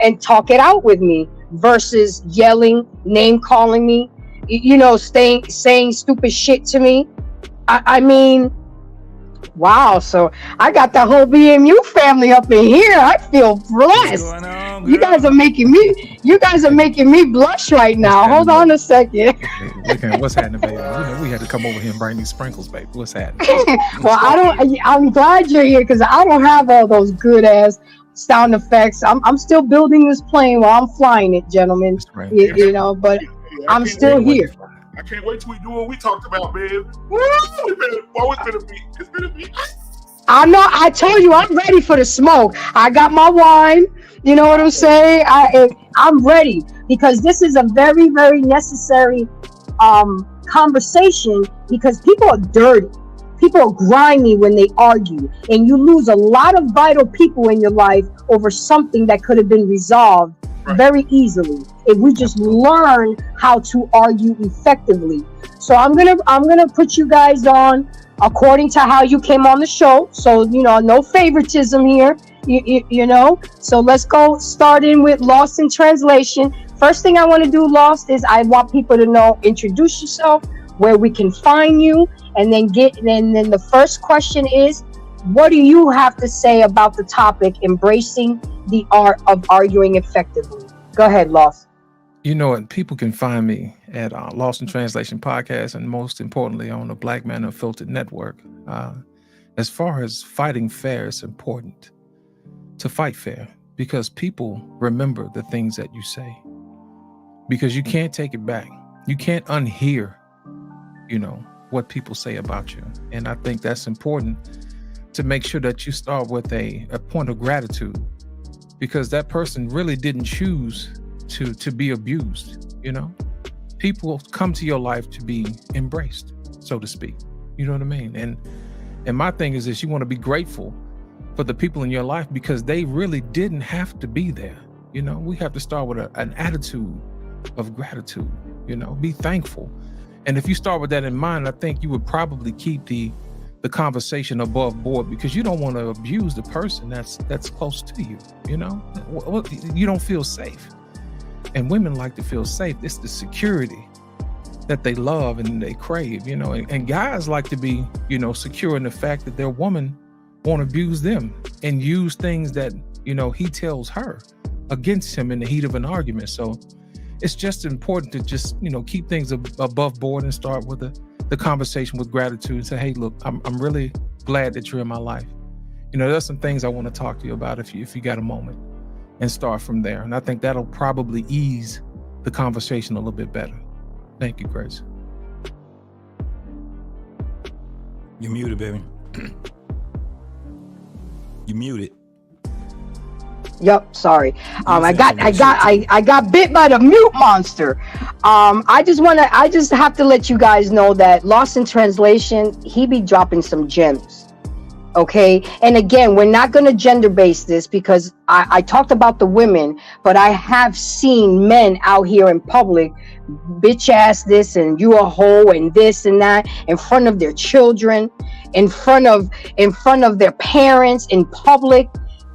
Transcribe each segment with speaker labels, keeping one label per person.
Speaker 1: and talk it out with me versus yelling, name calling me, saying stupid shit to me. I mean, wow. So I got the whole BMU family up in here. I feel
Speaker 2: What's
Speaker 1: blessed.
Speaker 2: going on,
Speaker 1: You guys are
Speaker 2: girl?
Speaker 1: making me. You guys are making me blush right
Speaker 3: What's
Speaker 1: now. Hold
Speaker 3: happening,
Speaker 1: on
Speaker 3: baby?
Speaker 1: a second.
Speaker 3: What's happening, baby? We had to come over here and bring these sprinkles, baby. What's happening?
Speaker 1: Well, I'm glad you're here because I don't have all those good ass sound effects. I'm still building this plane while I'm flying it, gentlemen.
Speaker 3: That's right.
Speaker 1: But
Speaker 4: I
Speaker 1: I'm
Speaker 4: can't
Speaker 1: still
Speaker 4: wait.
Speaker 1: here.
Speaker 4: I can't wait till we do what we talked about, man. It's been a beat.
Speaker 1: I know. I told you I'm ready for the smoke. I got my wine. You know what I'm saying? I'm ready because this is a very, very necessary conversation because people are dirty. People are grimy when they argue, and you lose a lot of vital people in your life over something that could have been resolved very easily if we just learn how to argue effectively. So I'm gonna put you guys on according to how you came on the show. So no favoritism here. So let's go start in with Lost in Translation. First thing I want to do, Lost, is I want people to know, introduce yourself, where we can find you, and then then the first question is, what do you have to say about the topic, embracing the art of arguing effectively? Go ahead, Lost.
Speaker 3: And people can find me at Lost in Translation podcast, and most importantly on the Black Man Unfiltered Network. As far as fighting fair, it's important to fight fair because people remember the things that you say, because you can't take it back. You can't unhear, what people say about you. And I think that's important to make sure that you start with a point of gratitude, because that person really didn't choose to be abused. People come to your life to be embraced, so to speak. You know what I mean? And my thing is this: you want to be grateful for the people in your life because they really didn't have to be there. We have to start with an attitude of gratitude. Be thankful. And if you start with that in mind, I think you would probably keep the conversation above board, because you don't want to abuse the person that's close to you. You don't feel safe. And women like to feel safe. It's the security that they love and they crave, and guys like to be, secure in the fact that their woman won't abuse them and use things that, he tells her against him in the heat of an argument. So it's just important to just, keep things above board and start with the conversation with gratitude and say, hey, look, I'm really glad that you're in my life. There's some things I want to talk to you about if you got a moment, and start from there. And I think that'll probably ease the conversation a little bit better. Thank you, Grace.
Speaker 2: You muted, baby. You muted.
Speaker 1: Yep, sorry. I got bit by the mute monster. I just have to let you guys know that Lost in Translation, he be dropping some gems. Okay, and again, we're not going to gender base this because I talked about the women, but I have seen men out here in public bitch ass this and you a hoe and this and that in front of their children, in front of their parents, in public.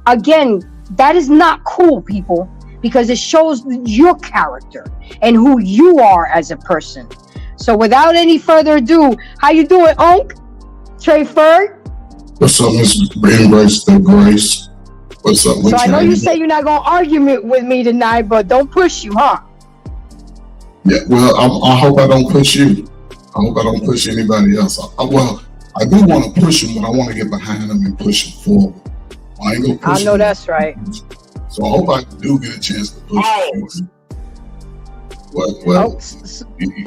Speaker 1: Again, that is not cool, people, because it shows your character and who you are as a person. So without any further ado, how you doing, Unc? Trey Ferg?
Speaker 4: What's up, Miss Embrace the Grace? What's up with
Speaker 1: So I know you say you're not going to argue with me tonight, but don't push you, huh?
Speaker 4: Yeah, well, I hope I don't push you. I hope I don't push anybody else. I do want to push them, but I want to get behind them and push them forward. I ain't going to push
Speaker 1: I know
Speaker 4: them.
Speaker 1: that's right.
Speaker 4: So I hope I do get a chance to push you. Well,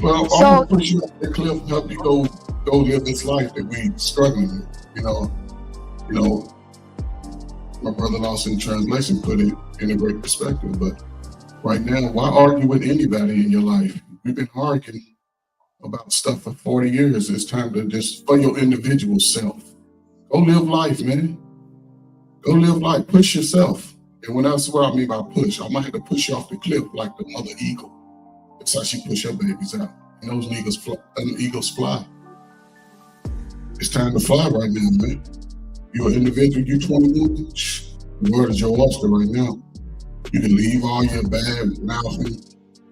Speaker 4: I'm going to push you up the cliff, help you go live this life that we struggling with. My brother Lost in Translation put it in a great perspective. But right now, why argue with anybody in your life? We've been arguing about stuff for 40 years. It's time to just, for your individual self, go live life, man. Go live life. Push yourself. And that's what I mean by push. I might have to push you off the cliff like the mother eagle. That's how she push her babies out. And those eagles fly. It's time to fly right now, man. You're an individual, you're 21. The world is your oyster right now. You can leave all your bad mouthing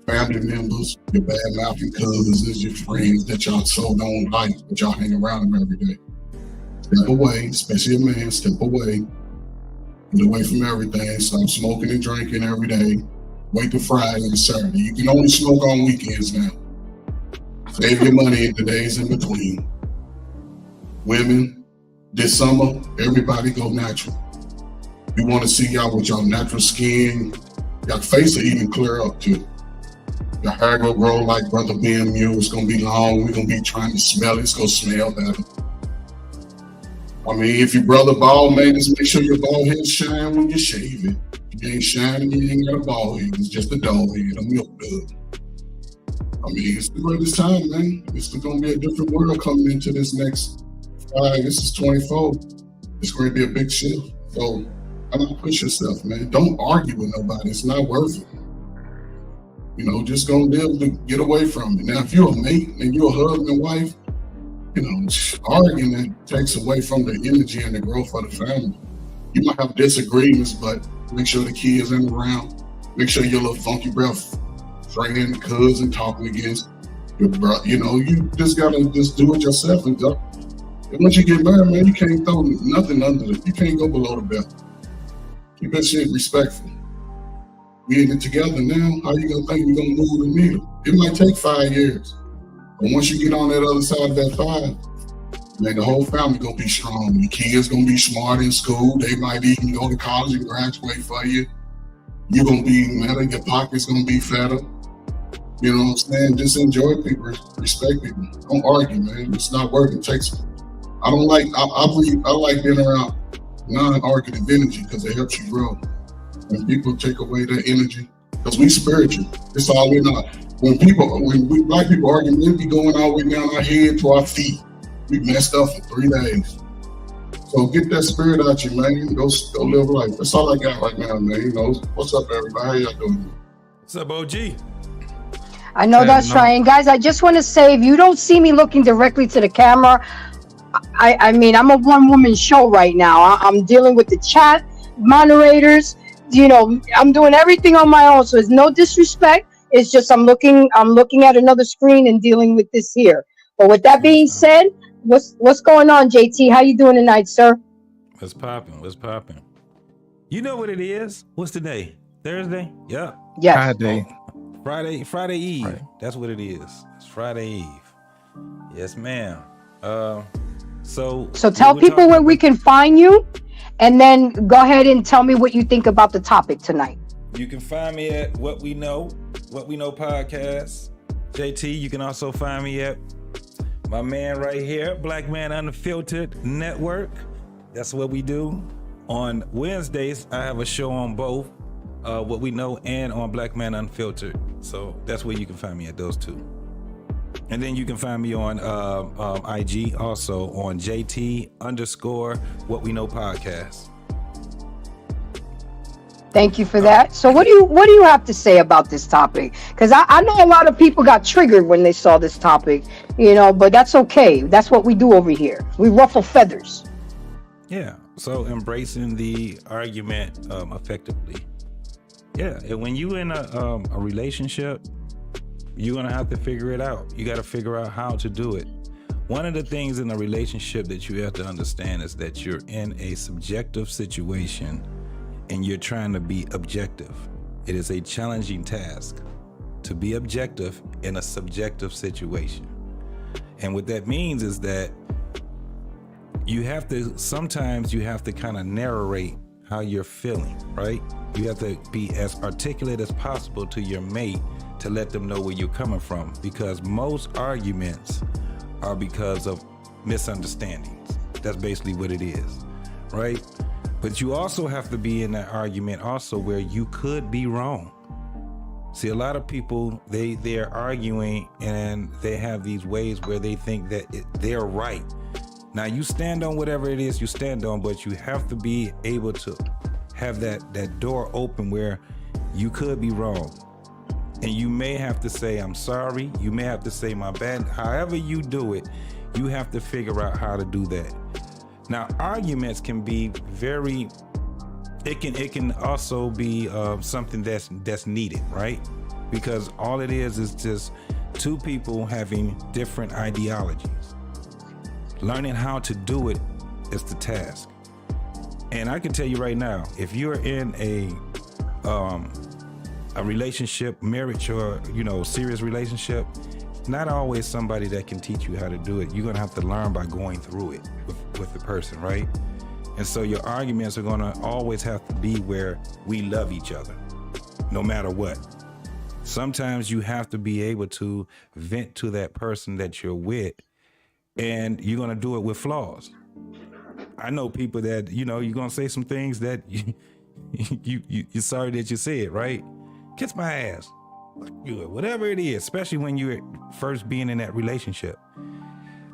Speaker 4: family members, your bad mouthing cousins, your friends that y'all so don't like, but y'all hang around them every day. Step away, especially a man, step away. Get away from everything. Stop smoking and drinking every day. Wait till Friday and Saturday. You can only smoke on weekends now. Save your money in the days in between. Women, this summer, everybody go natural. We want to see y'all with your natural skin. Your face will even clear up too. Your hair will grow like Brother BMU. It's going to be long. We're going to be trying to smell it. It's going to smell better. I mean, if your brother bald, man, just make sure your bald head shine when you shave it. If you ain't shining, you ain't got a bald head. It's just a dog head, a milk dud. I mean, it's the greatest time, man. It's going to be a different world coming into this next 5. This is 24. It's going to be a big shift. So, I'm not push yourself, man. Don't argue with nobody. It's not worth it. You know, just go live to get away from it. Now, if you're a mate and you're a husband and wife, you know, arguing takes away from the energy and the growth of the family. You might have disagreements, but make sure the kids ain't around. Make sure your little funky breath friend, cousin talking against your brother. You know, you just gotta just do it yourself. And once you get married, man, you can't throw nothing under it. You can't go below the belt. Keep that shit respectful. We in it together now. How you gonna think we're gonna move the needle? It might take 5 years. But once you get on that other side of that 5, man, the whole family gonna be strong. Your kids gonna be smart in school. They might even go to college and graduate for you. You're gonna be better. Your pocket's gonna be fatter. You know what I'm saying? Just enjoy people, respect people. Don't argue, man. It's not working. I like being around non-argument energy because it helps you grow. When people take away that energy, because we spiritual. It's all we're not. When we black people argue, we be going all the way down our head to our feet. We messed up for 3 days. So get that spirit out you, man. Go live life. That's all I got right now, man. You know, what's up, everybody? How y'all doing?
Speaker 2: What's up, OG?
Speaker 1: I know that's right. And guys, I just want to say, if you don't see me looking directly to the camera, I mean, I'm a one-woman show right now. I'm dealing with the chat moderators. You know, I'm doing everything on my own. So it's no disrespect. It's just I'm looking at another screen and dealing with this here. But with that being said, what's going on, JT? How you doing tonight, sir?
Speaker 2: What's popping? You know what it is? What's today? Thursday? Yeah.
Speaker 1: Yes.
Speaker 2: Friday Eve.
Speaker 3: Right.
Speaker 2: That's what it is. It's Friday Eve. Yes, ma'am. So
Speaker 1: tell people where we can find you, and then go ahead and tell me what you think about the topic tonight.
Speaker 2: You can find me at What We Know Podcast. JT, you can also find me at my man right here, Black Man Unfiltered Network. That's what we do. On Wednesdays, I have a show on both What We Know and on Black Man Unfiltered. So that's where you can find me at those two. And then you can find me on IG, also on JT_What We Know Podcast.
Speaker 1: Thank you for that. So what do you have to say about this topic? Because I know a lot of people got triggered when they saw this topic, you know, but that's okay. That's what we do over here. We ruffle feathers.
Speaker 2: Yeah. So embracing the argument effectively. Yeah. And when you in a relationship, you're going to have to figure it out. You got to figure out how to do it. One of the things in a relationship that you have to understand is that you're in a subjective situation and you're trying to be objective. It is a challenging task to be objective in a subjective situation. And what that means is that sometimes you have to kind of narrate how you're feeling, right? You have to be as articulate as possible to your mate to let them know where you're coming from, because most arguments are because of misunderstandings. That's basically what it is, right? But you also have to be in that argument also where you could be wrong. See, a lot of people, they're arguing and they have these ways where they think that they're right. Now, you stand on whatever it is you stand on, but you have to be able to have that door open where you could be wrong. And you may have to say, I'm sorry. You may have to say, my bad. However you do it, you have to figure out how to do that. Now, arguments can be It can also be something that's needed, right? Because all it is just two people having different ideologies. Learning how to do it is the task. And I can tell you right now, if you're in a relationship, marriage, or serious relationship, not always somebody that can teach you how to do it. You're gonna have to learn by going through it with the person, right? And so your arguments are gonna always have to be where we love each other, no matter what. Sometimes you have to be able to vent to that person that you're with, and you're gonna do it with flaws. I know people that, you're gonna say some things that you're sorry that you said, right? Kiss my ass. Fuck you, whatever it is, especially when you're first being in that relationship.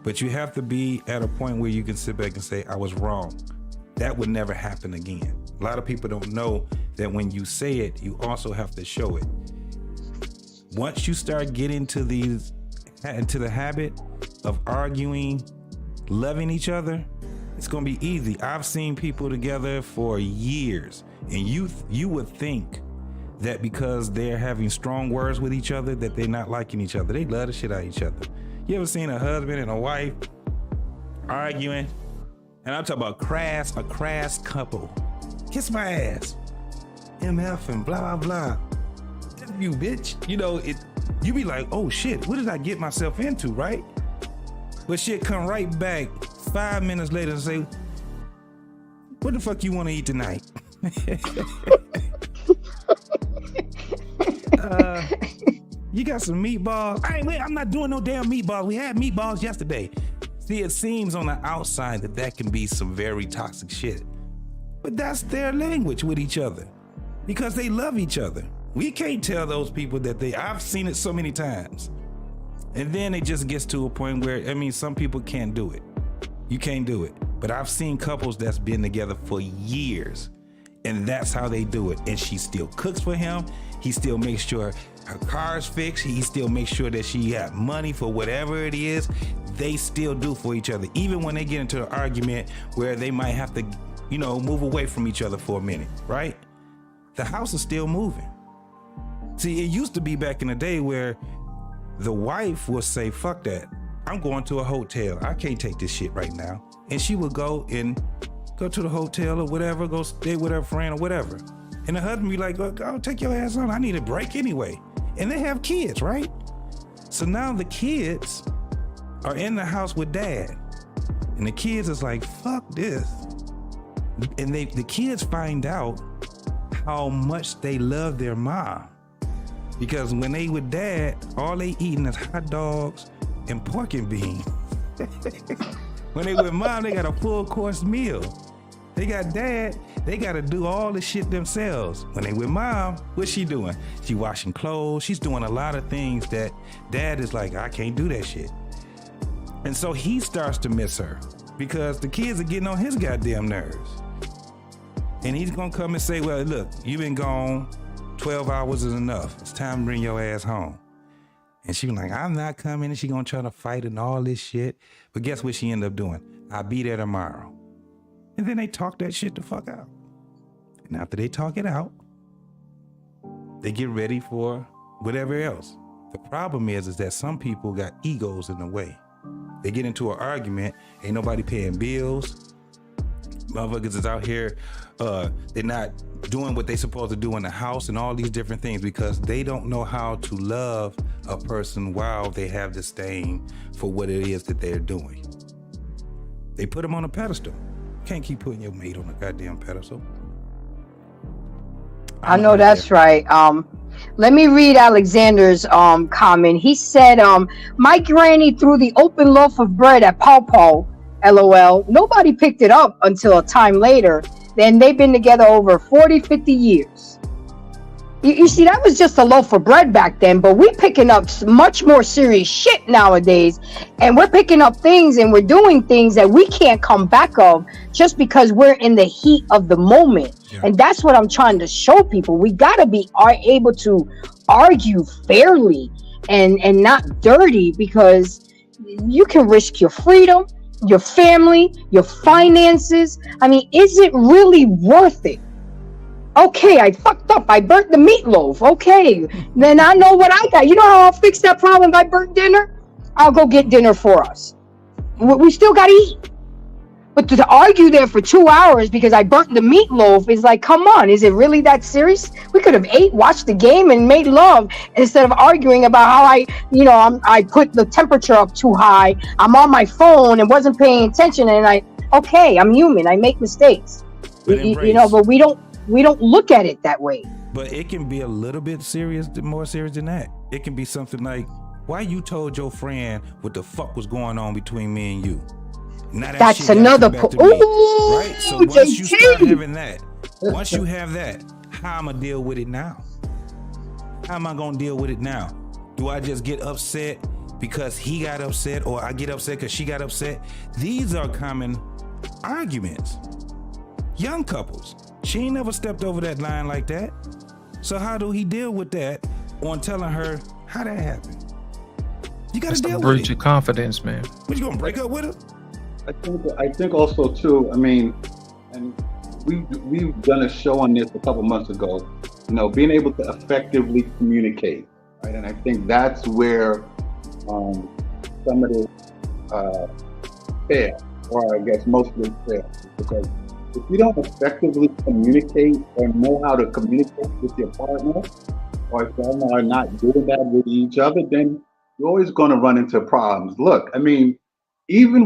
Speaker 2: But you have to be at a point where you can sit back and say, I was wrong. That would never happen again. A lot of people don't know that when you say it, you also have to show it. Once you start getting into the habit of arguing, loving each other, it's gonna be easy. I've seen people together for years, and you would think that because they're having strong words with each other that they're not liking each other. They love the shit out of each other. You ever seen a husband and a wife arguing? And I'm talking about a crass couple. Kiss my ass. MF and blah, blah, blah. F you, bitch. You be like, oh shit, what did I get myself into, right? But shit come right back 5 minutes later and say, what the fuck you want to eat tonight? You got some meatballs? I'm not doing no damn meatballs. We had meatballs yesterday. See, it seems on the outside that can be some very toxic shit. But that's their language with each other because they love each other. We can't tell those people that I've seen it so many times. And then it just gets to a point where, some people can't do it. You can't do it. But I've seen couples that's been together for years, and that's how they do it. And she still cooks for him. He still makes sure her car's fixed. He still makes sure that she has money for whatever it is. They still do for each other, even when they get into an argument where they might have to, move away from each other for a minute, right? The house is still moving. See, it used to be back in the day where the wife would say, fuck that. I'm going to a hotel. I can't take this shit right now. And she would go to the hotel or whatever, go stay with her friend or whatever. And the husband be like, look, I'll take your ass on. I need a break anyway. And they have kids, right? So now the kids are in the house with dad. And the kids is like, fuck this. And the kids find out how much they love their mom. Because when they with dad, all they eating is hot dogs and pork and beans. When they with mom, they got a full course meal. They got dad, they got to do all the shit themselves. When they with mom, what's she doing? She washing clothes. She's doing a lot of things that dad is like, I can't do that shit. And so he starts to miss her because the kids are getting on his goddamn nerves. And he's going to come and say, well, look, you've been gone. 12 hours is enough. It's time to bring your ass home. And she was like, I'm not coming. And she gonna try to fight and all this shit. But guess what she ended up doing? I'll be there tomorrow. And then they talk that shit the fuck out. And after they talk it out, they get ready for whatever else. The problem is that some people got egos in the way. They get into an argument, ain't nobody paying bills. Motherfuckers is out here, they're not doing what they supposed to do in the house and all these different things because they don't know how to love a person while they have disdain for what it is that they're doing. They put them on a pedestal. Can't keep putting your mate on a goddamn pedestal.
Speaker 1: I know that's right. Let me read Alexander's comment. He said, my granny threw the open loaf of bread at Paw Paw. LOL. Nobody picked it up until a time later. Then they've been together over 40, 50 years. You see, that was just a loaf of bread back then, but we're picking up much more serious shit nowadays. And we're picking up things and we're doing things that we can't come back of just because we're in the heat of the moment. Yeah. And that's what I'm trying to show people. We got to be able to argue fairly and not dirty because you can risk your freedom, your family, your finances. I mean, is it really worth it? Okay, I fucked up. I burnt the meatloaf. Okay, then I know what I got. You know how I'll fix that problem if I burnt dinner? I'll go get dinner for us. We still got to eat. But to argue there for 2 hours because I burnt the meatloaf is like, come on, is it really that serious? We could have ate, watched the game, and made love instead of arguing about how I put the temperature up too high. I'm on my phone and wasn't paying attention, and okay, I'm human. I make mistakes. But we don't look at it that way.
Speaker 2: But it can be a little bit more serious than that. It can be something like, why you told your friend what the fuck was going on between me and you? Now
Speaker 1: that's another point.
Speaker 2: Right? So once you start having that, once you have that, how am I deal with it now? How am I gonna deal with it now? Do I just get upset because he got upset, or I get upset because she got upset? These are common arguments. Young couples. She ain't never stepped over that line like that. So how do he deal with that on telling her how that happened? You gotta deal with it.
Speaker 3: Breach of confidence, man.
Speaker 2: What, you gonna break up with her?
Speaker 5: I think also too, I mean, and we've done a show on this a couple months ago, being able to effectively communicate, right? And I think that's where some of it fail, or I guess most of it fail, because if you don't effectively communicate or know how to communicate with your partner, or if y'all are not doing that with each other, then you're always going to run into problems. Look, I mean, even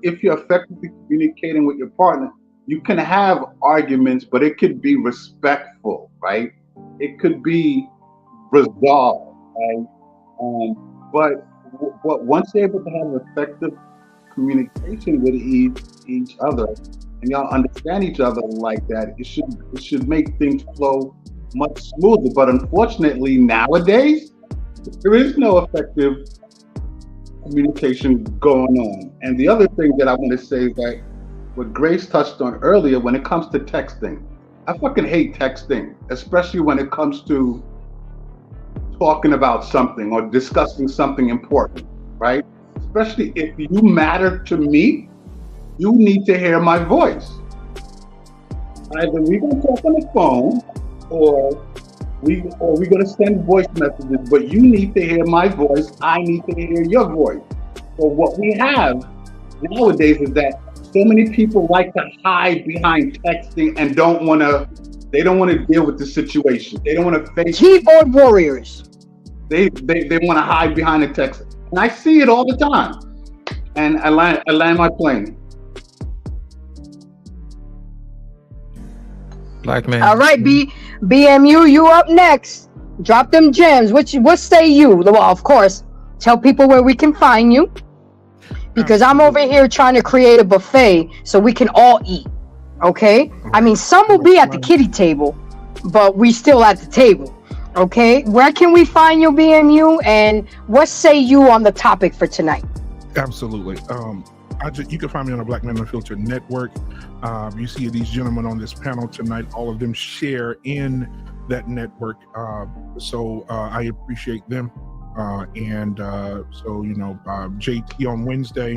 Speaker 5: if you're effectively communicating with your partner, you can have arguments, but it could be respectful, right? It could be resolved, right? But once you're able to have effective communication with each other, and y'all understand each other like that, it should make things flow much smoother. But unfortunately, nowadays, there is no effective communication going on. And the other thing that I want to say is that what Grace touched on earlier, when it comes to texting, I fucking hate texting, especially when it comes to talking about something or discussing something important, right? Especially if you matter to me, you need to hear my voice. Either we're gonna talk on the phone, or we're gonna send voice messages, but you need to hear my voice, I need to hear your voice. So what we have nowadays is that so many people like to hide behind texting and they don't want to deal with the situation. They don't want to face
Speaker 1: keyboard warriors.
Speaker 5: They want to hide behind the text. And I see it all the time. And I land my plane.
Speaker 3: Black man.
Speaker 1: All right, BMU, you up next. Drop them gems. What say you? Well, of course, tell people where we can find you. Because I'm over here trying to create a buffet so we can all eat. Okay? I mean, some will be at the kiddie table, but we still at the table. Okay? Where can we find you, BMU? And what say you on the topic for tonight?
Speaker 6: Absolutely. You can find me on the Black Men Unfiltered Network. You see these gentlemen on this panel tonight. All of them share in that network. So I appreciate them. JT on Wednesday.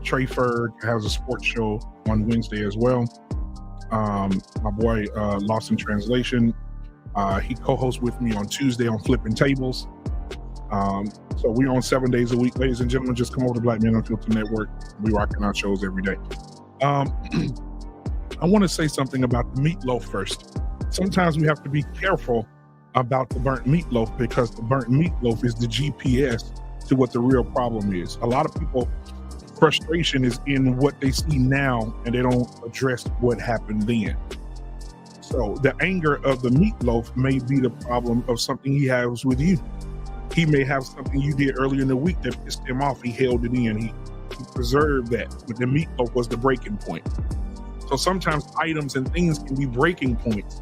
Speaker 6: Trey Ferg has a sports show on Wednesday as well. My boy Lost in Translation. He co-hosts with me on Tuesday on Flipping Tables. So we're on 7 days a week, ladies and gentlemen. Just come over to Black Men Unfiltered Network. We rocking our shows every day. I want to say something about the meatloaf first. Sometimes we have to be careful about the burnt meatloaf, because the burnt meatloaf is the GPS to what the real problem is. A lot of people, frustration is in what they see now, and they don't address what happened then. So the anger of the meatloaf may be the problem of something he has with you. He may have something you did earlier in the week that pissed him off. He held it in. He preserved that. But the meatloaf was the breaking point. So sometimes items and things can be breaking points.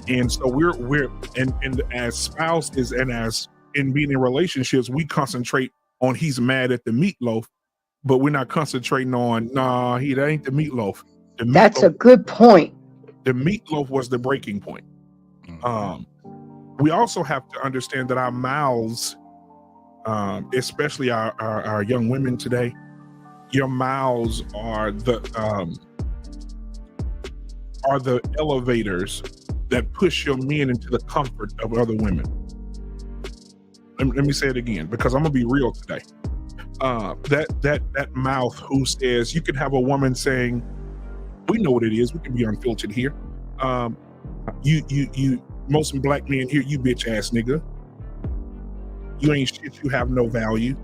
Speaker 6: And so we're as spouses and as in being in relationships, we concentrate on he's mad at the meatloaf, but we're not concentrating on that ain't the meatloaf.
Speaker 1: That's a good point.
Speaker 6: The meatloaf was the breaking point. We also have to understand that our mouths, especially our young women today, your mouths are are the elevators that push your men into the comfort of other women. Let me say it again, because I'm gonna be real today. That mouth who says, you can have a woman saying, we know what it is, we can be unfiltered here. You most black men here, you bitch ass nigga. You ain't shit, you have no value.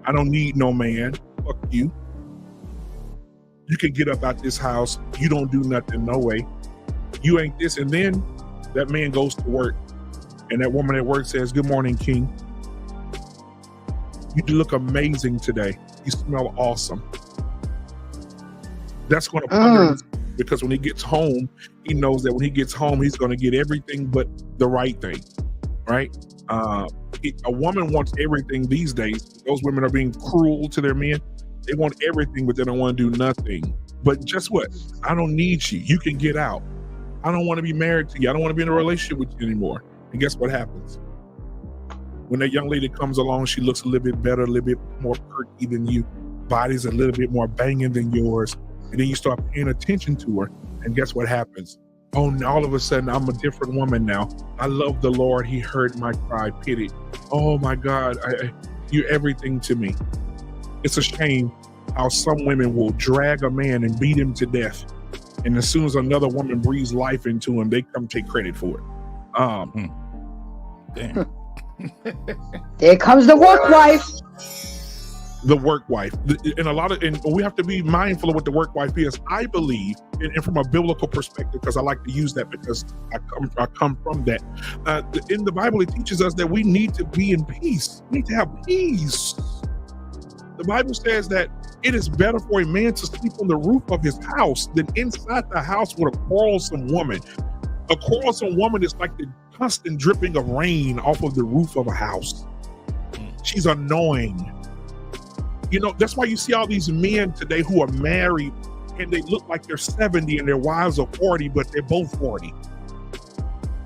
Speaker 6: I don't need no man. Fuck you. You can get up out this house. You don't do nothing, no way. You ain't this. And then that man goes to work, and that woman at work says, good morning, King. You look amazing today. You smell awesome. That's going to bother him, because when he gets home, he knows that when he gets home, he's going to get everything but the right thing, right? A woman wants everything these days. Those women are being cruel to their men. They want everything, but they don't want to do nothing. But guess what? I don't need you. You can get out. I don't want to be married to you. I don't want to be in a relationship with you anymore. And guess what happens? When that young lady comes along, she looks a little bit better, a little bit more perky than you. Body's a little bit more banging than yours. And then you start paying attention to her. And guess what happens? Oh, and all of a sudden, I'm a different woman now. I love the Lord. He heard my cry, pity. Oh my God, you're everything to me. It's a shame how some women will drag a man and beat him to death. And as soon as another woman breathes life into him, they come take credit for it.
Speaker 2: Damn.
Speaker 1: There comes the work wife.
Speaker 6: The work wife, and we have to be mindful of what the work wife is. I believe, and from a biblical perspective, because I like to use that because I come from that. In the Bible, it teaches us that we need to be in peace. We need to have peace. The Bible says that it is better for a man to sleep on the roof of his house than inside the house with a quarrelsome woman. A quarrelsome woman is like the constant dripping of rain off of the roof of a house. She's annoying. You know, that's why you see all these men today who are married and they look like they're 70 and their wives are 40, but they're both 40.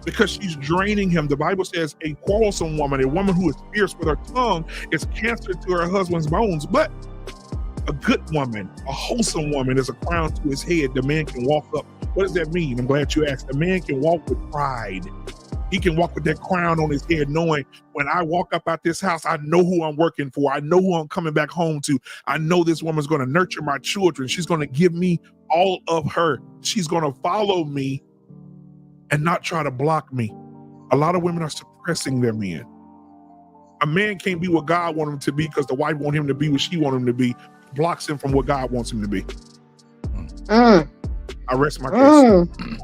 Speaker 6: Because she's draining him. The Bible says a quarrelsome woman, a woman who is fierce with her tongue, is cancer to her husband's bones. But a good woman, a wholesome woman, is a crown to his head. The man can walk up. What does that mean? I'm glad you asked. The man can walk with pride. He can walk with that crown on his head, knowing when I walk up out this house, I know who I'm working for. I know who I'm coming back home to. I know this woman's going to nurture my children. She's going to give me all of her. She's going to follow me and not try to block me. A lot of women are suppressing their men. A man can't be what God wants him to be because the wife wants him to be what she wants him to be. Blocks him from what God wants him to be. I rest my case.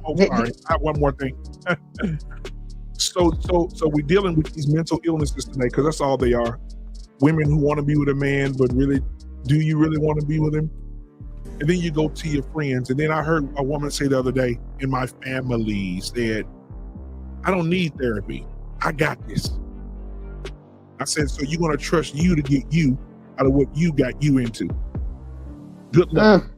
Speaker 6: Oh, sorry. I have one more thing. So we're dealing with these mental illnesses today because that's all they are. Women who want to be with a man, but really, do you really want to be with him? And then you go to your friends. And then I heard a woman say the other day in my family said, I don't need therapy. I got this. I said, so you're going to trust you to get you out of what you got you into. Good luck.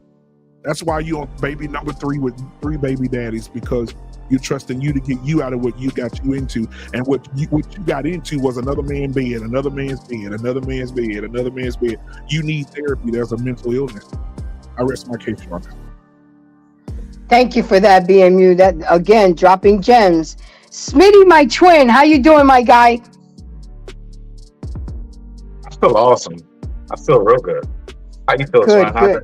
Speaker 6: That's why you on baby number 3 with 3 baby daddies, because you're trusting you to get you out of what you got you into. And what you got into was another man's bed, another man's bed, another man's bed, another man's bed. You need therapy. There's a mental illness. I rest my case, Sean.
Speaker 1: Thank you for that, BMU. That again, dropping gems. Smitty, my twin, how you doing, my guy?
Speaker 7: I feel awesome. I feel real good. How you feel,
Speaker 1: Good,
Speaker 7: Sean?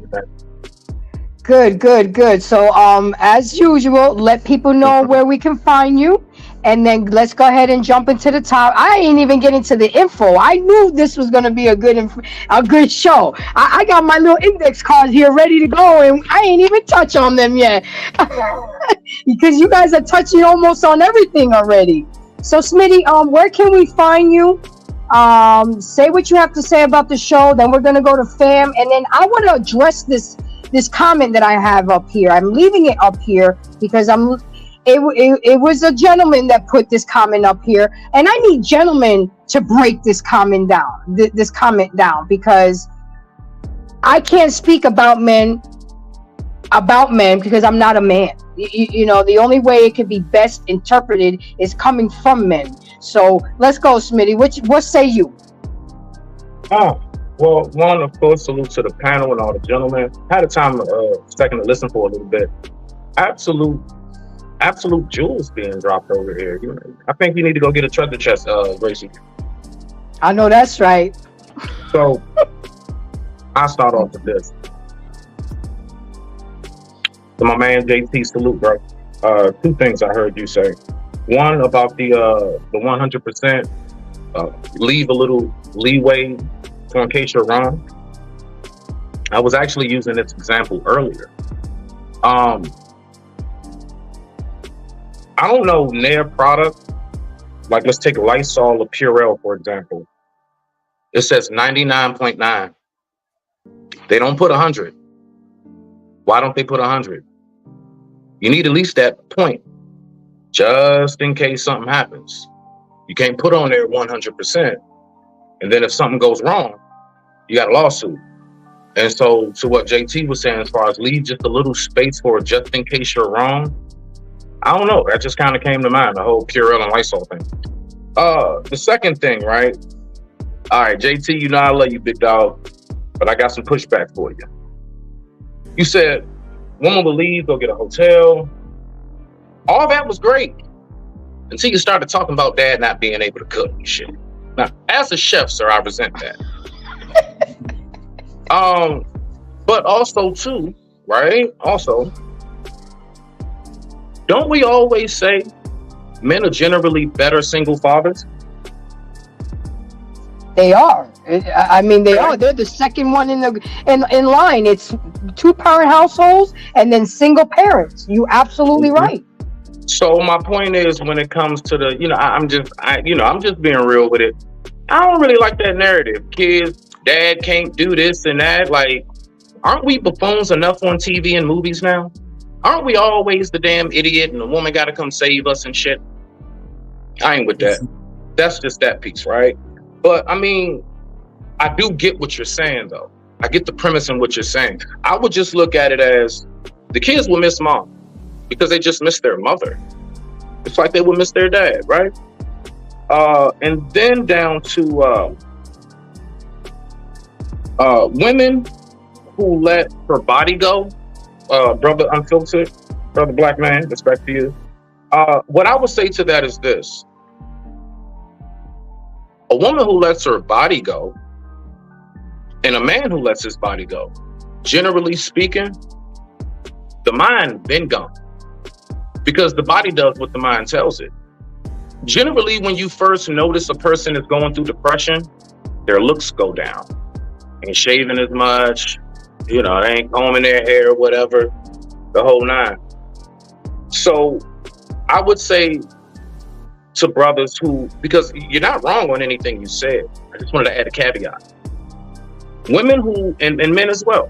Speaker 1: Good. So, as usual, let people know where we can find you, and then let's go ahead and jump into the top. I ain't even getting to the info. I knew this was gonna be a good show. I got my little index cards here ready to go, and I ain't even touch on them yet because you guys are touching almost on everything already. So, Smitty, where can we find you? Say what you have to say about the show. Then we're gonna go to fam, and then I want to address this comment that I have up here. I'm leaving it up here because it was a gentleman that put this comment up here, and I need gentlemen to break this comment down, because I can't speak about men because I'm not a man. You know, the only way it can be best interpreted is coming from men. So let's go, Smitty. What say you?
Speaker 7: Well, one, of course, salute to the panel and all the gentlemen. I had a time second to listen for a little bit. absolute jewels being dropped over here. You know, I think you need to go get a treasure chest, Gracie.
Speaker 1: I know that's right.
Speaker 7: So I'll start off with this. To my man JT, salute, bro. Two things I heard you say. One about the 100%, leave a little leeway for in case you're wrong. I was actually using this example earlier. I don't know Nair product. Like, let's take Lysol or Purell, for example. It says 99.9. They don't put 100. Why don't they put 100? You need at least that point, just in case something happens. You can't put on there 100%. And then if something goes wrong, you got a lawsuit. And so to what JT was saying, as far as leave just a little space for just in case you're wrong, I don't know. That just kind of came to mind, the whole Purell and Lysol thing. The second thing, right? All right, JT, you know I love you, big dog, but I got some pushback for you. You said woman will leave, go get a hotel. All that was great until you started talking about dad not being able to cook and shit. Now, as a chef, sir, I resent that. But also too, right? Also, don't we always say men are generally better single fathers?
Speaker 1: They are. I mean, they are. They're the second one in line. It's 2-parent households and then single parents. You absolutely right.
Speaker 7: So my point is, when it comes to the, I'm just being real with it. I don't really like that narrative. Kids, dad can't do this and that. Like, aren't we buffoons enough on TV and movies now? Aren't we always the damn idiot and the woman got to come save us and shit? I ain't with that. That's just that piece, right? But I mean, I do get what you're saying, though. I get the premise in what you're saying. I would just look at it as the kids will miss mom because they just miss their mother. It's like they would miss their dad, right? And then down to women who let her body go, brother unfiltered, brother black man, respect to you. What I would say to that is this. A woman who lets her body go and a man who lets his body go, generally speaking, the mind been gone because the body does what the mind tells it. Generally, when you first notice a person is going through depression, their looks go down. Ain't shaving as much, they ain't combing their hair, whatever, the whole nine. So I would say to brothers who, because you're not wrong on anything you said, I just wanted to add a caveat. Women who, and men as well,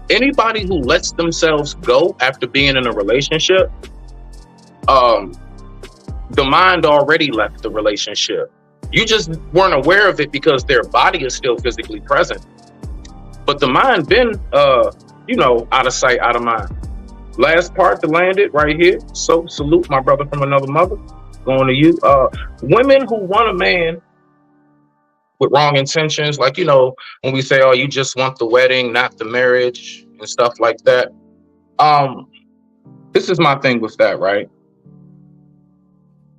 Speaker 7: anybody who lets themselves go after being in a relationship, the mind already left the relationship. You just weren't aware of it because their body is still physically present. But the mind been, out of sight, out of mind. Last part to land it right here. So salute my brother from another mother. Going to you. Women who want a man with wrong intentions, like, when we say, oh, you just want the wedding, not the marriage and stuff like that. This is my thing with that, right?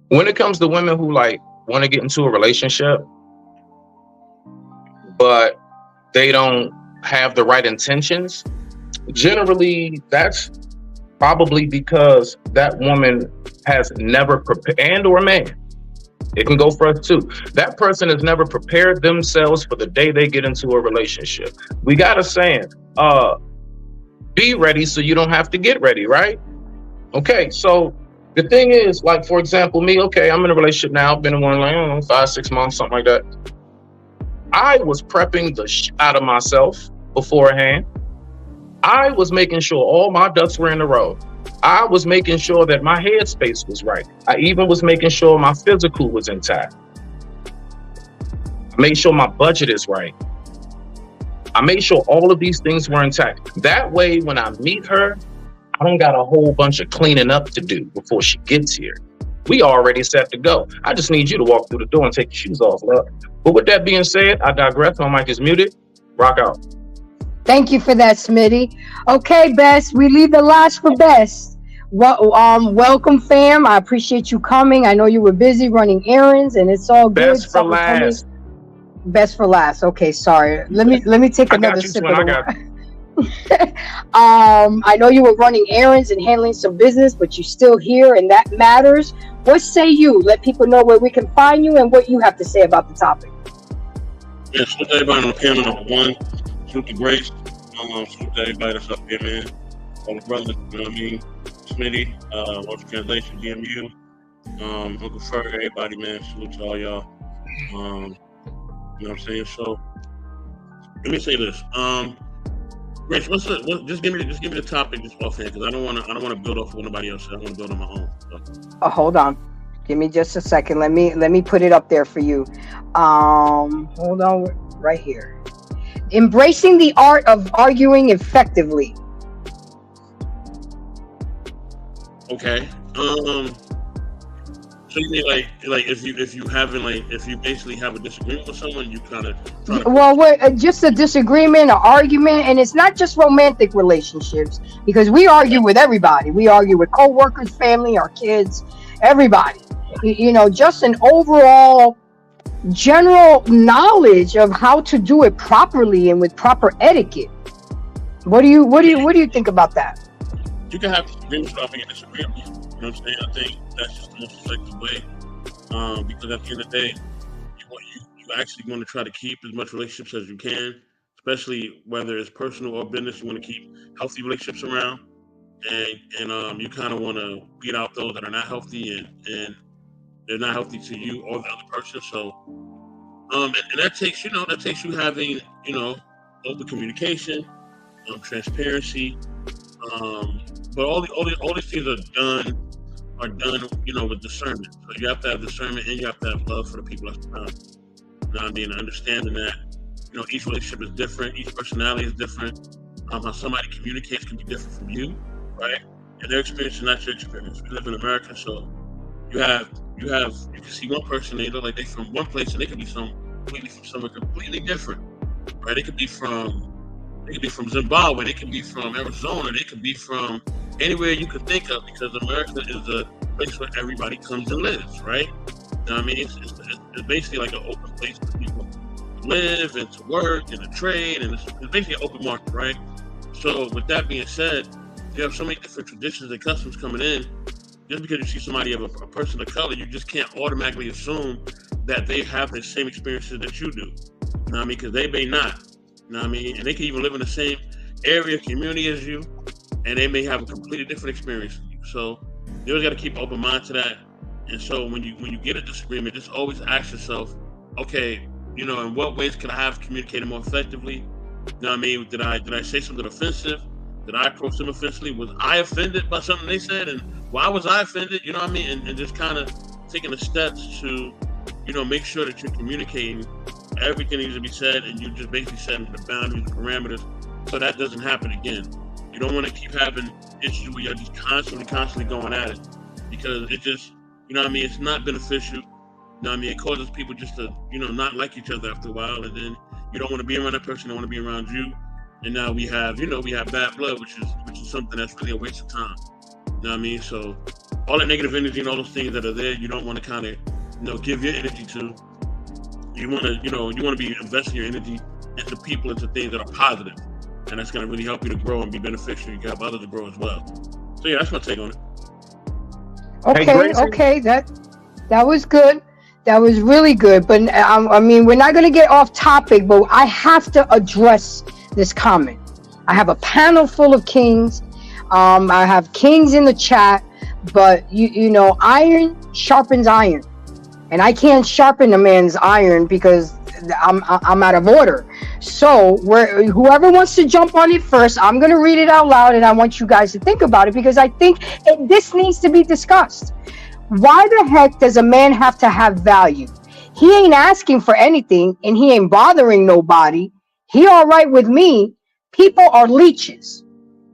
Speaker 7: When it comes to women who want to get into a relationship, but they don't have the right intentions, generally that's probably because that woman has never prepared, and or man, it can go for us too. That person has never prepared themselves for the day they get into a relationship. We got a saying, be ready so you don't have to get ready, right? Okay, so the thing is, like, for example, me, okay, I'm in a relationship now, been in one, 5-6 months, something like that. I was prepping the shit out of myself beforehand. I was making sure all my ducks were in a row. I was making sure that my headspace was right. I even was making sure my physical was intact. I made sure my budget is right. I made sure all of these things were intact. That way, when I meet her, I don't got a whole bunch of cleaning up to do before she gets here. We already set to go. I just need you to walk through the door and take your shoes off, love. But with that being said, I digress. My mic is muted. Rock out.
Speaker 1: Thank you for that, Smitty. Okay, Bess, we leave the last for Bess. Well, welcome, fam. I appreciate you coming. I know you were busy running errands, and it's all good.
Speaker 7: Best for last.
Speaker 1: Best for last. Okay, sorry. Let me take
Speaker 7: I
Speaker 1: another
Speaker 7: got you,
Speaker 1: sip
Speaker 7: son.
Speaker 1: of
Speaker 7: I
Speaker 1: the
Speaker 7: got
Speaker 1: water. I know you were running errands and handling some business, but you're still here, and that matters. What say you? Let people know where we can find you and what you have to say about the topic.
Speaker 8: Yeah, salute to everybody on the panel, number one. Salute to Grace. Salute to everybody that's up here, man. All the brothers, you know what I mean? Smitty, Lost in Translation, DMU, Uncle Fur, everybody, man. Salute to all y'all. You know what I'm saying? So, let me say this. Grace, just give me the topic just offhand, because I don't want to build off of nobody else. I want to build on my own. So.
Speaker 1: Hold on. Give me just a second. Let me put it up there for you. Hold on, right here. Embracing the art of arguing effectively.
Speaker 8: Okay. So you mean like if you basically have a disagreement with someone, you kind of
Speaker 1: just a disagreement, an argument, and it's not just romantic relationships, because we argue with everybody. We argue with co-workers, family, our kids, everybody. You know, just an overall general knowledge of how to do it properly and with proper etiquette. What do you think about that?
Speaker 8: You can have disagreements without being disagreeable. You know what I'm saying? I think that's just the most effective way. Because at the end of the day, you actually want to try to keep as much relationships as you can, especially whether it's personal or business. You want to keep healthy relationships around, and you kind of want to beat out those that are not healthy and they're not healthy to you or the other person. So, and that takes you having open communication, transparency. But all these things are done with discernment. So you have to have discernment and you have to have love for the people that's around. You know what I mean? Understanding that, each relationship is different, each personality is different. How somebody communicates can be different from you, right? And their experience is not your experience. We live in America, so you can see one person, they look like they're from one place and they could be somewhere completely different, right? They could be from Zimbabwe, they could be from Arizona, they could be from anywhere you could think of, because America is a place where everybody comes and lives, right? You know what I mean? It's basically like an open place for people to live and to work and to trade, and it's basically an open market, right? So with that being said, you have so many different traditions and customs coming in. Just because you see somebody of a person of color, you just can't automatically assume that they have the same experiences that you do. You know what I mean? Because they may not. You know what I mean? And they can even live in the same area, community as you, and they may have a completely different experience than you. So you always got to keep an open mind to that. And so when you get a disagreement, just always ask yourself, okay, in what ways could I have communicated more effectively? You know what I mean? Did I say something offensive? Did I approach them offensively? Was I offended by something they said? And why was I offended? You know what I mean? And just kind of taking the steps to, make sure that you're communicating everything needs to be said, and you just basically setting the boundaries, the parameters, so that doesn't happen again. You don't want to keep having issues where you're just constantly going at it, because it just, it's not beneficial. You know what I mean? It causes people just to, not like each other after a while, and then you don't want to be around that person, you don't want to be around you. And now we have bad blood, which is something that's really a waste of time. You know what I mean? So all that negative energy and all those things that are there, you don't want to kind of, give your energy to. You want to be investing your energy into people, into things that are positive, and that's going to really help you to grow and be beneficial. You can help others to grow as well. So yeah, that's my take on it.
Speaker 1: Okay, that was good. That was really good. But I mean, we're not going to get off topic, but I have to address this comment. I have a panel full of kings. I have kings in the chat, but iron sharpens iron. And I can't sharpen a man's iron because I'm out of order. So whoever wants to jump on it first, I'm going to read it out loud, and I want you guys to think about it, because I think this needs to be discussed. Why the heck does a man have to have value? He ain't asking for anything, and he ain't bothering nobody. He all right with me. People are leeches.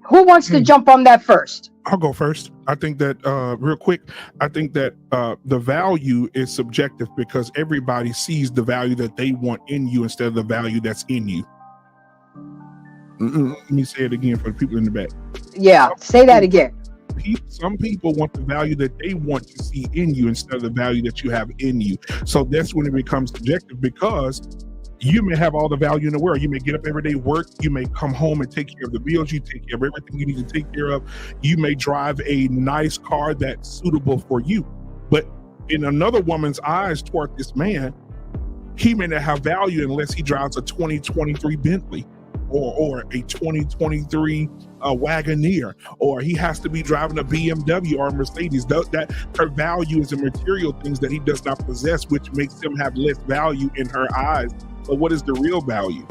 Speaker 1: Who wants to jump on that first?
Speaker 6: I'll go first. I think that real quick, I think that the value is subjective, because everybody sees the value that they want in you instead of the value that's in you. Let me say it again for the people in the back.
Speaker 1: Yeah, say that again.
Speaker 6: some people want the value that they want to see in you instead of the value that you have in you. So that's when it becomes subjective, because you may have all the value in the world. You may get up every day, work. You may come home and take care of the bills. You take care of everything you need to take care of. You may drive a nice car that's suitable for you. But in another woman's eyes toward this man, he may not have value unless he drives a 2023 Bentley or a 2023 Wagoneer, or he has to be driving a BMW or a Mercedes. That her value is in material things that he does not possess, which makes him have less value in her eyes. But what is the real value?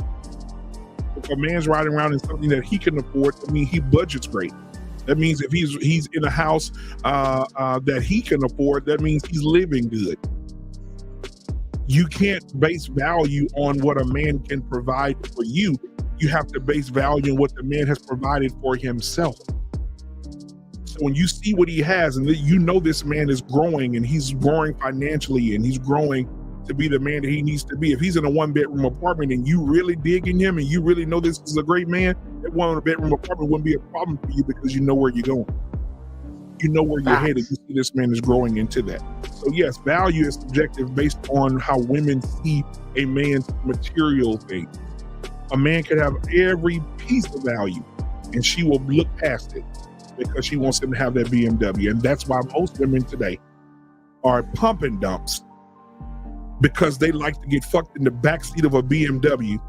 Speaker 6: If a man's riding around in something that he can afford, I mean, he budgets great. That means if he's in a house that he can afford, that means he's living good. You can't base value on what a man can provide for you. You have to base value on what the man has provided for himself. So when you see what he has, and you know this man is growing, and he's growing financially, and he's growing to be the man that he needs to be. If he's in a 1-bedroom apartment and you really digging him and you really know this is a great man, that 1-bedroom apartment wouldn't be a problem for you because you know where you're going. You know where you're headed. You see this man is growing into that. So yes, value is subjective based on how women see a man's material thing. A man could have every piece of value and she will look past it because she wants him to have that BMW. And that's why most women today are pump and dumps, because they like to get fucked in the backseat of a BMW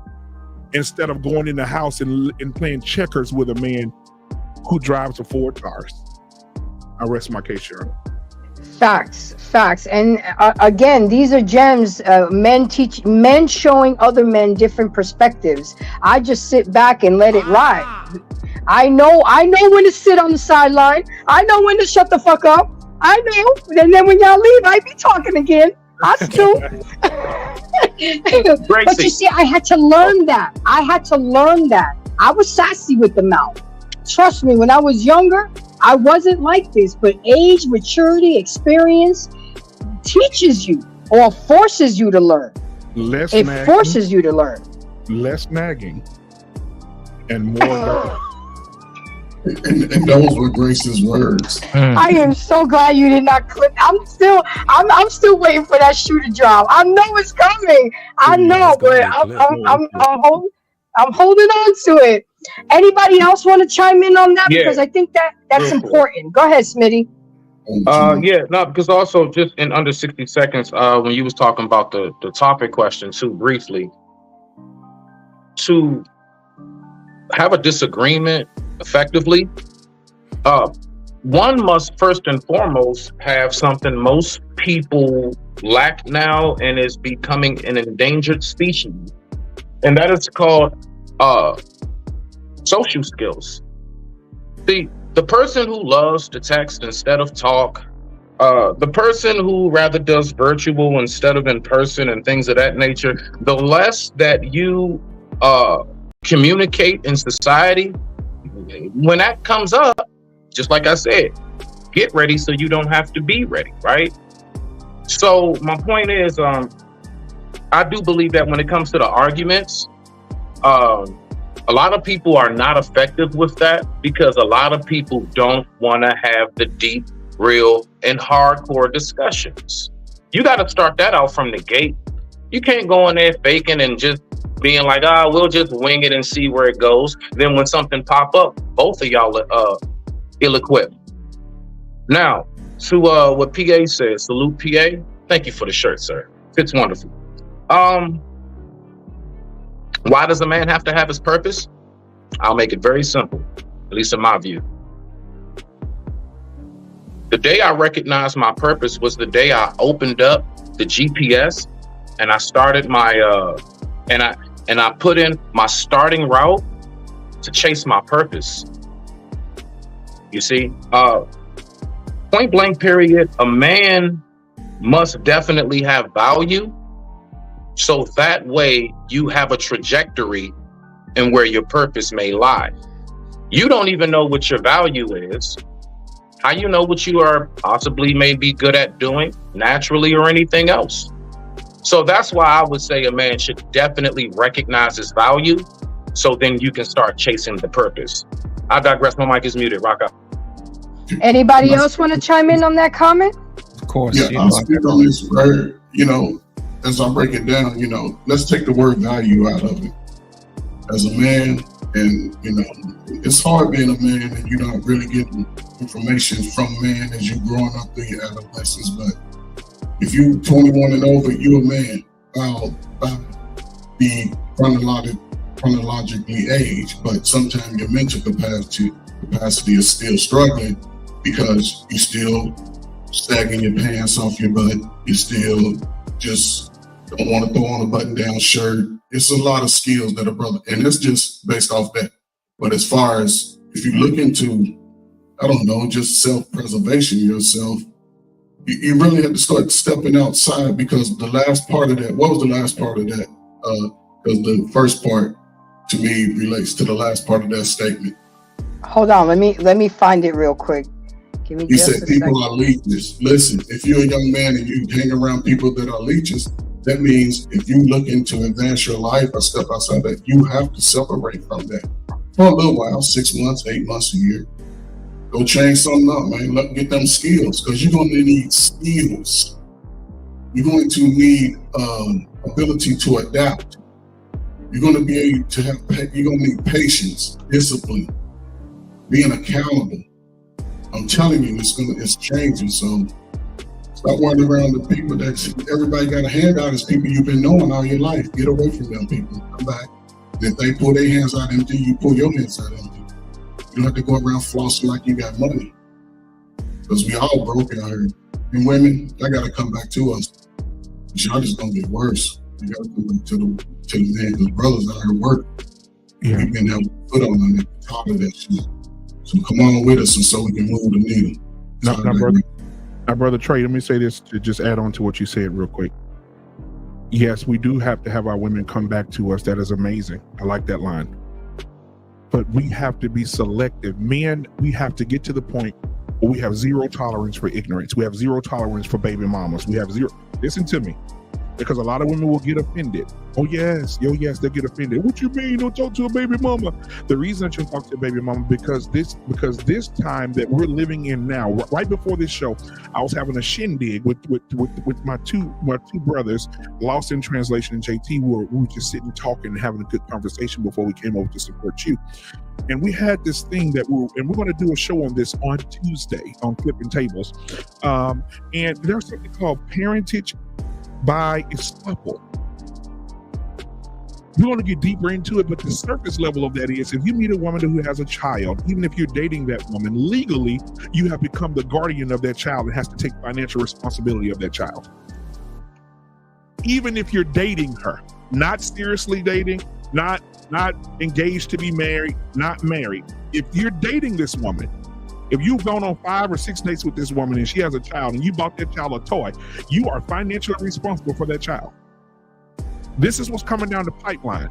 Speaker 6: instead of going in the house and playing checkers with a man who drives a Ford Taurus. I rest my case, Sharon.
Speaker 1: Facts. And again, these are gems. Men showing other men different perspectives. I just sit back and let it ride. I know when to sit on the sideline. I know when to shut the fuck up. I know. And then when y'all leave, I be talking again. I still. But you see, I had to learn that. I was sassy with the mouth. Trust me, when I was younger, I wasn't like this. But age, maturity, experience teaches you or forces you to learn. Forces you to learn.
Speaker 6: Less nagging and more.
Speaker 4: And those were Grace's words.
Speaker 1: I am so glad you did not clip. I'm still waiting for that shoe to drop. I know it's coming. I know, but I'm holding on to it. Anybody else want to chime in on that?
Speaker 7: Yeah.
Speaker 1: Because I think that's important. Go ahead, Smitty.
Speaker 7: Because also just in under 60 seconds, when you was talking about the topic question too briefly, to have a disagreement effectively, one must first and foremost have something most people lack now and is becoming an endangered species, and that is called social skills. The person who loves to text instead of talk, the person who rather does virtual instead of in person and things of that nature, the less that you communicate in society, when that comes up, just like I said, get ready so you don't have to be ready, right? So my point is, I do believe that when it comes to the arguments, a lot of people are not effective with that because a lot of people don't want to have the deep, real, and hardcore discussions. You got to start that out from the gate. You can't go in there faking and just being like, we'll just wing it and see where it goes. Then when something pop up, both of y'all are ill-equipped. Now, to what PA says, salute PA. Thank you for the shirt, sir. Fits wonderful. Why does a man have to have his purpose? I'll make it very simple, at least in my view. The day I recognized my purpose was the day I opened up the GPS and I started my and I put in my starting route to chase my purpose. You see, point blank period, a man must definitely have value. So that way you have a trajectory in where your purpose may lie. You don't even know what your value is. How you know what you are possibly may be good at doing naturally or anything else? So that's why I would say a man should definitely recognize his value. So then you can start chasing the purpose. I digress. My mic is muted. Rock out.
Speaker 1: Anybody else want to chime in on that comment?
Speaker 3: Of course.
Speaker 4: Yeah, I'll speak on this word, as I break it down, let's take the word value out of it. As a man, and it's hard being a man and you're not really getting information from man as you're growing up through your adolescence. But if you 21 and over, you're a man. I'll be chronologically aged, but sometimes your mental capacity is still struggling because you still sagging your pants off your butt. You still just don't want to throw on a button-down shirt. It's a lot of skills that a brother, and it's just based off that. But as far as if you look into, I don't know, just self-preservation yourself, you really have to start stepping outside, because the last part of that, what was the last part of that? Because the first part to me relates to the last part of that statement.
Speaker 1: Hold on, let me find it real quick. Give me
Speaker 4: You
Speaker 1: just
Speaker 4: said
Speaker 1: a
Speaker 4: people
Speaker 1: second.
Speaker 4: are leeches. Listen, if you're a young man and you hang around people that are leeches, that means if you looking to advance your life or step outside that, you have to separate from that for a little while, 6 months, 8 months, a year. Go change something up, man. Get them skills, because you're going to need skills. You're going to need ability to adapt. You're going to be able to you're going to need patience, discipline, being accountable. I'm telling you, it's changing. So stop running around the people that everybody got a handout as people you've been knowing all your life. Get away from them people. Come back. If they pull their hands out empty, you pull your hands out empty. You don't have to go around flossing like you got money, because we all broke out here. And women, that got to come back to us. Y'all just gonna get worse. You got to come back to the man, because brothers out here work.
Speaker 6: Yeah.
Speaker 4: We've been having a foot on them and top of that shit. So come on with us, and so we can move the needle.
Speaker 6: Now, brother Trey, let me say this to just add on to what you said real quick. Yes, we do have to have our women come back to us. That is amazing. I like that line. But we have to be selective. Men, we have to get to the point where we have zero tolerance for ignorance. We have zero tolerance for baby mamas. We have zero. Listen to me. Because a lot of women will get offended. Oh yes, they'll get offended. What you mean? Don't talk to a baby mama. The reason that you talk to a baby mama because this time that we're living in now, right before this show, I was having a shindig with my two brothers, Lost in Translation and JT. We were just sitting talking and having a good conversation before we came over to support you. And we had this thing that we're going to do a show on this on Tuesday on Flipping Tables. And there's something called parentage by estoppel. We're going to get deeper into it, but the surface level of that is if you meet a woman who has a child, even if you're dating that woman, legally, you have become the guardian of that child and has to take financial responsibility of that child. Even if you're dating her, not seriously dating, not engaged to be married, not married. If you're dating this woman, if you've gone on 5 or 6 dates with this woman and she has a child and you bought that child a toy, you are financially responsible for that child. This is what's coming down the pipeline.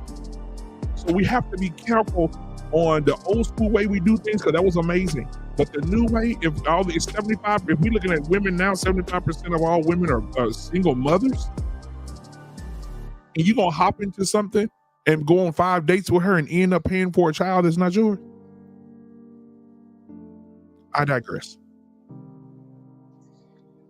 Speaker 6: So we have to be careful on the old school way we do things, because that was amazing. But the new way, if we're looking at women now, 75% of all women are single mothers, and you're going to hop into something and go on 5 dates with her and end up paying for a child that's not yours. I digress.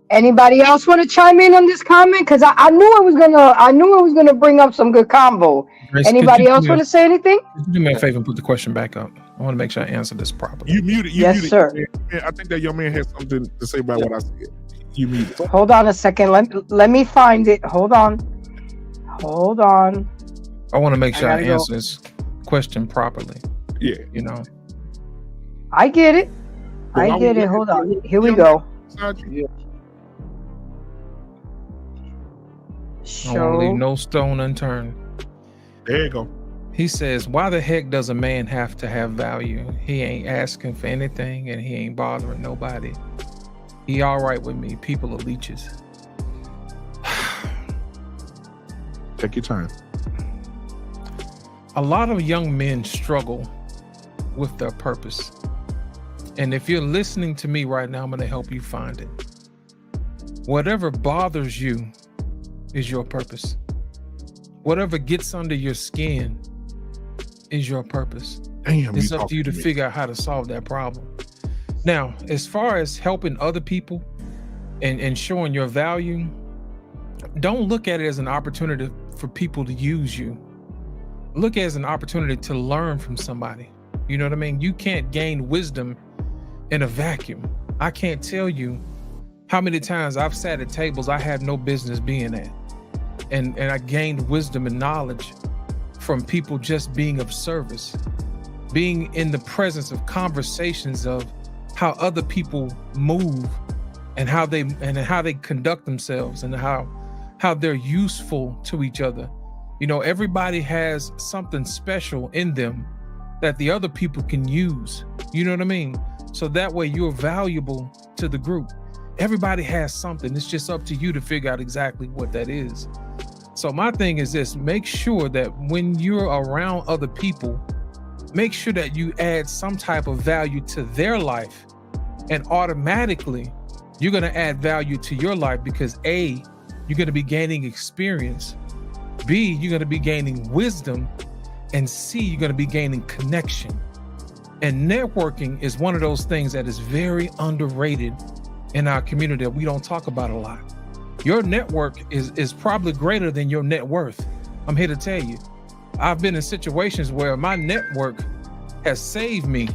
Speaker 1: Anybody else want to chime in on this comment? Because I knew it was gonna bring up some good combo.
Speaker 3: Grace,
Speaker 1: Anybody else want to say anything?
Speaker 3: Could you do me a favor and put the question back up? I want to make sure I answer this properly.
Speaker 6: You muted.
Speaker 1: Yes, sir.
Speaker 6: Man, I think that young man has something to say about what I said. You muted.
Speaker 1: Hold on a second. Let me find it. Hold on.
Speaker 3: I want to make sure I
Speaker 1: gotta go.
Speaker 3: answer this question properly.
Speaker 6: Yeah.
Speaker 3: You know,
Speaker 1: I get it. Hold on. Here we go.
Speaker 3: I want to leave
Speaker 1: Show.
Speaker 3: no stone unturned.
Speaker 6: There you go.
Speaker 3: He says, why the heck does a man have to have value? He ain't asking for anything and he ain't bothering nobody. He all right with me. People are leeches.
Speaker 6: Take your time.
Speaker 3: A lot of young men struggle with their purpose. And if you're listening to me right now, I'm going to help you find it. Whatever bothers you is your purpose. Whatever gets under your skin is your purpose.
Speaker 6: Damn,
Speaker 3: It's up to you to figure out how to solve that problem. Now, as far as helping other people and showing your value, don't look at it as an opportunity for people to use you. Look at it as an opportunity to learn from somebody. You know what I mean? You can't gain wisdom in a vacuum. I can't tell you how many times I've sat at tables I had no business being at. And I gained wisdom and knowledge from people just being of service, being in the presence of conversations of how other people move and how they conduct themselves and how they're useful to each other. You know, everybody has something special in them that the other people can use. You know what I mean? So that way you're valuable to the group. Everybody has something. It's just up to you to figure out exactly what that is. So my thing is this: make sure that when you're around other people, make sure that you add some type of value to their life, and automatically you're going to add value to your life because A, you're going to be gaining experience, B, you're going to be gaining wisdom, and C, you're going to be gaining connection. And networking is one of those things that is very underrated in our community that we don't talk about a lot. Your network is probably greater than your net worth. I'm here to tell you. I've been in situations where my network has saved me.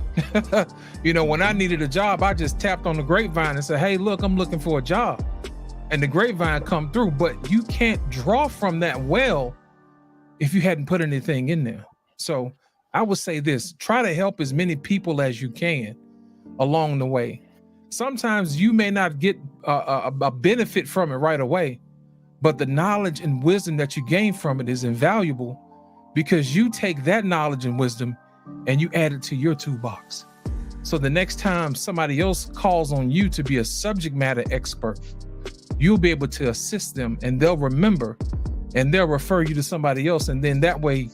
Speaker 3: You know, when I needed a job, I just tapped on the grapevine and said, hey, look, I'm looking for a job. And the grapevine come through, but you can't draw from that well if you hadn't put anything in there. So I would say this: try to help as many people as you can along the way. Sometimes you may not get a benefit from it right away, but the knowledge and wisdom that you gain from it is invaluable because you take that knowledge and wisdom and you add it to your toolbox. So the next time somebody else calls on you to be a subject matter expert, you'll be able to assist them and they'll remember and they'll refer you to somebody else. And then that way,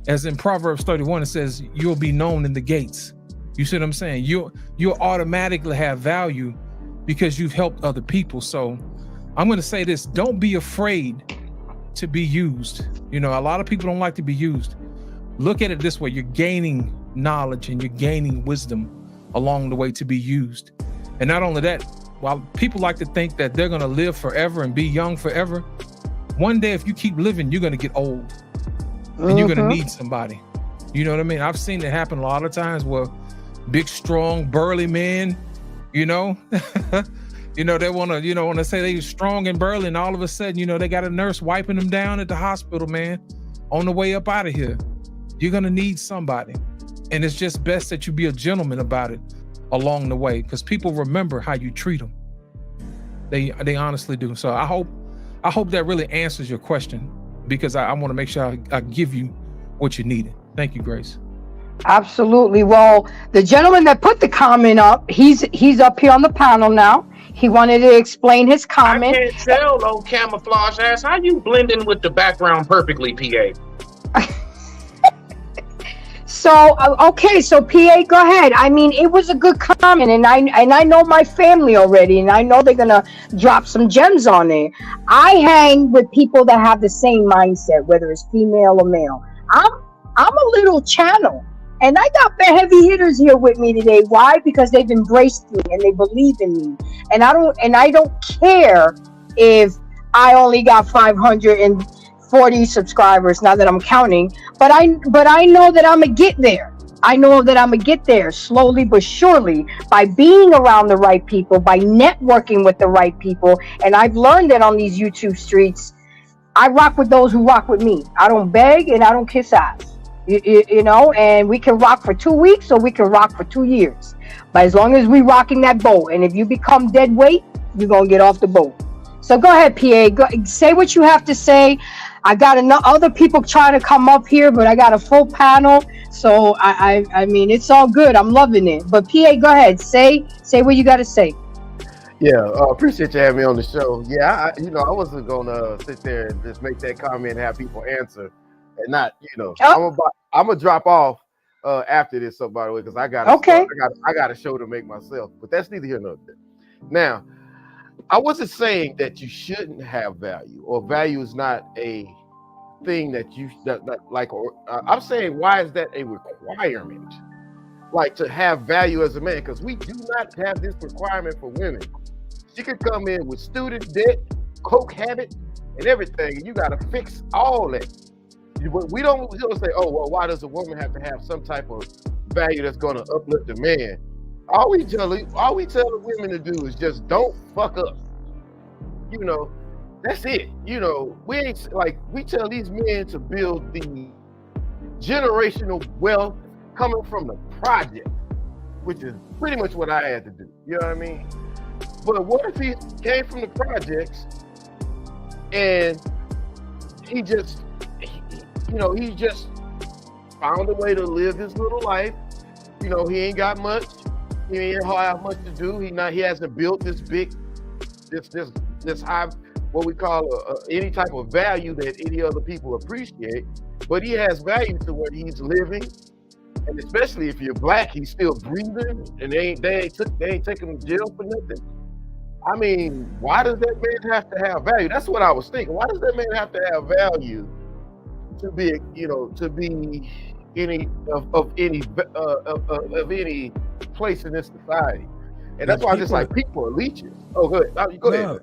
Speaker 3: as in Proverbs 31, it says, you'll be known in the gates. You see what I'm saying? You'll automatically have value because you've helped other people. So I'm going to say this: don't be afraid to be used. You know, a lot of people don't like to be used. Look at it this way: you're gaining knowledge and you're gaining wisdom along the way to be used. And not only that, while people like to think that they're going to live forever and be young forever, one day if you keep living, you're going to get old and you're going to need somebody. You know what I mean? I've seen it happen a lot of times where big, strong, burly men, you know, they want to say they're strong and burly, and all of a sudden, they got a nurse wiping them down at the hospital, man, on the way up out of here. You're going to need somebody. And it's just best that you be a gentleman about it along the way, because people remember how you treat them. They honestly do. So I hope that really answers your question, because I want to make sure I give you what you needed. Thank you, Grace.
Speaker 1: Absolutely. Well, the gentleman that put the comment up, he's up here on the panel now. He wanted to explain his comment.
Speaker 7: I can't tell, though, camouflage ass. How you blending with the background perfectly, PA?
Speaker 1: So, okay, so PA, go ahead. I mean, it was a good comment, and I know my family already, and I know they're gonna drop some gems on there. I hang with people that have the same mindset, whether it's female or male. I'm a little channel. And I got the heavy hitters here with me today. Why? Because they've embraced me and they believe in me. And I don't care if I only got 540 subscribers now that I'm counting. But I know that I'm gonna get there. I know that I'm gonna get there slowly but surely by being around the right people, by networking with the right people. And I've learned that on these YouTube streets, I rock with those who rock with me. I don't beg and I don't kiss ass. You know, and we can rock for 2 weeks or we can rock for 2 years. But as long as we rocking that boat, and if you become dead weight, you're going to get off the boat. So go ahead, PA. Say what you have to say. I got other people trying to come up here, but I got a full panel. So, I mean, it's all good. I'm loving it. But PA, go ahead. Say what you got to say.
Speaker 9: Yeah, appreciate you having me on the show. Yeah, I wasn't going to sit there and just make that comment and have people answer. And not, I'm gonna drop off after this, so by the way, because I got a show to make myself. But that's neither here nor there. Now, I wasn't saying that you shouldn't have value, or value is not a thing that I'm saying, why is that a requirement? like to have value as a man, because we do not have this requirement for women. She could come in with student debt, coke habit, and everything, and you got to fix all that. We don't say, oh, well, why does a woman have to have some type of value that's going to uplift a man? All we tell the women to do is just don't fuck up. You know, that's it. You know, we ain't like, we tell these men to build the generational wealth coming from the project, which is pretty much what I had to do. You know what I mean? But what if he came from the projects and he just found a way to live his little life. You know, he ain't got much. He ain't have much to do. He hasn't built this big, this high, what we call any type of value that any other people appreciate. But he has value to where he's living, and especially if you're black, he's still breathing, and they ain't taking him to jail for nothing. I mean, why does that man have to have value? That's what I was thinking. Why does that man have to have value to be, to be any of any place in this society? And that's why I'm just like, people are leeches. Oh, go ahead.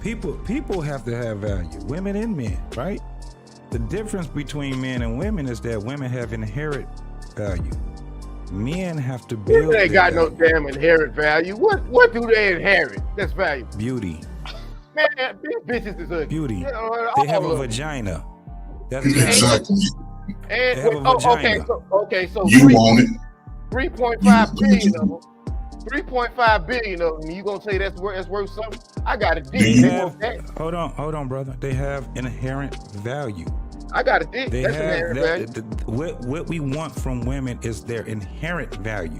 Speaker 2: People have to have value, women and men, right? The difference between men and women is that women have inherent value. Men have to build.
Speaker 9: Women ain't got no damn inherent value. What do they inherit? That's value.
Speaker 2: Beauty.
Speaker 9: Man, these bitches is ugly.
Speaker 2: Beauty.
Speaker 9: They
Speaker 2: have a vagina. That's
Speaker 4: exactly.
Speaker 9: And okay, so
Speaker 4: you want it.
Speaker 9: 3.5 billion of them. 3.5 billion of them. You gonna say that's worth something? I got a dig.
Speaker 2: Hold on, brother. They have inherent value.
Speaker 9: I got a dig. That's inherent value.
Speaker 2: What we want from women is their inherent value.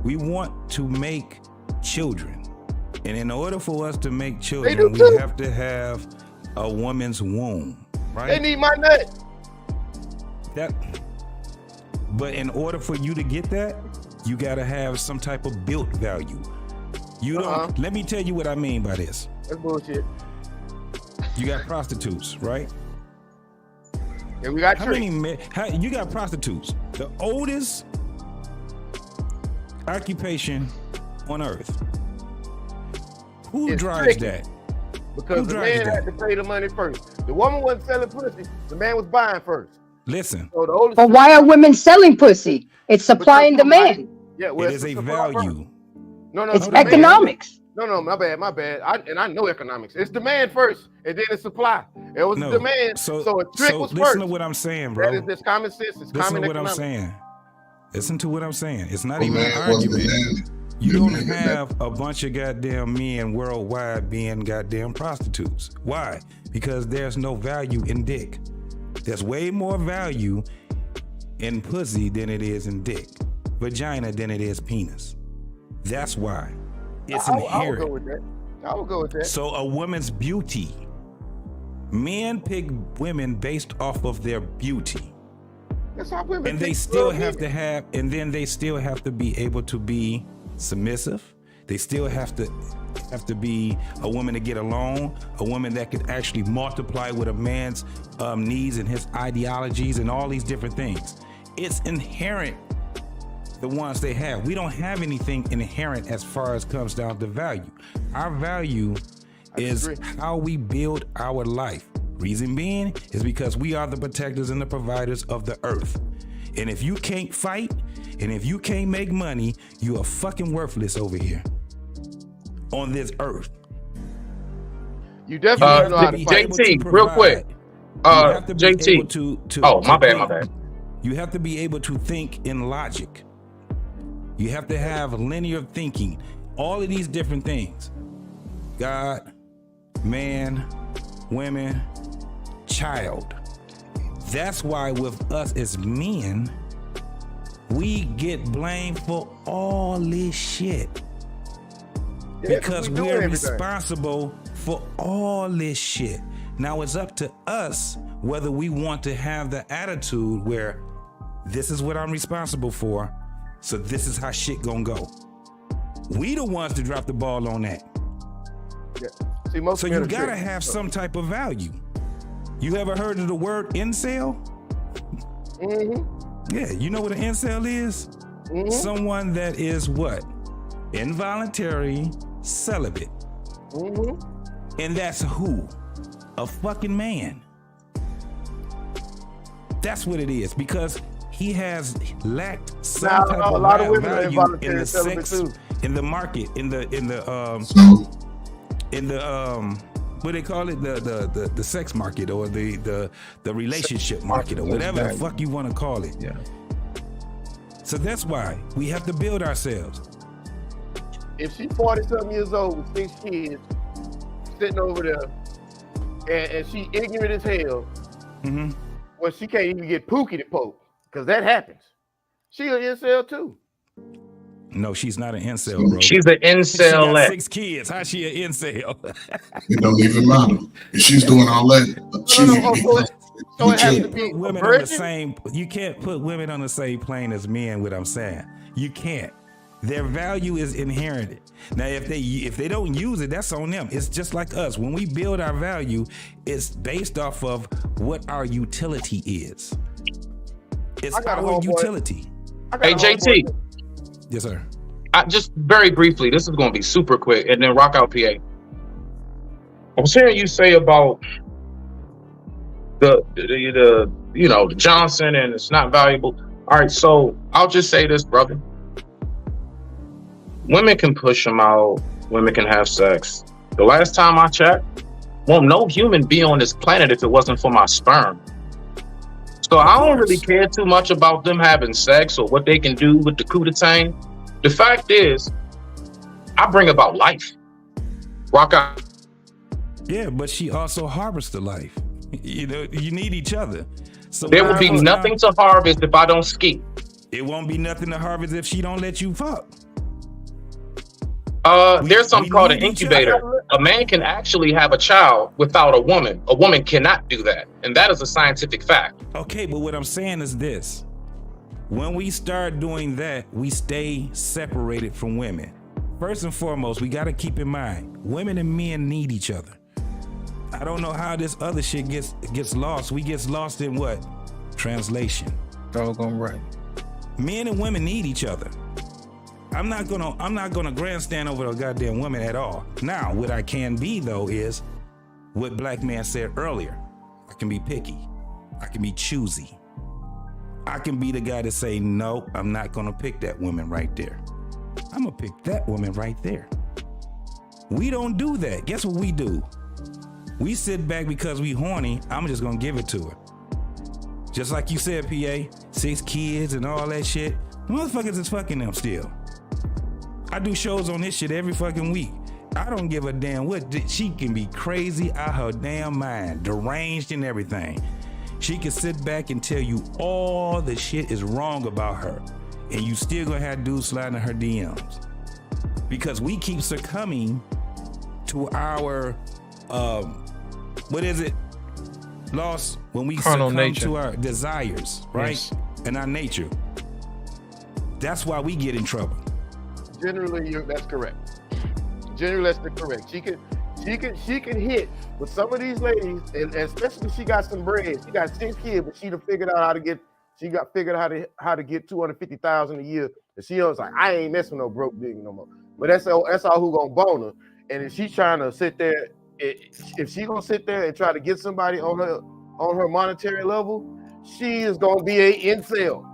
Speaker 2: We want to make children, and in order for us to make children, we have to have a woman's womb, right?
Speaker 9: They need my nut.
Speaker 2: But in order for you to get that, you gotta have some type of built value. You don't. Let me tell you what I mean by this.
Speaker 9: That's bullshit.
Speaker 2: You got prostitutes, right?
Speaker 9: And we got
Speaker 2: you got prostitutes. The oldest occupation on earth. Who drives that?
Speaker 9: Because the man had to pay the money first. The woman wasn't selling pussy. The man was buying first.
Speaker 2: Listen.
Speaker 9: So
Speaker 1: but why are women selling pussy? It's supply and demand.
Speaker 9: Yeah, well,
Speaker 2: it is a value.
Speaker 9: No,
Speaker 1: it's economics.
Speaker 9: No, my bad. I know economics. It's demand first, and then it's supply. It was demand, so a trick was first.
Speaker 2: Listen to what I'm saying, bro.
Speaker 9: That is this common sense. It's
Speaker 2: listen to what I'm saying. Listen to what I'm saying. It's not even an argument. You don't have a bunch of goddamn men worldwide being goddamn prostitutes. Why? Because there's no value in dick. There's way more value in pussy than it is in dick, vagina than it is penis. That's why. It's inherent.
Speaker 9: I would go with that.
Speaker 2: So a woman's beauty. Men pick women based off of their beauty.
Speaker 9: That's how women.
Speaker 2: And they still have to have, and then they still have to be able to be submissive. They still have to be a woman to get along, a woman that could actually multiply with a man's needs and his ideologies and all these different things. It's inherent, the ones they have. We don't have anything inherent as far as comes down to value. Our value is how we build our life. Reason being is because we are the protectors and the providers of the earth. And if you can't fight, and if you can't make money, you are fucking worthless over here on this earth.
Speaker 9: You definitely know how to fight.
Speaker 7: JT, real quick. JT. My bad.
Speaker 2: You have to be able to think in logic. You have to have linear thinking. All of these different things. God, man, women, child. That's why with us as men, we get blamed for all this shit. Because we're responsible for all this shit. Now it's up to us whether we want to have the attitude where this is what I'm responsible for, so this is how shit gonna go. We the ones to drop the ball on that.
Speaker 9: Yeah. See, most
Speaker 2: so you gotta have some type of value. You ever heard of the word incel?
Speaker 9: Mm-hmm.
Speaker 2: Yeah, you know what an incel is? Someone that is what? Involuntary celibate. And that's who? A fucking man. That's what it is, because he has lacked some type of value in the sex, in the market, in the what they call it, the sex market, or the relationship market, or whatever the fuck you want to call it.
Speaker 3: Yeah.
Speaker 2: So that's why we have to build ourselves.
Speaker 9: If she's 40-something years old with 6 kids, sitting over there, and she ignorant as hell, well, she can't even get Pookie to poke, because that happens. She an incel too.
Speaker 2: No, she's not an incel, bro.
Speaker 7: She's an incel.
Speaker 2: She got 6 kids. How's she an incel?
Speaker 4: It don't even matter. If she's doing all that, she need to be
Speaker 9: So it has to be
Speaker 2: women on the same. You can't put women on the same plane as men. What I'm saying, you can't. Their value is inherent. Now, if they don't use it, that's on them. It's just like us. When we build our value, it's based off of what our utility is. It's our utility.
Speaker 7: Hey, JT.
Speaker 2: Yes, sir.
Speaker 7: Just very briefly, this is going to be super quick, and then rock out, PA. I was hearing you say about the Johnson, and it's not valuable. All right, so I'll just say this, brother. Women can push them out. Women can have sex. The last time I checked, well, no human be on this planet if it wasn't for my sperm. So I don't really care too much about them having sex or what they can do with the cootie-tang. The fact is, I bring about life. Rock out.
Speaker 2: Yeah, but she also harvests the life. You know, you need each other. So
Speaker 7: there will be nothing to harvest if I don't ski.
Speaker 2: It won't be nothing to harvest if she don't let you fuck.
Speaker 7: There's something called an incubator. A man can actually have a child without a woman. A woman cannot do that. And that is a scientific fact.
Speaker 2: Okay, but what I'm saying is this. When we start doing that, we stay separated from women. First and foremost, we got to keep in mind, women and men need each other. I don't know how this other shit gets lost. We get lost in what? Translation.
Speaker 3: Doggone right.
Speaker 2: Men and women need each other. I'm not gonna grandstand over a goddamn woman at all. Now, what I can be though is what Black Man said earlier. I can be picky. I can be choosy. I can be the guy to say, no, I'm not gonna pick that woman right there. I'm gonna pick that woman right there. We don't do that. Guess what we do? We sit back because we horny. I'm just gonna give it to her. Just like you said, PA, 6 kids and all that shit. Motherfuckers is fucking them still. I do shows on this shit every fucking week. I don't give a damn what. She can be crazy out her damn mind, deranged and everything. She can sit back and tell you all the shit is wrong about her, and you still gonna have dudes sliding in her DMs. Because we keep succumbing to our, what is it? Lost when we
Speaker 3: carnal
Speaker 2: succumb
Speaker 3: nature.
Speaker 2: to our desires, right?
Speaker 3: Yes.
Speaker 2: And our nature. That's why we get in trouble.
Speaker 9: Generally, that's correct. Generally, that's correct. She can hit with some of these ladies, and especially she got some bread. She got 6 kids, but she done figured out how to get. She got figured out how to get $250,000 a year. And she was like, I ain't messing with no broke nigga no more. But that's all who gonna bone her. And if she's trying to sit there, if she gonna sit there and try to get somebody on her monetary level, she is gonna be a incel.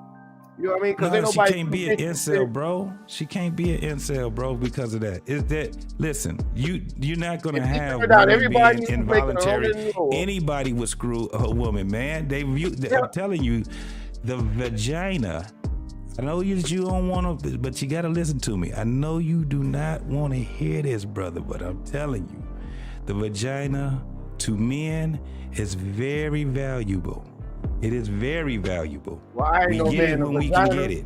Speaker 9: You know what I mean? Because
Speaker 2: she can't be an incel, bro. She can't be an incel, bro, because of that. Is that listen? You're not gonna have
Speaker 9: everybody
Speaker 2: being involuntary. Anybody would screw a woman, man. I'm telling you, the vagina. I know you don't want to, but you got to listen to me. I know you do not want to hear this, brother, but I'm telling you, the vagina to men is very valuable. It is very valuable.
Speaker 9: Well, I ain't
Speaker 2: we get it when we can get it.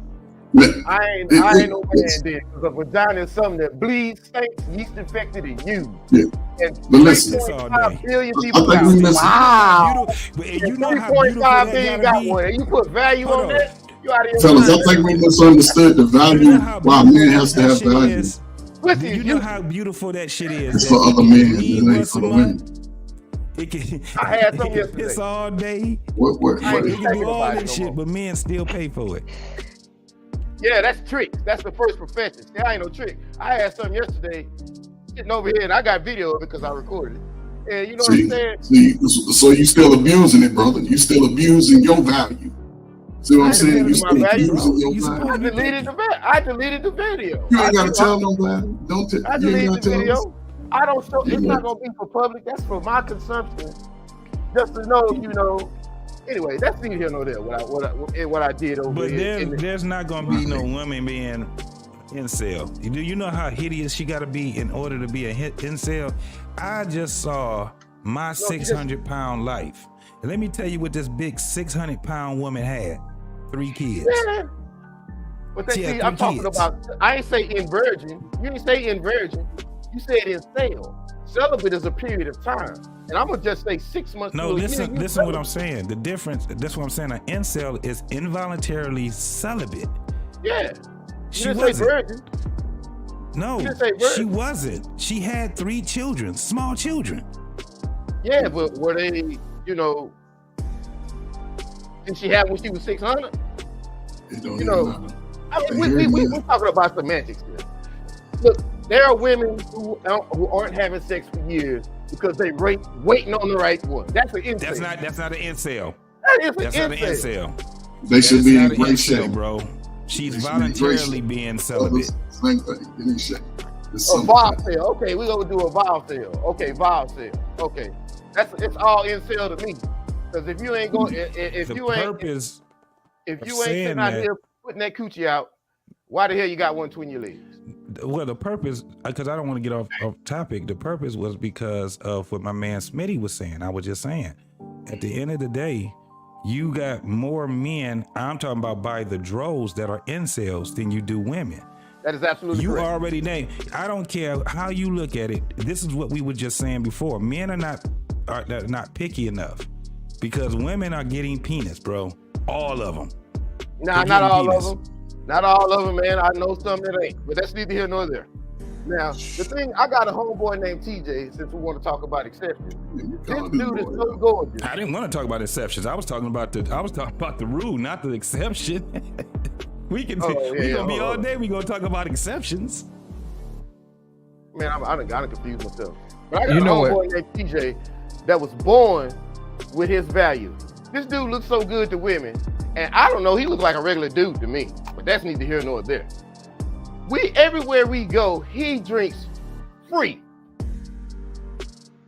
Speaker 9: I ain't no man then, because a vagina is something that bleeds, stinks, yeast infected, and used.
Speaker 4: Yeah.
Speaker 9: And
Speaker 4: But listen,
Speaker 9: 3.5 billion people got
Speaker 4: one.
Speaker 9: one.
Speaker 1: Wow.
Speaker 2: You know how
Speaker 9: 3.5 billion got one. And you put value on that, you out of your
Speaker 4: Fellas, I
Speaker 9: mind.
Speaker 4: think we misunderstood the value. Why man has to have value.
Speaker 2: Do you know how beautiful that shit is?
Speaker 4: It's for other men, it ain't for the women.
Speaker 2: It can,
Speaker 9: I had some yesterday.
Speaker 2: It's all day.
Speaker 4: What?
Speaker 2: You can do all this shit, but men still pay for it.
Speaker 9: Yeah, that's tricks. That's the first profession. See, I ain't no trick. I had something yesterday, sitting over here, and I got video of it because I recorded it. And you know what I'm saying?
Speaker 4: So you still abusing it, brother. You still abusing your value. See what I'm saying? You still abusing your value.
Speaker 9: I deleted the video.
Speaker 4: You ain't gotta tell nobody.
Speaker 9: I deleted the video. I don't show. It's not gonna be for public. That's for my consumption. Just to know, you know. Anyway, that's neither here nor there. What I did over here.
Speaker 2: But there's not gonna be no woman being incel. Do you know how hideous she got to be in order to be a incel? I just saw My 600-Pound Life. And let me tell you what this big 600-pound woman had. 3 kids.
Speaker 9: Yeah. But see, I'm talking about, I ain't say in virgin. You didn't say in virgin. You said incel. Celibate is a period of time. And I'm going to just say 6 months.
Speaker 2: No, listen what I'm saying. The difference, that's what I'm saying. An incel is involuntarily celibate.
Speaker 9: Yeah.
Speaker 2: She
Speaker 9: didn't
Speaker 2: wasn't.
Speaker 9: say virgin.
Speaker 2: No,
Speaker 9: You didn't say virgin.
Speaker 2: she wasn't. She had 3 children, small children.
Speaker 9: Yeah, but were they, you know, did she have when she was 600? You know, I mean, we're talking about semantics here. Look, there are women who aren't having sex for years because they waiting on the right one. That's an incel.
Speaker 2: That's not an incel.
Speaker 9: That's
Speaker 2: not an incel.
Speaker 4: They should be in great shape,
Speaker 2: bro. She's voluntarily being celibate.
Speaker 4: Same thing. In shape.
Speaker 9: A vow sale. Okay, we're gonna do a vow sale. Okay, vow sale. Okay, it's all incel to me. Because if you ain't going, if you ain't sitting out here putting that coochie out, why the hell you got one between your legs?
Speaker 2: Well, the purpose, because I don't want to get off topic. The purpose was because of what my man Smitty was saying. I was just saying, at the end of the day, you got more men, I'm talking about by the droves, that are incels than you do women.
Speaker 9: That is absolutely correct.
Speaker 2: You already named. I don't care how you look at it. This is what we were just saying before. Men are not picky enough because women are getting penis, bro. All of them.
Speaker 9: Nah, not all of them. Not all of them, man. I know some that ain't, but that's neither here nor there. Now, the thing, I got a homeboy named TJ, since we want to talk about exceptions. This dude is so gorgeous.
Speaker 2: I didn't want to talk about exceptions. I was talking about the rule, not the exception. we gonna be all day. We gonna talk about exceptions.
Speaker 9: Man, I done confused myself. But I got a homeboy named TJ that was born with his value. This dude looks so good to women, and I don't know, he looks like a regular dude to me, but that's neither here nor there. Everywhere we go, he drinks free.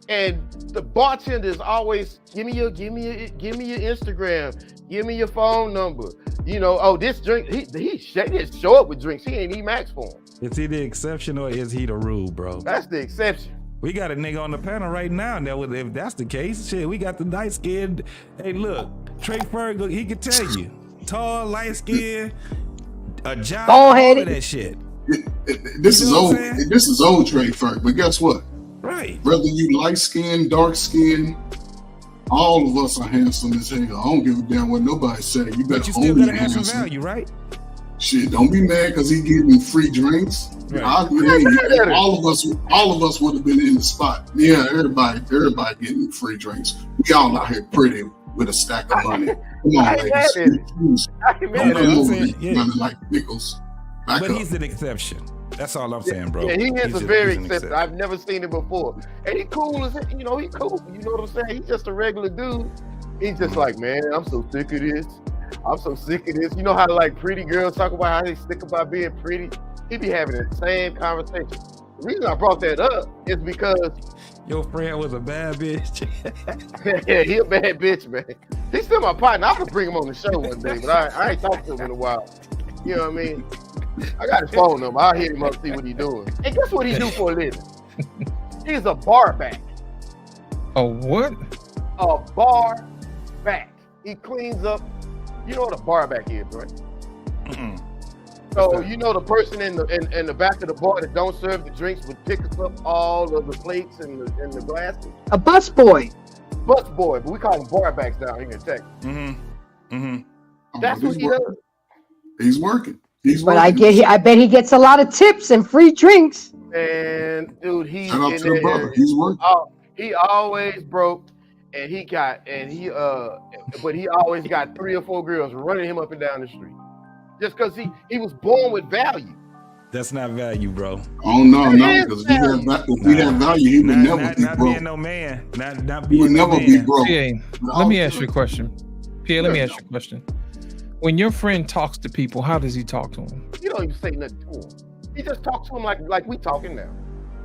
Speaker 9: And the bartender is always, give me your Instagram, give me your phone number. You know, this drink, he just show up with drinks. He ain't E-Max for him.
Speaker 2: Is he the exception or is he the rule, bro?
Speaker 9: That's the exception.
Speaker 2: We got a nigga on the panel right now. Now, if that's the case, shit, we got the light skinned. Hey, look, Trey Ferg, he can tell you, tall, light skinned, a job, all of that shit.
Speaker 4: This is old. This is old Trey Ferg, but guess what?
Speaker 2: Right.
Speaker 4: Whether you light skinned, dark skinned, all of us are handsome as hell. I don't give a damn what nobody say. You better. But you still gotta have some value, right? Shit, don't be mad because he getting free drinks. Right. All of us would have been in the spot. Yeah, everybody getting free drinks. We all out here pretty with a stack of money. Come on, ladies. Don't come over running like pickles.
Speaker 2: But he's an exception. That's all I'm saying, bro.
Speaker 9: Yeah, he is a very exception. I've never seen it before. And he cool as he cool. You know what I'm saying? He's just a regular dude. He's just like, man, I'm so sick of this. I'm so sick of this. You know how like pretty girls talk about how they sick about being pretty? He be having the same conversation. The reason I brought that up is because
Speaker 2: your friend was a bad bitch.
Speaker 9: Yeah, he a bad bitch, man. He's still my partner. I could bring him on the show one day, but I ain't talked to him in a while. You know what I mean? I got his phone number. I'll hit him up, see what he's doing. And guess what he do for a living? He's a bar back.
Speaker 3: A what?
Speaker 9: A bar back. He cleans up. You know what a bar back is, right? Mm-mm. So you know the person in the back of the bar that don't serve the drinks but picks up all of the plates and the glasses.
Speaker 1: A bus boy.
Speaker 9: Bus boy, but we call them bar backs down here in Texas.
Speaker 2: Mm-hmm. Mm-hmm.
Speaker 9: That's what he does.
Speaker 4: He's working.
Speaker 1: But I bet he gets a lot of tips and free drinks.
Speaker 9: And dude, he's
Speaker 4: shout out to the brother. He's working.
Speaker 9: He always broke, but he always got 3 or 4 girls running him up and down the street. just because he was born with value.
Speaker 2: That's not value, bro.
Speaker 4: Oh no, because if he had value, he would never be
Speaker 2: not
Speaker 4: broke.
Speaker 2: being no man. Not
Speaker 4: He would
Speaker 2: being no
Speaker 4: never be
Speaker 2: man.
Speaker 4: broke.
Speaker 3: PA, let me ask you a question. PA, let me ask you a question. When your friend talks to people, how does he talk to them?
Speaker 9: You don't even say nothing to him. He just talks to him like we talking now.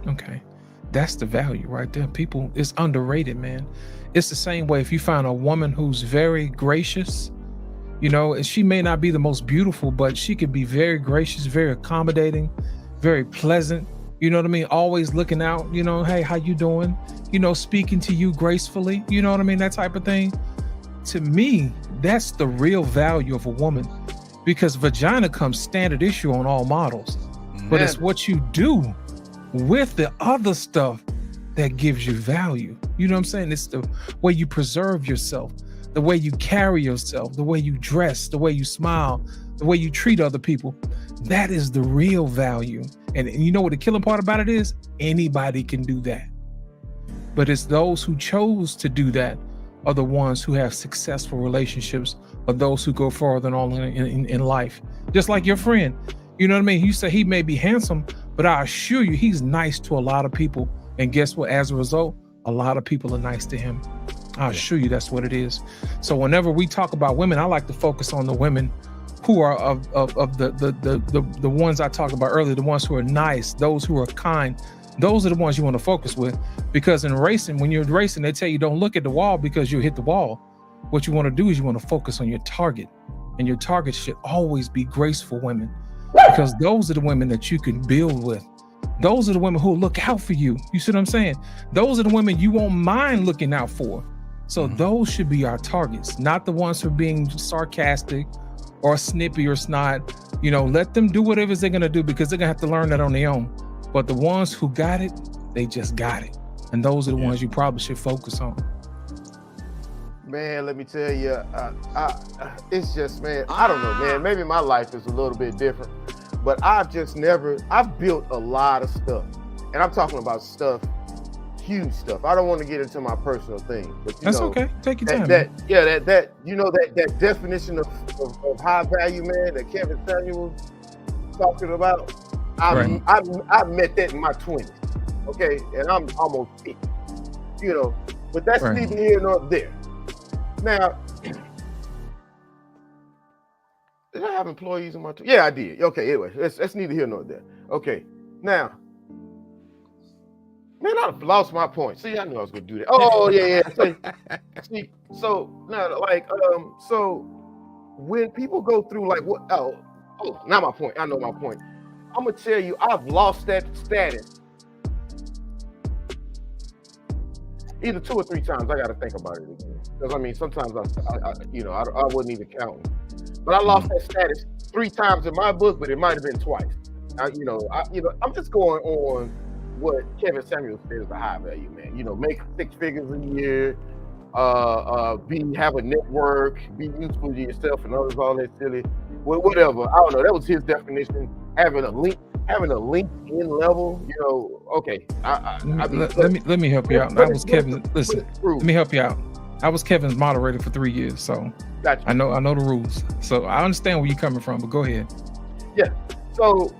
Speaker 3: Okay. That's the value right there. People, it's underrated, man. It's the same way if you find a woman who's very gracious, you know, and she may not be the most beautiful, but she could be very gracious, very accommodating, very pleasant. You know what I mean? Always looking out, you know, hey, how you doing? You know, speaking to you gracefully, you know what I mean? That type of thing. To me, that's the real value of a woman, because vagina comes standard issue on all models, but it's what you do with the other stuff that gives you value. You know what I'm saying? It's the way you preserve yourself, the way you carry yourself, the way you dress, the way you smile, the way you treat other people. That is the real value. And you know what the killing part about it is? Anybody can do that. But it's those who chose to do that are the ones who have successful relationships, or those who go farther on in life. Just like your friend. You know what I mean? You say he may be handsome, but I assure you he's nice to a lot of people. And guess what? As a result, a lot of people are nice to him. I assure you that's what it is. So whenever we talk about women, I like to focus on the women who are of the ones I talked about earlier, the ones who are nice, those who are kind. Those are the ones you want to focus with, because in racing, when you're racing, they tell you don't look at the wall because you'll hit the wall. What you want to do is you want to focus on your target, and your target should always be graceful women, because those are the women that you can build with. Those are the women who will look out for you. You see what I'm saying? Those are the women you won't mind looking out for. So those should be our targets, not the ones who are being sarcastic or snippy or snide. You know, let them do whatever they're going to do, because they're going to have to learn that on their own. But the ones who got it, they just got it. And those are the ones you probably should focus on.
Speaker 9: Man, let me tell you, it's just, man, I don't know, man. Maybe my life is a little bit different, but I've built a lot of stuff. And I'm talking about stuff, huge stuff. I don't want to get into my personal thing, but
Speaker 3: that's okay. Take your time.
Speaker 9: That definition of high value, man, that Kevin Samuel was talking about. I met that in my 20s, okay, and I'm almost 50, you know, but that's neither here nor there. Now, did I have employees in my 20s? Yeah, I did. Okay, anyway, that's neither here nor there. Okay, now, man, I've lost my point. See, I knew I was going to do that. Oh, yeah. So now, like, so when people go through, like, what? Oh, not my point. I know my point. I'm gonna tell you, I've lost that status either 2 or 3 times. I got to think about it again, because I mean, sometimes I wasn't even counting, but I lost that status 3 times in my book, but it might have been twice. I'm just going on what Kevin Samuel said is a high value man. You know, make 6 figures a year, have a network, be useful to yourself and others, all that silly, whatever. I don't know. That was his definition. Having a LinkedIn level, you know. Okay,
Speaker 3: let me help you out. I was Kevin. Listen, let me help you out. I was Kevin's moderator for 3 years, so
Speaker 9: gotcha.
Speaker 3: I know the rules. So I understand where you're coming from, but go ahead.
Speaker 9: Yeah. So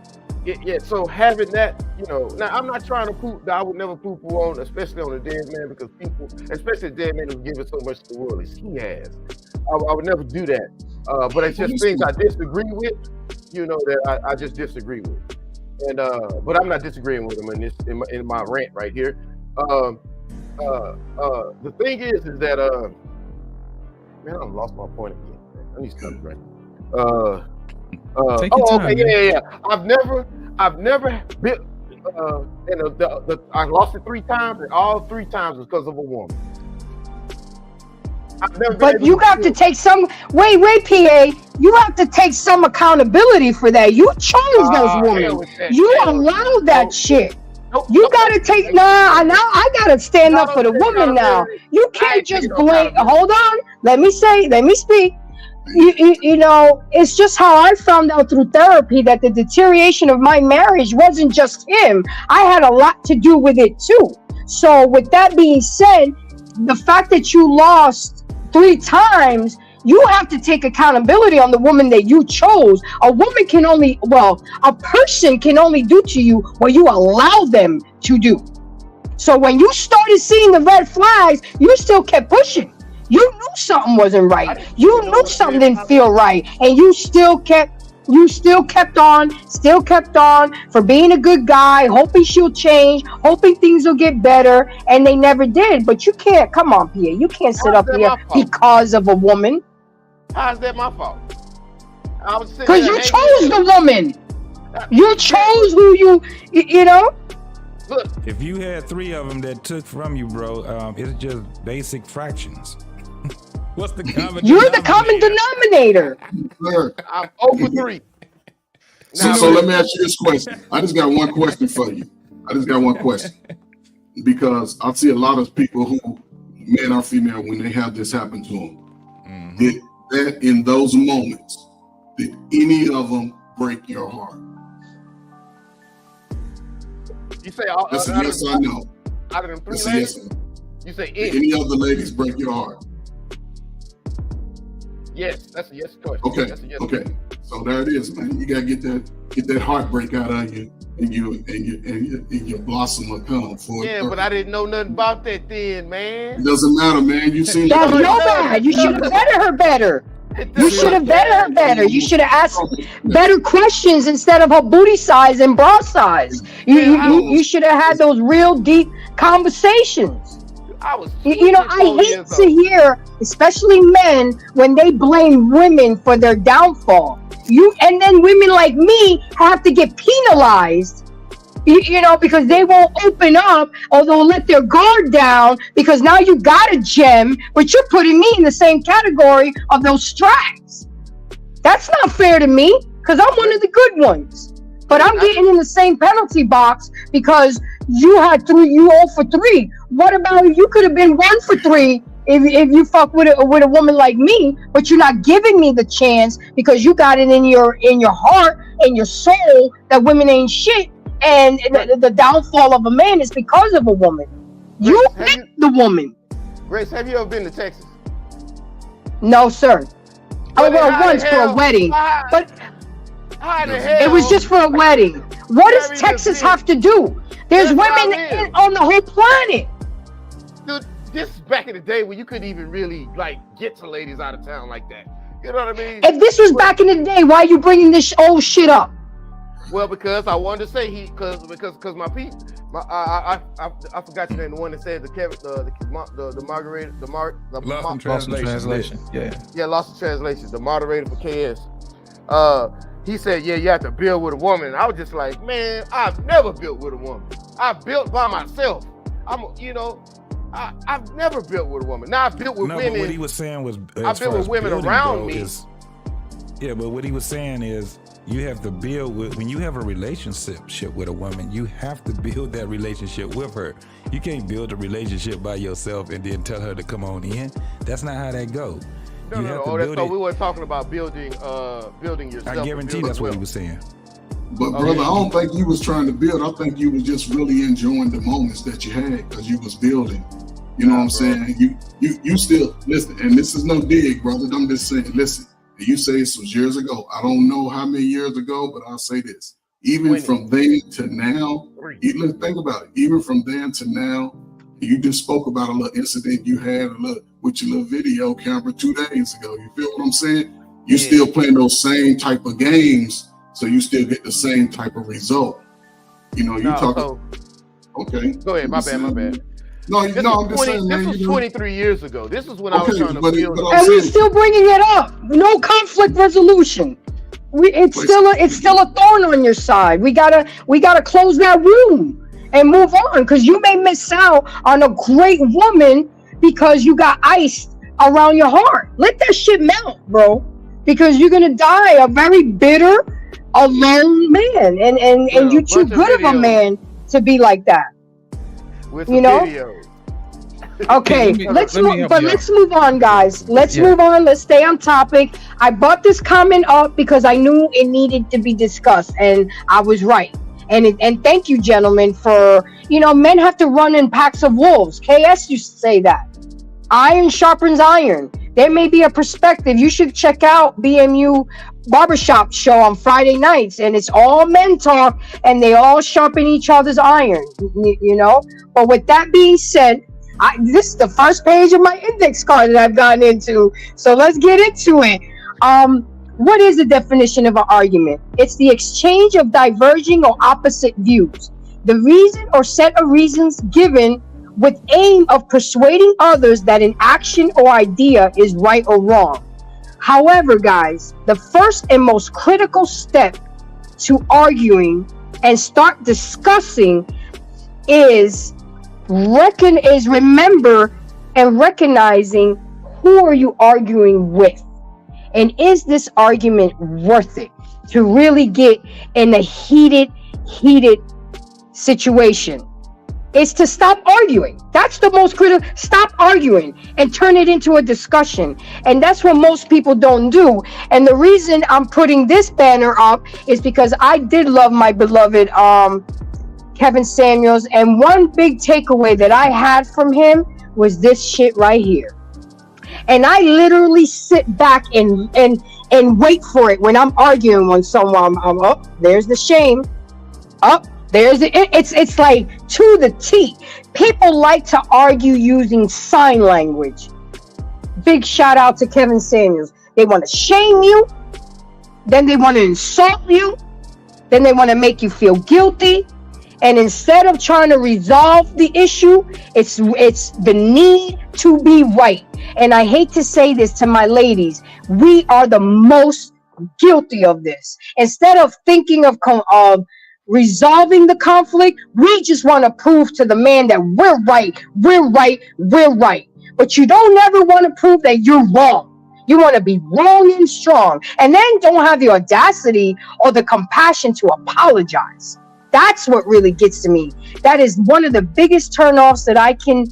Speaker 9: so having that, you know, now I'm not trying to poop. I would never poo on, especially on a dead man, because people, especially a dead man, who's given so much to the world as he has. I would never do that. But it's just things I disagree with, you know, that I just disagree with. And but I'm not disagreeing with him in my rant right here. The thing is that man, I've lost my point again. I need to stop right.
Speaker 3: Take your time,
Speaker 9: okay, yeah. I've never been I lost it 3 times, and all 3 times was because of a woman.
Speaker 1: But you got to take some. Wait, PA. You have to take some accountability for that. You chose those women. You allowed that shit. You gotta take. Now I gotta stand up for the woman now. You can't just blame. Hold on. Let me speak. You know, it's just how I found out through therapy that the deterioration of my marriage wasn't just him. I had a lot to do with it too. So with that being said, the fact that you lost 3 times, You have to take accountability on the woman that you chose. A woman can only, a person can only do to you what you allow them to do. So when you started seeing the red flags, you still kept pushing. You knew something wasn't right. You knew something didn't feel right. And you still kept on for being a good guy, hoping she'll change, hoping things will get better, and they never did. But you can't, come on, Pierre, you can't sit up here because of a woman.
Speaker 9: How's that my fault?
Speaker 1: Because you chose the woman. You chose who you know?
Speaker 9: Look,
Speaker 2: if you had 3 of them that took from you, bro, it's just basic fractions. What's the common
Speaker 1: You're the common denominator.
Speaker 9: I'm over 3.
Speaker 4: So let me ask you this question. I just got one question for you. Because I see a lot of people who, men or female, when they have this happen to them, did that in those moments, did any of them break your heart?
Speaker 9: You say
Speaker 4: That's a yes or no.
Speaker 9: Out of them 3
Speaker 4: That's a
Speaker 9: ladies?
Speaker 4: yes or no.
Speaker 9: You say
Speaker 4: Did any of the ladies break your heart?
Speaker 9: Yes, that's a yes question.
Speaker 4: Okay,
Speaker 9: That's a yes
Speaker 4: okay. So there it is, man. You gotta get that heartbreak out of you, and your blossom will come for
Speaker 9: Yeah, but I didn't know nothing about that then, man.
Speaker 4: It doesn't matter, man. You seen
Speaker 1: That's no bad. You should have vetted her better. You should have vetted her better. You should have asked better questions instead of her booty size and bra size. You should have had those real deep conversations. I hate to hear, especially men, when they blame women for their downfall. And then women like me have to get penalized, because they won't open up or they'll let their guard down because now you got a gem, but you're putting me in the same category of those strags. That's not fair to me because I'm one of the good ones. But I'm getting in the same penalty box because you had 3, you 0 for 3. What about you could have been 1 for 3 if you fuck with a woman like me, but you're not giving me the chance because you got it in your heart and your soul that women ain't shit, and the downfall of a man is because of a woman. You picked the woman.
Speaker 9: Grace, have you ever been to Texas?
Speaker 1: No, sir. Once for a wedding, but
Speaker 9: how the hell?
Speaker 1: It was just for a wedding. What does Texas have to do? There's women on the whole planet.
Speaker 9: Dude, this is back in the day when you couldn't even really get to ladies out of town like that. You know what I mean?
Speaker 1: If this was back in the day, why are you bringing this old shit up?
Speaker 9: Well, because I wanted to say because my people, I forgot your name, the one that said the moderator,
Speaker 3: Lost in translation.
Speaker 9: Yeah, lost in translation. The moderator for KS. He said, yeah, you have to build with a woman. I was just like, man, I've never built with a woman. I built by myself. I've never built with a woman. Now I built with women.
Speaker 2: But what he was saying was,
Speaker 9: I built with women around me.
Speaker 2: But what he was saying is, you have to build with, when you have a relationship with a woman, you have to build that relationship with her. You can't build a relationship by yourself and then tell her to come on in. That's not how that goes.
Speaker 9: No, we weren't talking about building yourself.
Speaker 2: I guarantee that's what he was saying.
Speaker 4: But brother, I don't think you was trying to build. I think you was just really enjoying the moments that you had because you was building. You know what I'm saying? You still listen, and this is no dig, brother. I'm just saying, listen. You say this was years ago. I don't know how many years ago, but I'll say this. Even from then to now, let's think about it. Even from then to now, you just spoke about a little incident you had with your little video camera 2 days ago. You feel what I'm saying? You still playing those same type of games, so you still get the same type of result. Okay.
Speaker 9: Go ahead. My bad.
Speaker 4: No, I'm just saying, man.
Speaker 9: This was 23 years ago. This is when I was trying to build.
Speaker 1: And we're still bringing it up. No conflict resolution. It's still a thorn on your side. We gotta close that room and move on because you may miss out on a great woman because you got iced around your heart. Let that shit melt, bro, because you're gonna die a very bitter, alone man, and you're too good of a man to be like that. Okay, let's move on, guys. Let's move on. Let's stay on topic. I brought this comment up because I knew it needed to be discussed, and I was right. And thank you, gentlemen, for men have to run in packs of wolves. KS used to say that. Iron sharpens iron. There may be a perspective. You should check out BMU Barbershop Show on Friday nights, and it's all men talk, and they all sharpen each other's iron, you know? But with that being said, this is the first page of my index card that I've gotten into, so let's get into it. What is the definition of an argument? It's the exchange of diverging or opposite views. The reason or set of reasons given with aim of persuading others that an action or idea is right or wrong. However, guys, the first and most critical step to arguing and start discussing is remember and recognizing who are you arguing with, and is this argument worth it to really get in a heated situation. Is to stop arguing. That's the most critical. Stop arguing and turn it into a discussion. And that's what most people don't do. And the reason I'm putting this banner up is because I did love my beloved Kevin Samuels. And one big takeaway that I had from him was this shit right here. And I literally sit back and wait for it when I'm arguing with someone. I'm up. There's the shame. Up. It's like to the T. People like to argue using sign language. Big shout out to Kevin Samuels. They want to shame you, then they want to insult you, then they want to make you feel guilty. And instead of trying to resolve the issue, it's the need to be right. And I hate to say this to my ladies, we are the most guilty of this. Instead of thinking of resolving the conflict, we just want to prove to the man that we're right. But you don't ever want to prove that you're wrong. You want to be wrong and strong, and then don't have the audacity or the compassion to apologize. That's what really gets to me. That is one of the biggest turnoffs that I can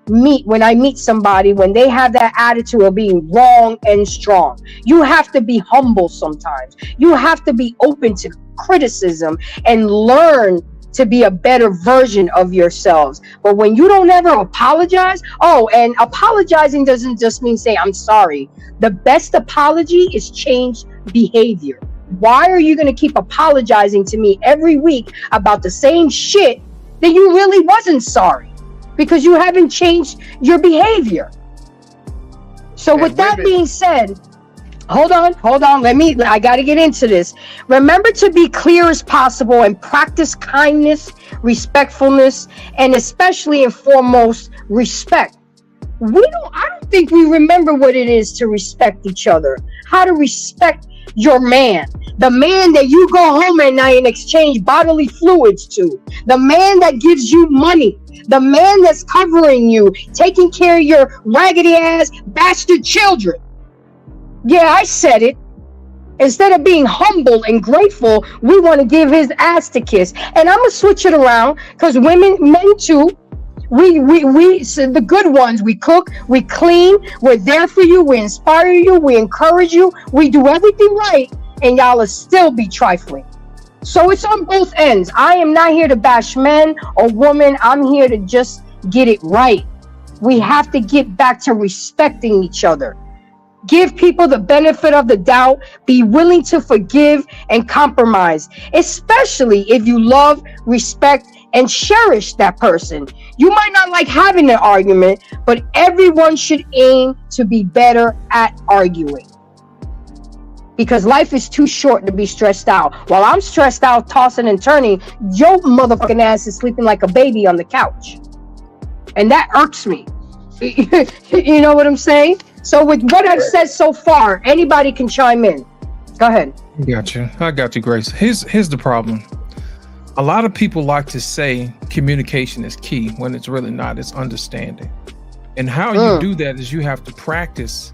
Speaker 1: meet when I meet somebody, when they have that attitude of being wrong and strong. You have to be humble sometimes. You have to be open to criticism and learn to be a better version of yourselves. But when you don't ever apologize, and apologizing doesn't just mean say I'm sorry. The best apology is changed behavior. Why are you going to keep apologizing to me every week about the same shit that you really wasn't sorry? Because you haven't changed your behavior. So with that being said, hold on. I got to get into this. Remember to be clear as possible and practice kindness, respectfulness, and especially and foremost, respect. I don't think we remember what it is to respect each other. How to respect your man, the man that you go home at night and exchange bodily fluids to, the man that gives you money, the man that's covering you, taking care of your raggedy ass bastard children. Yeah, I said it. Instead of being humble and grateful, we want to give his ass to kiss. And I'm gonna switch it around, because men too. We so the good ones, we cook, we clean, we're there for you, we inspire you, we encourage you, we do everything right, and y'all will still be trifling. So it's on both ends. I am not here to bash men or women. I'm here to just get it right. We have to get back to respecting each other. Give people the benefit of the doubt. Be willing to forgive and compromise, especially if you love, respect, and cherish that person. You might not like having an argument, but everyone should aim to be better at arguing. Because life is too short to be stressed out. While I'm stressed out, tossing and turning, your motherfucking ass is sleeping like a baby on the couch. And that irks me. You know what I'm saying? So with what I've said so far, anybody can chime in. Go ahead.
Speaker 3: I got you, Grace. Here's the problem. A lot of people like to say communication is key when it's really not. It's understanding. And how you do that is you have to practice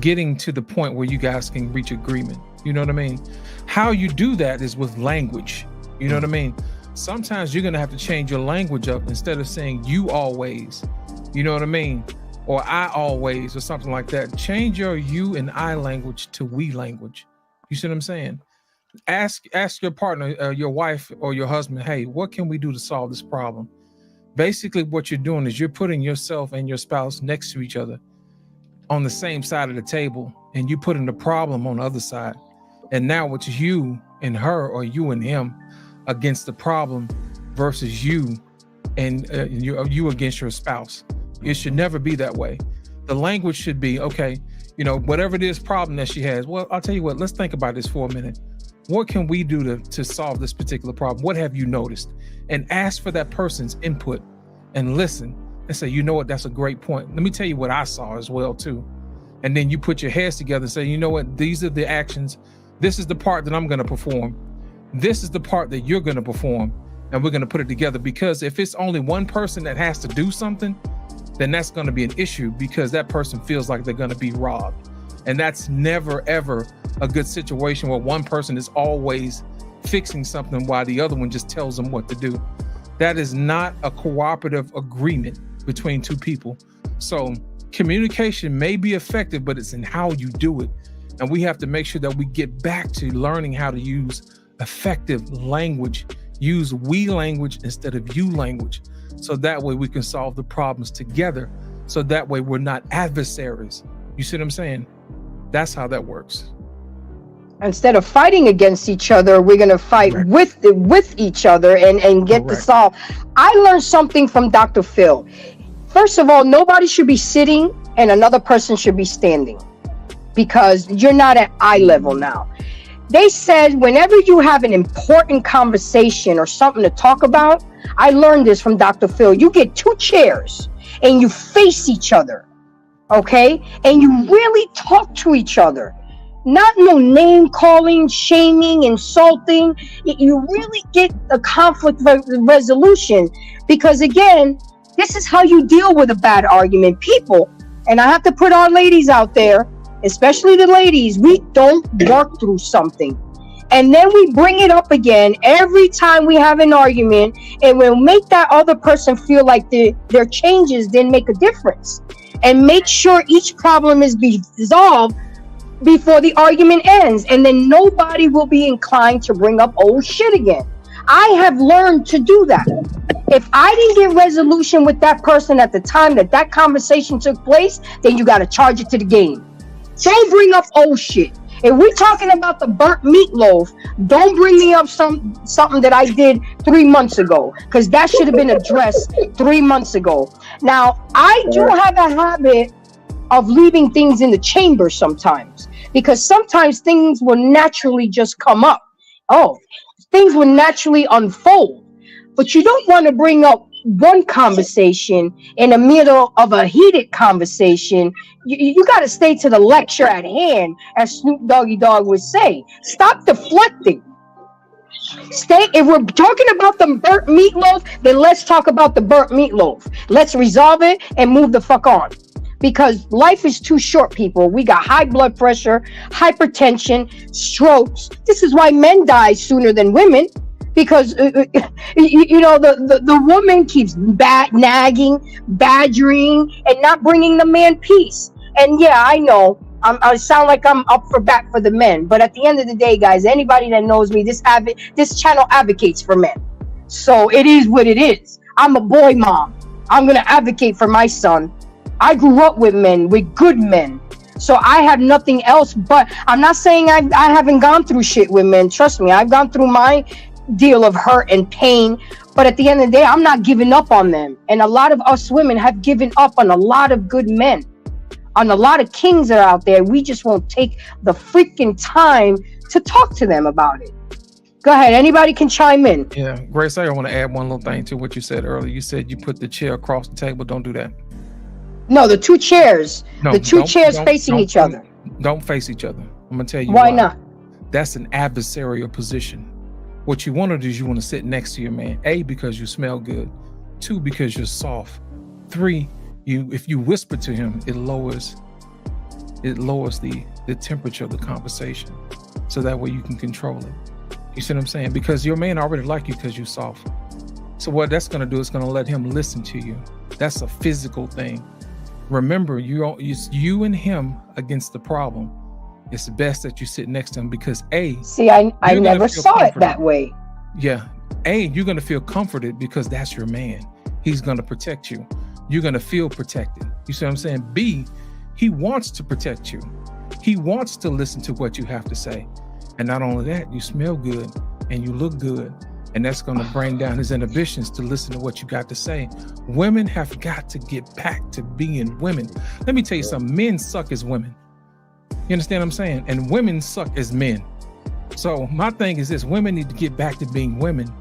Speaker 3: getting to the point where you guys can reach agreement. You know what I mean? How you do that is with language. You know what I mean? Sometimes you're going to have to change your language up. Instead of saying you always, you know what I mean? Or I always, or something like that. Change your you and I language to we language. You see what I'm saying? Ask your partner, your wife or your husband, hey, what can we do to solve this problem? Basically, what you're doing is you're putting yourself and your spouse next to each other. on the same side of the table, and you putting the problem on the other side, and now it's you and her or you and him against the problem versus you and you against your spouse. It should never be that way. The language should be, okay, whatever it is problem that she has, well, I'll tell you what, let's think about this for a minute. What can we do to solve this particular problem? What have you noticed? And ask for that person's input and listen and say, you know what, that's a great point. Let me tell you what I saw as well too. And then you put your heads together and say, you know what, these are the actions. This is the part that I'm going to perform. This is the part that you're going to perform. And we're going to put it together, because if it's only one person that has to do something, then that's going to be an issue, because that person feels like they're going to be robbed. And that's never, ever a good situation where one person is always fixing something while the other one just tells them what to do. That is not a cooperative agreement between two people. So communication may be effective, but it's in how you do it. And we have to make sure that we get back to learning how to use effective language, use we language instead of you language. So that way we can solve the problems together. So that way we're not adversaries. You see what I'm saying? That's how that works.
Speaker 1: Instead of fighting against each other, we're going to fight with each other and get to solve. I learned something from Dr. Phil. First of all, nobody should be sitting and another person should be standing, because you're not at eye level now. They said whenever you have an important conversation or something to talk about, I learned this from Dr. Phil, you get two chairs and you face each other, okay? And you really talk to each other. Not no name calling, shaming, insulting. You really get a conflict resolution, because again, this is how you deal with a bad argument. People, and I have to put our ladies out there, especially the ladies, we don't work through something. And then we bring it up again every time we have an argument, and we'll make that other person feel like their changes didn't make a difference. And make sure each problem is resolved before the argument ends. And then nobody will be inclined to bring up old shit again. I have learned to do that. If I didn't get resolution with that person at the time that conversation took place, then you got to charge it to the game. Don't bring up old shit. If we're talking about the burnt meatloaf, don't bring me up something that I did 3 months ago, because that should have been addressed 3 months ago. Now, I do have a habit of leaving things in the chamber sometimes, because sometimes things will naturally just come up. Things will naturally unfold, but you don't want to bring up one conversation in the middle of a heated conversation. You got to stay to the lecture at hand, as Snoop Doggy Dogg would say. Stop deflecting. If we're talking about the burnt meatloaf, then let's talk about the burnt meatloaf. Let's resolve it and move the fuck on. Because life is too short, people. We got high blood pressure, hypertension, strokes. This is why men die sooner than women. Because the woman keeps nagging, badgering, and not bringing the man peace. And yeah, I know I sound like I'm up for bat for the men, but at the end of the day, guys, anybody that knows me, this channel advocates for men. So it is what it is. I'm a boy mom. I'm gonna advocate for my son. I grew up with men, with good men. So I have nothing else. But I'm not saying I haven't gone through shit with men. Trust me, I've gone through my deal of hurt and pain, but at the end of the day, I'm not giving up on them. And a lot of us women have given up on a lot of good men, on a lot of kings that are out there. We just won't take the freaking time to talk to them about it. Go ahead, anybody can chime in.
Speaker 3: Yeah, Grace, I want to add one little thing to what you said earlier. You said you put the chair across the table. Don't do that.
Speaker 1: No, the two chairs. No, the two chairs facing each other.
Speaker 3: Don't face each other. I'm gonna tell you
Speaker 1: why not. That's
Speaker 3: an adversarial position. What you want to do is you want to sit next to your man. A, because you smell good. 2, because you're soft. 3, if you whisper to him, it lowers the temperature of the conversation. So that way you can control it. You see what I'm saying? Because your man already like you because you're soft. So what that's going to do is going to let him listen to you. That's a physical thing. Remember, it's you and him against the problem. It's best that you sit next to him, because I
Speaker 1: never saw it that way.
Speaker 3: Yeah. You're going to feel comforted because that's your man. He's going to protect you. You're going to feel protected. You see what I'm saying? B, He wants to protect you. He wants to listen to what you have to say. And not only that, you smell good and you look good. And that's going to bring down his inhibitions to listen to what you got to say. Women have got to get back to being women. Let me tell you something. Men suck as women. You understand what I'm saying? And women suck as men. So my thing is this: women need to get back to being women,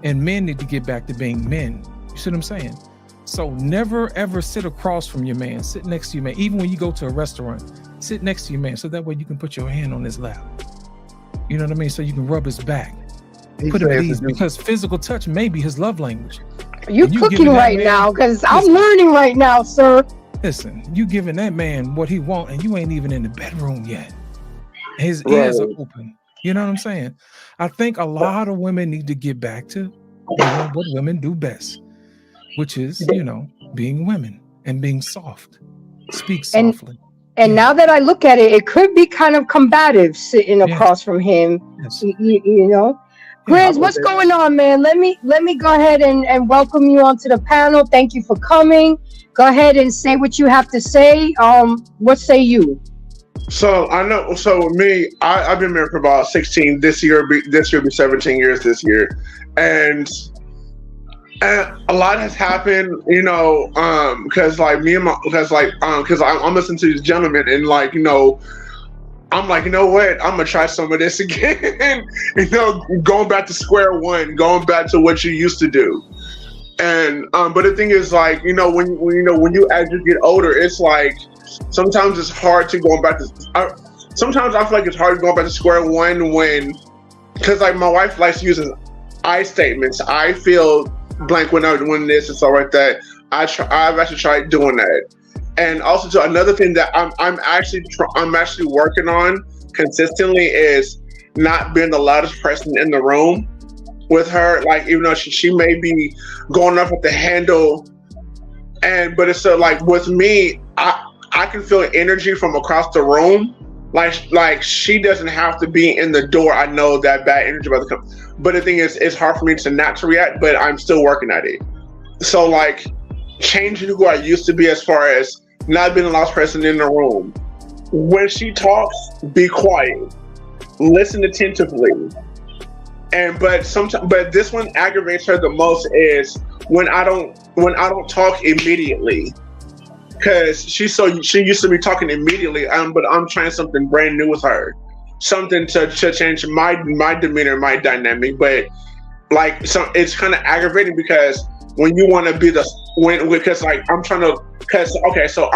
Speaker 3: and men need to get back to being men. You see what I'm saying? So never ever sit across from your man. Sit next to your man. Even when you go to a restaurant, sit next to your man, so that way you can put your hand on his lap. You know what I mean? So you can rub his back. Put him at ease, because physical touch may be his love language.
Speaker 1: You cooking right now, because I'm learning right now, sir.
Speaker 3: Listen, you giving that man what he want, and you ain't even in the bedroom yet. His ears are open. You know what I'm saying? I think a lot of women need to get back to doing what women do best, which is, you know, being women and being soft. Speak softly.
Speaker 1: And now that I look at it, it could be kind of combative sitting across from him.
Speaker 3: Yes.
Speaker 1: You know, Grizz, what's going on, man? Let me go ahead and welcome you onto the panel. Thank you for coming. Go ahead and say what you have to say. What say you?
Speaker 10: So I know. So with me, I've been married for about 16. This year be 17 years. This year, and a lot has happened. You know, because like me and because I'm listening to these gentlemen, and like, you know, I'm like, you know what? I'm gonna try some of this again. You know, going back to square one, going back to what you used to do. And but the thing is, like, you know, when you as you get older, it's like sometimes it's hard to go back to. Sometimes I feel like it's hard to go back to square one because like my wife likes using I statements. I feel blank when this and stuff like that. I've actually tried doing that. And also, to another thing that I'm actually working on consistently is not being the loudest person in the room with her. Like, even though she may be going off with the handle, but it's like with me, I can feel energy from across the room. Like she doesn't have to be in the door. I know that bad energy about to come. But the thing is, it's hard for me to not to react. But I'm still working at it. So like changing who I used to be as far as not being the last person in the room. When she talks, be quiet, listen attentively. But this one aggravates her the most is when I don't talk immediately, because she used to be talking immediately. But I'm trying something brand new with her, something to change my demeanor, my dynamic. But like, so it's kind of aggravating because when you want to be because I'm trying to. Okay, so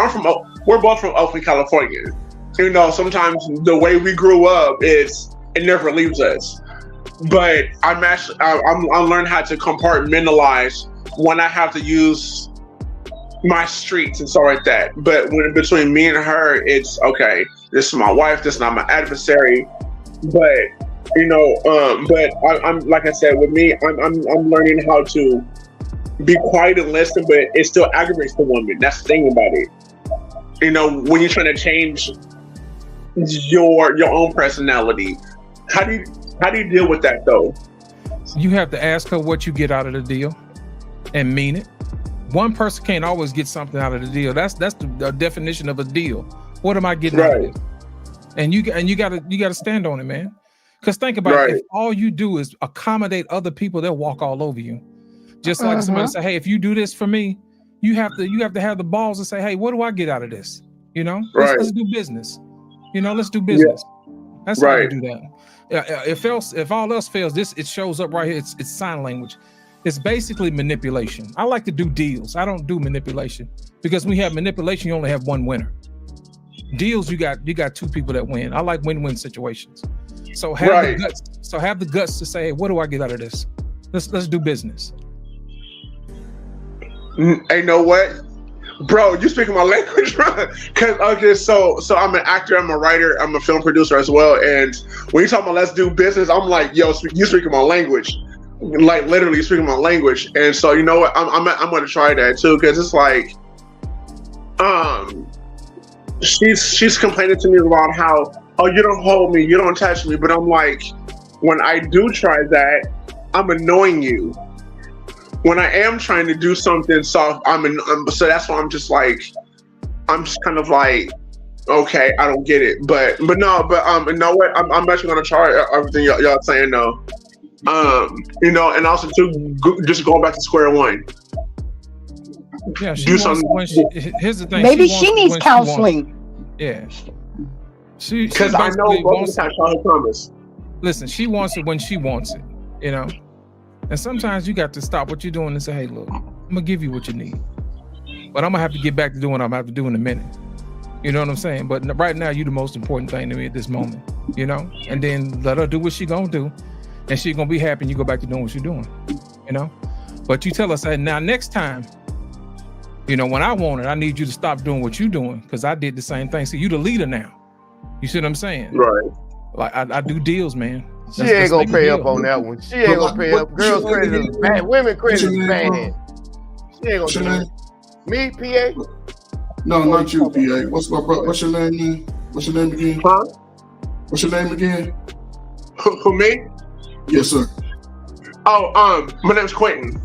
Speaker 10: we're both from Oakland, California. You know, sometimes the way we grew up it never leaves us. But I'm learning how to compartmentalize when I have to use my streets and stuff like that. But when between me and her, it's okay. This is my wife. This is not my adversary. But you know, but I'm like I said, with me, I'm learning how to be quiet and listen, but it still aggravates the woman. That's the thing about it. You know, when you're trying to change your own personality, how do you deal with that though?
Speaker 3: You have to ask her what you get out of the deal and mean it. One person can't always get something out of the deal. That's the definition of a deal. What am I getting out of it? And you gotta stand on it, man. Because think about it, if all you do is accommodate other people, they'll walk all over you. Just like somebody say, hey, if you do this for me, you have to have the balls to say, hey, what do I get out of this? You know, let's do business. You know, let's do business. Yeah. That's how you do that. If all else fails, it shows up right here. It's sign language. It's basically manipulation. I like to do deals. I don't do manipulation, because when you have manipulation, you only have one winner. Deals, you got two people that win. I like win-win situations. So have the guts. So have the guts to say, hey, what do I get out of this? Let's do business.
Speaker 10: Hey, know what, bro? You speaking my language, bro? So I'm an actor, I'm a writer, I'm a film producer as well. And when you talk about let's do business, I'm like, yo, you speaking my language, like literally speaking my language. And so you know what, I'm gonna try that too, because it's like, she's complaining to me about how, oh, you don't hold me, you don't touch me, but I'm like, when I do try that, I'm annoying you. When I am trying to do something soft, so that's why I'm just like, I'm just kind of like, okay, I don't get it. But you know what? I'm actually gonna try everything y'all saying though. You know, and also too, just going back to square one.
Speaker 3: Yeah, she
Speaker 10: Do
Speaker 3: wants
Speaker 10: something.
Speaker 3: when she, here's the thing.
Speaker 1: Maybe
Speaker 3: wants
Speaker 1: she
Speaker 3: it
Speaker 1: needs
Speaker 3: when
Speaker 1: counseling.
Speaker 3: Yeah. She
Speaker 10: Because I know
Speaker 3: basically
Speaker 10: both of
Speaker 3: wants
Speaker 10: them have Charlie Thomas.
Speaker 3: listen, she wants it when she wants it, you know. And sometimes you got to stop what you're doing and say, hey, look, I'm gonna give you what you need. But I'm gonna have to get back to doing what I'm gonna have to do in a minute. You know what I'm saying? But right now, you're the most important thing to me at this moment, you know? And then let her do what she gonna do. And she gonna be happy and you go back to doing what you're doing, you know? But you tell us that now next time, you know, when I want it, I need you to stop doing what you're doing because I did the same thing. See, you the leader now. You see what I'm saying?
Speaker 10: Right.
Speaker 3: Like I do deals, man.
Speaker 9: She ain't gonna pay up on that one. She ain't gonna pay up. Girls credit is bad. Women credit is bad. She ain't gonna do it. Me, PA?
Speaker 4: No, not you, PA. What's my brother? What's your name, man? What's your name again?
Speaker 10: Huh?
Speaker 4: What's your name again?
Speaker 10: Who me?
Speaker 4: Yes, sir.
Speaker 10: Oh, my name's Quentin.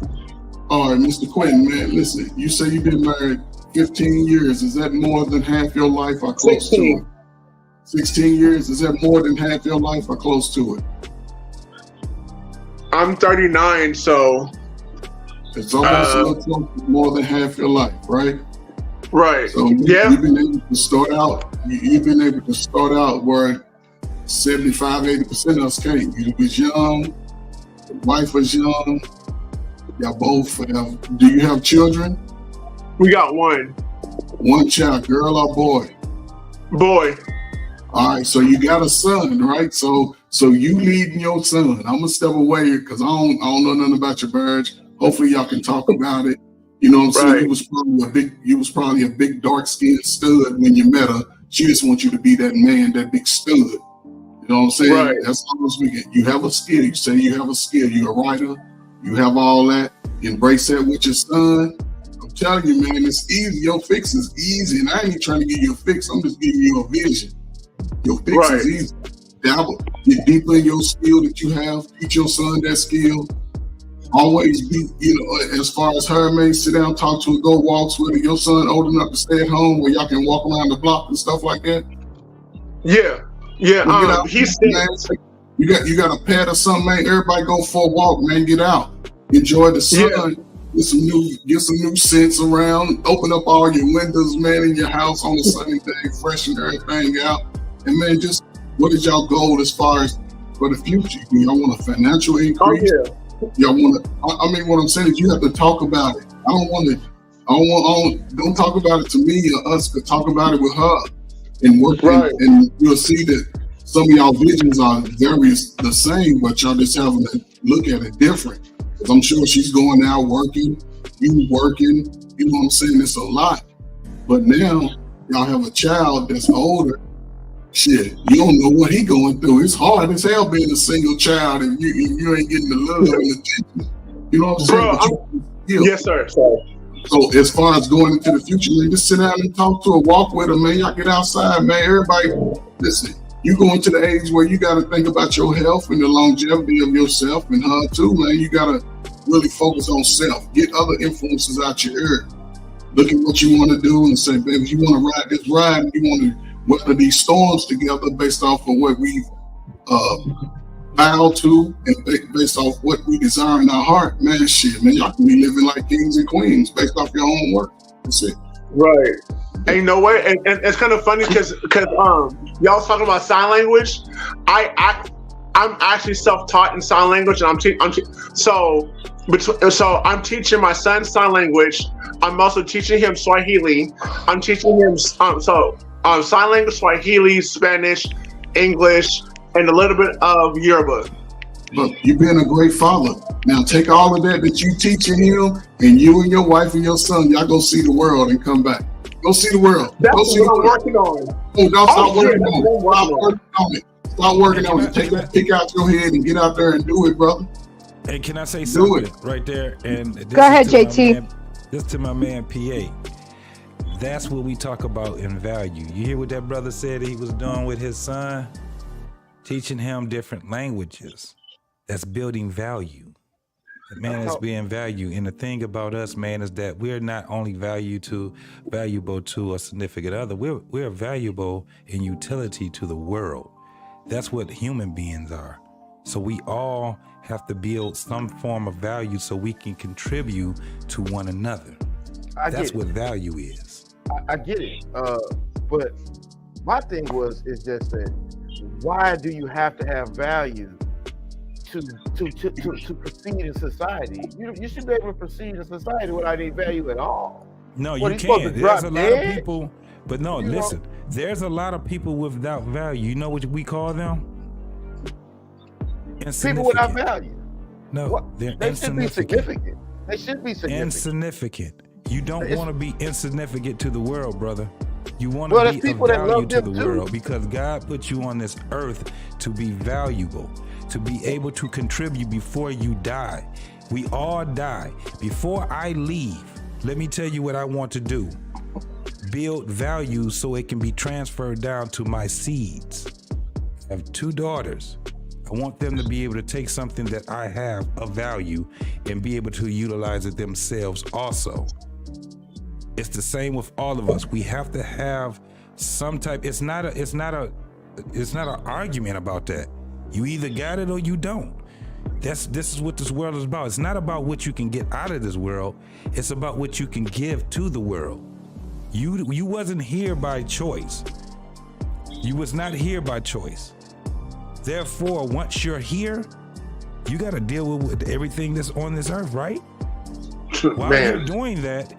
Speaker 4: All right, Mr. Quentin, man. Listen, you say you've been married 15 years. Is that more than half your life or close
Speaker 10: 16.
Speaker 4: to it? 16 years. Is that more than half your life or close to it?
Speaker 10: I'm 39, so
Speaker 4: It's almost a little close to more than half your life, right?
Speaker 10: right.
Speaker 4: So you've been able to start out. You've been able to start out where 75, 80% of us can't. You was young. The wife was young. Y'all both have. Do you have children?
Speaker 10: We got one
Speaker 4: One child, girl or boy?
Speaker 10: boy.
Speaker 4: All right, so you got a son, right? So you leading your son. I'm gonna step away because I don't know nothing about your marriage. Hopefully y'all can talk about it. You know what I'm saying?
Speaker 10: Right.
Speaker 4: You was probably a big dark-skinned stud when you met her. She just wants you to be that man, that big stud. You know what I'm saying?
Speaker 10: Right.
Speaker 4: That's all we get. You have a skill. You say you have a skill. You're a writer. You have all that. Embrace that with your son. I'm telling you, man, it's easy. Your fix is easy. And I ain't trying to give you a fix. I'm just giving you a vision. Your fix
Speaker 10: Right.
Speaker 4: is easy. Dabble. Get deeper in your skill that you have. Teach your son that skill. Always be, as far as her, man, sit down, talk to her, go walks with her. Your son old enough to stay at home where y'all can walk around the block and stuff like that.
Speaker 10: Yeah.
Speaker 4: Well, get out,
Speaker 10: He's
Speaker 4: man. You got a pet or something, man. Everybody go for a walk, man. Get out. Enjoy the sun.
Speaker 10: Yeah.
Speaker 4: Get some new scents around. Open up all your windows, man, in your house on a sunny day, freshen everything out. And man, just what is y'all goal as far as for the future? Do y'all want a financial increase?
Speaker 10: Oh yeah.
Speaker 4: Y'all want to? I mean, what I'm saying is you have to talk about it. Don't talk about it to me or us, but talk about it with her and work.
Speaker 10: Right.
Speaker 4: And you'll see that some of y'all visions are very the same, but y'all just having to look at it different. Because I'm sure she's going out working, you working. You know what I'm saying? It's a lot. But now y'all have a child that's older. Shit, you don't know what he going through. It's hard as hell being a single child and you ain't getting the love and attention. You know what I'm saying?
Speaker 10: Yes, sir.
Speaker 4: So as far as going into the future, man, just sit down and talk to her, walk with her, man. Y'all get outside, man. Everybody, listen, you going to the age where you got to think about your health and the longevity of yourself and her too, man. You got to really focus on self. Get other influences out your ear. Look at what you want to do and say, baby, if you want to ride this ride, you want to weather these storms together based off of what we've vowed to and based off what we desire in our heart, man, shit, man, y'all can be living like kings and queens based off your own work. That's it.
Speaker 10: Right. And you know what? And it's kind of funny because y'all was talking about sign language. I'm actually self-taught in sign language, and so I'm teaching my son sign language. I'm also teaching him Swahili. I'm teaching him sign language, Swahili, Spanish, English, and a little bit of Yoruba.
Speaker 4: Look, you've been a great father. Now take all of that you teaching him, and you and your wife and your son, y'all go see the world and come back. Go see the world.
Speaker 10: That's
Speaker 4: go see
Speaker 10: what I'm
Speaker 4: world.
Speaker 10: working on.
Speaker 4: Oh, don't stop working
Speaker 10: yeah,
Speaker 4: on it. Stop working on it. Stop working on it. Take that pick out your head and get out there and do it, brother.
Speaker 2: Hey, can I say
Speaker 4: Do
Speaker 2: something
Speaker 4: it.
Speaker 2: right there? And this
Speaker 1: Go ahead,
Speaker 2: is to my
Speaker 1: JT.
Speaker 2: man- This to my man PA. That's what we talk about in value. You hear what that brother said he was doing with his son? Teaching him different languages. That's building value. Man, it's being valued. And the thing about us, man, is that we're not only valuable to a significant other, we're valuable in utility to the world. That's what human beings are. So we all have to build some form of value so we can contribute to one another. That's what value is.
Speaker 9: I get it. But my thing is just that why do you have to have value to proceed in society? You should be able to proceed in society without any value at all.
Speaker 2: No, you can't. There's a lot of people, but no, listen, there's a lot of people without value. You know what we call them?
Speaker 9: People without value.
Speaker 2: No,
Speaker 9: they should be significant. They should be significant.
Speaker 2: Insignificant. You don't want to be insignificant to the world, brother. You want to be of value to the world because God put you on this earth to be valuable, to be able to contribute before you die. We all die. Before I leave, let me tell you what I want to do. Build value so it can be transferred down to my seeds. I have 2 daughters. I want them to be able to take something that I have of value and be able to utilize it themselves also. It's the same with all of us. We have to have some type. It's not an argument about that. You either got it or you don't. This is what this world is about. It's not about what you can get out of this world. It's about what you can give to the world. You wasn't here by choice. You was not here by choice. Therefore, once you're here, you got to deal with everything that's on this earth, right? While you're doing that,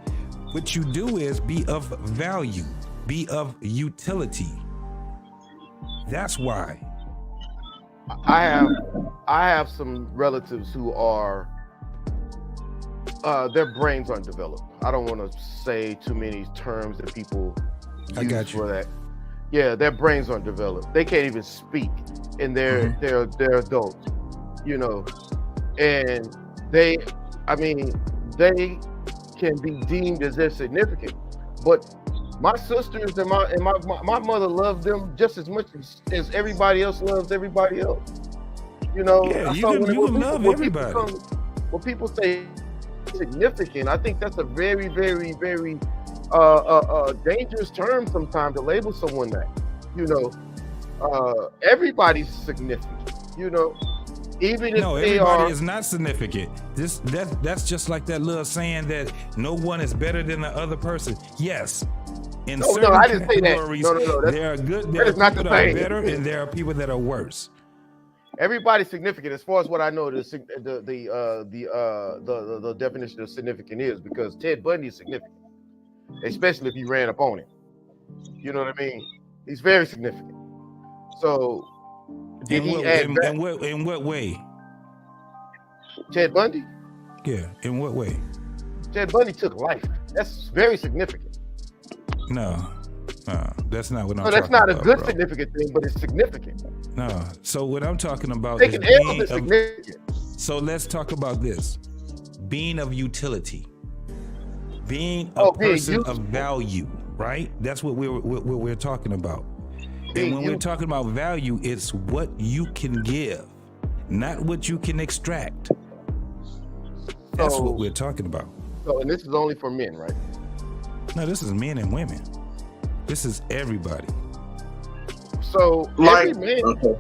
Speaker 2: what you do is be of value, be of utility. That's why.
Speaker 9: I have some relatives who are their brains aren't developed. I don't want to say too many terms that people use for that. Yeah, their brains aren't developed. They can't even speak, and they're adults, you know. And they can be deemed as insignificant, but my sisters and my mother love them just as much as everybody else loves everybody else. You know,
Speaker 2: yeah, you can love everybody.
Speaker 9: When people say significant, I think that's a very, very, very dangerous term sometimes to label someone that. You know, everybody's significant. You know, even if
Speaker 2: everybody is not significant. That's just like that little saying that no one is better than the other person. Yes. In certain
Speaker 9: I didn't say that.
Speaker 2: No. There are people that are better, and there are people that are worse.
Speaker 9: Everybody's significant, as far as what I know. The definition of significant is because Ted Bundy is significant, especially if he ran up on him. You know what I mean? He's very significant. So, in
Speaker 2: what way?
Speaker 9: Ted Bundy?
Speaker 2: Yeah, in what way?
Speaker 9: Ted Bundy took life. That's very significant.
Speaker 2: No, that's not what I'm talking about.
Speaker 9: No, that's not a good
Speaker 2: bro.
Speaker 9: Significant thing, but it's significant.
Speaker 2: No, so what I'm talking about
Speaker 9: Taking L's is significant.
Speaker 2: So let's talk about this. Being of utility. Being a person of value, right? That's what we're talking about. And when we're talking about value, it's what you can give, not what you can extract. That's what we're talking about.
Speaker 9: So, and this is only for men, right?
Speaker 2: No, this is men and women. This is everybody.
Speaker 9: So, every man. Okay.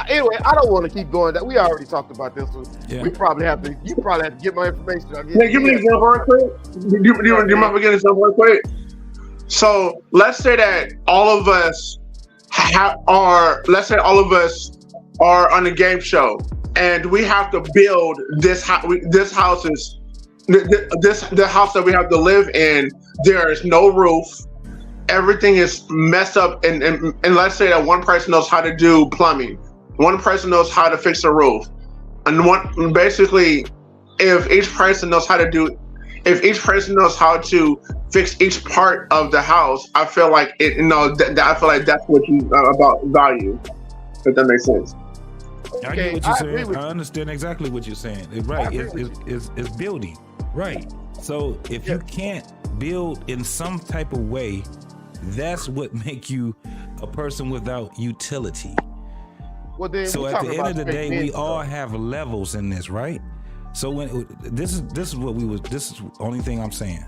Speaker 9: Anyway, I don't want to keep going. That we already talked about this one. Yeah. You probably have to get my information.
Speaker 10: Give me an example real quick. Do you mind me getting an example real quick? So let's say that all of us are on a game show, and we have to build this house. The house that we have to live in. There is no roof. Everything is messed up, and let's say that one person knows how to do plumbing, one person knows how to fix a roof, and if each person knows how to fix each part of the house, I feel like I feel like that's what you about value. If that makes sense.
Speaker 2: I get what you're saying. I understand exactly what you're saying. Right? It's building. Right. So if you can't build in some type of way, that's what makes you a person without utility.
Speaker 9: Well, then
Speaker 2: so at the end of the day, we all have levels in this, right? So when this is the only thing I'm saying.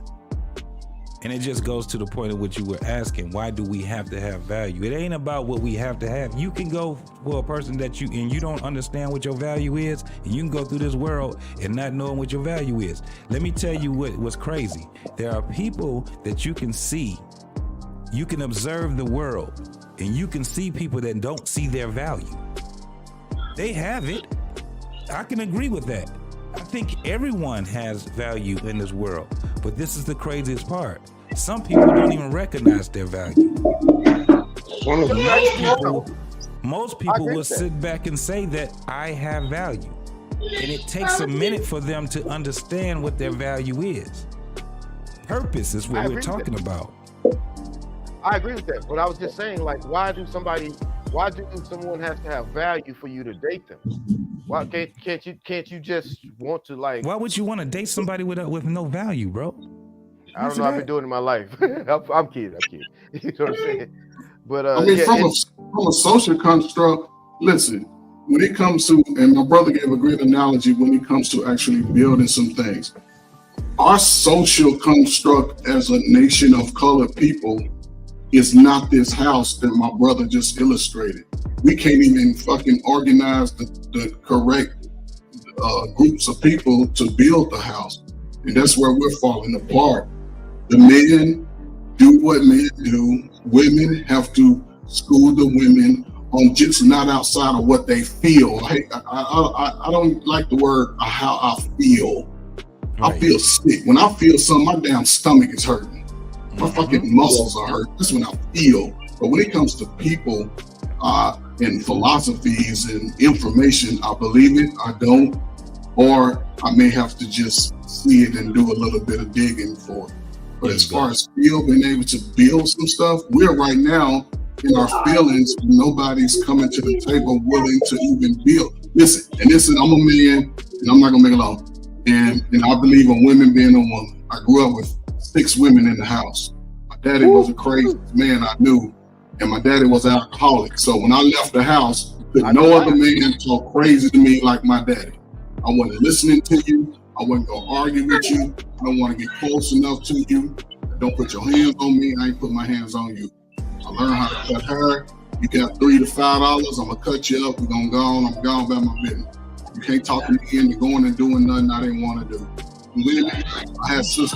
Speaker 2: And it just goes to the point of what you were asking. Why do we have to have value? It ain't about what we have to have. You can go for a person that you don't understand what your value is, and you can go through this world and not knowing what your value is. Let me tell you what's crazy. There are people that you can see. You can observe the world, and you can see people that don't see their value. They have it. I can agree with that. I think everyone has value in this world, but this is the craziest part. Some people don't even recognize their value. Most people will sit back and say that I have value, and it takes a minute for them to understand what their value is. Purpose is what we're talking about.
Speaker 9: I agree with that, but I was just saying, like, why do someone have to have value for you to date them? Why can't you just want to, like?
Speaker 2: Why would you want to date somebody with no value, bro?
Speaker 9: I don't know. I've been doing it in my life. I'm kidding. You know what I'm saying? But
Speaker 4: I mean, from a social construct, listen. When it comes to, and my brother gave a great analogy when it comes to actually building some things. Our social construct as a nation of colored people is not this house that my brother just illustrated. We can't even fucking organize the correct groups of people to build the house. And that's where we're falling apart. The men do what men do. Women have to school the women on just not outside of what they feel. I don't like the word how I feel. Right. I feel sick. When I feel something, my damn stomach is hurting. My fucking muscles are hurt. That's when I feel. But when it comes to people and philosophies and information, I believe it, I don't, or I may have to just see it and do a little bit of digging for it. But as far as being able to build some stuff, we're right now in our feelings. Nobody's coming to the table willing to even build. Listen, I'm a man, and I'm not gonna make it long. And I believe in women being a woman. I grew up with 6 women in the house. My daddy was a crazy man I knew, and my daddy was an alcoholic. So when I left the house, no other man talk crazy to me like my daddy. I wasn't listening to you. I wasn't gonna argue with you. I don't want to get close enough to you. Don't put your hands on me. I ain't put my hands on you. I learned how to cut hair. You got $3 to $5. I'm gonna cut you up. We're gonna go on. I'm gone about my business. You can't talk me into going and doing nothing I didn't want to do. Women, I had sisters.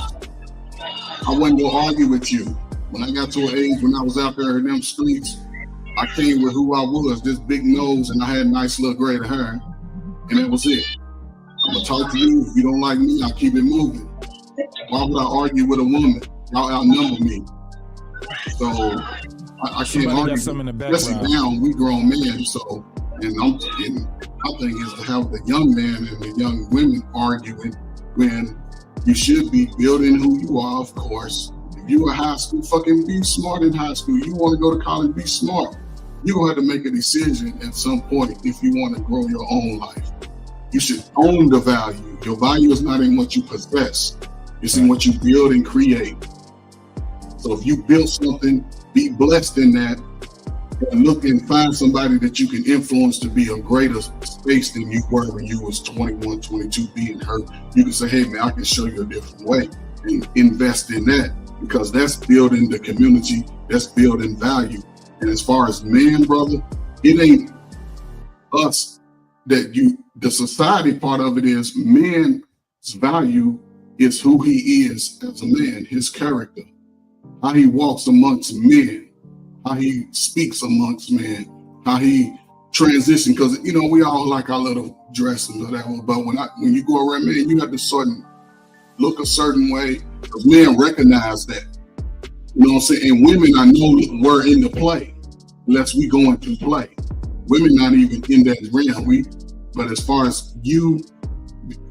Speaker 4: I wasn't gonna argue with you. When I got to an age when I was out there in them streets, I came with who I was, this big nose, and I had nice little gray hair, and that was it. I'm gonna talk to you. If you don't like me, I'll keep it moving. Why would I argue with a woman? Y'all outnumber me. So I can't argue. Especially now, we grown men. So, and my thing is to have the young man and the young women arguing when you should be building who you are, of course. If you are high school, fucking be smart in high school. You want to go to college, be smart. You're gonna have to make a decision at some point if you want to grow your own life. You should own the value. Your value is not in what you possess. It's in what you build and create. So if you build something, be blessed in that, and look and find somebody that you can influence to be a greater space than you were when you was 21, 22 being hurt. You can say, hey man, I can show you a different way, and invest in that, because that's building the community, that's building value. And as far as man, brother, it ain't us the society part of it is man's value is who he is as a man, his character, how he walks amongst men, how he speaks amongst men, how he transitions. Because we all like our little dress and whatever, but when you go around men, you have to look a certain way, because men recognize that. You know what I'm saying? And women, I know, were in the play, unless we go into play. Women not even in that realm. But as far as you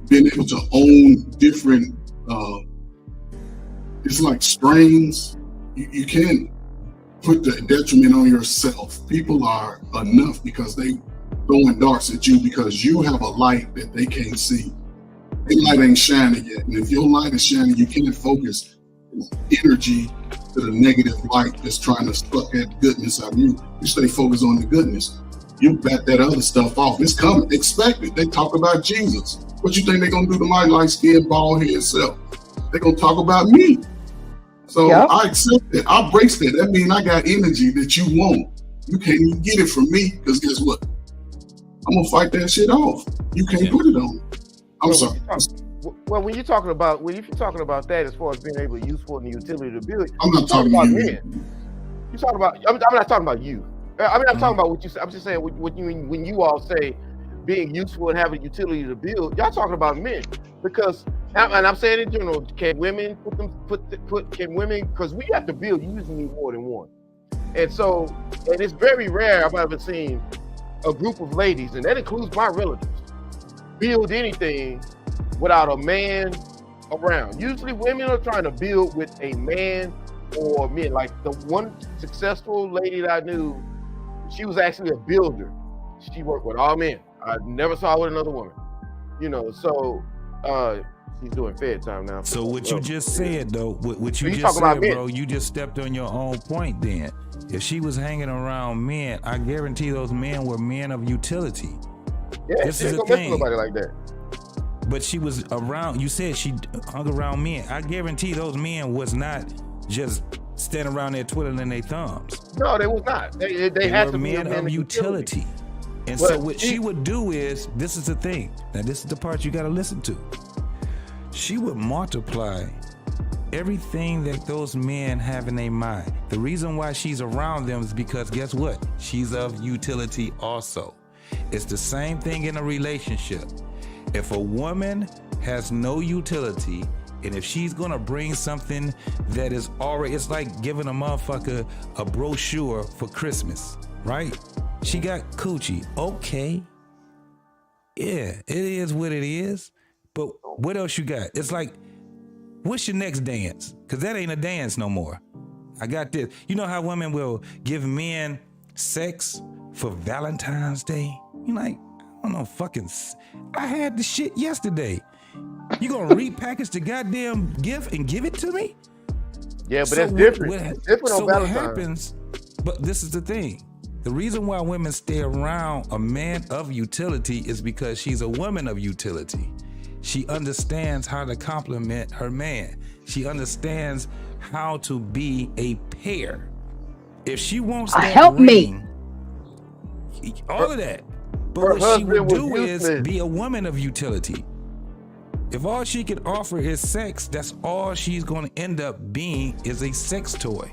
Speaker 4: being able to own different, it's like strains. You can't put the detriment on yourself. People are enough because they throwing darts at you because you have a light that they can't see. Their light ain't shining yet. And if your light is shining, you can't focus energy to the negative light that's trying to suck that goodness out of you. You stay focused on the goodness. you bet that other stuff off. It's coming. Expect it. They talk about Jesus. What you think they're gonna do to my light-skinned, bald-headed self? They're gonna talk about me. So I accept it. I embrace that. That means I got energy that you want. You can't even get it from me, because guess what? I'm gonna fight that shit off. You can't put it on. I'm sorry.
Speaker 9: Well, when you're talking about that, as far as being able to useful and the utility to build,
Speaker 4: I'm not talking about
Speaker 9: men. You're talking about. I'm not talking about you. I mean, I'm talking about what you said. I'm just saying what you mean when you all say being useful and having utility to build. Y'all talking about men, because, and I'm saying in general, can women can women, because we have to build. You usually need more than one, and it's very rare I've ever seen a group of ladies, and that includes my relatives, build anything without a man around. Usually women are trying to build with a man or men. Like the one successful lady that I knew, she was actually a builder. She worked with all men. I never saw her with another woman. So she's doing Fed time now.
Speaker 2: So what you just said though, what you just said, bro, you just stepped on your own point then. If she was hanging around men, I guarantee those men were men of utility.
Speaker 9: Yeah,
Speaker 2: this
Speaker 9: she
Speaker 2: is
Speaker 9: ain't
Speaker 2: the
Speaker 9: gonna mess
Speaker 2: thing.
Speaker 9: with nobody like that.
Speaker 2: But she was around, you said she hung around men. I guarantee those men was not just standing around there twiddling their thumbs.
Speaker 9: No, they was not. They had
Speaker 2: were
Speaker 9: to be
Speaker 2: men of utility. And
Speaker 9: But
Speaker 2: so what she would do is, this is the thing. Now this is the part you gotta listen to. She would multiply everything that those men have in their mind. The reason why she's around them is because guess what? She's of utility also. It's the same thing in a relationship. If a woman has no utility, and if she's gonna bring something that is already, it's like giving a motherfucker a brochure for Christmas, right? She got coochie. Okay. Yeah, it is what it is. But what else you got? It's like, what's your next dance? Because that ain't a dance no more. I got this. You know how women will give men sex for Valentine's Day? You're like, I don't know, I had the shit yesterday. You gonna repackage the goddamn gift and give it to me?
Speaker 9: Yeah, but that's different. It's different on
Speaker 2: What
Speaker 9: Valentine's.
Speaker 2: happens, but this is the thing. The reason why women stay around a man of utility is because she's a woman of utility. She understands how to compliment her man. She understands how to be a pair. If she wants that
Speaker 1: help me.
Speaker 2: all of that. But what she would do is be a woman of utility. If all she could offer is sex, that's all she's going to end up being is a sex toy.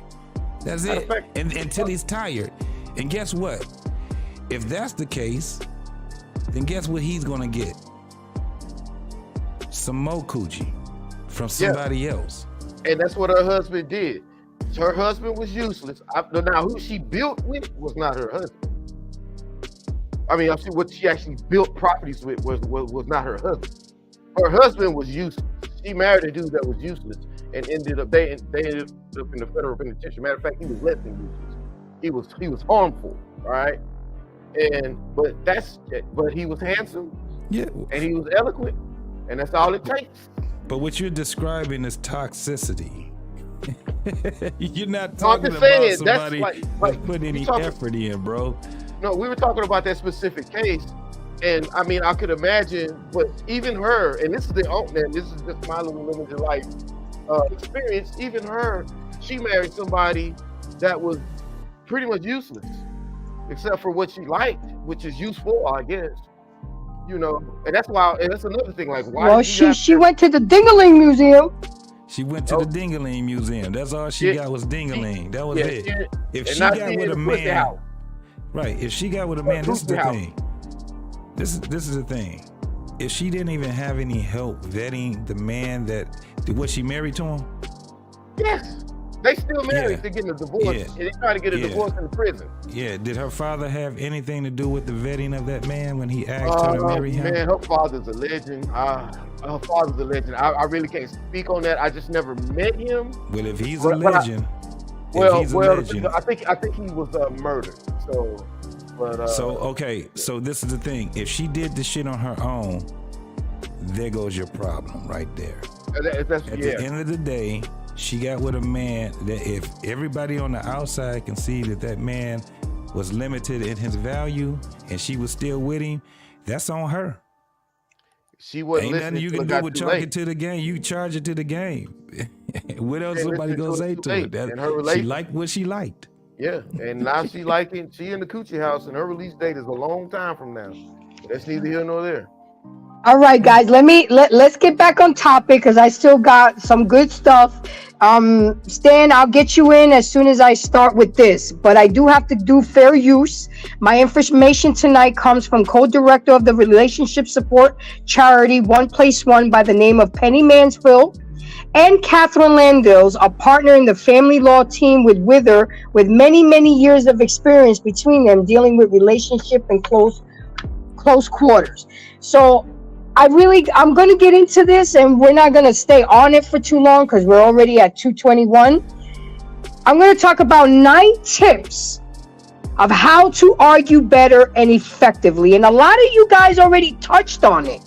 Speaker 2: That's it. And until he's tired. And guess what? If that's the case, then guess what he's going to get? Some more coochie from somebody else.
Speaker 9: And that's what her husband did. Her husband was useless. Now, who she built with was not her husband. I mean, what she actually built properties with was not her husband. Her husband was useless. She married a dude that was useless and ended up they ended up in the federal penitentiary. Matter of fact, he was less than useless. He was harmful, all right? But he was handsome.
Speaker 2: Yeah.
Speaker 9: And he was eloquent. And that's all it takes.
Speaker 2: But what you're describing is toxicity. You're not
Speaker 9: No, I'm
Speaker 2: talking
Speaker 9: just
Speaker 2: about
Speaker 9: saying,
Speaker 2: somebody
Speaker 9: that's
Speaker 2: that put any effort in, bro.
Speaker 9: No, we were talking about that specific case. And I mean, I could imagine, but even her, and this is just my little limited life experience, even her, she married somebody that was pretty much useless, except for what she liked, which is useful, I guess. You know, and that's why, and that's another thing, like, why?
Speaker 1: Well, she went to the Dingaling Museum.
Speaker 2: She went to the Dingaling Museum. That's all she got was Dingaling. That was it. If she got with a man, right? If she got with a man, this is the thing. This is the thing. If she didn't even have any help vetting the man was she married to him?
Speaker 9: Yes. They still married. They're getting a divorce, and they try to get a divorce in prison.
Speaker 2: Yeah. Did her father have anything to do with the vetting of that man when he asked her to marry him?
Speaker 9: Man, her father's a legend. Her father's a legend. I really can't speak on that. I just never met him.
Speaker 2: Well, if he's a legend,
Speaker 9: I think he was murdered.
Speaker 2: So this is the thing. If she did the shit on her own, there goes your problem right there. At the end of the day, she got with a man that if everybody on the outside can see that man was limited in his value and she was still with him, that's on her.
Speaker 9: She wasn't
Speaker 2: Ain't nothing
Speaker 9: listening
Speaker 2: you
Speaker 9: till
Speaker 2: can
Speaker 9: it
Speaker 2: do
Speaker 9: got
Speaker 2: with
Speaker 9: too
Speaker 2: charge
Speaker 9: late.
Speaker 2: it to the game. You charge it to the game. What else
Speaker 9: She didn't
Speaker 2: somebody
Speaker 9: listen
Speaker 2: gonna
Speaker 9: till
Speaker 2: say
Speaker 9: it's too
Speaker 2: to it?
Speaker 9: late
Speaker 2: That,
Speaker 9: in her
Speaker 2: she
Speaker 9: relationship.
Speaker 2: liked what she liked.
Speaker 9: Yeah, and now she liking. She in the coochie house, and her release date is a long time from now. That's neither here nor there.
Speaker 1: All right, guys, let's get back on topic because I still got some good stuff. Stan, I'll get you in as soon as I start with this, but I do have to do fair use. My information tonight comes from co-director of the relationship support charity One Place One by the name of Penny Mansfield, and Catherine Landills, a partner in the family law team with Wither, with many years of experience between them dealing with relationship and close quarters. So I'm going to get into this, and we're not going to stay on it for too long because we're already at 2:21. I'm going to talk about 9 tips of how to argue better and effectively. And a lot of you guys already touched on it,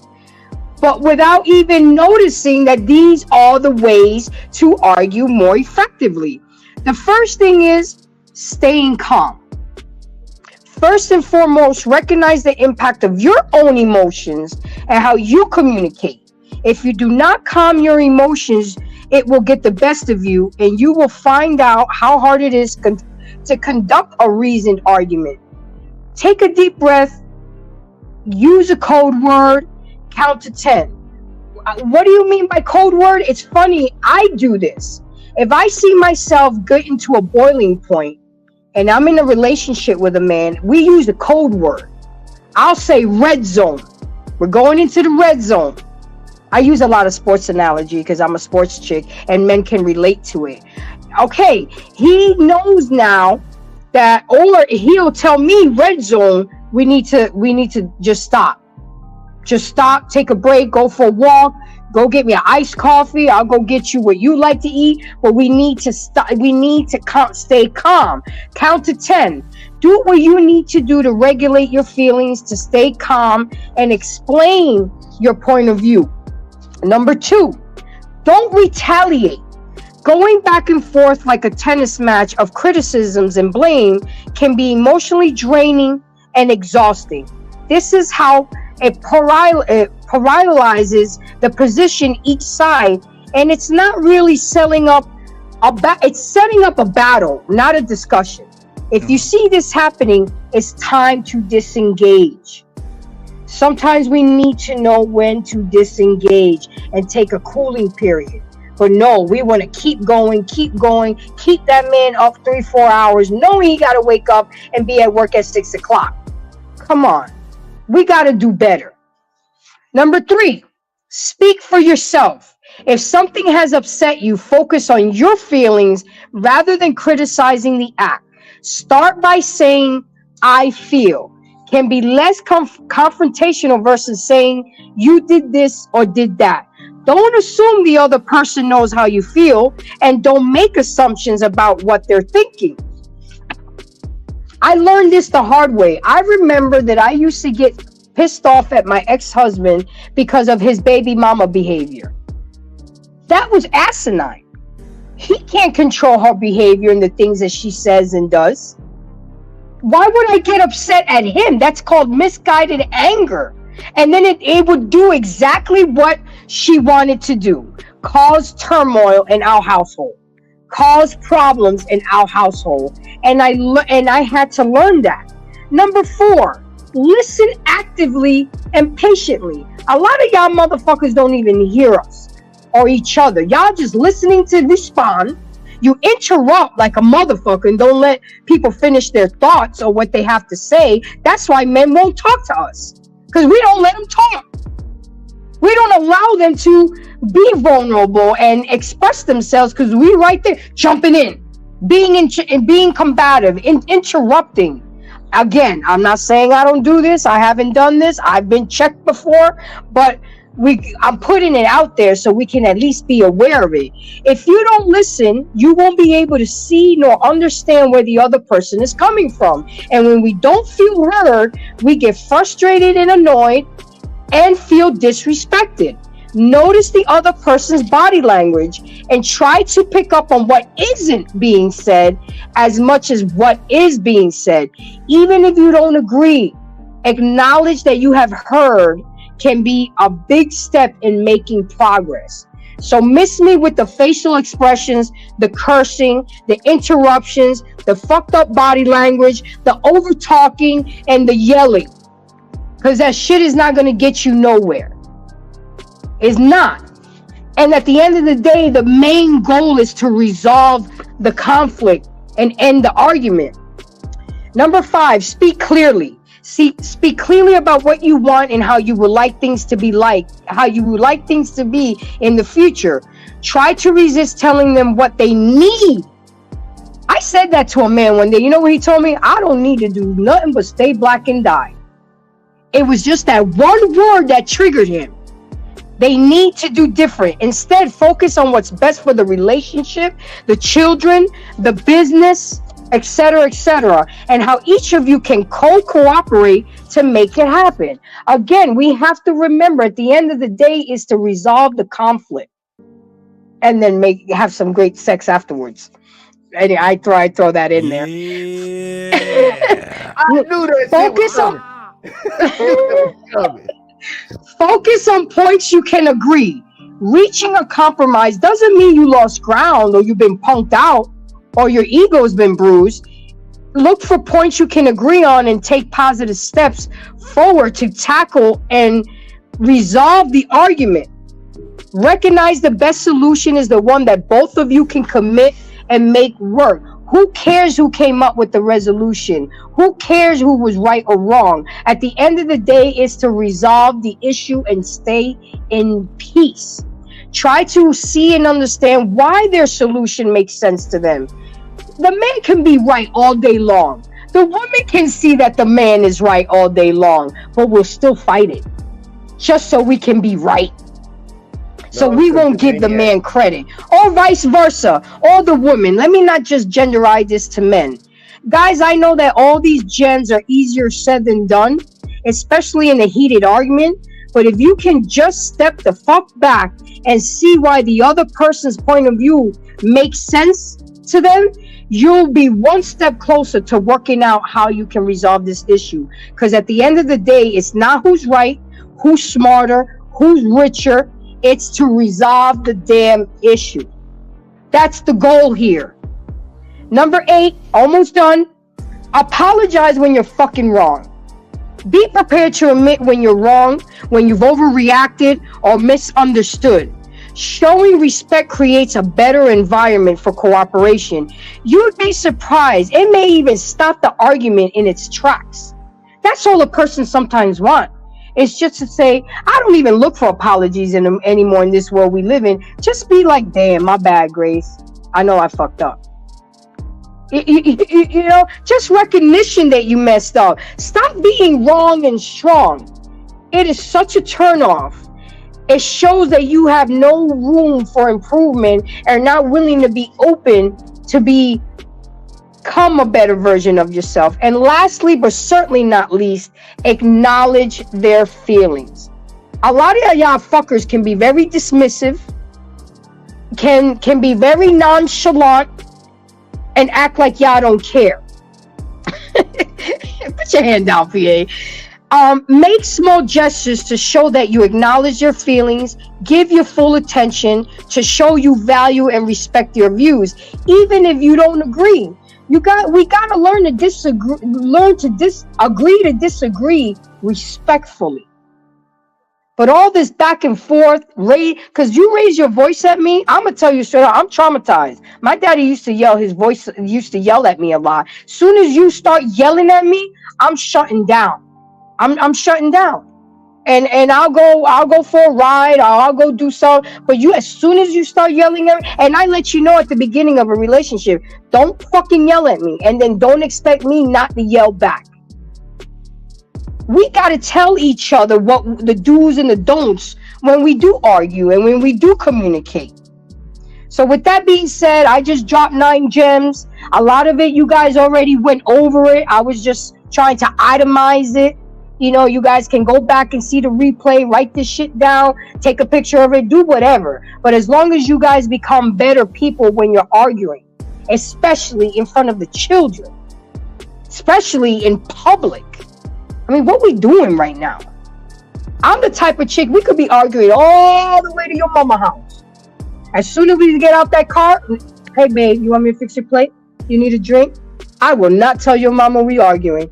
Speaker 1: but without even noticing that these are the ways to argue more effectively. The first thing is staying calm. First and foremost, recognize the impact of your own emotions and how you communicate. If you do not calm your emotions, it will get the best of you, and you will find out how hard it is to conduct a reasoned argument. Take a deep breath, use a code word, count to 10. What do you mean by code word? It's funny, I do this. If I see myself getting to a boiling point, and I'm in a relationship with a man, we use a code word. I'll say red zone. We're going into the red zone. I use a lot of sports analogy because I'm a sports chick and men can relate to it. Okay, he knows now that, or he'll tell me red zone, we need to just stop. Just stop, take a break, go for a walk, go get me an iced coffee. I'll go get you what you like to eat, but we need to stop. We need to stay calm. Count to 10. Do what you need to do to regulate your feelings, to stay calm and explain your point of view. Number 2, don't retaliate. Going back and forth like a tennis match of criticisms and blame can be emotionally draining and exhausting. This is how it paralyzes the position each side, and it's not really setting up a battle, not a discussion. If you see this happening, it's time to disengage. Sometimes we need to know when to disengage and take a cooling period. But no, we want to keep going, keep that man up 3-4 hours, knowing he got to wake up and be at work at 6 o'clock. Come on. We got to do better. Number 3, speak for yourself. If something has upset you, focus on your feelings rather than criticizing the act. Start by saying, I feel. Can be less confrontational versus saying, you did this or did that. Don't assume the other person knows how you feel, and don't make assumptions about what they're thinking. I learned this the hard way. I remember that I used to get pissed off at my ex-husband because of his baby mama behavior. That was asinine. He can't control her behavior and the things that she says and does. Why would I get upset at him? That's called misguided anger. And then it would do exactly what she wanted to do. Cause turmoil in our household. Cause problems in our household. And I had to learn that. Number 4, listen actively and patiently. A lot of y'all motherfuckers don't even hear us or each other. Y'all just listening to respond. You interrupt like a motherfucker and don't let people finish their thoughts or what they have to say. That's why men won't talk to us, because we don't let them talk. We don't allow them to be vulnerable and express themselves, because we right there jumping in, being combative, interrupting. Again, I'm not saying I don't do this. I haven't done this. I've been checked before, but I'm putting it out there so we can at least be aware of it. If you don't listen, you won't be able to see nor understand where the other person is coming from. And when we don't feel heard, we get frustrated and annoyed and feel disrespected. Notice the other person's body language and try to pick up on what isn't being said as much as what is being said. Even if you don't agree, acknowledge that you have heard can be a big step in making progress. So miss me with the facial expressions, the cursing, the interruptions, the fucked up body language, the over talking, and the yelling. Because that shit is not going to get you nowhere. It's not. And at the end of the day, the main goal is to resolve the conflict and end the argument. Number 5, speak clearly. Speak clearly about what you want and how you would like things to be how you would like things to be in the future. Try to resist telling them what they need. I said that to a man one day. You know what he told me? I don't need to do nothing but stay black and die. It was just that one word that triggered him. They need to do different. Instead, focus on what's best for the relationship, the children, the business, etc., and how each of you can cooperate to make it happen. Again, we have to remember at the end of the day is to resolve the conflict and then have some great sex afterwards. Anyway, I throw that in there.
Speaker 9: Yeah. I knew that.
Speaker 1: Focus on points you can agree. Reaching a compromise doesn't mean you lost ground or you've been punked out or your ego's been bruised. Look for points you can agree on and take positive steps forward to tackle and resolve the argument. Recognize the best solution is the one that both of you can commit and make work. Who cares who came up with the resolution? Who cares who was right or wrong? At the end of the day, it's to resolve the issue and stay in peace. Try to see and understand why their solution makes sense to them. The man can be right all day long. The woman can see that the man is right all day long, but we'll still fight it just so we can be right. So we won't give the man credit, or vice versa, or the woman. Let me not just genderize this to men. Guys, I know that all these gens are easier said than done, especially in a heated argument. But if you can just step the fuck back and see why the other person's point of view makes sense to them, you'll be one step closer to working out how you can resolve this issue. Because at the end of the day, it's not who's right, who's smarter, who's richer. It's to resolve the damn issue. That's the goal here. Number 8, almost done. Apologize when you're fucking wrong. Be prepared to admit when you're wrong, when you've overreacted or misunderstood. Showing respect creates a better environment for cooperation. You'd be surprised. It may even stop the argument in its tracks. That's all a person sometimes wants. It's just to say, I don't even look for apologies anymore in this world we live in. Just be like, damn, my bad, Grace. I know I fucked up. You know, just recognition that you messed up. Stop being wrong and strong. It is such a turnoff. It shows that you have no room for improvement and are not willing to be open to become a better version of yourself. And lastly, but certainly not least, acknowledge their feelings. A lot of y'all fuckers can be very dismissive, can be very nonchalant, and act like y'all don't care. Put your hand down, PA. Make small gestures to show that you acknowledge your feelings, give your full attention, to show you value and respect your views, even if you don't agree. We gotta learn to disagree, agree to disagree respectfully. But all this back and forth, because you raise your voice at me, I'm gonna tell you straight up, I'm traumatized. My daddy used to yell at me a lot. Soon as you start yelling at me, I'm shutting down. I'm shutting down. And I'll go for a ride, or I'll go do something. But as soon as you start yelling at me, and I let you know at the beginning of a relationship, don't fucking yell at me, and then don't expect me not to yell back. We got to tell each other what the do's and the don'ts when we do argue and when we do communicate. So with that being said, I just dropped 9 gems. A lot of it, you guys already went over it. I was just trying to itemize it You know, you guys can go back and see the replay, write this shit down, take a picture of it, do whatever. But as long as you guys become better people when you're arguing, especially in front of the children, especially in public. I mean, what we doing right now? I'm the type of chick, we could be arguing all the way to your mama house. As soon as we get out that car, hey babe, you want me to fix your plate? You need a drink? I will not tell your mama we arguing,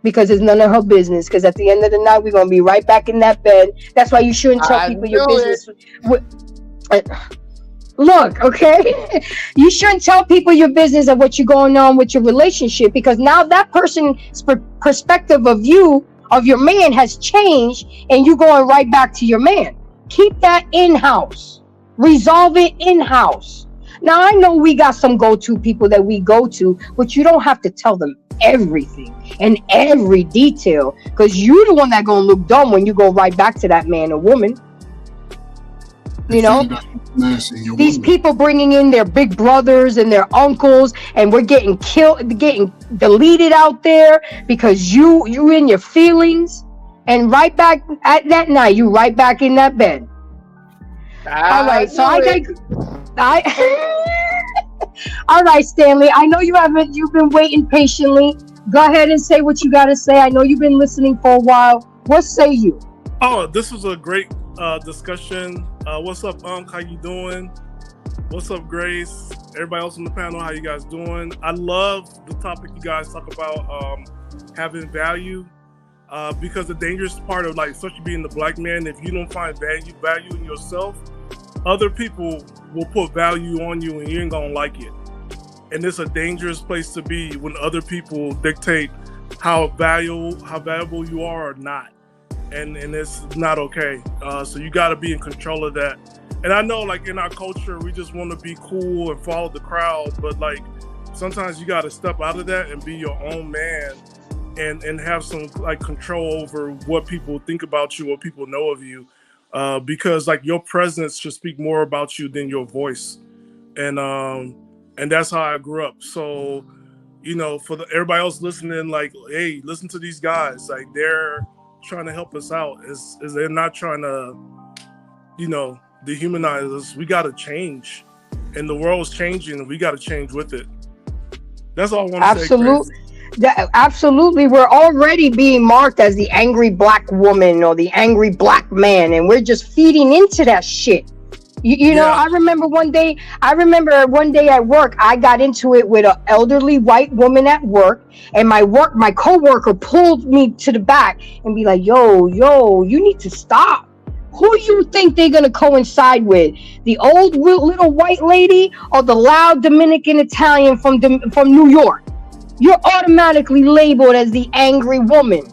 Speaker 1: because it's none of her business. Because at the end of the night, we're going to be right back in that bed. That's why you shouldn't tell people your business. Look, okay? You shouldn't tell people your business of what you're going on with your relationship, because now that person's perspective of you, of your man, has changed, and you're going right back to your man. Keep that in-house. Resolve it in-house. Now, I know we got some go-to people that we go to, but you don't have to tell them everything and every detail, because you're the one that's going to look dumb when you go right back to that man or woman. You know, these people bringing in their big brothers and their uncles, and we're getting killed, getting deleted out there because you in your feelings, and right back at that night, you right back in that bed. All right, so all right, Stanley, I know you've been waiting patiently. Go ahead and say what you got to say. I know you've been listening for a while. What say you?
Speaker 11: Oh, this was a great discussion. What's up, Unc? How you doing? What's up, Grace? Everybody else on the panel, how you guys doing? I love the topic you guys talk about, having value, because the dangerous part of, like, especially being the black man, if you don't find value in yourself, other people will put value on you and you ain't gonna like it. And it's a dangerous place to be when other people dictate how valuable you are or not. And it's not okay. So you got to be in control of that. And I know, like, in our culture, we just want to be cool and follow the crowd, but, like, sometimes you got to step out of that and be your own man, and have some, like, control over what people think about you, what people know of you, because, like, your presence should speak more about you than your voice. And that's how I grew up. So, you know, for everybody else listening, like, hey, listen to these guys. Like, they're trying to help us out. Is they're not trying to, you know, dehumanize us. We got to change, and the world's changing, and we got to change with it. That's all I want to say.
Speaker 1: Absolutely. We're already being marked as the angry black woman or the angry black man, and we're just feeding into that shit. You know, I remember one day at work, I got into it with an elderly white woman at work, and my coworker pulled me to the back and be like, yo, you need to stop. Who do you think they're going to coincide with? The old little white lady or the loud Dominican Italian from New York? You're automatically labeled as the angry woman.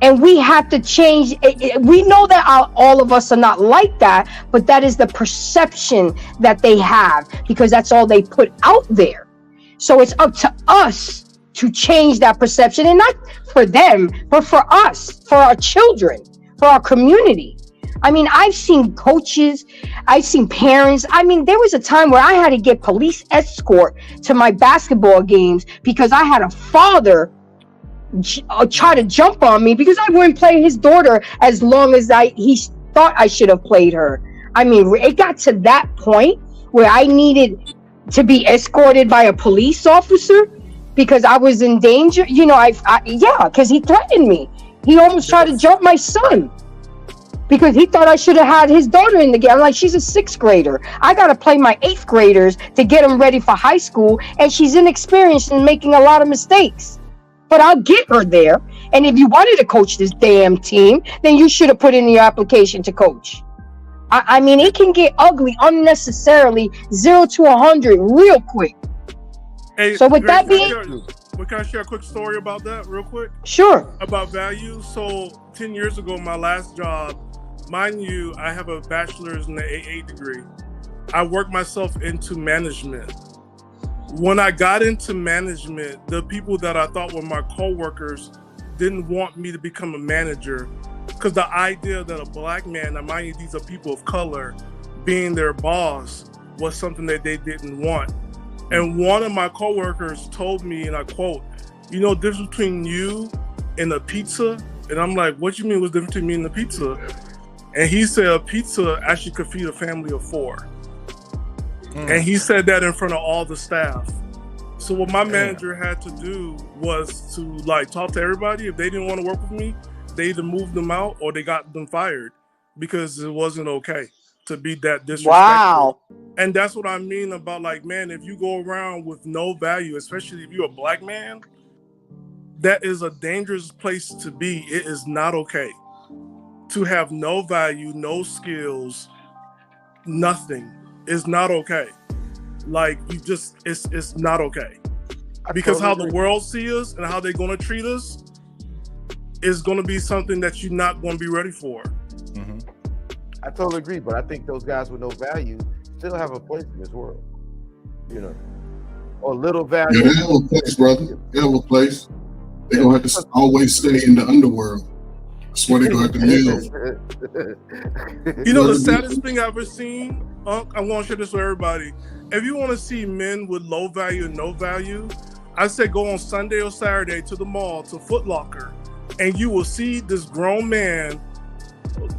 Speaker 1: And we have to change. We know that all of us are not like that, but that is the perception that they have, because that's all they put out there. So it's up to us to change that perception, and not for them, but for us, for our children, for our community. I mean, I've seen coaches, I've seen parents. I mean, there was a time where I had to get police escort to my basketball games because I had a father try to jump on me because I wouldn't play his daughter as long as he thought I should have played her. I mean, it got to that point where I needed to be escorted by a police officer because I was in danger. You know, because he threatened me. He almost tried to jump my son because he thought I should have had his daughter in the game. I'm like, she's a 6th grader. I got to play my 8th graders to get them ready for high school, and she's inexperienced and making a lot of mistakes. But I'll get her there. And if you wanted to coach this damn team, then you should have put in your application to coach. I mean, it can get ugly unnecessarily, 0 to 100 real quick.
Speaker 11: Hey,
Speaker 1: so with that being...
Speaker 11: Can I share a quick story about that real quick?
Speaker 1: Sure.
Speaker 11: About value. So 10 years ago, my last job, mind you, I have a bachelor's and an AA degree. I worked myself into management. When I got into management, the people that I thought were my coworkers didn't want me to become a manager, because the idea that a black man, and mind you, these are people of color, being their boss was something that they didn't want. And one of my coworkers told me, and I quote, you know, the difference between you and a pizza And I'm like, what you mean what's different between me and the pizza? And he said a pizza actually could feed a family of 4. And he said that in front of all the staff. So what my manager had to do was to like talk to everybody. If they didn't want to work with me, they either moved them out or they got them fired because it wasn't okay to be that disrespectful.
Speaker 1: Wow.
Speaker 11: And that's what I mean about like, man, if you go around with no value, especially if you're a black man, that is a dangerous place to be. It is not okay to have no value, no skills, nothing. It's not okay. Like you just, it's not okay. Because how the world sees us and how they're gonna treat us is gonna be something that you're not gonna be ready for.
Speaker 2: Mm-hmm.
Speaker 9: I totally agree, but I think those guys with no value still have a place in this world. You know, or little value.
Speaker 4: Yeah, they have a place, brother. They have a place. They're gonna have to always stay in the underworld. That's where they're gonna have to live.
Speaker 11: You know the saddest thing I've ever seen, Unc, I'm gonna share this with everybody. If you want to see men with low value and no value, I say go on Sunday or Saturday to the mall, to Foot Locker, and you will see this grown man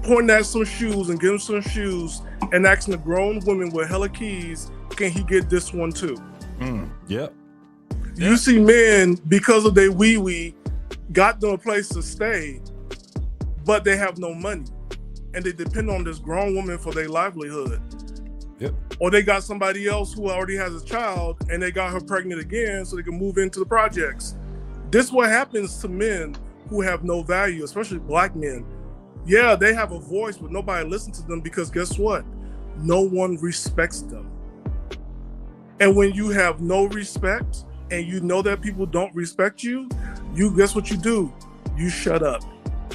Speaker 11: pointing at some shoes and giving some shoes and asking a grown woman with hella keys, can he get this one too?
Speaker 2: Yep.
Speaker 11: You see men, because of their wee-wee, got them a place to stay, but they have no money. And they depend on this grown woman for their livelihood.
Speaker 2: Yep.
Speaker 11: Or they got somebody else who already has a child and they got her pregnant again so they can move into the projects. This is what happens to men who have no value, especially black men. Yeah, they have a voice, but nobody listens to them because guess what? No one respects them. And when you have no respect and you know that people don't respect you, guess what you do? You shut up.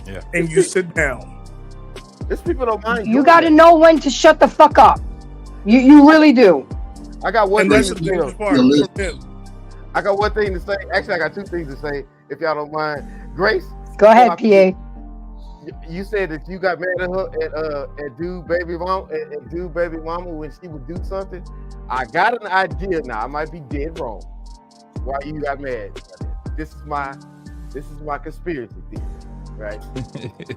Speaker 2: Yeah.
Speaker 11: And you sit down.
Speaker 9: These people don't mind.
Speaker 1: You got to know when to shut the fuck up. You really do.
Speaker 9: I got one
Speaker 11: And
Speaker 9: thing
Speaker 11: that's
Speaker 9: to
Speaker 11: the
Speaker 9: say.
Speaker 11: biggest part for men.
Speaker 9: I got one thing to say. Actually, I got two things to say, if y'all don't mind. Grace,
Speaker 1: Go ahead, PA.
Speaker 9: you said that you got mad at her at Dude Baby Mama when she would do something. I got an idea now. I might be dead wrong. Why you got mad? This is my conspiracy theory, right?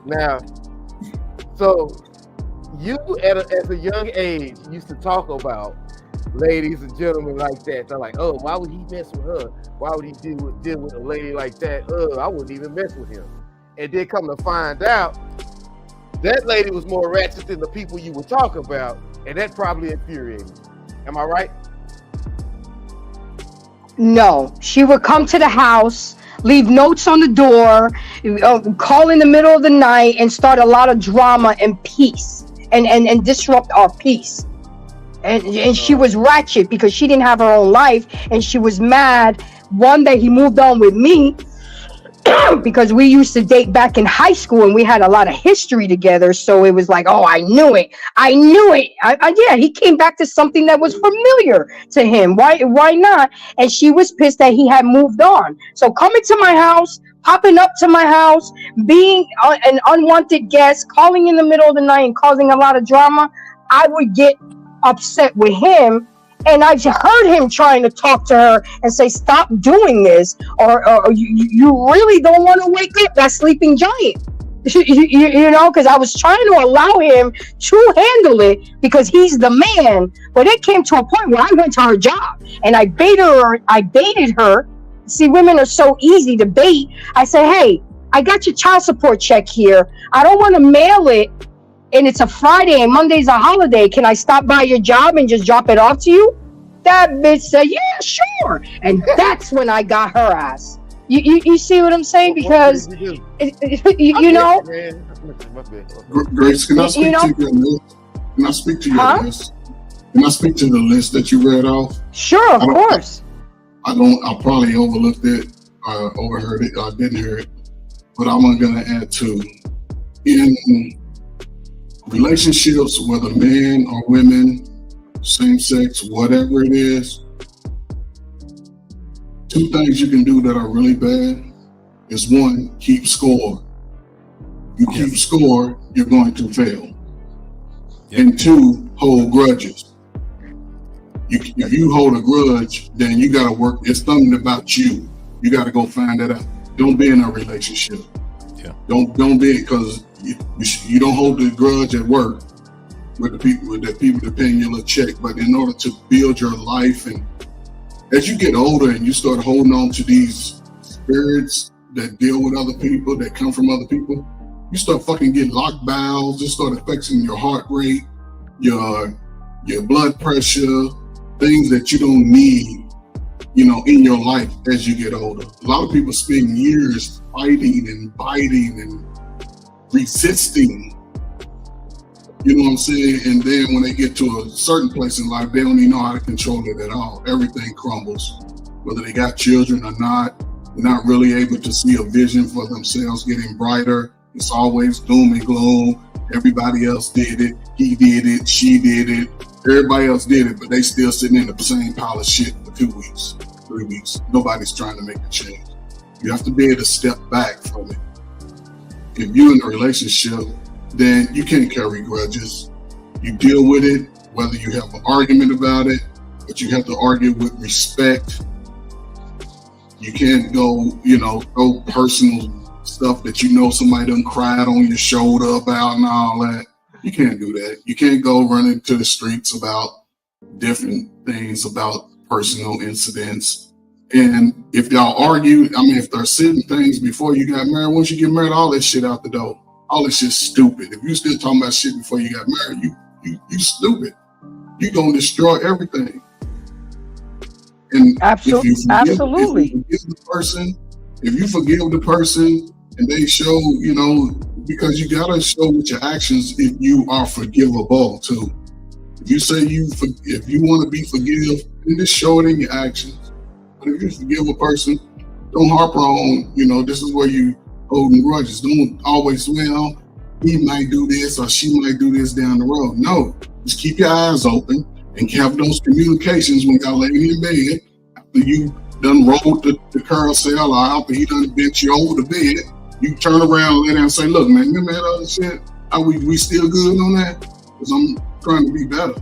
Speaker 9: Now, so you as a young age used to talk about ladies and gentlemen like that. They're like, oh, why would he mess with her? Why would he deal with a lady like that? I wouldn't even mess with him. And then come to find out, that lady was more ratchet than the people you were talking about, and that probably infuriated you. Am I right?
Speaker 1: No, she would come to the house, leave notes on the door, call in the middle of the night, and start a lot of drama and peace, and disrupt our peace. And she was ratchet because she didn't have her own life, and she was mad. One day he moved on with me because we used to date back in high school and we had a lot of history together. So it was like, oh, I knew it. Yeah, he came back to something that was familiar to him. Why not? And she was pissed that he had moved on. So coming to my house, popping up to my house, being an unwanted guest, calling in the middle of the night and causing a lot of drama, I would get upset with him. And I heard him trying to talk to her and say, stop doing this, or you really don't want to wake up that sleeping giant. You know, because I was trying to allow him to handle it because he's the man. But it came to a point where I went to her job and I baited her. See, women are so easy to bait. I said, hey, I got your child support check here. I don't want to mail it. And it's a Friday and Monday's a holiday. Can I stop by your job and just drop it off to you? That bitch said, yeah, sure. And that's when I got her ass. You see what I'm saying? Because, you know.
Speaker 4: Grace, can I speak to your list? Can I speak to your list? Can I speak to the list that you read off?
Speaker 1: Sure, of course.
Speaker 4: I probably overlooked it, overheard it, I didn't hear it. But I'm going to add two. In relationships, whether men or women, same sex, whatever it is, two things you can do that are really bad is one, keep score. You keep score, you're going to fail. Yep. And two, hold grudges. If you hold a grudge, then you got to work. It's something about you. You got to go find that out. Don't be in a relationship.
Speaker 2: Yeah.
Speaker 4: Don't be it, because you don't hold the grudge at work with the people that paying your little check. But in order to build your life, and as you get older and you start holding on to these spirits that deal with other people, that come from other people, you start fucking getting locked bowels. It start affecting your heart rate, your blood pressure, things that you don't need, in your life as you get older. A lot of people spend years fighting and biting and resisting, you know what I'm saying? And then when they get to a certain place in life, they don't even know how to control it at all. Everything crumbles, whether they got children or not. They're not really able to see a vision for themselves getting brighter. It's always doom and gloom. Everybody else did it. He did it. She did it. Everybody else did it, but they still sitting in the same pile of shit for 2 weeks, 3 weeks. Nobody's trying to make a change. You have to be able to step back from it. If you're in a relationship, then you can't carry grudges. You deal with it, whether you have an argument about it, but you have to argue with respect. You can't go personal stuff that somebody done cried on your shoulder about and all that. You can't do that. You can't go running to the streets about different things, about personal incidents. And if y'all argue, if there's certain things before you got married, once you get married, all that shit out the door. All this shit's stupid. If you still talking about shit before you got married, you stupid. You gonna destroy everything. And
Speaker 1: absolutely.
Speaker 4: If you forgive the person and they show, because you gotta show with your actions if you are forgivable too. If you say if you want to be forgive, then just show it in your actions. But if you forgive a person, don't harp on, this is where you holding grudges. Don't always, he might do this or she might do this down the road. No, just keep your eyes open and have those communications when y'all laying in bed, after you done rolled the carousel or after he done bent you over the bed. You turn around and lay down and say, look, man, remember that other shit? Are we still good on that? Because I'm trying to be better.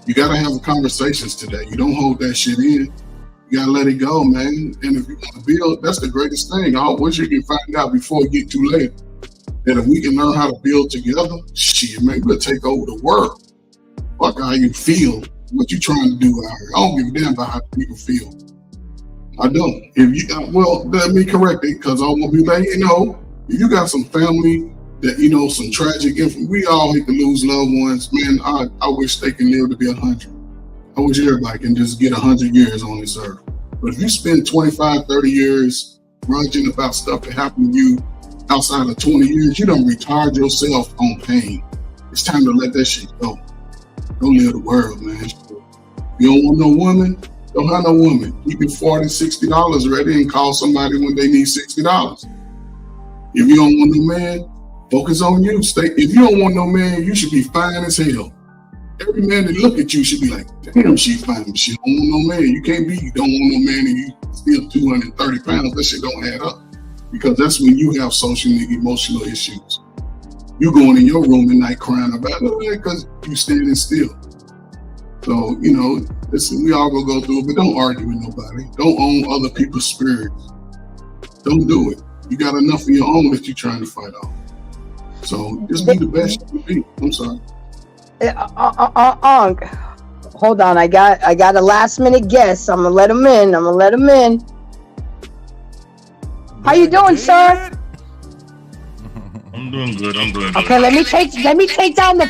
Speaker 4: You got to have conversations today. You don't hold that shit in. You got to let it go, man. And if you want to build, that's the greatest thing. I wish you can find out before it get too late. That if we can learn how to build together, shit, man, we'll take over the world. Fuck how you feel, what you trying to do out here. I don't give a damn about how people feel. I don't. Let me correct it, because I want to be like, if you got some family that, some tragic info, we all hate to lose loved ones. Man, I wish they can live to be 100. I wish everybody can just get 100 years on this earth. But if you spend 25, 30 years grudging about stuff that happened to you outside of 20 years, you done retired yourself on pain. It's time to let that shit go. Go live the world, man. If you don't want no woman, don't have no woman. Keep it $40, $60 ready and call somebody when they need $60. If you don't want no man, focus on you. If you don't want no man, you should be fine as hell. Every man that look at you should be like, damn, she fine, but she don't want no man. You can't be, you don't want no man and you still 230 pounds. That shit don't add up. Because that's when you have social and emotional issues. You going in your room at night crying about it because you standing still. So, listen, we all gonna go through it, but don't argue with nobody. Don't own other people's spirits. Don't do it. You got enough of your own that you're trying to fight off. So just be the best you can be. I'm sorry.
Speaker 1: Hold on, I got a last minute guess. I'm gonna let him in. How you doing, sir?
Speaker 8: I'm doing good.
Speaker 1: Okay, let me take down the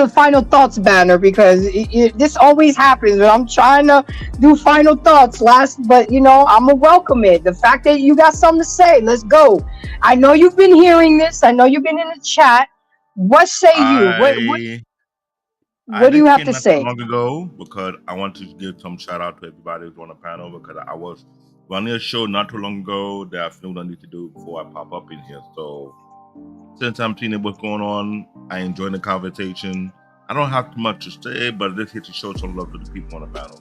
Speaker 1: final thoughts banner, because this always happens when I'm trying to do final thoughts but I'm gonna welcome it. The fact that you got something to say, let's go. I know you've been hearing this. I know you've been in the chat. What say you? What do you have to say?
Speaker 12: Long ago, because I want to give some shout out to everybody who's on the panel, because I was running a show not too long ago that I feel I need to do before I pop up in here. So since I'm seeing what's going on, I enjoy the conversation. I don't have too much to say, but this here to show some love to the people on the panel.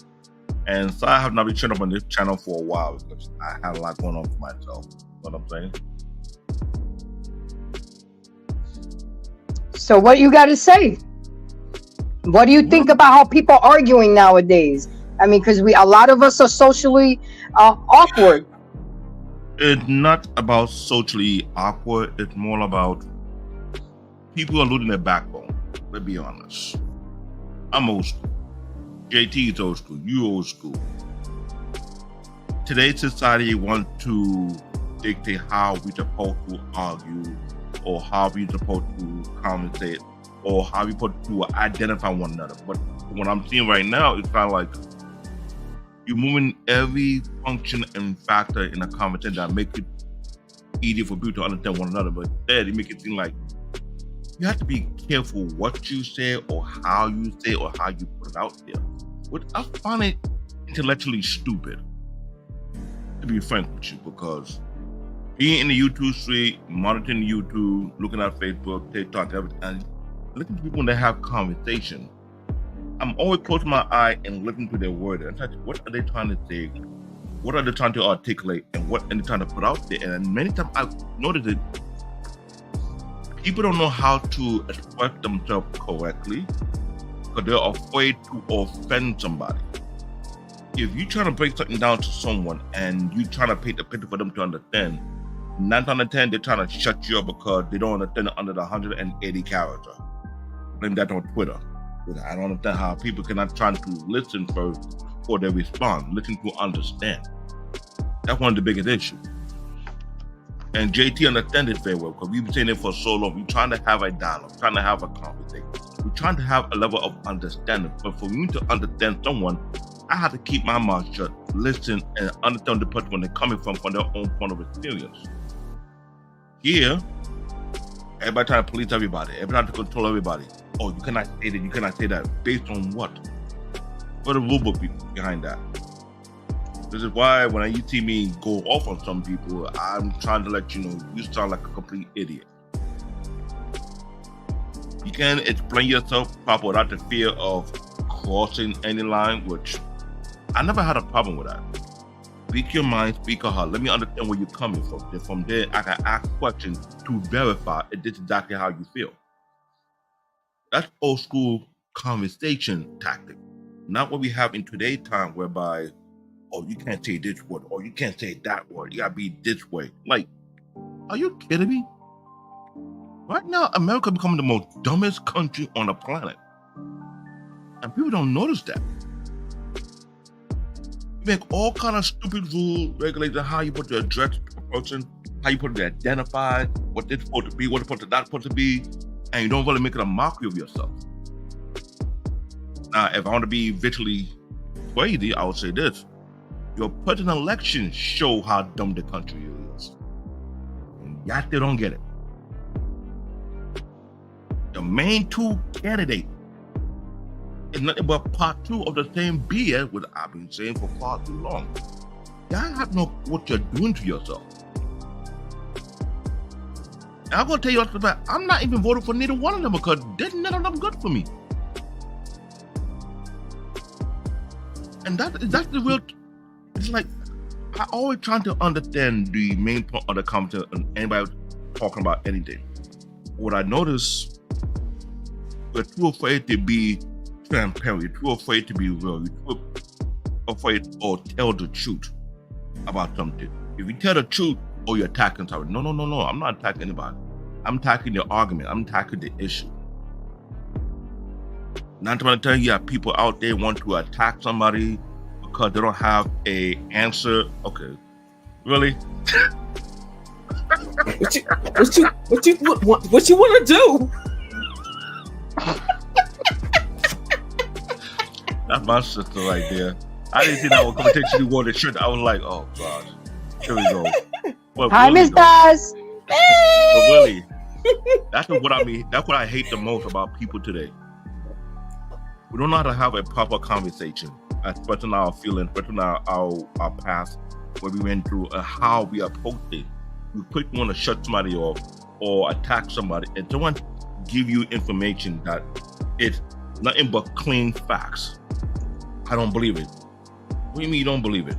Speaker 12: And so I have not been showing up on this channel for a while because I had a lot going on for myself. You know what I'm saying?
Speaker 1: So what you got to say? What do you think about how people are arguing nowadays? I mean, because a lot of us are socially awkward.
Speaker 12: It's not about socially awkward. It's more about people are losing their backbone. Let's be honest. I'm old school. JT is old school. You old school. Today's society wants to dictate how we're supposed to argue, or how we're supposed to conversate, or how we're supposed to identify one another. But what I'm seeing right now is kind of like you're moving every function and factor in a conversation that makes it easier for people to understand one another. But instead, it makes it seem like you have to be careful what you say or how you say or how you put it out there. Which I find it intellectually stupid, to be frank with you, because being in the YouTube street, monitoring YouTube, looking at Facebook, TikTok, everything, and looking to people that have conversation, I'm always closing my eye and looking to their word. And what are they trying to say? What are they trying to articulate? And what are they trying to put out there? And many times I've noticed it, people don't know how to express themselves correctly because they're afraid to offend somebody. If you're trying to break something down to someone and you're trying to paint a picture for them to understand, 9 out of 10, they're trying to shut you up because they don't understand it under the 180 character. Blame that on Twitter. I don't understand how people cannot try to listen first before they respond. Listen to understand. That's one of the biggest issues. And JT understands it very well because we've been saying it for so long. We're trying to have a dialogue, trying to have a conversation. We're trying to have a level of understanding. But for me to understand someone, I have to keep my mouth shut, listen, and understand the person when they're coming from their own point of experience. Here, everybody trying to police everybody. Everybody trying to control everybody. Oh, you cannot say that, you cannot say that. Based on what? What are the rule book behind that? This is why when you see me go off on some people, I'm trying to let you know, you sound like a complete idiot. You can explain yourself properly without the fear of crossing any line, which I never had a problem with that. Speak your mind, speak your heart. Let me understand where you're coming from. Then from there, I can ask questions to verify if this is exactly how you feel. That's old school conversation tactic. Not what we have in today's time, whereby, oh, you can't say this word, or you can't say that word. You gotta be this way. Like, are you kidding me? Right now, America becoming the most dumbest country on the planet. And people don't notice that. You make all kind of stupid rules, regulating how you put to address a person, how you put to identify, what it's supposed to be, what it's supposed to not supposed to be, and you don't really make it a mockery of yourself. Now, if I want to be visually crazy, I would say this. Your presidential elections show how dumb the country is. And y'all still don't get it. The main two candidates is nothing but part 2 of the same BS, which I've been saying for far too long. Y'all have to know what you're doing to yourself. And I'm gonna tell you off the bat, I'm not even voting for neither one of them because there's none of them good for me. And that's the real. It's like I always trying to understand the main point of the conversation and anybody talking about anything. What I notice, we're too afraid to be transparent. You're too afraid to be real. You're too afraid or tell the truth about something. If you tell the truth, oh, you're attacking somebody. No. I'm not attacking anybody. I'm attacking the argument. I'm attacking the issue. Not trying to tell you that people out there want to attack somebody because they don't have a answer. Okay, really?
Speaker 13: What you want to do?
Speaker 12: That's my sister right there. I didn't see that one coming to you wore the shirt. I was like, oh God, here we go. But
Speaker 1: Hi,
Speaker 12: really,
Speaker 1: Miss Daz.
Speaker 12: but really, that's what I mean. That's what I hate the most about people today. We don't know how to have a proper conversation, expressing our feelings, expressing our past, what we went through, and how we approach it. We quickly want to shut somebody off or attack somebody, and someone give you information that it's nothing but clean facts. I don't believe it. What do you mean you don't believe it?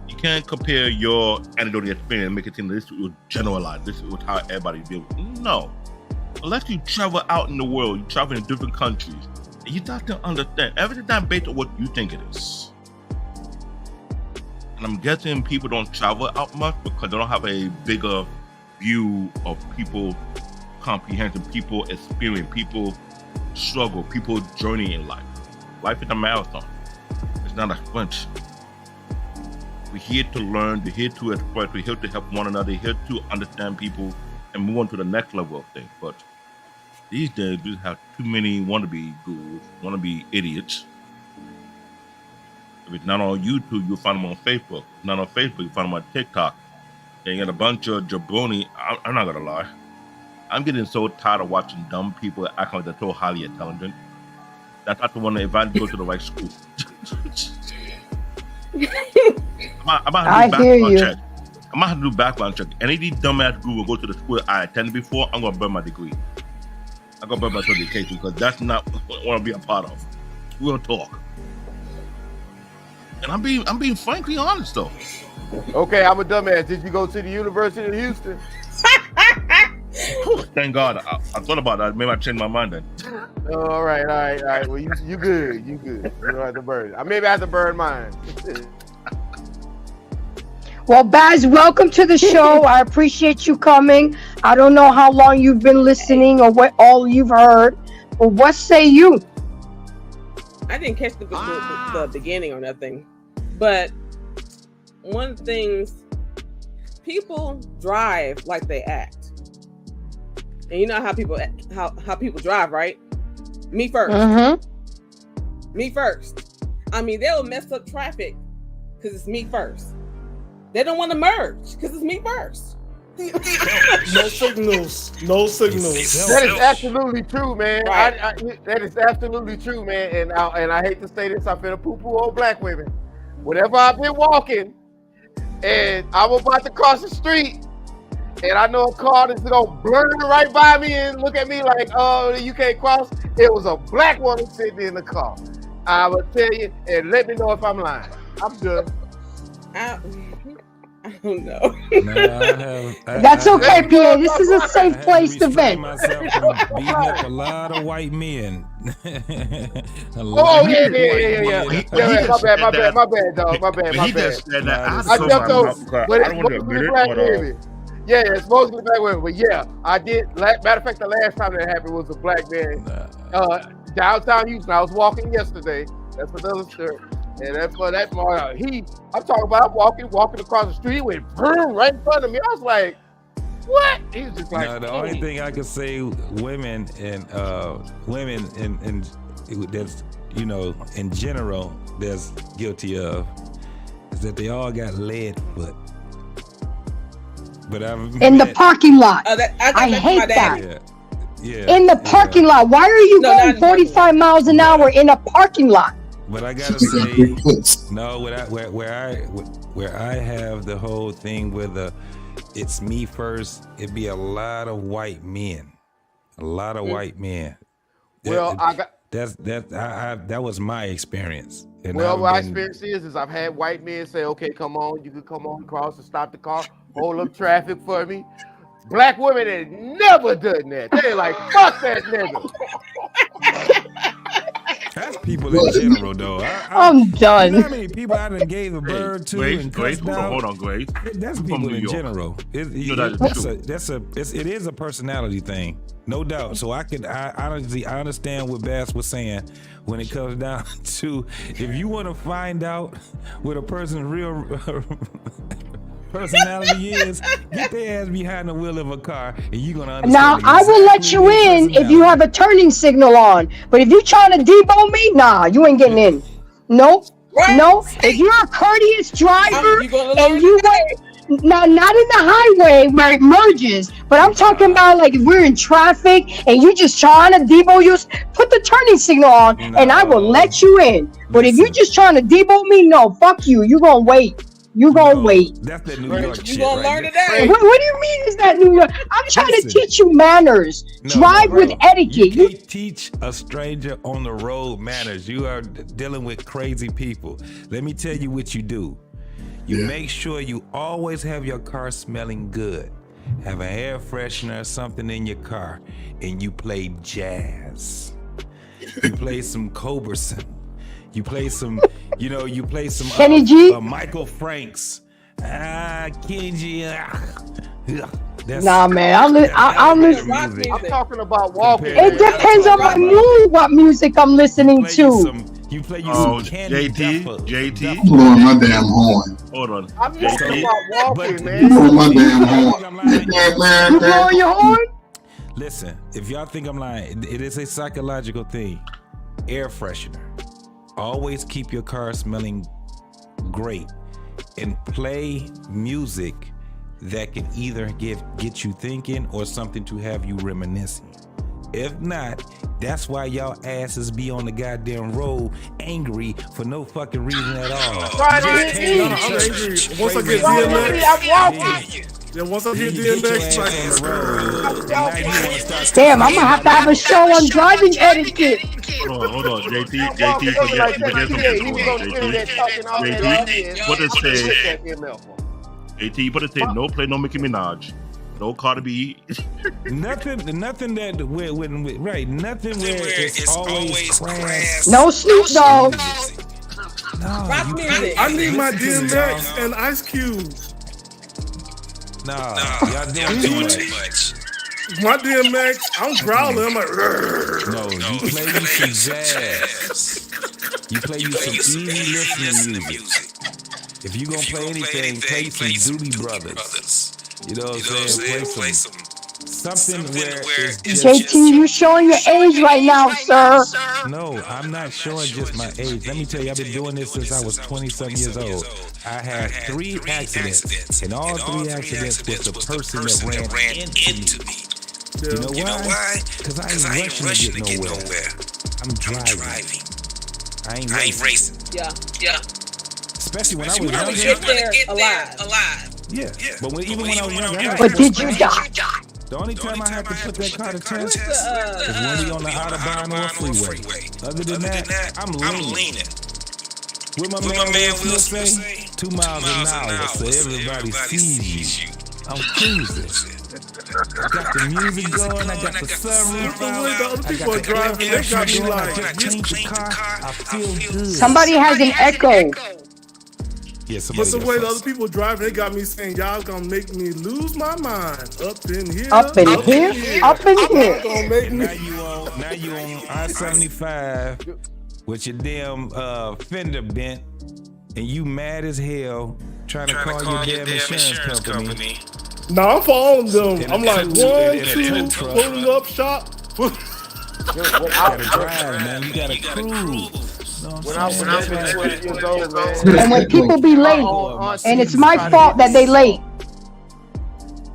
Speaker 12: You can't compare your anecdotal experience and make it seem that this was generalized. This is how everybody deals with it. No. Unless you travel out in the world, you travel in different countries, and you start to understand everything's not based on what you think it is. And I'm guessing people don't travel out much because they don't have a bigger view of people comprehension, people experience, people struggle, people journey in life. Life is a marathon. It's not a sprint. We're here to learn, we're here to express, we're here to help one another, we're here to understand people and move on to the next level of things. But these days, we have too many wannabe gurus, wannabe idiots. If it's not on YouTube, you'll find them on Facebook. If it's not on Facebook, you find them on TikTok. And you got a bunch of jabroni. I'm not gonna lie. I'm getting so tired of watching dumb people acting like they're so highly intelligent. That's not the one that if I go to the right school.
Speaker 1: I hear you.
Speaker 12: Check. I'm gonna have to do background check. Any of these dumbass gurus go to the school I attended before, I'm gonna burn my degree. I'm gonna burn my certification because that's not what I want to be a part of. Real talk. And I'm being frankly honest though.
Speaker 9: Okay, I'm a dumbass. Did you go to the University of Houston?
Speaker 12: Thank God. I thought about that. Maybe I changed my mind then.
Speaker 9: All right. Well, you good. You don't have to burn. Maybe I have to burn mine.
Speaker 1: Well, Baz, welcome to the show. I appreciate you coming. I don't know how long you've been listening or what all you've heard, but what say you?
Speaker 13: I didn't catch the beginning or nothing, but one thing, people drive like they act, and you know how people drive, right? Me first.
Speaker 1: Mm-hmm.
Speaker 13: Me first. I mean, they'll mess up traffic because it's me first. They don't want to merge because it's me first.
Speaker 11: No signals. No signals.
Speaker 9: That is absolutely true, man.
Speaker 13: Right.
Speaker 9: That is absolutely true, man. And I hate to say this, I'm finna poo-poo old black women. Whenever I've been walking and I'm about to cross the street and I know a car is gonna blur right by me and look at me like, oh, you can't cross. It was a black woman sitting in the car. I will tell you and let me know if I'm lying. I'm done.
Speaker 13: I don't know.
Speaker 1: That's okay, Pierre. This is a safe place to vent.
Speaker 2: Myself from beating up a lot of white men.
Speaker 9: Oh yeah. My bad, dog. My bad. I jumped over. But it's mostly black women. Yeah, it's mostly black women. But yeah, I did. Matter of fact, the last time that happened was a black man downtown Houston. I was walking yesterday. That's another story. And that's for that. I'm talking about walking across the street with boom right in front of me. I was like, what? He was just like,
Speaker 2: the only thing I could say, women and that's in general that's guilty of is that they all got lead foot. But
Speaker 1: in the parking lot. I hate that.
Speaker 2: Yeah.
Speaker 1: In the parking lot. Why are you going 45 miles an hour in a parking lot?
Speaker 2: But I gotta say, no, where I have the whole thing with it's me first. It'd be a lot of white men, white men.
Speaker 9: Well,
Speaker 2: that was my experience. And
Speaker 9: well, my experience is I've had white men say, "Okay, come on, you can come on across and stop the car, hold up traffic for me." Black women had never done that. They're like, "Fuck that nigga."
Speaker 2: That's people in general, though.
Speaker 1: I'm done.
Speaker 2: You know how many people I done gave a bird to and cussed out?
Speaker 12: Hold on, Grace.
Speaker 2: That's people in general. It is a personality thing, no doubt. So I honestly understand what Bass was saying when it comes down to if you want to find out what a person's real personality is, get their ass behind the wheel of a car and you're gonna understand.
Speaker 1: Now I will let you in if you have a turning signal on, but if you're trying to debo me, nah, you ain't getting in. Nope.
Speaker 13: Right.
Speaker 1: No, if you're a courteous driver and you wait, now not in the highway where it merges, but I'm talking about like if we're in traffic and you just trying to debo you, put the turning signal on and I will let you in. But if you're just trying to debo me, no, fuck you. You gonna wait. You gonna wait.
Speaker 2: That's that New York shit.
Speaker 13: You gonna learn today.
Speaker 1: What do you mean is that New York? I'm trying to teach you manners. Drive with etiquette.
Speaker 2: You can't teach a stranger on the road manners. You are dealing with crazy people. Let me tell you what you do. You make sure you always have your car smelling good. Have an air freshener or something in your car, and you play jazz. You play some Coberson. You play some, you play some
Speaker 1: Kenny G?
Speaker 2: Michael Franks. Kenny G.
Speaker 1: Nah, man. I'll listen.
Speaker 9: I'm talking about walking.
Speaker 1: It depends on my mood what music I'm listening to.
Speaker 2: You play some Candy
Speaker 12: JT.
Speaker 4: I'm blowing my damn horn.
Speaker 12: Hold on.
Speaker 9: I'm talking about walking, man.
Speaker 4: I'm blowing my damn horn.
Speaker 1: You blowing your horn?
Speaker 2: Listen, if y'all think I'm lying, it is a psychological thing. Air freshener. Always keep your car smelling great and play music that can either get you thinking or something to have you reminiscing. If not, that's why y'all asses be on the goddamn road angry for no fucking reason at all.
Speaker 11: I'm angry. Once I get DMX, once I get DMX,
Speaker 1: damn, I'm gonna have a show on driving etiquette.
Speaker 12: Hold on, JT, forget JT, what it say? JT, you better say no play, no Nicki Minaj. No Cardi B.
Speaker 2: nothing that nothing where it's always crass.
Speaker 1: No Snoop Dogg.
Speaker 11: I need my DMX and Ice Cube.
Speaker 2: Nah, y'all doing too much.
Speaker 11: My DMX, I'm growling. I'm like,
Speaker 2: no, you play you some jazz. You play you some easy listening music. If you gonna play anything, play some Doobie Brothers. You know what I'm saying? Play some something where it's
Speaker 1: JT, you showing your age right now, sir.
Speaker 2: No, I'm not showing just my age. Let me tell you, I've been doing this since I was 20-something years old. I had 3 accidents, and all 3 accidents was the person that ran into me. You know why? Because I ain't rushing to get nowhere. I'm driving. I ain't racing.
Speaker 13: Yeah.
Speaker 2: Especially when I was
Speaker 13: younger.
Speaker 2: Get
Speaker 13: there alive.
Speaker 2: Yeah. But even when I was younger.
Speaker 1: But did you die?
Speaker 2: The only time I had to put that car to test is when we on the Autobahn or freeway. Other than that, I'm leaning. What my man Will Smith say? 2 miles an hour, so everybody sees you. I'm cruising. I got the music going, I got the sunroof out, I got the air conditioner, I just changed the car, I feel good.
Speaker 1: Somebody has an echo.
Speaker 2: Yeah,
Speaker 11: but the way the other people driving, they got me saying, y'all gonna make me lose my mind. Up in here.
Speaker 1: Gonna make me.
Speaker 2: Now you on I-75 with your damn fender bent, and you mad as hell trying to call your damn insurance company.
Speaker 11: No, I'm following them. I'm like, 1, 2, pulling up shop.
Speaker 2: You gotta drive, man. You gotta cruise.
Speaker 9: When I was 20 years old, man.
Speaker 1: And when people be late, and it's my fault that they late.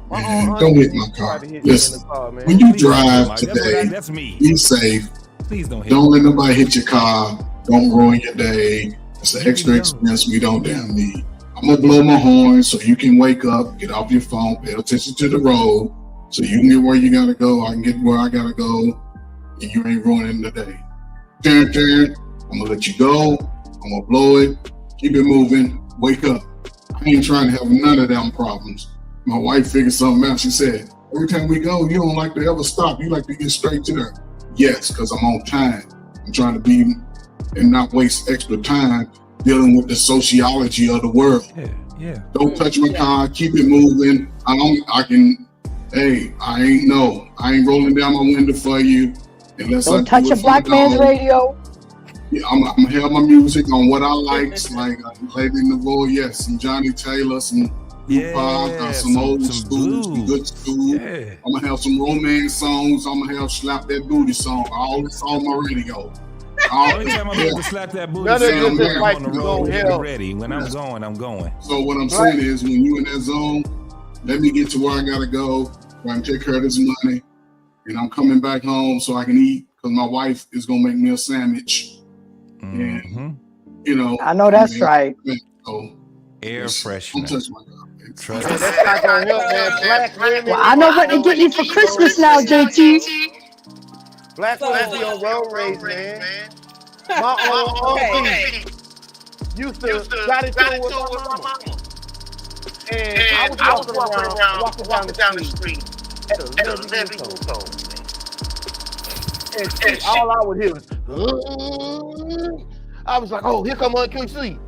Speaker 4: Man, don't hit my car. Listen, when you drive today, be safe.
Speaker 2: Please don't
Speaker 4: let nobody hit your car. Don't ruin your day. It's an extra expense we don't damn need. I'm gonna blow my horn so you can wake up, get off your phone, pay attention to the road, so you can get where you gotta go. I can get where I gotta go, and you ain't ruining the day. I'm gonna let you go. I'm gonna blow it. Keep it moving. Wake up. I ain't trying to have none of them problems. My wife figured something out. She said, every time we go, you don't like to ever stop. You like to get straight to there. Yes, because I'm on time. I'm trying to be and not waste extra time dealing with the sociology of the world.
Speaker 2: Yeah.
Speaker 4: Don't touch my car. Keep it moving. I ain't rolling down my window for you.
Speaker 1: Don't touch a black man's radio.
Speaker 4: Yeah, I'm gonna have my music on what I like, like Lady Navoy, yes, some Johnny Taylor, some Tupac, some old school, some good school.
Speaker 2: Yeah.
Speaker 4: I'm gonna have some romance songs. I'm gonna have Slap That Booty song. All this on my radio.
Speaker 2: Every time I'm able to slap that booty song, I'm on the road, get ready. When I'm going, I'm going.
Speaker 4: So what I'm saying is, when you in that zone, let me get to where I gotta go, where I can take care of this money, and I'm coming back home so I can eat, because my wife is gonna make me a sandwich. And,
Speaker 1: I know that's right.
Speaker 4: So,
Speaker 2: air freshener.
Speaker 9: That's not gonna help, man. Black women.
Speaker 1: Well, I know what to get you for Christmas now, JT.
Speaker 9: Black women be on road rage, man. My own auntie used to got into it with my mama. And I was walking down the street at 11 years old. And all I would hear was, I was like, oh, here come Aunt QC.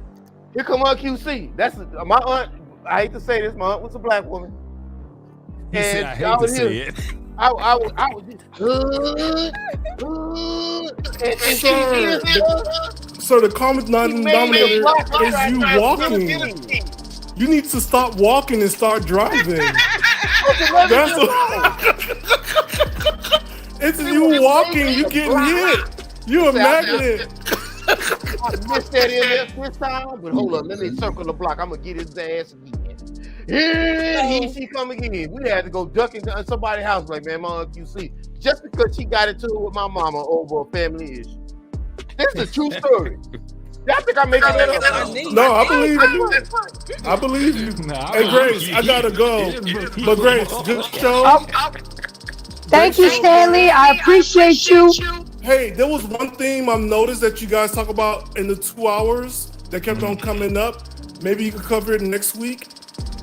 Speaker 9: Here come Aunt QC. That's my aunt. I hate to say this, my aunt was a black woman.
Speaker 2: He said, I hate to say it.
Speaker 9: I was just,
Speaker 11: So the common denominator is you walking. You need to stop walking and start driving. That's it's you walking, you getting hit. You a magnet.
Speaker 9: I missed that in this time, but hold on, let me circle the block. I'm gonna get his ass again. Here she come again. We had to go duck into somebody's house, like, man, my Aunt QC, just because she got into it with my mama over a family issue. This is a true story. Y'all think I'm making that up?
Speaker 11: No, I believe you. I believe you. Hey, Grace, I gotta go. But Grace, good show.
Speaker 1: Thank you, Stanley. I appreciate you.
Speaker 11: Hey, there was one theme I've noticed that you guys talk about in the 2 hours that kept on coming up. Maybe you could cover it next week.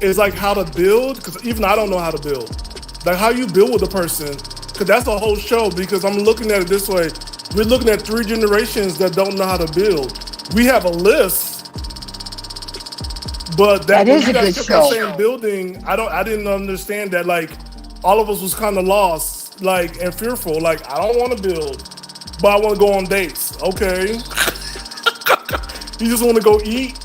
Speaker 11: Is like how to build, because even I don't know how to build. Like how you build with a person, because that's the whole show. Because I'm looking at it this way: we're looking at 3 generations that don't know how to build. We have a list, but that
Speaker 1: is a good show.
Speaker 11: Saying building, I didn't understand that. Like all of us was kind of lost, like and fearful. Like I don't want to build, but I want to go on dates. Okay, you just want to go eat.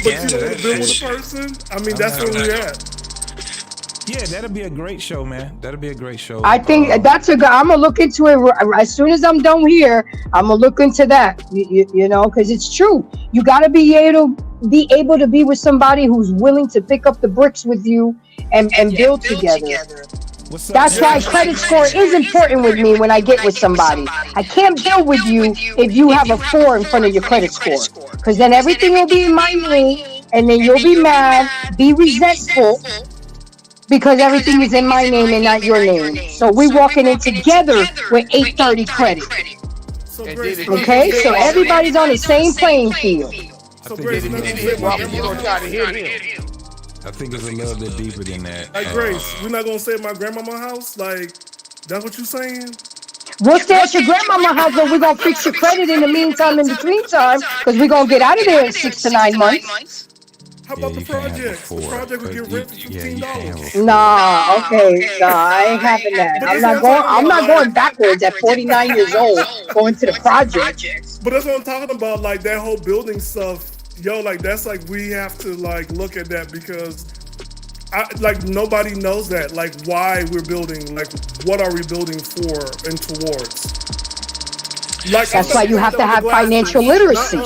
Speaker 11: But you don't want to build with a person? I mean, that's where we're at.
Speaker 2: Yeah, that'll be a great show, man. That'll be a great show.
Speaker 1: I think that's a good. I'm gonna look into it as soon as I'm done here. I'm gonna look into that. You know, because it's true. You got to be able to be with somebody who's willing to pick up the bricks with you and build together. That's why credit score is important with me when I get with somebody. I can't build with you if you have a 4 in front of your credit score, because then everything will be in my name, and then you'll be mad, be resentful, because everything is in my name and not your name. So we walking in together with 830 credit. Okay, so everybody's on the same playing field.
Speaker 2: I think it's a little bit deeper than that.
Speaker 11: Like Grace, we're not gonna stay at my grandmama's house. Like that's what you saying?
Speaker 1: We'll stay at your grandmama's house, but we're gonna fix your credit in the meantime, in between time, because we're gonna get out of there in 6 to 9 months.
Speaker 11: How about the project? The project will get rent for $15.
Speaker 1: Nah, okay, nah, I ain't having that. I'm not going backwards at 49 years old, going to the project.
Speaker 11: But that's what I'm talking about, like that whole building stuff. Yo, like that's like we have to like look at that, because like nobody knows that, like why we're building, like what are we building for and towards. Like
Speaker 1: that's why you have to have financial literacy.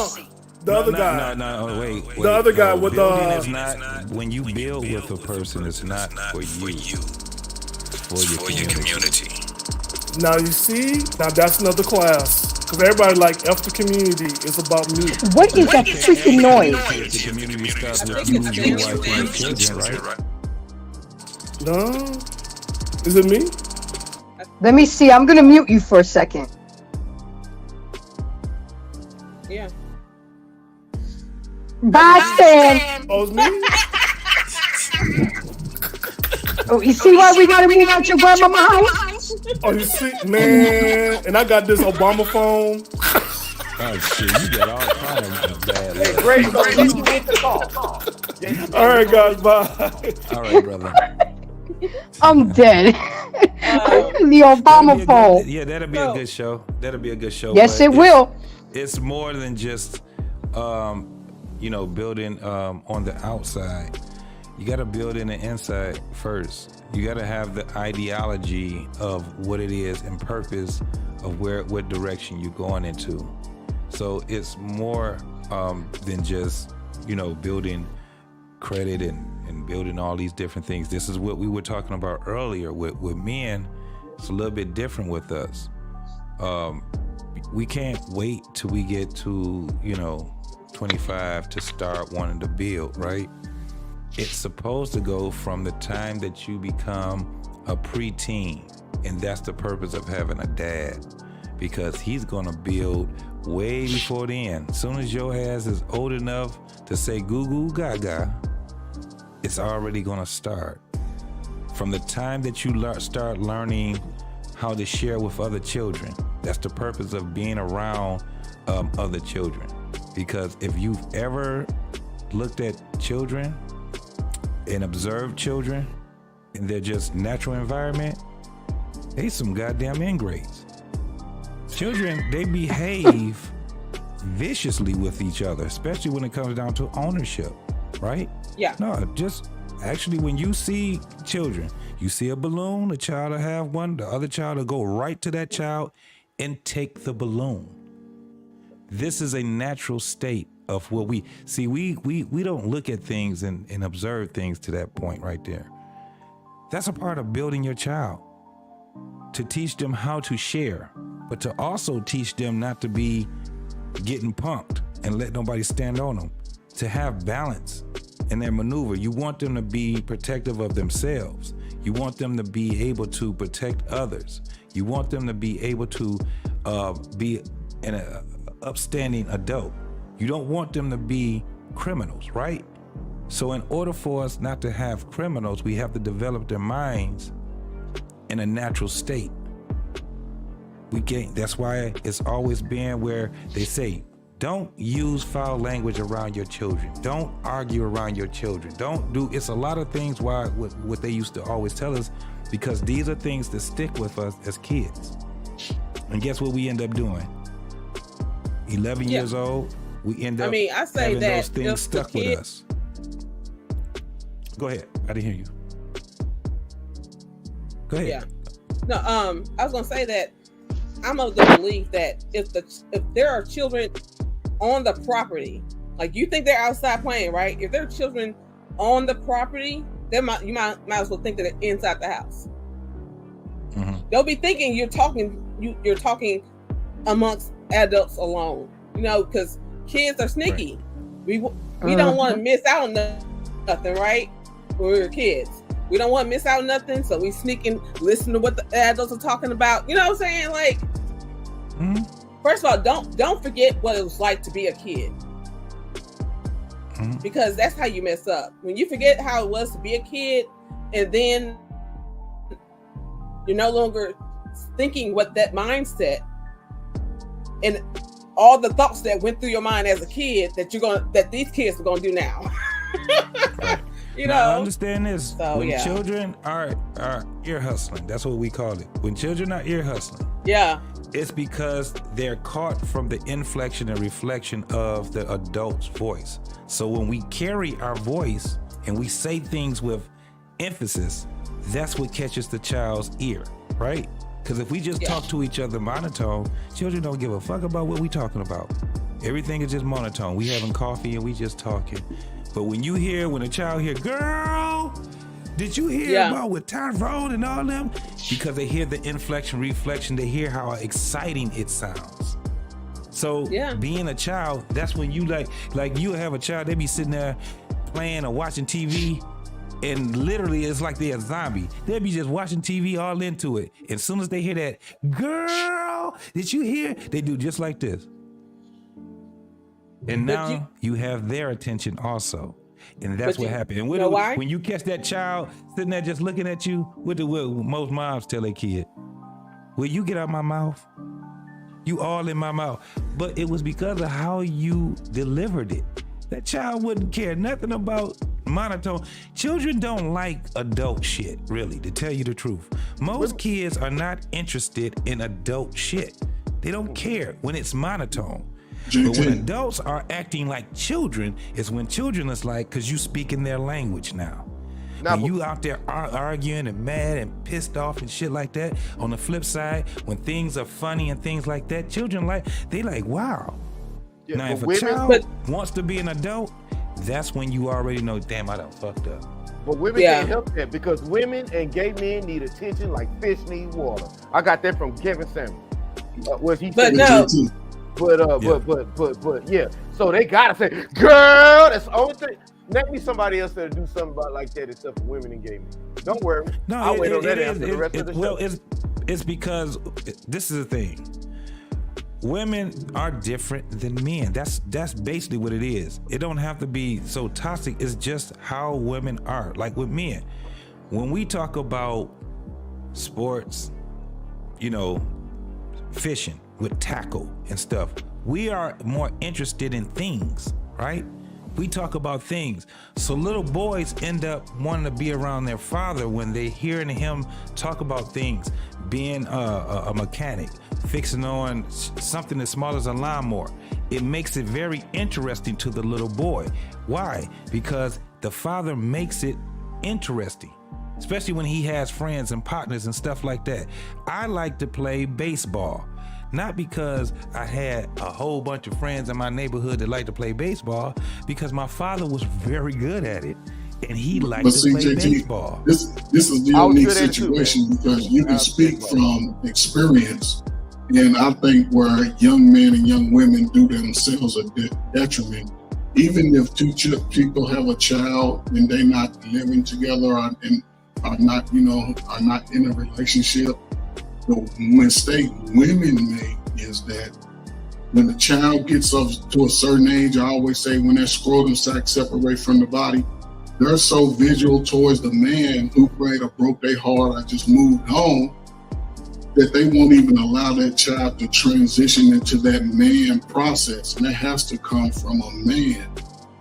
Speaker 11: The other guy.
Speaker 2: No, wait.
Speaker 11: The other guy with
Speaker 2: building is not, when you build with a person, it's not for you. For your community.
Speaker 11: Now you see, now that's another class. Because everybody like F the community is about me.
Speaker 1: What is that freaking noise?
Speaker 2: The community starts with you, your wife, and your children, right?
Speaker 11: No. Is it me?
Speaker 1: Let me see. I'm gonna mute you for a second.
Speaker 13: Yeah.
Speaker 1: Bye, Stan.
Speaker 11: Oh, it's me?
Speaker 1: Oh, you see why we gotta move out your grandmama's house?
Speaker 11: Oh, you see, man, and I got this Obama phone.
Speaker 2: Oh shit, you got all kinds of bad luck.
Speaker 9: Great, so you get the call.
Speaker 11: All right, guys, bye.
Speaker 2: All right, brother.
Speaker 1: I'm dead. The Obama phone.
Speaker 2: Yeah, that'll be a good show. That'll be a good show.
Speaker 1: Yes, it will.
Speaker 2: It's more than just, building on the outside. You got to build in the inside first. You got to have the ideology of what it is and purpose of what direction you're going into. So it's more than just, building credit and building all these different things. This is what we were talking about earlier with men. It's a little bit different with us. We can't wait till we get to, 25 to start wanting to build, right? It's supposed to go from the time that you become a preteen, and that's the purpose of having a dad, because he's gonna build way before then. As soon as your ass is old enough to say goo goo gaga, it's already gonna start. From the time that you start learning how to share with other children, That's the purpose of being around other children. Because if you've ever looked at children and observed children in their just natural environment, they some goddamn ingrates. Children, they behave viciously with each other, especially when it comes down to ownership, right?
Speaker 13: Yeah.
Speaker 2: No, just actually when you see children, you see a balloon, a child will have one, the other child will go right to that child and take the balloon. This is a natural state of what we see. We don't look at things and observe things to that point right there. That's a part of building your child, to teach them how to share, but to also teach them not to be getting punked and let nobody stand on them, to have balance in their maneuver. You want them to be protective of themselves. You want them to be able to protect others. You want them to be able to be an upstanding adult. You don't want them to be criminals, right? So in order for us not to have criminals, we have to develop their minds in a natural state. We can't. That's why it's always been where they say, don't use foul language around your children. Don't argue around your children. Don't do. It's a lot of things why what they used to always tell us, because these are things that stick with us as kids. And guess what we end up doing? 11 years old, we end up
Speaker 13: I say
Speaker 2: having
Speaker 13: that
Speaker 2: those things stuck with us. Go ahead. I didn't hear you. Go ahead.
Speaker 13: Yeah. No, I was gonna say that I'm of the belief that if there are children on the property, like you think they're outside playing, right? If there are children on the property, then you might as well think that they're inside the house.
Speaker 2: Mm-hmm.
Speaker 13: They'll be thinking you're talking amongst adults alone, because kids are sneaky. Right. We don't want to miss out on nothing, right? When we were kids, we don't want to miss out on nothing, so we sneak and listen to what the adults are talking about. You know what I'm saying? Like, first of all, don't forget what it was like to be a kid, because that's how you mess up. When you forget how it was to be a kid, and then you're no longer thinking what that mindset and all the thoughts that went through your mind as a kid that these kids are gonna do now.
Speaker 2: Right. Now, understand this. So, when children are ear hustling, that's what we call it. When children are ear hustling, it's because they're caught from the inflection and reflection of the adult's voice. So when we carry our voice and we say things with emphasis, that's what catches the child's ear, right? Because if we just talk to each other monotone, children don't give a fuck about what we talking about. Everything is just monotone. We having coffee and we just talking. But when a child hear, girl, did you hear about with Tyrone and all them? Because they hear the inflection, reflection, they hear how exciting it sounds. So being a child, that's when you like you have a child, they be sitting there playing or watching TV, and literally it's like they're a zombie. They'll be just watching TV all into it. And as soon as they hear that, girl, did you hear? They do just like this. And now you have their attention also. And that's what happened. And when you catch that child sitting there just looking at you, what most moms tell their kid? Will you get out my mouth? You all in my mouth. But it was because of how you delivered it. That child wouldn't care nothing about monotone. Children don't like adult shit, really, to tell you the truth. Most kids are not interested in adult shit. They don't care when it's monotone. But when adults are acting like children, it's when children is like, because you speak in their language now. When you out there arguing and mad and pissed off and shit like that, on the flip side, when things are funny and things like that, children they like, wow. Yeah, now, if a child wants to be an adult, that's when you already know, damn, I done fucked up.
Speaker 9: But women can't help that, because women and gay men need attention like fish need water. I got that from Kevin Samuels. But yeah. So they gotta say, girl, that's the only thing. Let me somebody else that'll do something about like that except for women and gay men. Don't worry. I'll wait on that answer the rest of the show.
Speaker 2: Well, it's because this is the thing. Women are different than men. That's basically what it is. It don't have to be so toxic. It's just how women are. Like with men, when we talk about sports, fishing with tackle and stuff. We are more interested in things, right? We talk about things. So little boys end up wanting to be around their father when they hearing him talk about things, being a mechanic, fixing on something as small as a lawnmower. It makes it very interesting to the little boy. Why? Because the father makes it interesting, especially when he has friends and partners and stuff like that. I like to play baseball. Not because I had a whole bunch of friends in my neighborhood that like to play baseball, because my father was very good at it and he liked to play baseball.
Speaker 4: This is the unique situation because you can speak from experience, and I think where young men and young women do themselves a detriment, even if two people have a child and they're not living together and are not in a relationship. The mistake women make is that when the child gets up to a certain age, I always say when that scrotum sac separate from the body, they're so visual towards the man who prayed or broke their heart or just moved on that they won't even allow that child to transition into that man process. And that has to come from a man,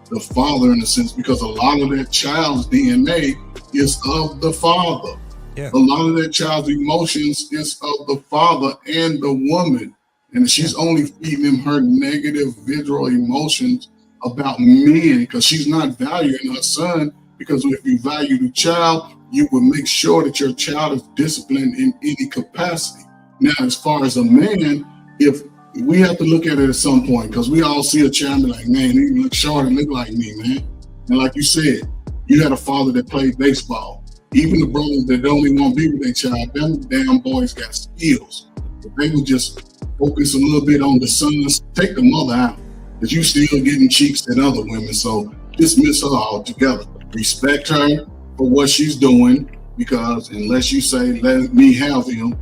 Speaker 4: the father in a sense, because a lot of that child's DNA is of the father.
Speaker 2: Yeah.
Speaker 4: A lot of that child's emotions is of the father and the woman. And she's only feeding him her negative visual emotions about men because she's not valuing her son. Because if you value the child, you will make sure that your child is disciplined in any capacity. Now, as far as a man, if we have to look at it at some point, because we all see a child and be like, man, he look short and look like me, man. And like you said, you had a father that played baseball. Even the brothers that don't even want to be with their child, them damn boys got skills. If they would just focus a little bit on the sons, take the mother out, because you still getting cheeks at other women. So dismiss her altogether. Respect her for what she's doing, because unless you say, let me have him,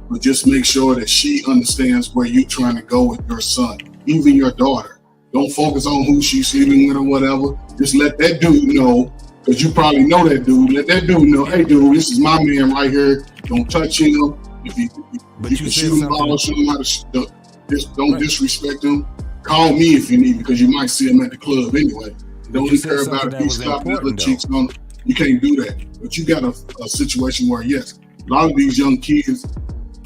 Speaker 4: but just make sure that she understands where you're trying to go with your son, even your daughter. Don't focus on who she's sleeping with or whatever. Just let that dude know. Because you probably know that dude. Let that dude know, hey, dude, this is my man right here. Don't touch him. If you can shoot him ball, show him how to don't disrespect him. Call me if you need, because you might see him at the club anyway. Don't care about if he slapped the other cheeks on. You can't do that. But you got a situation where, yes, a lot of these young kids,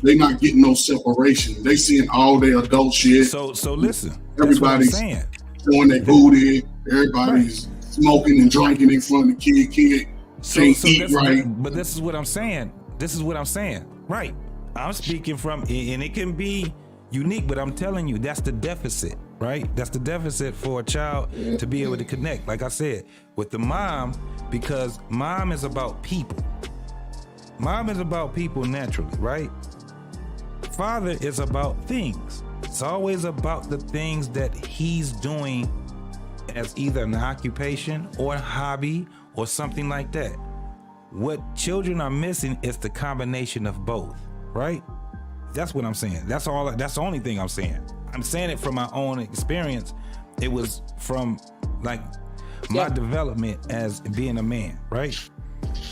Speaker 4: they're not getting no separation. They seeing all their adult shit.
Speaker 2: So listen.
Speaker 4: Everybody's showing their booty. Everybody's smoking and drinking in front of the kid can't eat right.
Speaker 2: But this is what I'm saying. Right. I'm speaking from, and it can be unique, but I'm telling you, that's the deficit, right? That's the deficit for a child to be able to connect. Like I said, with the mom, because mom is about people. Mom is about people naturally, right? Father is about things. It's always about the things that he's doing as either an occupation or a hobby or something like that. What children are missing is the combination of both, right? That's what I'm saying. That's the only thing I'm saying. I'm saying it from my own experience. It was from like my development as being a man, right?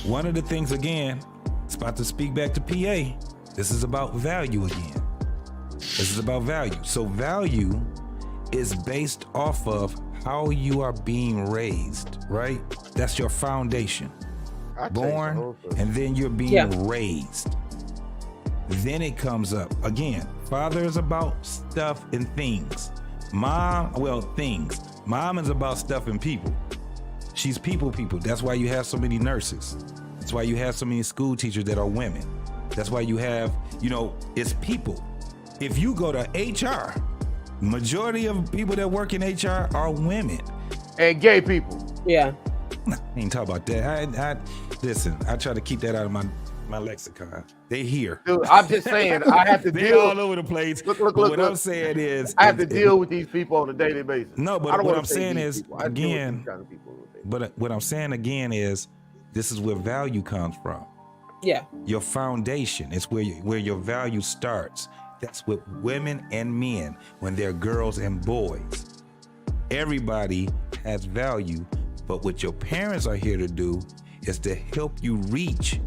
Speaker 2: One of the things, again, it's about to speak back to PA. This is about value again. This is about value. So value is based off of how you are being raised, right? That's your foundation. Born, and then you're being raised. Then it comes up. Again, father is about stuff and things. Things. Mom is about stuff and people. She's people. That's why you have so many nurses. That's why you have so many school teachers that are women. That's why you have, it's people. If you go to HR, majority of people that work in HR are women.
Speaker 9: And gay people.
Speaker 13: Yeah.
Speaker 2: I ain't talk about that. Listen, I try to keep that out of my lexicon. They here.
Speaker 9: Dude, I'm just saying, I have to deal
Speaker 2: all over the place.
Speaker 9: Look,
Speaker 2: what I'm saying is,
Speaker 9: I have to deal with these people on a daily basis.
Speaker 2: No, but what I'm saying is, again, but what I'm saying again is, this is where value comes from.
Speaker 13: Yeah.
Speaker 2: Your foundation is where your value starts. That's with women and men, when they're girls and boys. Everybody has value, but what your parents are here to do is to help you reach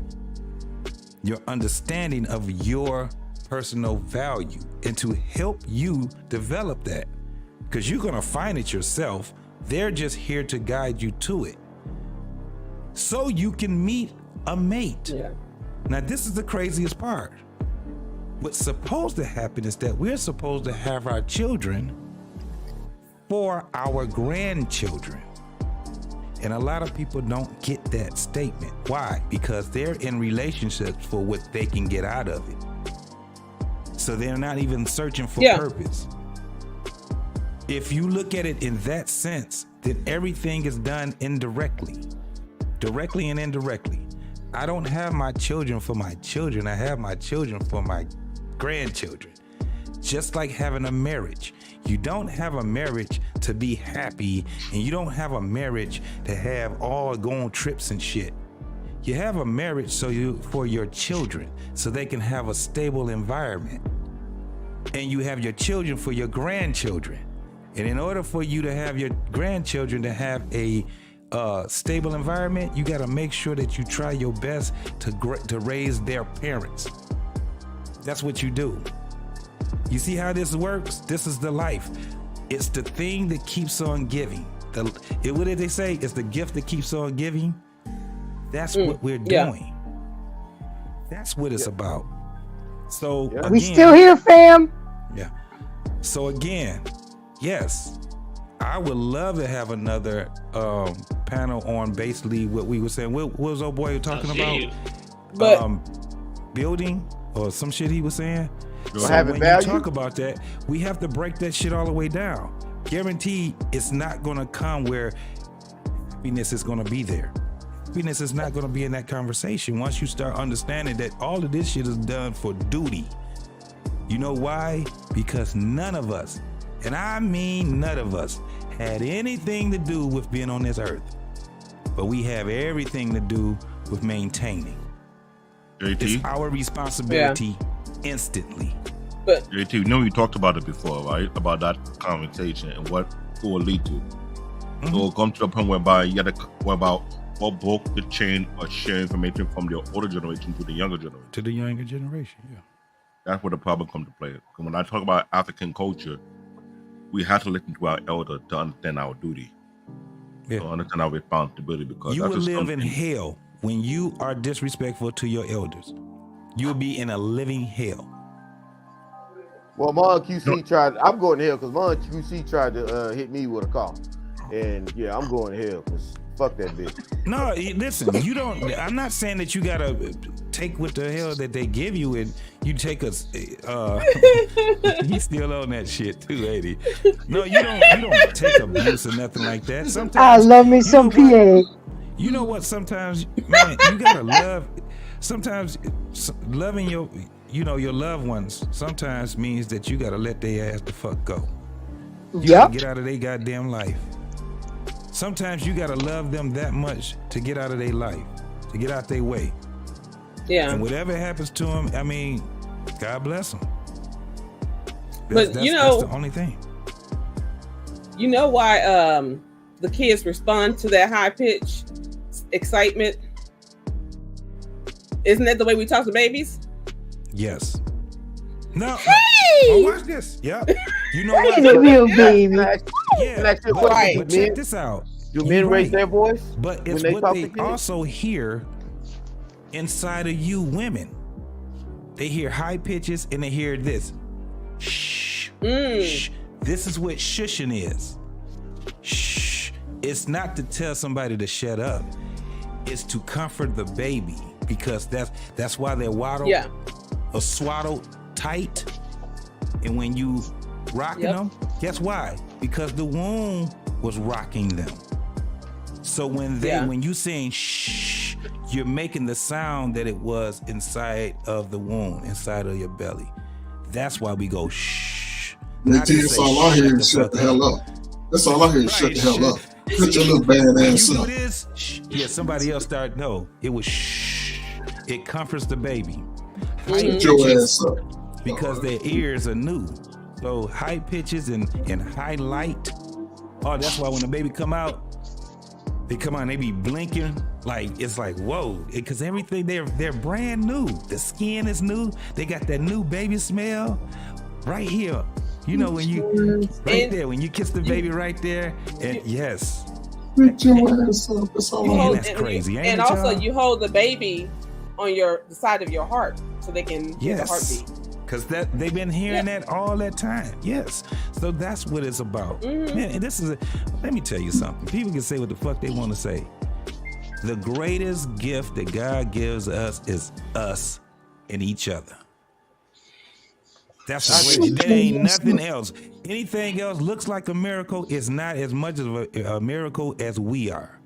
Speaker 2: your understanding of your personal value and to help you develop that, because you're going to find it yourself. They're just here to guide you to it so you can meet a mate.
Speaker 13: Yeah.
Speaker 2: Now, this is the craziest part. What's supposed to happen is that we're supposed to have our children for our grandchildren. And a lot of people don't get that statement. Why? Because they're in relationships for what they can get out of it. So they're not even searching for purpose. If you look at it in that sense, then everything is done indirectly, directly and indirectly. I don't have my children for my children. I have my children for my grandchildren. Just like having a marriage. You don't have a marriage to be happy, and you don't have a marriage to have all go on trips and shit. You have a marriage for your children, so they can have a stable environment. And you have your children for your grandchildren. And in order for you to have your grandchildren to have a stable environment, you got to make sure that you try your best to raise their parents. That's what you do. You see how this works? This is the life. It's the thing that keeps on giving. What did they say? It's the gift that keeps on giving. That's what we're doing. That's what it's about. So again,
Speaker 1: we still here, fam.
Speaker 2: Yeah. So again, yes, I would love to have another panel on basically what we were saying. What was old boy talking about? Building or some shit he was saying. So when you talk about that, we have to break that shit all the way down. Guaranteed, it's not gonna come where happiness is gonna be there. Happiness is not gonna be in that conversation once you start understanding that all of this shit is done for duty. You know why? Because none of us, and I mean none of us, had anything to do with being on this earth. But we have everything to do with maintaining.
Speaker 12: JT?
Speaker 2: It's our responsibility instantly.
Speaker 13: But
Speaker 12: JT, you know we talked about it before, right? About that conversation and what it will lead to. So it'll come to a point whereby you gotta worry about what broke the chain or share information from the older generation to the younger generation.
Speaker 2: To the younger generation, yeah.
Speaker 12: That's where the problem comes to play. When I talk about African culture, we have to listen to our elder to understand our duty. To understand our responsibility, because
Speaker 2: you will live in hell when you are disrespectful to your elders. You'll be in a living hell.
Speaker 9: Well, Mon QC tried. I'm going to hell because Mon QC tried to hit me with a car, and yeah, I'm going to hell because fuck that bitch.
Speaker 2: No, listen, you don't. I'm not saying that you gotta take what the hell that they give you and you take us. He's still on that shit too, ain't he? No, you don't take abuse or nothing like that. Sometimes
Speaker 1: I love me some PA.
Speaker 2: You know what? Sometimes, man, you gotta love. Sometimes loving your loved ones sometimes means that you gotta let their ass the fuck go. You gotta get out of their goddamn life. Sometimes you gotta love them that much to get out of their life, to get out their way.
Speaker 13: Yeah.
Speaker 2: And whatever happens to them, I mean, God bless them.
Speaker 13: But
Speaker 2: that's the only thing.
Speaker 13: You know why the kids respond to that high pitch excitement? Isn't that the way we talk to babies?
Speaker 2: Yes. No.
Speaker 13: Hey!
Speaker 2: Oh, watch this. Yeah. You know what?
Speaker 1: The real baby.
Speaker 2: Yeah. But check this out.
Speaker 9: Do men raise their voice?
Speaker 2: But it's what they also hear inside of you women. They hear high pitches and they hear this. Shh. Shh. This is what shushing is. Shh. It's not to tell somebody to shut up. It's to comfort the baby, because that's why they're waddled or swaddled tight. And when you rocking them, guess why? Because the womb was rocking them. So when you saying shh, you're making the sound that it was inside of the womb, inside of your belly. That's why we go shh.
Speaker 4: That's all I hear is shut the hell up. That's all I hear is shut the hell up. Put your little bad ass up.
Speaker 2: This, shh. Yeah, somebody else started. No, it was shh. It comforts the baby.
Speaker 4: Shut your ass up.
Speaker 2: Because their ears are new. So high pitches and high light. Oh, that's why when the baby come out, they come out and they be blinking Like, it's like, whoa, because everything, they're brand new. The skin is new. They got that new baby smell right here. You know, when you, right there, when you kiss the baby right there, and yes.
Speaker 4: Pick your ass up. That's all I
Speaker 2: That's crazy, ain't
Speaker 13: And
Speaker 2: it,
Speaker 13: also,
Speaker 2: y'all?
Speaker 13: you hold the baby on the side of your heart so they can hear the
Speaker 2: Yes.
Speaker 13: heartbeat.
Speaker 2: Because they've been hearing that all that time. Yes. So that's what it's about. Man, and this is let me tell you something. People can say what the fuck they want to say. The greatest gift that God gives us is us and each other. That's the greatest. There ain't nothing else. Anything else looks like a miracle is not as much of a miracle as we are.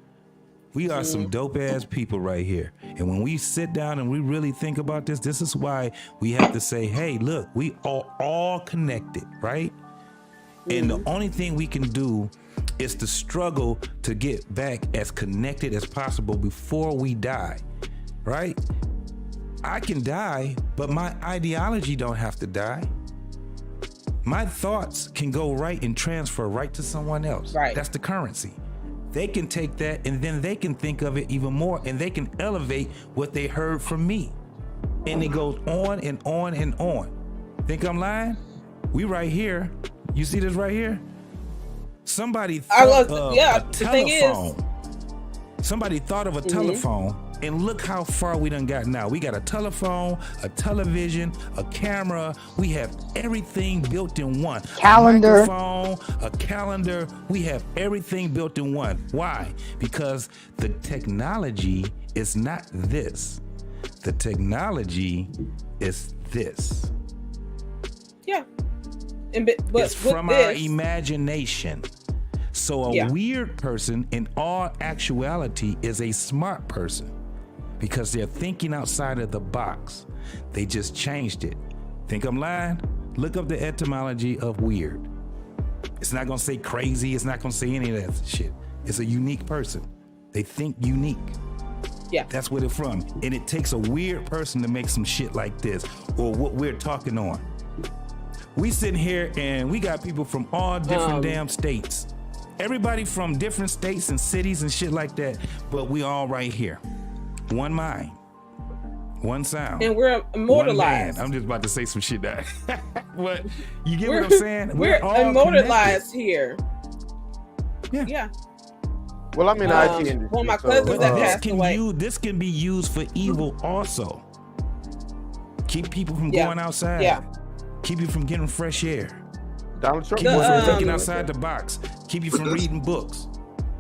Speaker 2: We are some dope ass people right here. And when we sit down and we really think about this, this is why we have to say, hey, look, we are all connected, right? And the only thing we can do is to struggle to get back as connected as possible before we die, right? I can die, but my ideology don't have to die. My thoughts can go right and transfer right to someone else.
Speaker 13: Right.
Speaker 2: That's the currency. They can take that and then they can think of it even more and they can elevate what they heard from me. And it goes on and on and on. Think I'm lying? We right here. You see this right here? Somebody thought of a telephone. Somebody thought of a telephone, and look how far we done got now. We got a telephone, a television, a camera. We have everything built in one.
Speaker 1: Calendar.
Speaker 2: A microphone, a calendar. We have everything built in one. Why? Because the technology is not this. The technology is this.
Speaker 13: Yeah. But
Speaker 2: it's from our imagination. So a weird person in all actuality is a smart person because they're thinking outside of the box. They just changed it. Think I'm lying? Look up the etymology of weird. It's not gonna say crazy. It's not gonna say any of that shit. It's a unique person. They think unique.
Speaker 13: Yeah.
Speaker 2: That's where they're from. And it takes a weird person to make some shit like this or what we're talking on. We sitting here and we got people from all different damn states. Everybody from different states and cities and shit like that, but we all right here. One mind, one sound.
Speaker 13: And we're immortalized.
Speaker 2: I'm just about to say some shit that. But you get what I'm saying?
Speaker 13: We're
Speaker 2: all
Speaker 13: immortalized
Speaker 2: connected.
Speaker 13: here. Yeah.
Speaker 9: Well, I'm in the IT industry.
Speaker 13: One of my cousins that passed away.
Speaker 2: This can be used for evil also. Keep people from going outside.
Speaker 13: Yeah.
Speaker 2: Keep you from getting fresh air.
Speaker 9: Donald Trump.
Speaker 2: Keep you from thinking outside the box. Keep you from reading books.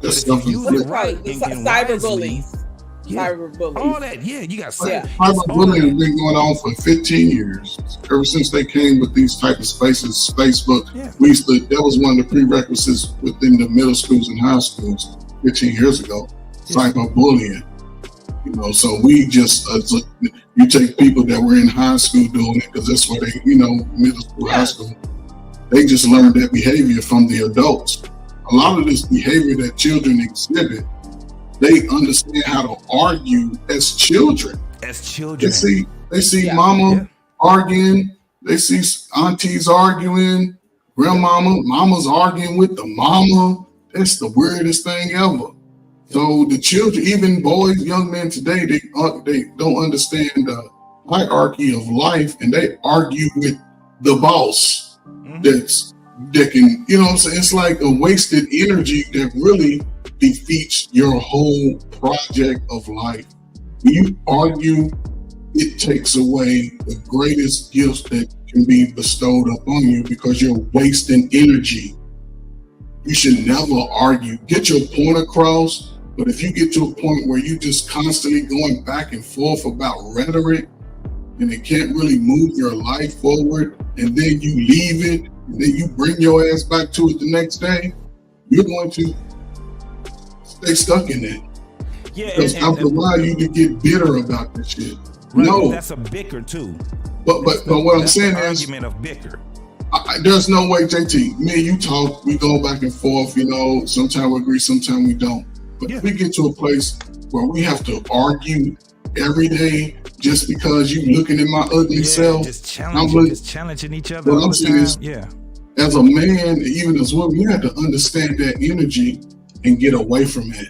Speaker 2: But if you use it right and
Speaker 13: cyberbullies. Cyberbullies.
Speaker 2: All that, you got
Speaker 4: cyberbullying has been going on for 15 years. Ever since they came with these type of spaces, Facebook. That was one of the prerequisites within the middle schools and high schools 15 years ago. Cyberbullying. You know, so we just you take people that were in high school doing it because that's where they, middle school, high school. They just learned that behavior from the adults. A lot of this behavior that children exhibit, they understand how to argue as children. They see mama arguing. They see aunties arguing. Mama's arguing with the mama. That's the weirdest thing ever. So the children, even boys, young men today, they don't understand the hierarchy of life, and they argue with the boss. That can, what I'm saying? It's like a wasted energy that really defeats your whole project of life. When you argue, it takes away the greatest gifts that can be bestowed upon you because you're wasting energy. You should never argue. Get your point across, but if you get to a point where you just constantly going back and forth about rhetoric and it can't really move your life forward, and then you leave it, and then you bring your ass back to it the next day, you're going to stay stuck in it. Because after a while, you can get bitter about this shit.
Speaker 2: Right,
Speaker 4: no,
Speaker 2: that's a bicker too.
Speaker 4: But what I'm saying is,
Speaker 2: argument of bicker.
Speaker 4: There's no way, JT. Me and you talk, we go back and forth. Sometimes we agree, sometimes we don't. But if we get to a place where we have to argue every day just because you looking at my ugly self,
Speaker 2: just challenging each other.
Speaker 4: What I'm saying is,
Speaker 2: yeah.
Speaker 4: As a man, even as women, you have to understand that energy and get away from it.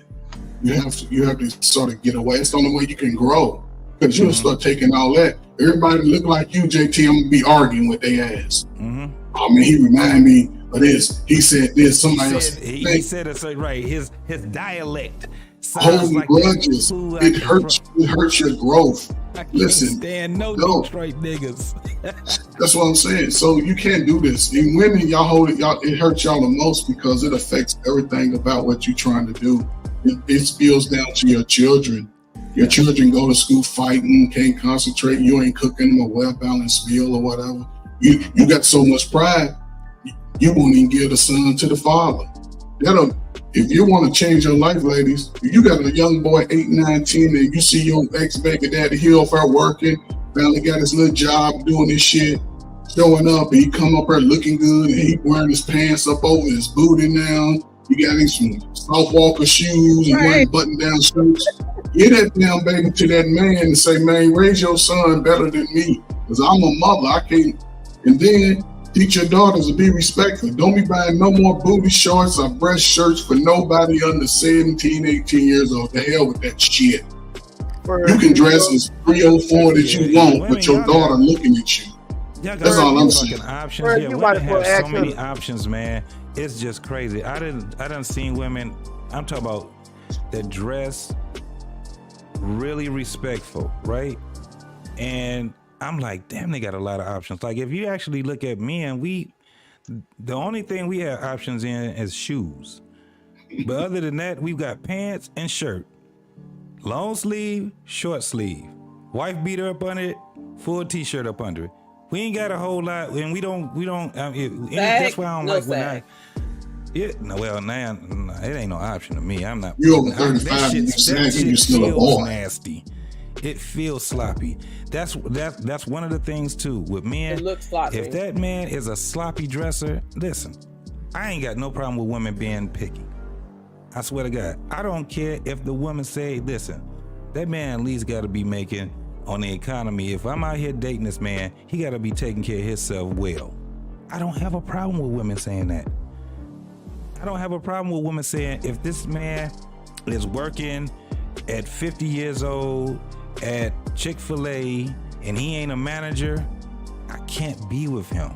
Speaker 4: You have to sort of get away. It's the only way you can grow. Because you'll start taking all that. Everybody look like you, JT. I'm gonna be arguing with their ass. I mean, he remind me of this. He said this. Somebody else.
Speaker 2: He said it so right. His dialect.
Speaker 4: Holding
Speaker 2: Like
Speaker 4: grudges. It hurts. It hurts your growth. Listen,
Speaker 2: stand no Detroit niggas.
Speaker 4: That's what I'm saying. So you can't do this. And women, y'all hold it. Y'all, it hurts y'all the most because it affects everything about what you're trying to do. It spills down to your children. Your children go to school fighting, can't concentrate. You ain't cooking them a well-balanced meal or whatever. You got so much pride, you won't even give the son to the father. If you want to change your life, ladies, if you got a young boy, 8, 9, 10, and you see your ex-baby daddy here up there working, finally got his little job doing this shit, showing up, and he come up there looking good, and he wearing his pants up over his booty now. You got him some South Walker shoes and wearing button-down shirts. Get that damn baby to that man and say, man, raise your son better than me. Because I'm a mother, I can't. And then teach your daughters to be respectful. Don't be buying no more booty shorts or breast shirts for nobody under 17, 18 years old. The hell with that shit. You can dress as 3 or 4 that you want, but your daughter looking at you. That's all I'm saying.
Speaker 2: Options. Yeah, women have so many options, man. It's just crazy. I done seen women, I'm talking about, that dress really respectful, right? And I'm like, damn, they got a lot of options. Like, if you actually look at men, the only thing we have options in is shoes. But other than that, we've got pants and shirt. Long sleeve, short sleeve. Wife beater up under it, full t-shirt up under it. We ain't got a whole lot, and we don't. That's why I don't like when it ain't no option to me. I'm not.
Speaker 4: You over 35 and you still a boy.
Speaker 2: Nasty. It feels sloppy. That's one of the things too with men.
Speaker 13: It looks sloppy.
Speaker 2: If that man is a sloppy dresser, listen, I ain't got no problem with women being picky. I swear to God, I don't care if the woman say, listen, that man at least got to be making on the economy. If I'm out here dating this man, he got to be taking care of himself well. I don't have a problem with women saying that. I don't have a problem with women saying if this man is working at 50 years old at Chick-fil-A and he ain't a manager, I can't be with him.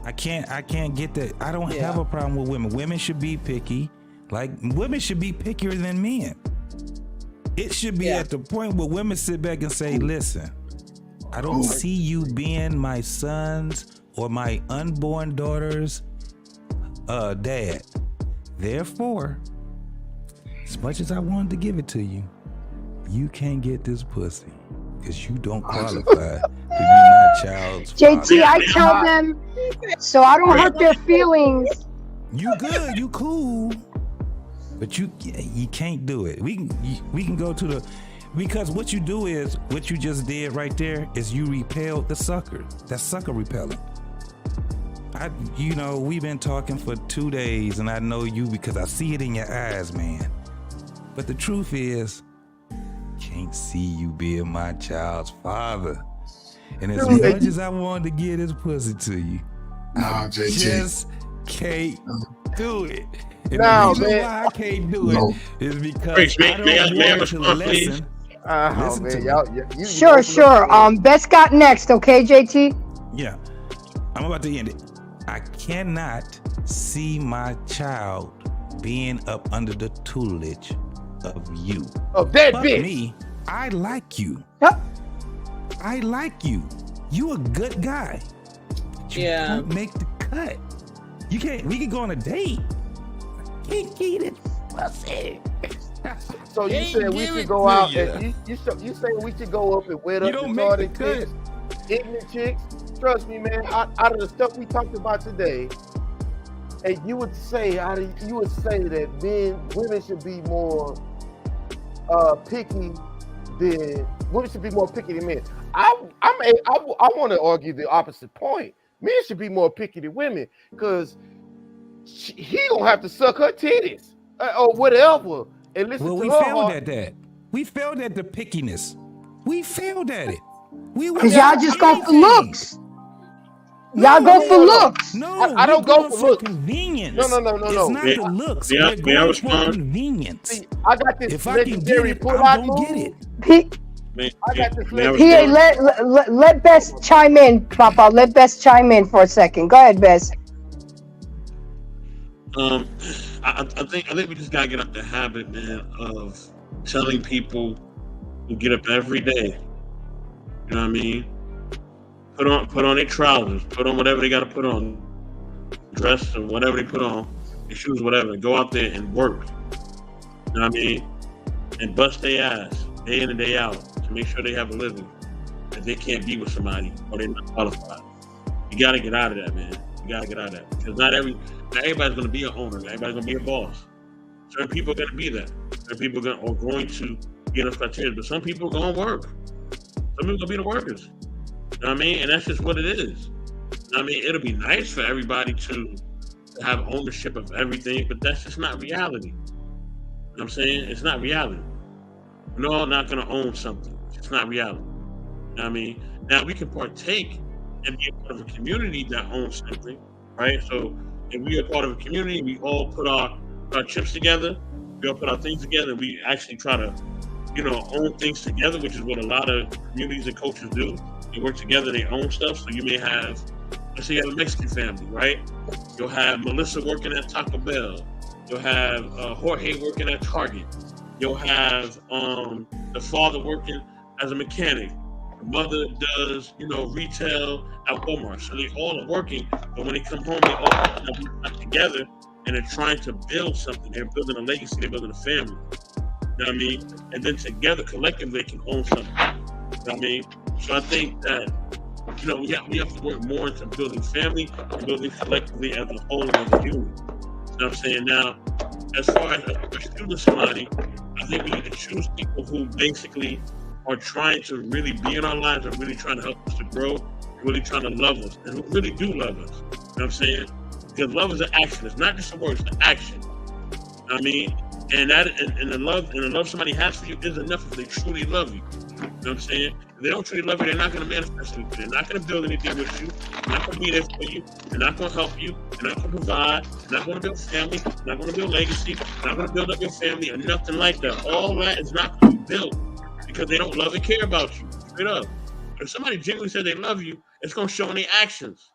Speaker 2: I can't get that. I don't have a problem with women. Women should be picky. Like, women should be pickier than men. It should be at the point where women sit back and say, listen, I don't see you being my son's or my unborn daughter's dad. Therefore, as much as I wanted to give it to you, you can't get this pussy because you don't qualify to be my child's
Speaker 1: JT,
Speaker 2: father.
Speaker 1: I tell them so I don't hurt their feelings.
Speaker 2: You good, you cool, but you can't do it. We can go to the, because what you do is, what you just did right there is you repelled the sucker. That's sucker repellent. We've been talking for 2 days and I know you because I see it in your eyes, man. But the truth is, can't see you being my child's father. And as much as I wanted to get this pussy to you, I just can't do it. And the reason why I can't do it is because I don't want to listen. Listen to me.
Speaker 1: Sure. Best got next, okay, JT?
Speaker 2: Yeah, I'm about to end it. I cannot see my child being up under the tutelage of you.
Speaker 9: Of that
Speaker 2: but
Speaker 9: bitch.
Speaker 2: Me, I like you.
Speaker 1: Yep.
Speaker 2: I like you. You a good guy. You don't make the cut. You can't. We can go on a date. Can't get it. Pussy.
Speaker 9: So you said we should go out and you say we should go up and wet up the retarded chicks, ignorant chicks. Trust me, man. Out of the stuff we talked about today, and you would say that women should be more picky than men. I want to argue the opposite point. Men should be more picky than women because he gonna have to suck her titties or whatever and listen to her.
Speaker 2: We failed at that. We failed at the pickiness. We failed at it.
Speaker 1: Because y'all just go for looks. Y'all go for looks.
Speaker 2: No,
Speaker 9: I don't go for looks.
Speaker 2: convenience.
Speaker 9: No.
Speaker 2: It's not the looks. We're going for convenience.
Speaker 9: See, I got this
Speaker 2: If I can get
Speaker 9: legendary
Speaker 2: it,
Speaker 9: pull-out
Speaker 2: I'm gonna
Speaker 9: move.
Speaker 2: get it.
Speaker 9: I got this
Speaker 1: PA,
Speaker 9: legendary.
Speaker 1: let Bess chime in, Papa. Let Bess chime in for a second. Go ahead, Bess.
Speaker 8: I think we just gotta get up the habit, man, of telling people to get up every day. You know what I mean? Put on their trousers, put on whatever they gotta put on, dress or whatever they put on, their shoes, whatever. Go out there and work. You know what I mean? And bust their ass day in and day out to make sure they have a living. If they can't be with somebody or they're not qualified, you gotta get out of that, man. You gotta get out of that because not everybody's gonna be an owner. Not everybody's gonna be a boss. Certain people are gonna be that. Certain people are going to get those criteria, but some people are gonna work. Some people are gonna be the workers. You know what I mean? And that's just what it is. You know what I mean? It'll be nice for everybody to have ownership of everything, but that's just not reality. You know what I'm saying? It's not reality. We're all not gonna own something. It's not reality. You know what I mean? Now we can partake and be a part of a community that owns something, right? So if we are part of a community, we all put our chips together, we all put our things together, and we actually try to, own things together, which is what a lot of communities and cultures do. They work together, they own stuff. So you may have, let's say you have a Mexican family, right? You'll have Melissa working at Taco Bell. You'll have Jorge working at Target. You'll have the father working as a mechanic. The mother does, retail at Walmart. So they all are working, but when they come home, they all come together and they're trying to build something. They're building a legacy. They're building a family. You know what I mean? And then together, collectively, they can own something. You know what I mean? So I think that, we have to work more into building family and building collectively as a whole, as a unit. You know what I'm saying? Now, as far as choosing somebody, I think we need to choose people who basically are trying to really be in our lives and really trying to help us to grow, really trying to love us, and who really do love us. You know what I'm saying? Because love is an action. It's not just a word, it's an action. You know what I mean? And the love somebody has for you is enough if they truly love you. You know what I'm saying? If they don't truly love you, they're not going to manifest anything. They're not going to build anything with you. They're not going to be there for you. They're not going to help you. They're not going to provide. They're not going to build family. They're not going to build legacy. They're not going to build up your family or nothing like that. All that is not going to be built because they don't love and care about you. Straight up. If somebody genuinely says they love you, it's going to show in their actions.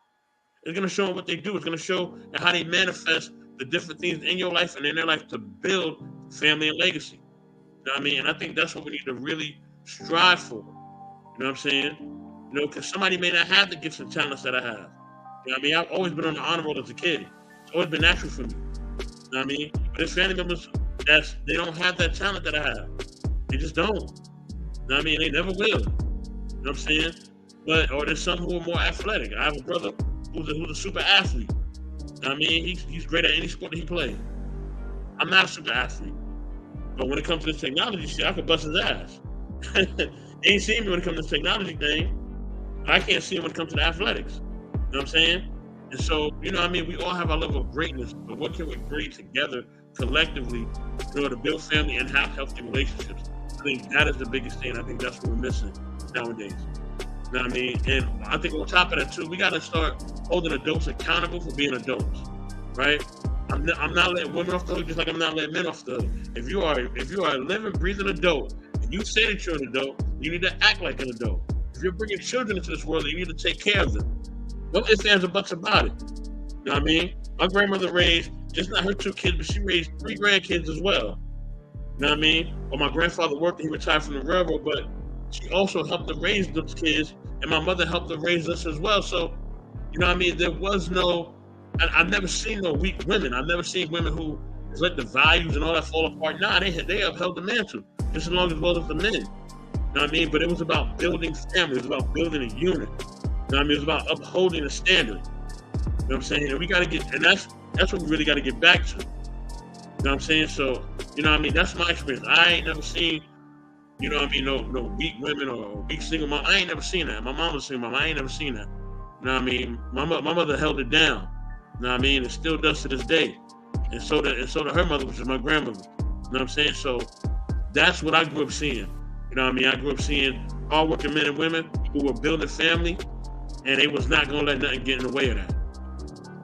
Speaker 8: It's going to show in what they do. It's going to show in how they manifest the different things in your life and in their life to build family and legacy. You know what I mean? And I think that's what we need to really strive for. You know what I'm saying? Because somebody may not have the gifts and talents that I have. You know what I mean? I've always been on the honor roll as a kid. It's always been natural for me. You know what I mean? But there's family members they don't have that talent that I have. They just don't. You know what I mean? They never will. You know what I'm saying? Or there's some who are more athletic. I have a brother who's a super athlete. You know what I mean? He's great at any sport that he plays. I'm not a super athlete. But when it comes to this technology shit, I could bust his ass. He ain't seen me when it comes to the technology thing. I can't see him when it comes to the athletics. You know what I'm saying? And so, you know what I mean? We all have our level of greatness, but what can we bring together collectively in order to build family and have healthy relationships? I think that is the biggest thing. I think that's what we're missing nowadays. You know what I mean? And I think on top of that too, we got to start holding adults accountable for being adults, right? I'm not letting women off the hook just like I'm not letting men off the hook. If you are a living, breathing adult, and you say that you're an adult, you need to act like an adult. If you're bringing children into this world, you need to take care of them. No ifs, ands, or buts about it. You know what I mean? My grandmother raised just not her 2 kids, but she raised 3 grandkids as well. You know what I mean? Well, my grandfather worked and he retired from the railroad, but she also helped to raise those kids, and my mother helped to raise us as well. So, you know what I mean? There was no, I've never seen no weak women. I've never seen women who let the values and all that fall apart. Nah, they upheld the mantle just as long as well as the men. You know what I mean? But it was about building family. It was about building a unit. You know what I mean? It was about upholding a standard. You know what I'm saying? And we got to get, and that's what we really got to get back to. You know what I'm saying? So, you know what I mean? That's my experience. I ain't never seen, you know what I mean, no weak women or weak single mom. I ain't never seen that. My mom was a single mom. I ain't never seen that. You know what I mean? My mother held it down. You know what I mean? It still does to this day. And so did her mother, which is my grandmother. You know what I'm saying? So that's what I grew up seeing. You know what I mean? I grew up seeing hardworking men and women who were building family, and they was not gonna let nothing get in the way of that.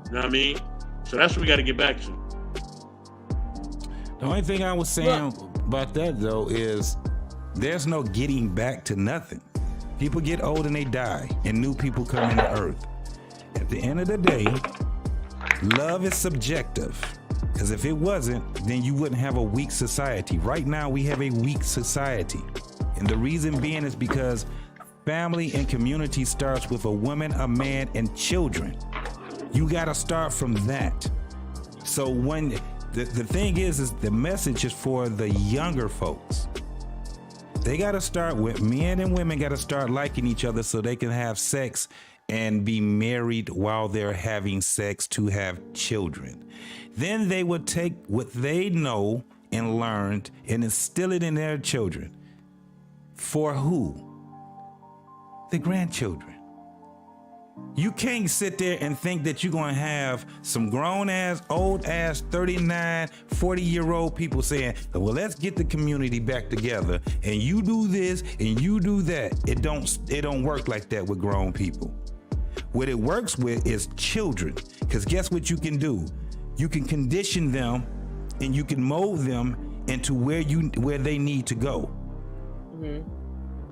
Speaker 8: You know what I mean? So that's what we got to get back to.
Speaker 2: The only thing I was saying about that though is there's no getting back to nothing. People get old and they die, and new people come into earth. At the end of the day, love is subjective. Because if it wasn't, then you wouldn't have a weak society. Right now, we have a weak society. And the reason being is because family and community starts with a woman, a man, and children. You got to start from that. So when the thing is the message is for the younger folks. They got to start with men and women got to start liking each other so they can have sex and be married while they're having sex to have children. Then they would take what they know and learned and instill it in their children. For who? The grandchildren. You can't sit there and think that you're going to have some grown ass, old ass, 39, 40-year-old people saying, well, let's get the community back together and you do this and you do that. It don't work like that with grown people. What it works with is children. Because guess what you can do? You can condition them and you can mold them into where they need to go. Mm-hmm.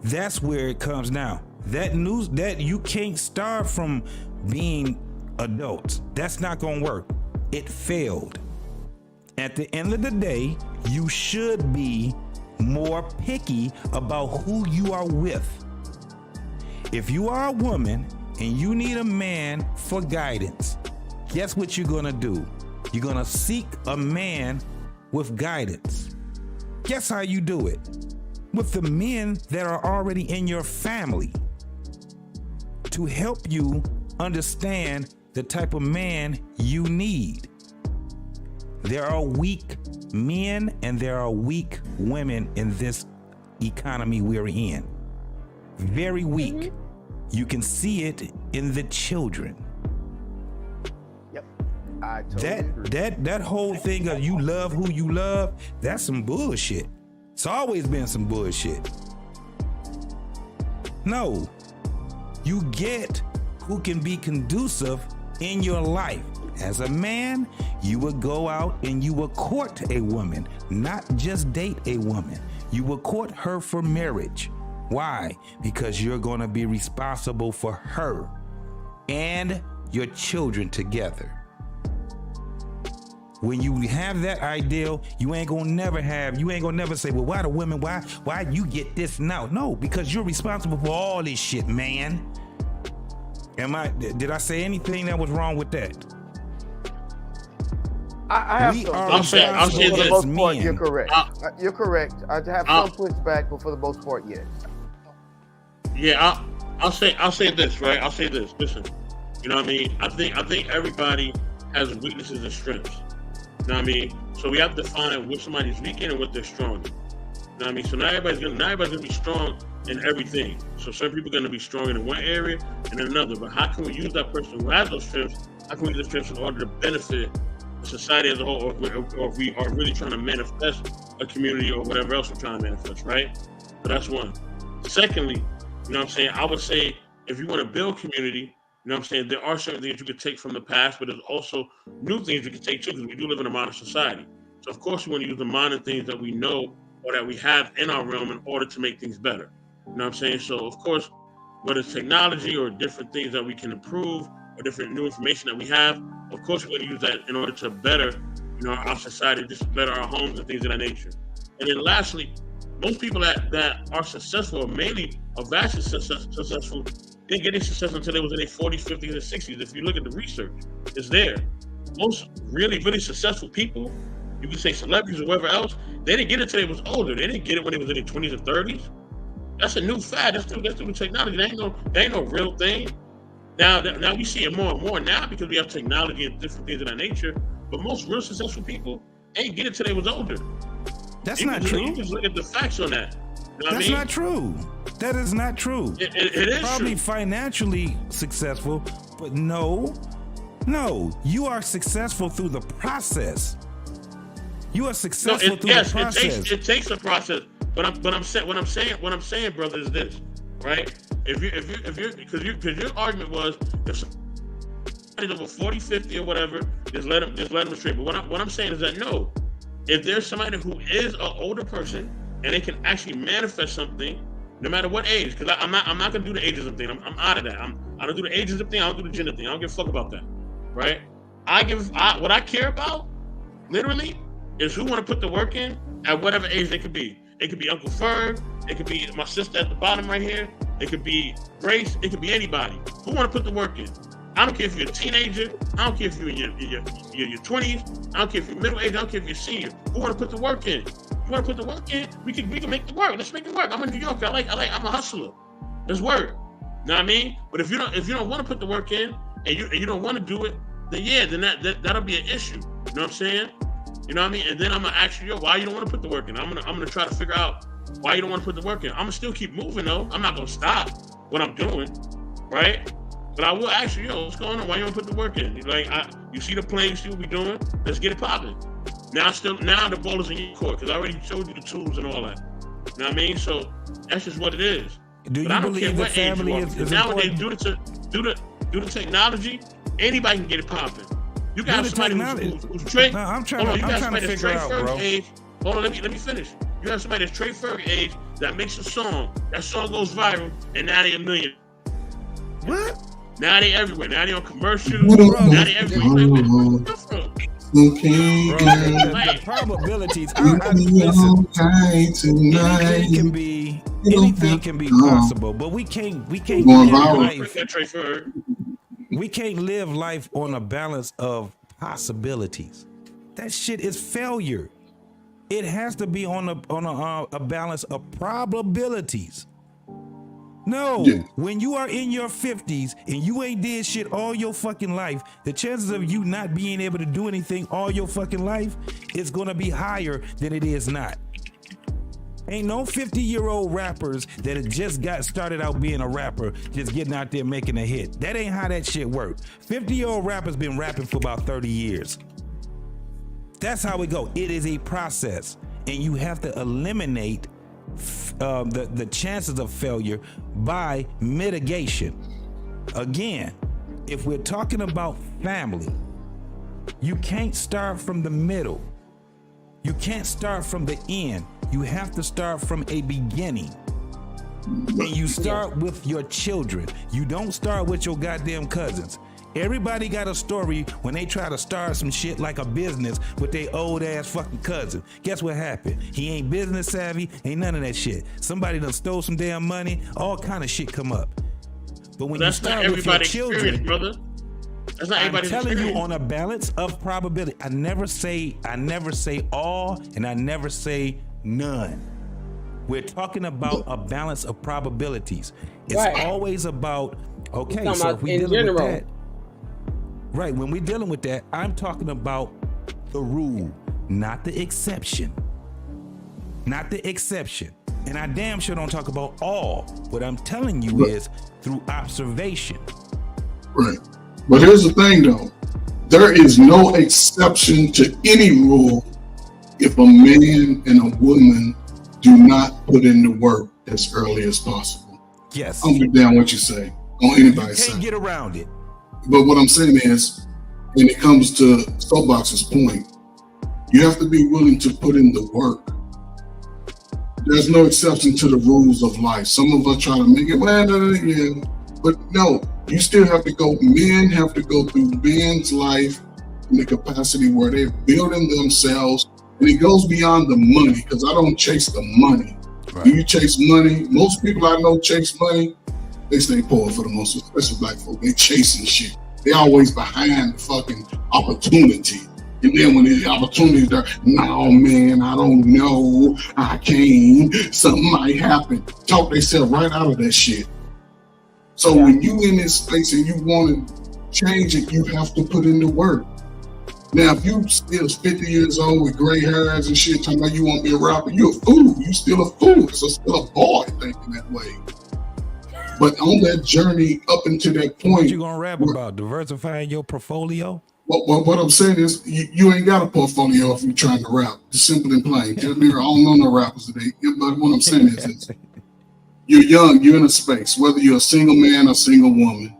Speaker 2: That's where it comes now. That you can't start from being adults. That's not gonna work. It failed. At the end of the day, you should be more picky about who you are with. If you are a woman and you need a man for guidance, guess what you're gonna do? You're gonna seek a man with guidance. Guess how you do it? With the men that are already in your family to help you understand the type of man you need. There are weak men and there are weak women in this economy we're in. Very weak. Mm-hmm. You can see it in the children.
Speaker 9: Yep. I totally agree.
Speaker 2: That whole thing of you love who you love, that's some bullshit. It's always been some bullshit. No. You get who can be conducive in your life. As a man, you would go out and you would court a woman, not just date a woman. You would court her for marriage. Why? Because you're going to be responsible for her and your children together. When you have that ideal, you ain't gonna never say, well, why the women, why you get this now? No, because you're responsible for all this shit, man. Did I say anything that was wrong with that?
Speaker 9: I have
Speaker 8: I'm saying
Speaker 9: for the most part, you're correct. You're correct. I have some pushback, but for the most part, yes.
Speaker 8: Yeah, I'll say this, right? I'll say this. Listen, you know what I mean? I think everybody has weaknesses and strengths. You know what I mean? So we have to find what somebody's weak in and what they're strong in. You know what I mean? So not everybody's gonna be strong in everything. So some people are gonna be strong in one area and in another. But how can we use that person who has those strengths? How can we use those strengths in order to benefit the society as a whole, or if we are really trying to manifest a community or whatever else we're trying to manifest, right? So that's one. Secondly, you know what I'm saying? I would say if you want to build community, you know what I'm saying? There are certain things you could take from the past, but there's also new things you can take too, because we do live in a modern society. So of course we want to use the modern things that we know or that we have in our realm in order to make things better. You know what I'm saying? So of course, whether it's technology or different things that we can improve or different new information that we have, of course we're going to use that in order to better, you know, our society, just better our homes and things of that nature. And then lastly, most people that are successful, or mainly are vastly successful, didn't get any success until they was in their 40s, 50s, and 60s. If you look at the research, it's there. Most really, really successful people, you can say celebrities or whoever else, they didn't get it until they was older. They didn't get it when they was in their 20s and 30s. That's a new fad. That's new technology. That ain't no real thing. Now we see it more and more now because we have technology and different things of that nature. But most real successful people ain't get it till they was older.
Speaker 2: That's not true.
Speaker 8: You just look at the facts on that. You know
Speaker 2: That's not true. That is not true.
Speaker 8: It is
Speaker 2: probably
Speaker 8: true.
Speaker 2: Financially successful, but no, you are successful through the process. You are successful through the process.
Speaker 8: It takes a process. But what I'm saying, brother, is this. right? Because your argument was if somebody's over 40, 50 or whatever, just let them straight. But what I'm saying is that no, if there's somebody who is an older person and they can actually manifest something, no matter what age, because I'm not gonna do the ageism thing. I'm out of that. I don't do the ageism thing. I don't do the gender thing. I don't give a fuck about that, right? What I care about, literally, is who want to put the work in at whatever age they could be. It could be Uncle Ferg. It could be my sister at the bottom right here. It could be Grace. It could be anybody who want to put the work in. I don't care if you're a teenager. I don't care if you're in your 20s. I don't care if you're middle age. I don't care if you're senior. Who want to put the work in? You want to put the work in? We can make the work. Let's make it work. I'm in New York. I'm a hustler. Let's work. You know what I mean? But if you don't want to put the work in and you don't want to do it, then that'll be an issue. You know what I'm saying? You know what I mean? And then I'm gonna ask you, why you don't want to put the work in? I'm gonna try to figure out why you don't want to put the work in. I'm gonna still keep moving though. I'm not gonna stop what I'm doing, right? But I will ask you, what's going on? Why you don't put the work in? Like, you see the plan, you see what we're doing. Let's get it popping. Now the ball is in your court because I already showed you the tools and all that. You know what I mean? So that's just what it is.
Speaker 2: Do you believe the family is
Speaker 8: nowadays due to technology, anybody can get it popping. You got somebody who's Trey.
Speaker 2: No, I'm trying to figure out, bro.
Speaker 8: Age. Hold on, let me finish. You have somebody that's Trey Ferg age that makes a song. That song goes viral, and now they $1 million.
Speaker 2: What?
Speaker 8: Now they everywhere. Now they on commercials. Now they everywhere.
Speaker 2: Okay, bro, the probabilities. Listen, anything can be possible, but we can't live life on a balance of possibilities. That shit is failure. It has to be on a balance of probabilities. No, when you are in your 50s and you ain't did shit all your fucking life, the chances of you not being able to do anything all your fucking life is gonna be higher than it is not. Ain't no 50-year-old rappers that have just got started out being a rapper, just getting out there making a hit. That ain't how that shit works. 50-year-old rappers been rapping for about 30 years. That's how it go. It is a process, and you have to eliminate the chances of failure by mitigation. Again, if we're talking about family, you can't start from the middle. You can't start from the end. You have to start from a beginning. And you start with your children. You don't start with your goddamn cousins. Everybody got a story when they try to start some shit like a business with their old ass fucking cousin. Guess what happened? He ain't business savvy, ain't none of that shit. Somebody done stole some damn money, all kind of shit come up. But when you start with your children, brother, that's not everybody's experience. I'm telling you on a balance of probability. I never say all, and I never say none. We're talking about a balance of probabilities. It's always about, okay, so if we dealing with that, right, when we're dealing with that, I'm talking about the rule, not the exception. Not the exception. And I damn sure don't talk about all. What I'm telling you is through observation.
Speaker 4: Right. But here's the thing though. There is no exception to any rule if a man and a woman do not put in the work as early as possible.
Speaker 2: Yes.
Speaker 4: I don't give a damn what you say on anybody's side.
Speaker 2: Can't get around it.
Speaker 4: But what I'm saying is, when it comes to Soapbox's point, you have to be willing to put in the work. There's no exception to the rules of life. Some of us try to make it, but no, you still have to go. Men have to go through men's life in the capacity where they're building themselves, and it goes beyond the money, because I don't chase the money. Right. Do you chase money? Most people I know chase money. They stay poor for the most, especially black folk. They chasing shit. They always behind the fucking opportunity. And then when the opportunities are, no man, I don't know, I can't, something might happen. Talk themselves right out of that shit. So when you in this space and you want to change it, you have to put in the work. Now, if you still 50 years old with gray hairs and shit, talking about you want to be a rapper, you're a fool. You still a fool. So still a boy thinking that way. But on that journey up until that point,
Speaker 2: what you gonna rap about? Diversifying your portfolio?
Speaker 4: What I'm saying is, you ain't got a portfolio if you're trying to rap. It's simple and plain. I don't know no rappers today. But what I'm saying is, you're young, you're in a space, whether you're a single man or single woman,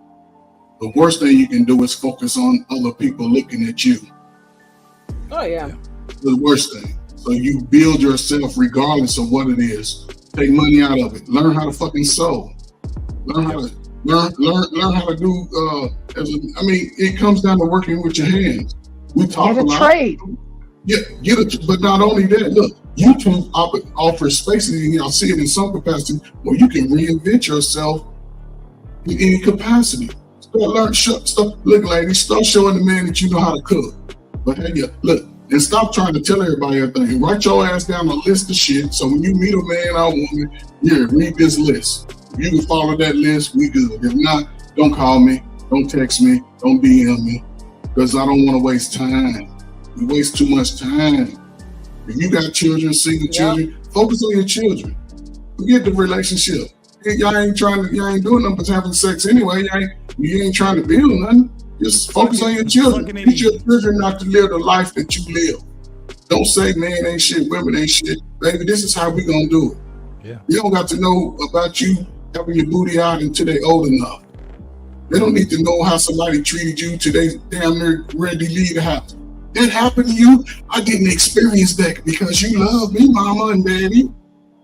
Speaker 4: the worst thing you can do is focus on other people looking at you.
Speaker 13: Oh yeah.
Speaker 4: The worst thing. So you build yourself regardless of what it is. Take money out of it. Learn how to fucking sew. Learn how to learn how to do. It comes down to working with your hands. We talk
Speaker 1: Get a
Speaker 4: lot.
Speaker 1: trade.
Speaker 4: Yeah, but not only that. Look, YouTube offers spaces, and y'all see it in some capacity where you can reinvent yourself in any capacity. Look, ladies, start showing the man that you know how to cook. But hey, look, and stop trying to tell everybody everything. Write your ass down a list of shit. So when you meet a man or woman, read this list. If you can follow that list, we good. If not, don't call me, don't text me, don't DM me, because I don't want to waste time. We waste too much time. If you got children, single children, focus on your children. Forget the relationship. Y'all ain't doing nothing but having sex anyway. You ain't trying to build nothing. Just focus on your children. Teach your children not to live the life that you live. Don't say man ain't shit, women ain't shit. Baby, this is how we gonna do it.
Speaker 2: Yeah.
Speaker 4: You don't got to know about you having your booty out until they old enough. They don't need to know how somebody treated you till they damn near ready to leave the house. That happened to you. I didn't experience that because you love me, mama and daddy.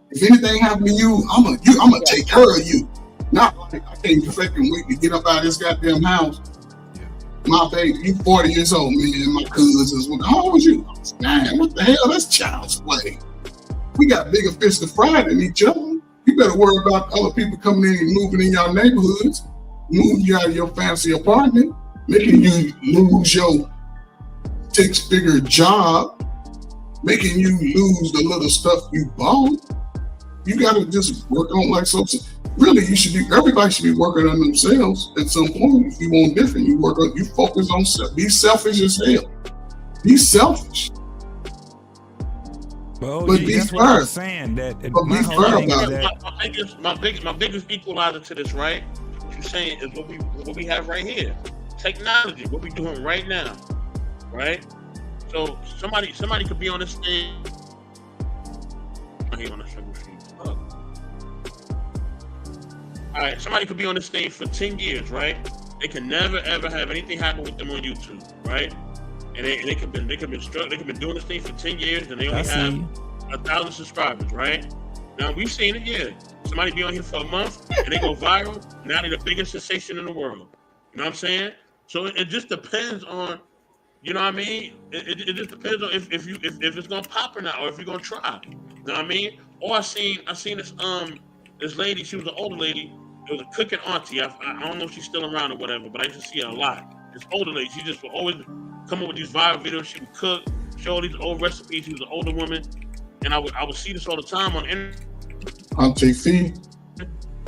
Speaker 4: If anything happened to you, I'm gonna take care of you. Not like I can't fucking wait to get up out of this goddamn house. My baby, you 40 years old, man. My cousins, how old was you? I was 9. What the hell? That's child's play. We got bigger fish to fry than each other. You better worry about other people coming in and moving in your neighborhoods, moving you out of your fancy apartment, making you lose your six-figure job, making you lose the little stuff you bought. You gotta just work on like something. Really, everybody should be working on themselves at some point. If you want different, you focus on self. Be selfish as hell. Be selfish.
Speaker 2: But
Speaker 4: be
Speaker 2: that's
Speaker 4: fair.
Speaker 2: what I'm saying.
Speaker 4: But be fair about it.
Speaker 8: My biggest equalizer to this, right? What you're saying is what we have right here. Technology, what we're doing right now, right? So somebody could be on this thing. On a single sheet. All right, somebody could be on this thing for 10 years, right? They can never ever have anything happen with them on YouTube, right? And they could been doing this thing for 10 years, and they only have 1,000 subscribers, right? Now we've seen it, yeah. Somebody be on here for a month and they go viral. Now they're the biggest sensation in the world. You know what I'm saying? So it just depends on, you know what I mean? It just depends on if it's gonna pop or not, or if you're gonna try. You know what I mean? Or I seen this lady. She was an older lady. It was a cooking auntie. I don't know if she's still around or whatever, but I used to see her a lot. This older lady, she just would always come up with these viral videos. She would cook, show all these old recipes. She was an older woman, and I would see this all the time on the internet.
Speaker 4: Auntie Fee.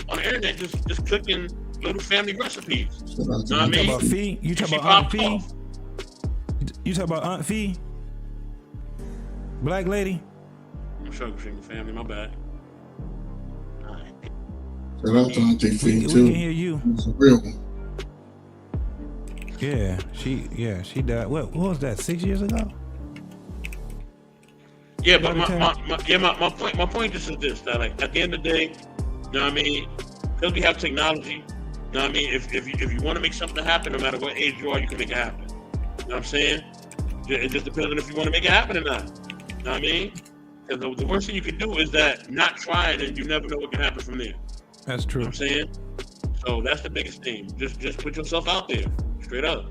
Speaker 8: On the internet, just cooking little family recipes. You know what I
Speaker 2: You
Speaker 8: mean?
Speaker 2: talking about Fee? You talking about Aunt Fee? You talking about Aunt Fee? Black lady?
Speaker 8: I'm sure I'm family. My bad.
Speaker 4: Shout out to Auntie Fee too.
Speaker 2: We can hear you.
Speaker 4: It's a real one.
Speaker 2: Yeah, she died. What was that? 6 years ago?
Speaker 8: Yeah, but my point just is this: that like at the end of the day, you know what I mean? Because we have technology, you know what I mean? If you want to make something happen, no matter what age you are, you can make it happen. You know what I'm saying? It just depends on if you want to make it happen or not. You know what I mean? Because the worst thing you can do is that not try it, and you never know what can happen from there.
Speaker 2: That's true.
Speaker 8: You know what I'm saying? So that's the biggest thing. Just put yourself out there, straight up.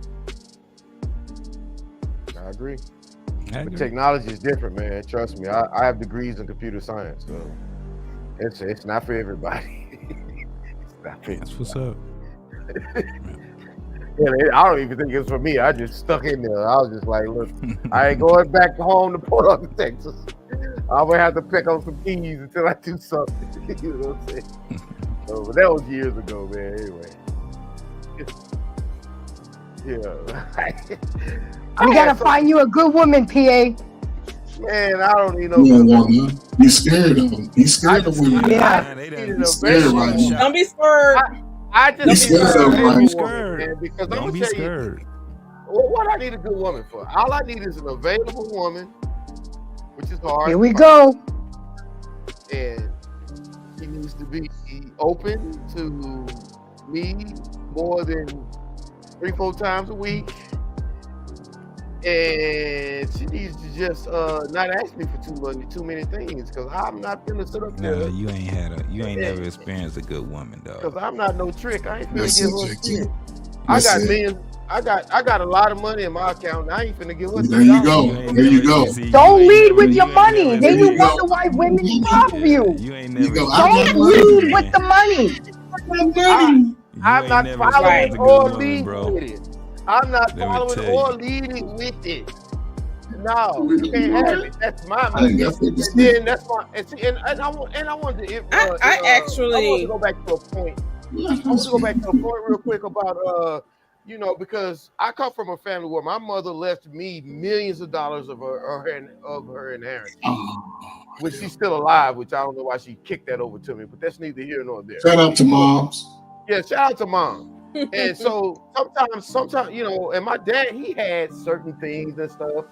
Speaker 9: I agree. But technology is different, man. Trust me. I have degrees in computer science, so it's not for everybody. It's not for everybody.
Speaker 2: That's what's up.
Speaker 9: Yeah, I don't even think it's for me. I just stuck in there. I was just like, look, I ain't going back home to Port Arthur, Texas. I'm gonna have to pick up some keys until I do something. You know what I'm saying? So, but that was years ago, man. Anyway. Yeah.
Speaker 1: We gotta find you a good woman, PA.
Speaker 9: Man, I don't need no
Speaker 4: You don't
Speaker 9: good
Speaker 4: want none. He's scared of them. He's scared of women.
Speaker 1: Yeah.
Speaker 4: He's scared right now.
Speaker 13: Don't be scared.
Speaker 9: I just
Speaker 4: He's scared of
Speaker 9: woman,
Speaker 4: scared.
Speaker 9: man, because I'm
Speaker 2: Don't
Speaker 9: gonna
Speaker 2: be
Speaker 9: tell you,
Speaker 2: scared.
Speaker 9: what I need a good woman for. All I need is an available woman, which is hard.
Speaker 1: Here we go.
Speaker 9: And she needs needs to be open to me more than 3-4 times a week. And she needs to just not ask me for too many things, because I'm not gonna sit up there.
Speaker 2: No, you ain't never experienced a good woman, though.
Speaker 9: Because I'm not no trick. I ain't finna
Speaker 4: That's
Speaker 9: give
Speaker 4: it,
Speaker 9: her
Speaker 4: JT.
Speaker 9: shit. I
Speaker 4: That's
Speaker 9: got
Speaker 4: it.
Speaker 9: millions. I got a lot of money in my account. And I ain't finna give her
Speaker 4: There you go. There you go.
Speaker 1: Don't lead with your money. Then you wonder why women love you.
Speaker 2: You ain't
Speaker 4: You
Speaker 2: never.
Speaker 4: go, I got
Speaker 1: Don't
Speaker 4: money.
Speaker 1: lead with the money.
Speaker 9: I'm not
Speaker 2: never
Speaker 9: following
Speaker 2: experienced a
Speaker 9: or
Speaker 2: good woman,
Speaker 9: leading
Speaker 2: bro.
Speaker 9: with it. I'm not
Speaker 2: Let me
Speaker 9: following
Speaker 2: tell
Speaker 9: or
Speaker 2: you.
Speaker 9: leading with it. No, you can't have it. That's my
Speaker 4: I
Speaker 9: money.
Speaker 4: think that's what
Speaker 9: And
Speaker 4: this
Speaker 9: then that's my and, see, and I want to.
Speaker 13: I
Speaker 9: I want
Speaker 13: actually-
Speaker 9: to go back to a point. I want to go back to a point real quick about because I come from a family where my mother left me millions of dollars of her inheritance, which she's still alive, which I don't know why she kicked that over to me, but that's neither here nor there.
Speaker 4: Shout out to moms.
Speaker 9: Yeah, shout out to mom. And so sometimes, and my dad, he had certain things and stuff,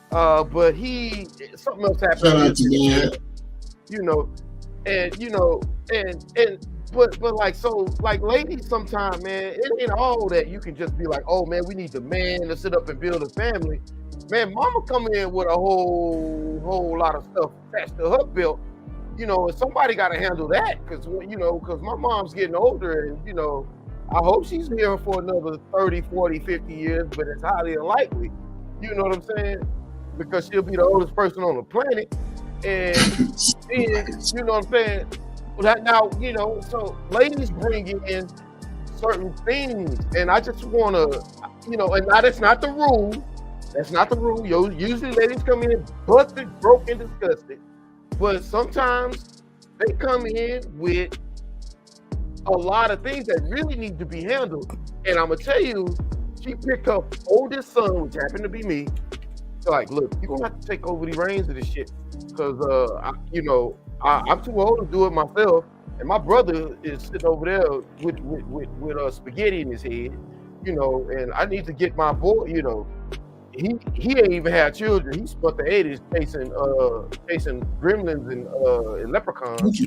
Speaker 9: but something else happened.
Speaker 4: Shout out to dad.
Speaker 9: But like ladies, sometimes, man, it ain't all that you can just be like, oh man, we need the man to sit up and build a family. Man, mama come in with a whole lot of stuff attached to her belt, and somebody got to handle that, because my mom's getting older, and I hope she's here for another 30, 40, 50 years, but it's highly unlikely. You know what I'm saying? Because she'll be the oldest person on the planet. And you know what I'm saying? Now, so ladies bring in certain things, and I just want to, and now that's not the rule. That's not the rule. Usually ladies come in busted, broke, and disgusted. But sometimes they come in with a lot of things that really need to be handled. And I'm gonna tell you, she picked her oldest son, which happened to be me. So like, look, you're gonna have to take over the reins of this shit, because I'm too old to do it myself. And my brother is sitting over there with spaghetti in his head, and I need to get my boy, he ain't even had children. He spent the 80s chasing gremlins and leprechauns.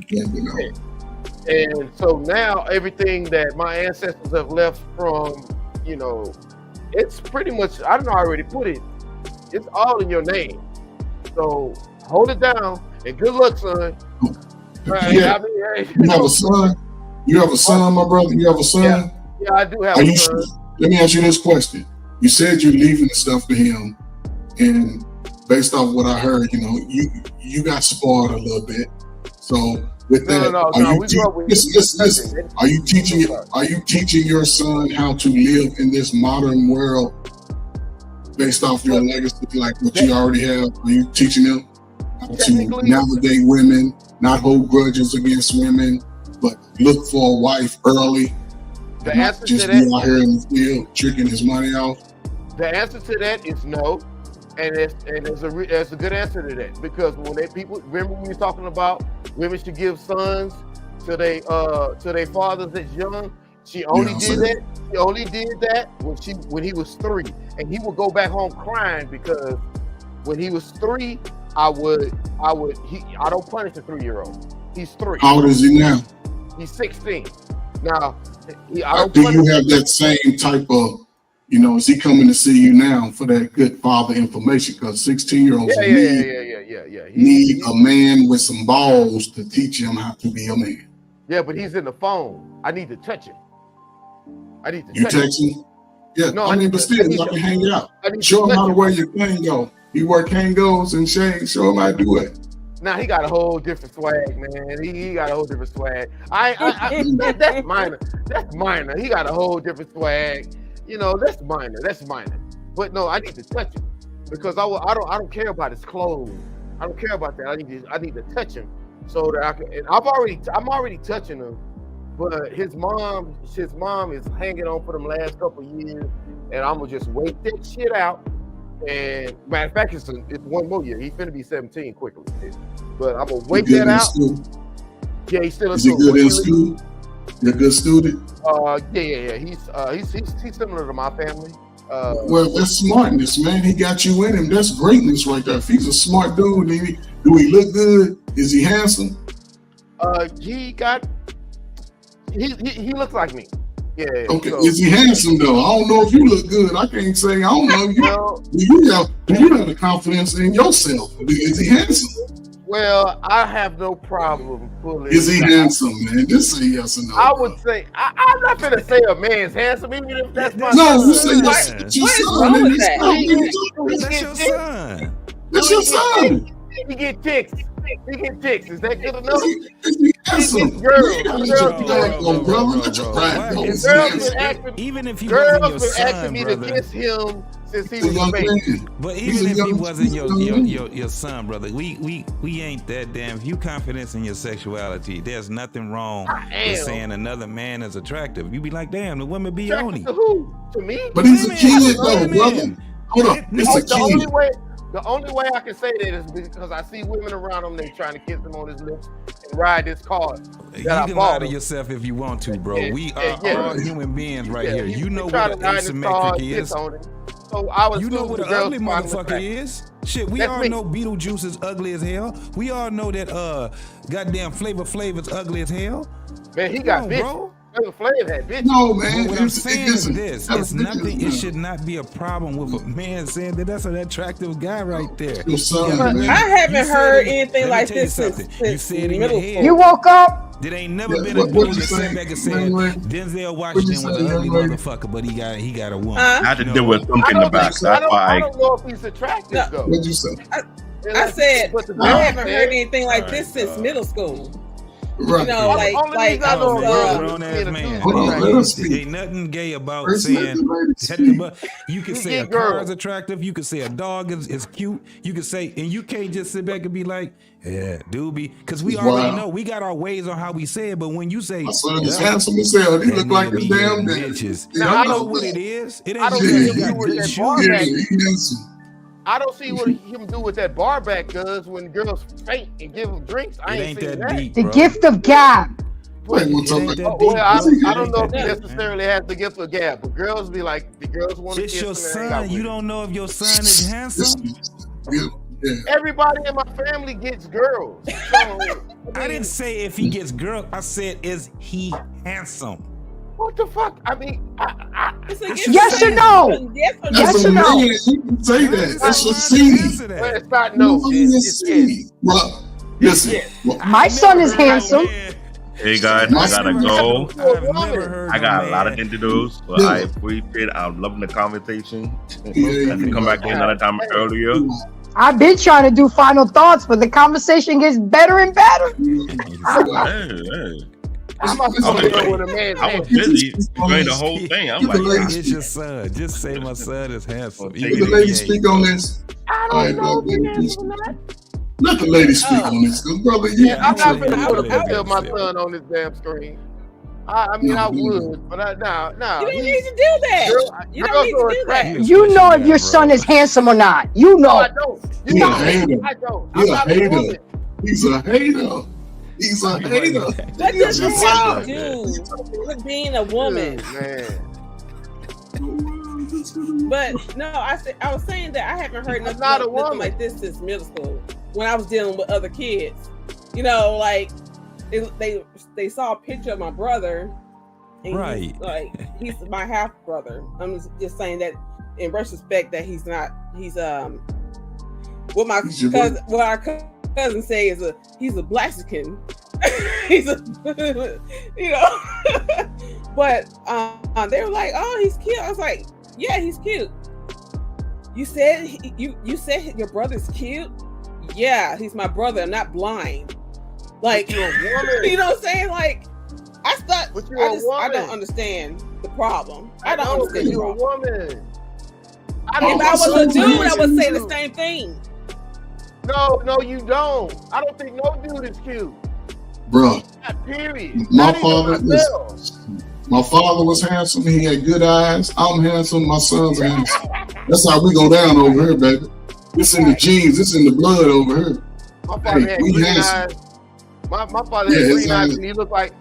Speaker 9: And so now everything that my ancestors have left from, it's pretty much, I don't know, I already put it, it's all in your name. So hold it down, and good luck, son. Right,
Speaker 4: Yeah. You have a son? You have a son, my brother? You have a son?
Speaker 9: Yeah, I do have
Speaker 4: Are
Speaker 9: a
Speaker 4: you
Speaker 9: son.
Speaker 4: Let me ask you this question. You said you're leaving the stuff to him, and based off what I heard, you got spoiled a little bit. So with that, are you teaching your son how to live in this modern world based off your legacy, like what you already have? Are you teaching him how to navigate women, not hold grudges against women, but look for a wife early?
Speaker 9: The answer
Speaker 4: just
Speaker 9: to
Speaker 4: be
Speaker 9: that,
Speaker 4: out here in the field tricking his money off.
Speaker 9: the answer to that is no, and there's a good answer to that, because when people remember we were talking about women should give sons to their fathers that's young. She only did that. She only did that when he was 3, and he would go back home crying, because when he was 3, I don't punish a 3-year-old. He's 3.
Speaker 4: How old is he now?
Speaker 9: He's 16. Now,
Speaker 4: Do you have that same type of, is he coming to see you now for that good father information? Because 16-year-olds need a man with some balls to teach him how to be a man.
Speaker 9: Yeah, but he's in the phone. I need to touch him.
Speaker 4: You text him? Yeah,
Speaker 9: No,
Speaker 4: but still, y'all can hang out. Show him how to wear your Kango. He wear Kangos and shades. Show him how to do it.
Speaker 9: Now he got a whole different swag, man. He got a whole different swag. That's minor. That's minor. He got a whole different swag. That's minor. That's minor. But no, I need to touch him, because I don't care about his clothes. I don't care about that. I need to touch him so that I can. And I'm already touching him, but his mom is hanging on for them last couple of years, and I'm gonna just wait that shit out. And matter of fact, it's one more year. He's finna be 17 quickly, but I'm gonna wait that out. Yeah, he's still in school.
Speaker 4: Is he good in school? You're a good student?
Speaker 9: Yeah. He's similar to my family.
Speaker 4: Well, that's smartness, man. He got you in him. That's greatness right there. If he's a smart dude, do he look good? Is he handsome?
Speaker 9: He got he looks like me. Yeah.
Speaker 4: Okay,
Speaker 9: so-
Speaker 4: is he handsome though? I don't know if you look good. I can't say. I don't know. Do you have the confidence in yourself? Is he handsome?
Speaker 9: Well, I have no problem pulling.
Speaker 4: Is he handsome, man? Just say yes or no.
Speaker 9: I would say I'm not gonna say a man's handsome, even if that's my
Speaker 4: No, you
Speaker 9: son.
Speaker 4: say yes. Your
Speaker 13: What is
Speaker 4: son,
Speaker 13: wrong
Speaker 4: man.
Speaker 13: with
Speaker 4: It's
Speaker 13: that?
Speaker 4: not-
Speaker 2: That's your son.
Speaker 4: That's your son.
Speaker 9: He get chicks. He get chicks. Is that good enough?
Speaker 4: Is he handsome?
Speaker 9: Girls.
Speaker 4: Let your pride go, brother. Let your pride go. Is he
Speaker 9: Girls
Speaker 4: handsome?
Speaker 9: been asking,
Speaker 2: Even if he wasn't your
Speaker 9: girls been
Speaker 2: son,
Speaker 9: asking me to
Speaker 2: brother.
Speaker 9: kiss him since he
Speaker 4: He's a
Speaker 9: was
Speaker 4: young
Speaker 9: a baby.
Speaker 4: man.
Speaker 2: But
Speaker 4: He's
Speaker 2: even
Speaker 4: a
Speaker 2: if he
Speaker 4: young-
Speaker 2: wasn't
Speaker 4: he's a young man.
Speaker 2: your son, brother, we ain't that damn. If you confidence in your sexuality, there's nothing wrong
Speaker 9: I
Speaker 2: with
Speaker 9: am.
Speaker 2: saying another man is attractive. You be like, damn, the women be on
Speaker 9: Attracted
Speaker 2: him.
Speaker 9: to who? To me?
Speaker 4: But he's a
Speaker 2: Women,
Speaker 4: kid though,
Speaker 2: women.
Speaker 4: brother. Hold up, it's a
Speaker 9: The only way I can say that is because I see women around him, they trying to kiss him on his lips and ride this car.
Speaker 2: You
Speaker 9: that I
Speaker 2: can lie
Speaker 9: bought
Speaker 2: to
Speaker 9: him.
Speaker 2: yourself if you want to, bro.
Speaker 9: Yeah,
Speaker 2: We
Speaker 9: yeah,
Speaker 2: are
Speaker 9: yeah.
Speaker 2: all human beings right
Speaker 9: Yeah,
Speaker 2: here.
Speaker 9: he-
Speaker 2: You
Speaker 9: he
Speaker 2: know
Speaker 9: tried
Speaker 2: what
Speaker 9: to
Speaker 2: an
Speaker 9: ride his car,
Speaker 2: asymmetric
Speaker 9: kiss
Speaker 2: is.
Speaker 9: on him. So I was
Speaker 2: You know what an ugly motherfucker is? Shit, we
Speaker 9: That's
Speaker 2: all
Speaker 9: me.
Speaker 2: know Beetlejuice is ugly as hell. We all know that goddamn Flavor Flav is ugly as hell.
Speaker 9: Man, he
Speaker 2: Come
Speaker 9: got
Speaker 2: on,
Speaker 9: bitch.
Speaker 2: bro.
Speaker 9: Flavor Flav had bitch.
Speaker 4: No, man.
Speaker 2: What I'm
Speaker 4: It's-
Speaker 2: saying is
Speaker 4: listen,
Speaker 2: this:
Speaker 4: that's
Speaker 2: it's nothing.
Speaker 4: ridiculous,
Speaker 2: It should not be a problem with a man saying that that's an attractive guy right there.
Speaker 4: Your son,
Speaker 2: Yeah,
Speaker 4: man.
Speaker 13: I haven't
Speaker 2: you said
Speaker 13: heard
Speaker 2: it-
Speaker 13: anything
Speaker 2: let me
Speaker 13: like
Speaker 2: tell you
Speaker 13: this since,
Speaker 2: something. You
Speaker 13: since
Speaker 2: said it in
Speaker 13: middle
Speaker 2: your head.
Speaker 13: school.
Speaker 1: You woke up.
Speaker 2: There ain't never
Speaker 4: Yeah,
Speaker 2: been a
Speaker 4: what
Speaker 2: dude
Speaker 4: you
Speaker 2: that
Speaker 4: say,
Speaker 2: sat back and said
Speaker 4: young lady?
Speaker 2: Denzel
Speaker 4: What'd you
Speaker 2: Washington was
Speaker 4: say,
Speaker 2: an ugly
Speaker 4: young lady?
Speaker 2: motherfucker, but he got a woman.
Speaker 13: Huh?
Speaker 12: I had to
Speaker 2: You
Speaker 12: deal
Speaker 2: know,
Speaker 12: with something in the back. That's
Speaker 9: I
Speaker 12: why
Speaker 9: don't know if he's attractive
Speaker 13: No.
Speaker 9: though.
Speaker 4: What'd you say?
Speaker 13: I said
Speaker 9: But the
Speaker 13: I
Speaker 9: girl
Speaker 13: haven't
Speaker 9: said-
Speaker 13: heard anything like this since middle school.
Speaker 4: Right.
Speaker 13: You know, like
Speaker 9: Only reason I know
Speaker 2: Oh,
Speaker 9: a
Speaker 2: man,
Speaker 9: girl
Speaker 2: you're a
Speaker 9: is
Speaker 2: grown
Speaker 9: being
Speaker 2: ass
Speaker 9: a
Speaker 2: man.
Speaker 9: dude.
Speaker 4: Hold on, let us speak.
Speaker 2: Ain't nothing gay about
Speaker 4: First, let
Speaker 2: saying
Speaker 4: the lady speak.
Speaker 2: you can
Speaker 9: You
Speaker 2: say a
Speaker 9: get
Speaker 2: car
Speaker 9: girls.
Speaker 2: is attractive. You can say a dog is cute. You can say, and you can't just sit back and be like, yeah, doobie, because we
Speaker 4: It's
Speaker 2: already
Speaker 4: wild.
Speaker 2: know we got our ways on how we say it. But when you say
Speaker 4: My son is
Speaker 2: "Yeah,
Speaker 4: handsome as hell. He
Speaker 2: that
Speaker 4: look like
Speaker 2: nigga
Speaker 4: his
Speaker 2: be
Speaker 4: damn
Speaker 2: getting
Speaker 4: daddy.
Speaker 2: bitches.
Speaker 9: Now,
Speaker 2: You know what it is? It
Speaker 9: I
Speaker 2: ain't
Speaker 9: don't
Speaker 2: because
Speaker 9: see
Speaker 2: he
Speaker 9: him
Speaker 2: got
Speaker 9: do with
Speaker 2: good
Speaker 9: that
Speaker 2: shoes.
Speaker 9: bar
Speaker 4: Yeah,
Speaker 9: back.
Speaker 4: he handsome.
Speaker 9: I don't see what him do with that bar back does when girls faint and give him drinks. I
Speaker 2: It
Speaker 9: ain't
Speaker 2: ain't
Speaker 9: seen
Speaker 2: that
Speaker 9: that.
Speaker 2: deep,
Speaker 1: The
Speaker 2: bro.
Speaker 1: gift of gab.
Speaker 4: Wait,
Speaker 2: It
Speaker 4: what's
Speaker 2: ain't
Speaker 4: up?
Speaker 2: that
Speaker 9: Oh,
Speaker 2: deep,
Speaker 9: well, I
Speaker 2: bro.
Speaker 9: don't
Speaker 2: It
Speaker 9: know
Speaker 2: ain't
Speaker 9: if he
Speaker 2: that deep,
Speaker 9: necessarily has the gift of gab, but girls be like, the girls want to
Speaker 2: Just
Speaker 9: kiss
Speaker 2: your
Speaker 9: him and hang out
Speaker 2: son.
Speaker 9: with
Speaker 2: You
Speaker 9: him.
Speaker 2: don't know if your son is handsome.
Speaker 4: Yeah.
Speaker 9: Everybody in my family gets girls. So,
Speaker 2: I didn't say if he gets girl. I said, is he handsome?
Speaker 9: what the fuck? I mean,
Speaker 13: It's a
Speaker 2: It's
Speaker 13: yes,
Speaker 1: Yes or no?
Speaker 13: Yes or no?
Speaker 1: Yes
Speaker 4: As a
Speaker 1: or no?
Speaker 4: man, you can say that. That's a
Speaker 2: Answer
Speaker 4: seed.
Speaker 9: well,
Speaker 2: that.
Speaker 9: it's not no.
Speaker 4: No, it's a
Speaker 9: It's yes.
Speaker 4: seed. Well, listen.
Speaker 9: Yes.
Speaker 4: Well,
Speaker 1: My son is handsome.
Speaker 12: Hey guys, I gotta go.
Speaker 2: I've never heard
Speaker 12: I got
Speaker 2: no
Speaker 12: a lot
Speaker 2: man-
Speaker 12: of things to do, so
Speaker 4: Yeah.
Speaker 12: I appreciate. I'm loving the conversation.
Speaker 4: Yeah,
Speaker 12: I can come back in another time earlier.
Speaker 1: I've been trying to do final thoughts, but the conversation gets better and better.
Speaker 12: Hey.
Speaker 9: I'm not gonna deal with a man.
Speaker 12: I was busy doing the whole thing. I'm
Speaker 4: Get the
Speaker 12: like,
Speaker 4: lady
Speaker 2: It's your son. Just say my son is handsome.
Speaker 12: Take
Speaker 4: Let
Speaker 2: Even
Speaker 4: the
Speaker 2: if
Speaker 4: lady
Speaker 2: he ain't.
Speaker 4: speak on this.
Speaker 9: I
Speaker 4: All right,
Speaker 9: don't know
Speaker 4: let the
Speaker 9: if he
Speaker 4: lady
Speaker 9: is
Speaker 4: speak.
Speaker 9: or not.
Speaker 4: Let the lady speak on this, because brother, you.
Speaker 9: Yeah, I'm not
Speaker 2: I'll
Speaker 9: gonna put a
Speaker 2: tell you.
Speaker 9: picture of my son on this damn screen. I mean, I would, but
Speaker 13: You don't
Speaker 9: he-
Speaker 13: need to do that.
Speaker 9: Girl-
Speaker 13: You don't
Speaker 9: girls
Speaker 13: need
Speaker 9: are
Speaker 13: to do that.
Speaker 9: attractive.
Speaker 1: You know if your son is handsome or not. You
Speaker 9: No,
Speaker 1: know.
Speaker 9: I don't. You
Speaker 4: He a
Speaker 9: know,
Speaker 4: hater.
Speaker 9: I don't.
Speaker 4: He
Speaker 9: I'm
Speaker 4: a
Speaker 9: not a
Speaker 4: hater.
Speaker 9: woman.
Speaker 4: He's a hater. He's a hater.
Speaker 13: What
Speaker 4: He's
Speaker 13: does
Speaker 4: a
Speaker 13: it have to
Speaker 4: son.
Speaker 13: do with being a woman?
Speaker 9: Man.
Speaker 13: But no, I was saying that I haven't heard
Speaker 9: I'm
Speaker 13: nothing,
Speaker 9: not a
Speaker 13: nothing
Speaker 9: woman.
Speaker 13: like this since middle school when I was dealing with other kids. You know, like they saw a picture of my brother. And
Speaker 2: Right.
Speaker 13: he's my half brother. I'm just saying that in retrospect that he's what my
Speaker 4: He's your
Speaker 13: cousin, what our cousin say is he's a Blaxican. He's a you know. But they were like, oh, he's cute. I was like, yeah, he's cute. You said you said your brother's cute? Yeah, he's my brother. I'm not blind. Like,
Speaker 9: You're a woman.
Speaker 13: you know what I'm saying? Like, I thought
Speaker 9: But you're a
Speaker 13: I don't
Speaker 9: woman.
Speaker 13: understand the problem. I don't
Speaker 9: know,
Speaker 13: understand the
Speaker 9: you're a
Speaker 13: problem.
Speaker 9: woman.
Speaker 13: If I was a dude, I would say the same thing.
Speaker 9: No, you don't. I don't think no dude is cute.
Speaker 4: Bro,
Speaker 9: Not period.
Speaker 4: my
Speaker 9: Not even
Speaker 4: father
Speaker 9: myself.
Speaker 4: was handsome. He had good eyes. I'm handsome. My son's handsome. That's how we go down over here, baby. It's in the genes. It's in the blood over here.
Speaker 9: My father had
Speaker 4: we
Speaker 9: green
Speaker 4: handsome.
Speaker 9: eyes. My father
Speaker 4: Yeah,
Speaker 9: had
Speaker 4: his
Speaker 9: green eyes,
Speaker 4: eyes-
Speaker 9: and he looked like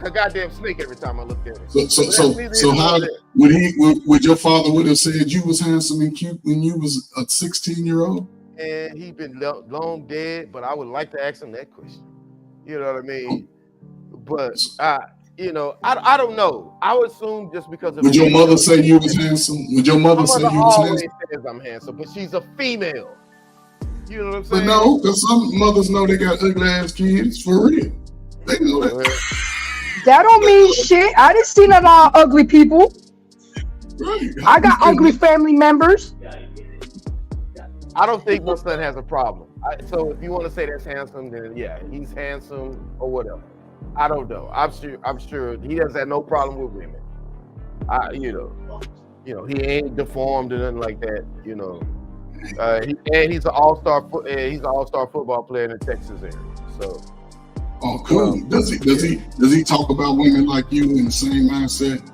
Speaker 9: a goddamn snake every time I looked at him.
Speaker 4: So how would your father would have said you was handsome and cute when you was a 16-year-old?
Speaker 9: And he been long dead, but I would like to ask him that question. You know what I mean? But you know, I don't know. I would assume just because of.
Speaker 4: Would your mother say you was handsome? Would your mother say you was
Speaker 9: always
Speaker 4: handsome?
Speaker 9: says I'm handsome, but she's a female. You know what I'm saying?
Speaker 4: But no, because some mothers know they got ugly ass kids for real. They know that.
Speaker 1: That don't mean shit. I didn't see none of ugly people.
Speaker 4: Right.
Speaker 1: I got ugly family members.
Speaker 9: I don't think my son has a problem. So if you want to say that's handsome, then yeah, he's handsome or whatever. I don't know. I'm sure he doesn't have no problem with women. You know, he ain't deformed or nothing like that. You know, he's an all-star. He's an all-star football player in the Texas area. So.
Speaker 4: Oh, cool. Does he talk about women like you in the same mindset?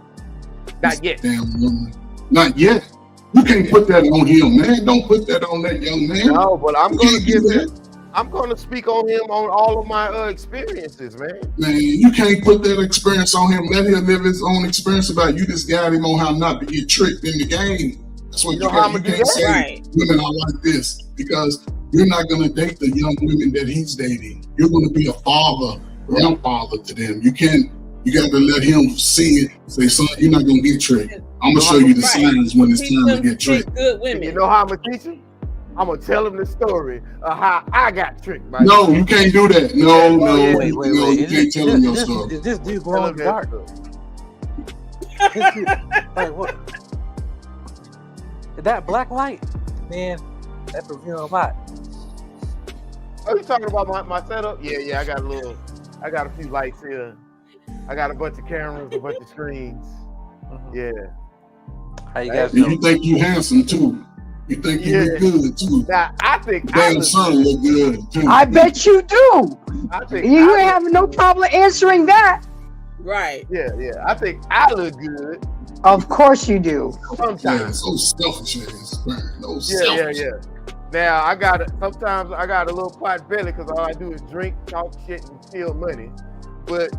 Speaker 9: Not yet.
Speaker 4: Damn woman. Not yet. You can't put that on him, man. Don't put that on that young man.
Speaker 9: No, but I'm going to give him. I'm going to speak on him on all of my experiences, man.
Speaker 4: Man, you can't put that experience on him. Let him live his own experience about it. You just got him on how not to get tricked in the game. That's what you can't say. Right. Women are like this because you're not going to date the young women that he's dating. You're going to be a father, grandfather to them. You got to let him see it. Say, son, you're not going to get tricked. I'm going to show you the signs when it's time to get tricked.
Speaker 13: Good women.
Speaker 9: You know how I'm going to teach him? I'm going to tell him the story of how I got tricked. By
Speaker 4: no, you can't do that. No.
Speaker 14: Wait.
Speaker 4: You can't tell him your story.
Speaker 14: Is this dude glowing in the dark? Like what? That black light, man, that's revealing a lot.
Speaker 9: Oh, you talking about my setup? Yeah. I got a few lights here. I got a bunch of cameras, a bunch of screens. Yeah.
Speaker 14: How you guys
Speaker 4: doing? You think you handsome too? You think you look good too?
Speaker 9: Now, I think
Speaker 4: damn son look good too.
Speaker 1: I bet you do.
Speaker 9: I think
Speaker 1: you have no problem answering that.
Speaker 13: Right.
Speaker 9: Yeah. I think I look good.
Speaker 1: Of course you do.
Speaker 9: Sometimes.
Speaker 4: Yeah, so selfish ass, man. Selfish.
Speaker 9: Yeah. Now sometimes I got a little pot belly because all I do is drink, talk shit, and steal money. But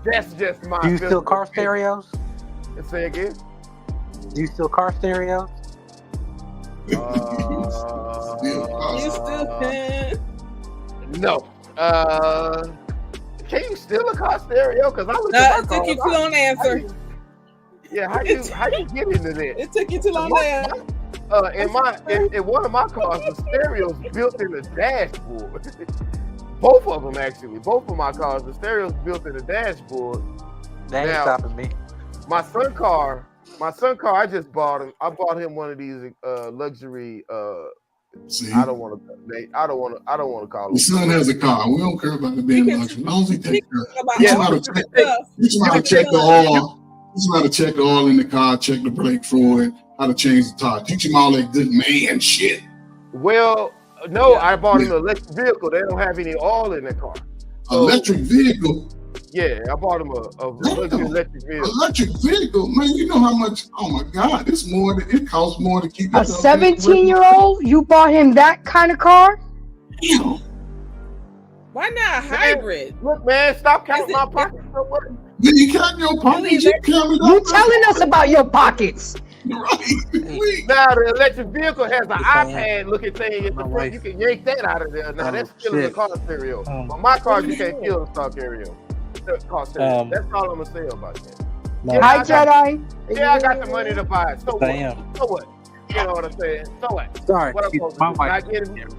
Speaker 9: that's just my.
Speaker 14: Do you steal car stereos?
Speaker 9: Say again.
Speaker 14: Do you steal car stereos?
Speaker 13: You still can.
Speaker 9: No. Can you steal a car stereo? Because I look at my
Speaker 13: took you too long to answer.
Speaker 9: Yeah, how you get into that?
Speaker 13: It took you too long to answer.
Speaker 9: In one of my cars, the stereo's built in the dashboard. Both of them actually. Both of my cars, the stereo's built in the dashboard.
Speaker 14: That ain't stopping me.
Speaker 9: My son car, I just bought him. I bought him one of these luxury. I don't want to call him.
Speaker 4: Your son has a car. We don't care about the being luxury. As long as he takes care of it. Teach him how to check the oil. Teach him how to check the oil in the car. Check the brake fluid. How to change the tire. Teach him all that good man shit.
Speaker 9: Well, no, I bought him an electric vehicle. They don't have any oil in their car.
Speaker 4: So, electric vehicle.
Speaker 9: Yeah, I bought him a electric vehicle.
Speaker 4: Electric vehicle, man. You know how much? Oh my God, it costs more to keep.
Speaker 1: A 17-year-old, you bought him that kind of car?
Speaker 4: Yeah.
Speaker 13: Why not hybrid?
Speaker 9: Look, man, stop counting my pockets.
Speaker 4: Did you count your pockets? You
Speaker 1: telling us about your pockets.
Speaker 4: Right.
Speaker 9: Now the electric vehicle has an iPad looking thing at the front. You can yank that out of there. Now that's still in the car stereo. But my car, you can't kill the car stereo. That's all I'm gonna say about that.
Speaker 1: Hi, Jedi.
Speaker 9: Yeah, I got the money to buy it. So what?
Speaker 14: I am.
Speaker 9: So what? You know what I'm saying? So what?
Speaker 14: Sorry.
Speaker 9: What I'm supposed to do? Not get it?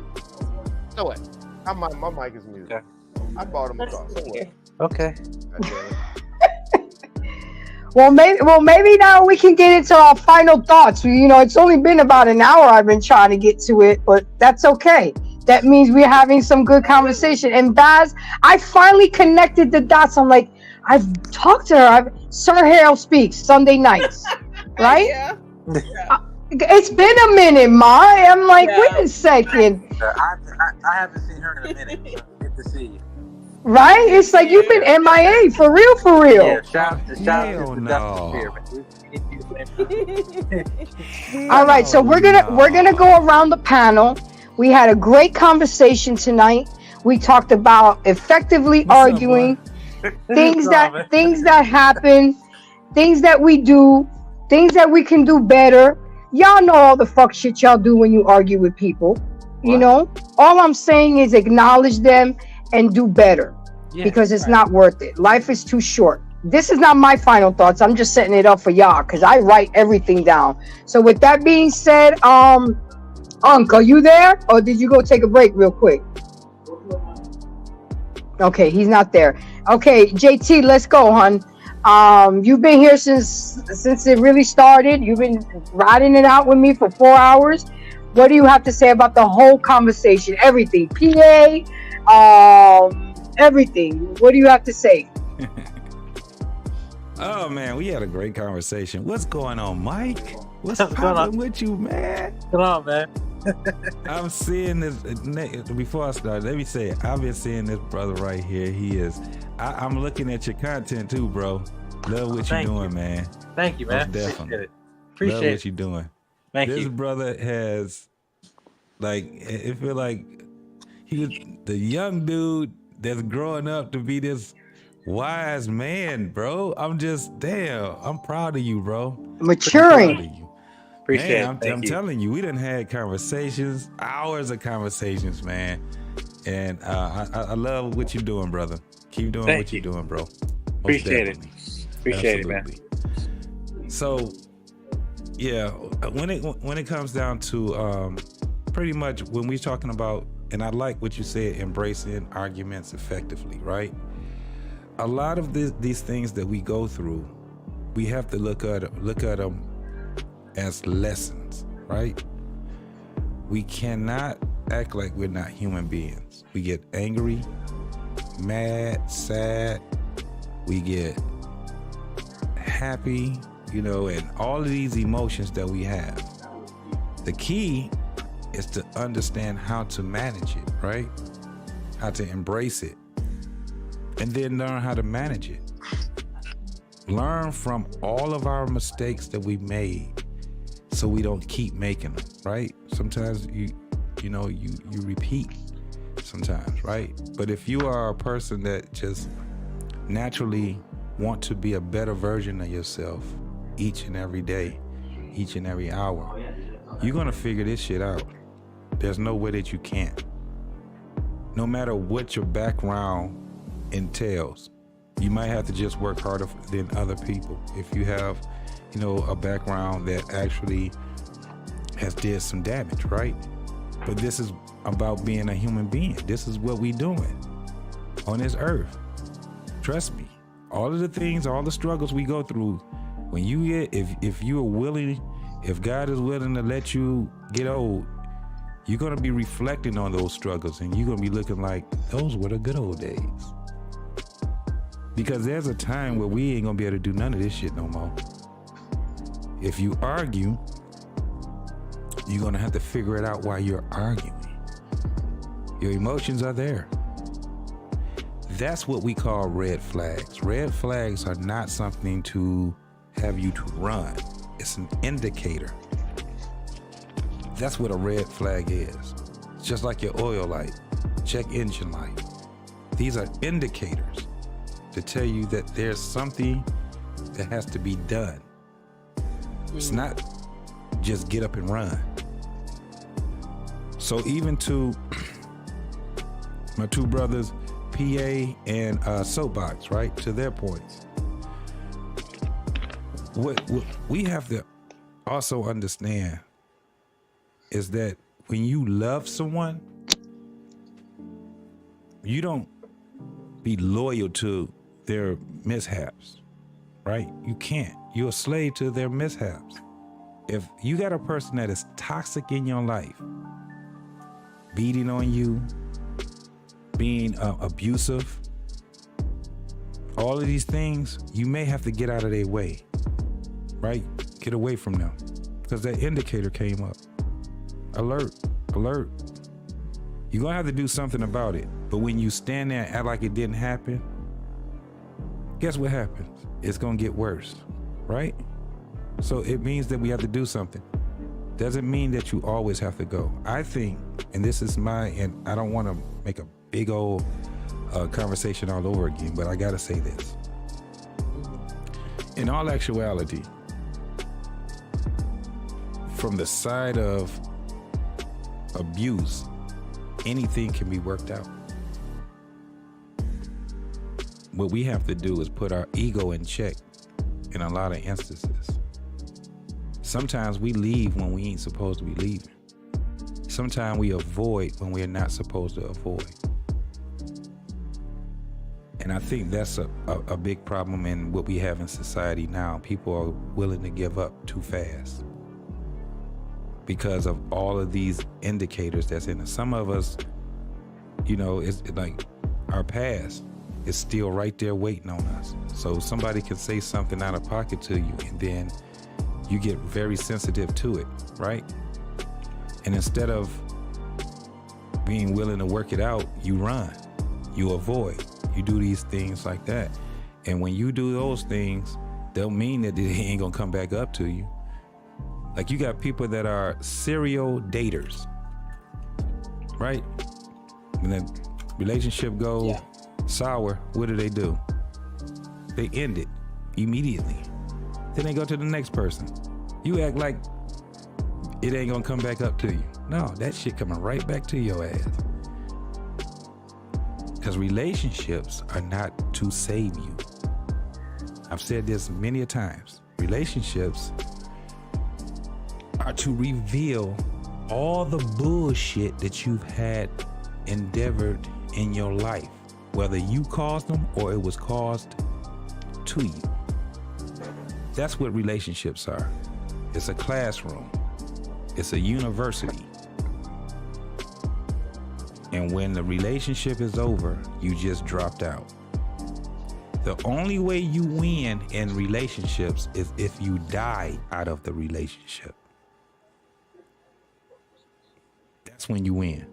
Speaker 9: So what? My mic is muted. Okay. I bought him a car. So what?
Speaker 14: Okay.
Speaker 1: Well, maybe now we can get into our final thoughts. You know, it's only been about an hour I've been trying to get to it, but that's okay. That means we're having some good conversation. And Baz, I finally connected the dots. I'm like, I've talked to her. Sir Harold Speaks Sunday nights, right?
Speaker 13: Yeah.
Speaker 1: It's been a minute, Ma. I'm like, wait a second.
Speaker 14: I haven't seen her in a minute. So good to see you.
Speaker 1: Right? It's like you've been MIA for real.
Speaker 14: Yeah, shout out to the Dustin.
Speaker 1: All right, so we're gonna go around the panel. We had a great conversation tonight. We talked about effectively arguing, things that happen, things that we do, things that we can do better. Y'all know all the fuck shit y'all do when you argue with people. You know, all I'm saying is acknowledge them and do better. because it's not worth it. Life is too short. This is not my final thoughts. I'm just setting it up for y'all because I write everything down. So with that being said, Unc, are you there, or did you go take a break real quick? Okay, he's not there. Okay, JT, let's go, hon. You've been here since it really started. You've been riding it out with me for 4 hours. What do you have to say about the whole conversation? Everything, PA, everything. What do you have to say?
Speaker 2: Oh man, we had a great conversation. What's going on, Mike? What's popping with you, man?
Speaker 14: Come on, man.
Speaker 2: I'm seeing this. Before I start, let me say it. I've been seeing this brother right here. He is. I'm looking at your content too, bro. Love what you're doing, man.
Speaker 14: Thank you, man.
Speaker 2: Most definitely.
Speaker 14: Appreciate
Speaker 2: Love
Speaker 14: it.
Speaker 2: what you're doing.
Speaker 14: Thank
Speaker 2: this
Speaker 14: you.
Speaker 2: brother has, like, it feel like he was the young dude that's growing up to be this wise man, bro. I'm just, damn, I'm proud of you, bro.
Speaker 1: Maturing.
Speaker 14: Appreciate
Speaker 2: man,
Speaker 14: it.
Speaker 2: I'm telling you, we done had conversations, hours of conversations, man. And I love what you're doing, brother. Keep doing what you're doing, bro. Most
Speaker 14: Appreciate it.
Speaker 2: definitely.
Speaker 14: Appreciate it, man.
Speaker 2: Absolutely. So, yeah, when it comes down to pretty much when we're talking about, and I like what you said, embracing arguments effectively, right? A lot of these things that we go through, we have to look at them as lessons, right? We cannot act like we're not human beings. We get angry, mad, sad, we get happy, and all of these emotions that we have. The key is to understand how to manage it, right? How to embrace it, and then learn how to manage it. Learn from all of our mistakes that we made so we don't keep making them, right? Sometimes you repeat sometimes, right? But if you are a person that just naturally want to be a better version of yourself each and every day, each and every hour, you're gonna figure this shit out. There's no way that you can't. No matter what your background entails, you might have to just work harder than other people. If you have, a background that actually has did some damage, right? But this is about being a human being. This is what we doing on this earth. Trust me. All of the things, all the struggles we go through, when you get, if you are willing, if God is willing to let you get old, you're gonna be reflecting on those struggles and you're gonna be looking like, those were the good old days. Because there's a time where we ain't gonna be able to do none of this shit no more. If you argue, you're gonna have to figure it out while you're arguing. Your emotions are there. That's what we call red flags. Red flags are not something to have you to run. It's an indicator. That's what a red flag is. It's just like your oil light, check engine light. These are indicators to tell you that there's something that has to be done. It's not just get up and run. So even to my two brothers, PA and Soapbox, right, to their points, what we have to also understand is that when you love someone, you don't be loyal to their mishaps, right? You can't. You're a slave to their mishaps. If you got a person that is toxic in your life, beating on you, being abusive, all of these things, you may have to get out of their way, right? Get away from them because that indicator came up. Alert, alert. You're gonna have to do something about it. But when you stand there and act like it didn't happen, guess what happens? It's gonna get worse, right? So it means that we have to do something. Doesn't mean that you always have to go. I think, and this is and I don't wanna make a big old conversation all over again, but I gotta say this. In all actuality, from the side of abuse, anything can be worked out. what we have to do is put our ego in check in a lot of instances. Sometimes we leave when we ain't supposed to be leaving. Sometimes we avoid when we're not supposed to avoid. And I think that's a big problem in what we have in society now. People are willing to give up too fast because of all of these indicators that's in it. Some of us, you know, it's like our past is still right there waiting on us. So somebody can say something out of pocket to you, and then you get very sensitive to it, right? And instead of being willing to work it out, you run, you avoid, you do these things like that. And when you do those things, don't mean that it ain't gonna come back up to you. Like, you got people that are serial daters, right? When the relationship goes sour, what do? They end it immediately. Then they go to the next person. You act like it ain't gonna come back up to you. No, that shit coming right back to your ass. Because relationships are not to save you. I've said this many a times. Relationships are to reveal all the bullshit that you've had endeavored in your life, whether you caused them or it was caused to you. That's what relationships are. It's a classroom. It's a university. And when the relationship is over, you just dropped out. The only way you win in relationships is if you die out of the relationship. That's when you win.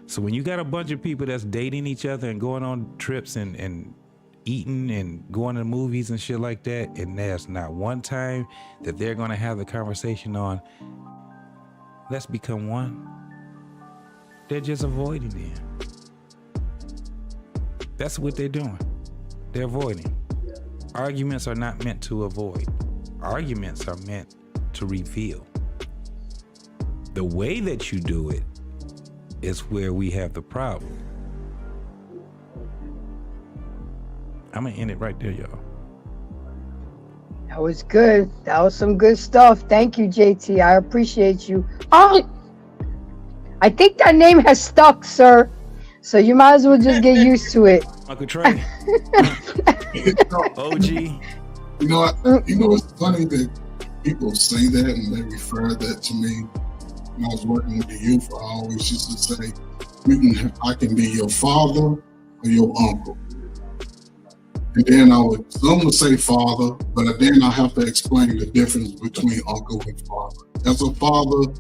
Speaker 2: So when you got a bunch of people that's dating each other and going on trips and eating and going to movies and shit like that, and there's not one time that they're gonna have the conversation on, let's become one, they're just avoiding it. That's what they're doing. They're avoiding. Arguments are not meant to avoid. Arguments are meant to reveal. The way that you do it is where we have the problem. I'm gonna end it right there, y'all.
Speaker 1: That was good. That was some good stuff. Thank you, JT. I appreciate you. Oh, I think that name has stuck, sir. So you might as well just get used to it.
Speaker 2: Uncle Trey. OG.
Speaker 4: You know, it's funny that people say that and they refer that to me. When I was working with the youth, I always used to say, I can be your father or your uncle. And then some would say father, but then I have to explain the difference between uncle and father. As a father,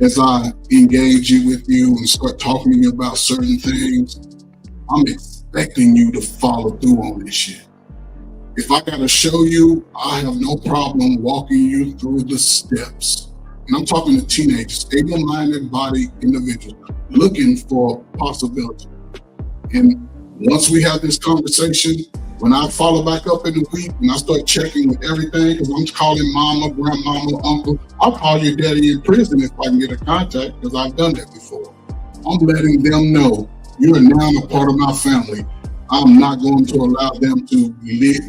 Speaker 4: as I engage with you and start talking to you about certain things, I'm expecting you to follow through on this shit. If I gotta show you, I have no problem walking you through the steps. And I'm talking to teenagers, able-minded body individuals looking for possibility. And once we have this conversation, when I follow back up in the week and I start checking with everything, because I'm calling mama, grandmama, uncle, I'll call your daddy in prison if I can get a contact, because I've done that before. I'm letting them know you are now a part of my family. I'm not going to allow them to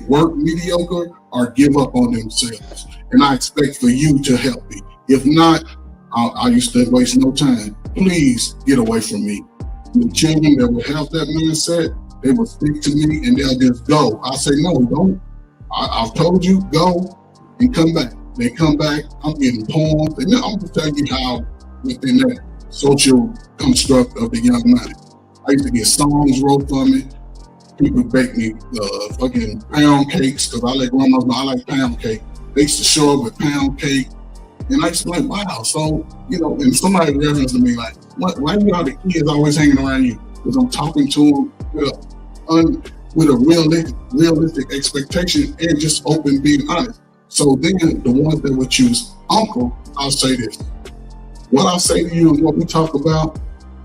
Speaker 4: work mediocre or give up on themselves. And I expect for you to help me. If not, I used to waste no time. Please get away from me. The children that will have that mindset, they will speak to me and they'll just go. I say, no, don't. I've told you, go and come back. They come back, I'm getting poems. And I'm just telling you how within that social construct of the young man. I used to get songs wrote for me. People bake me fucking pound cakes, because I let grandmas know I like pound cake. They used to show up with pound cake. And I used to be like, wow. So, and somebody referenced to me like, why you all the kids always hanging around you? Because I'm talking to them with a realistic expectation and just open, being honest. So then the ones that would choose uncle, I'll say this. What I say to you and what we talk about,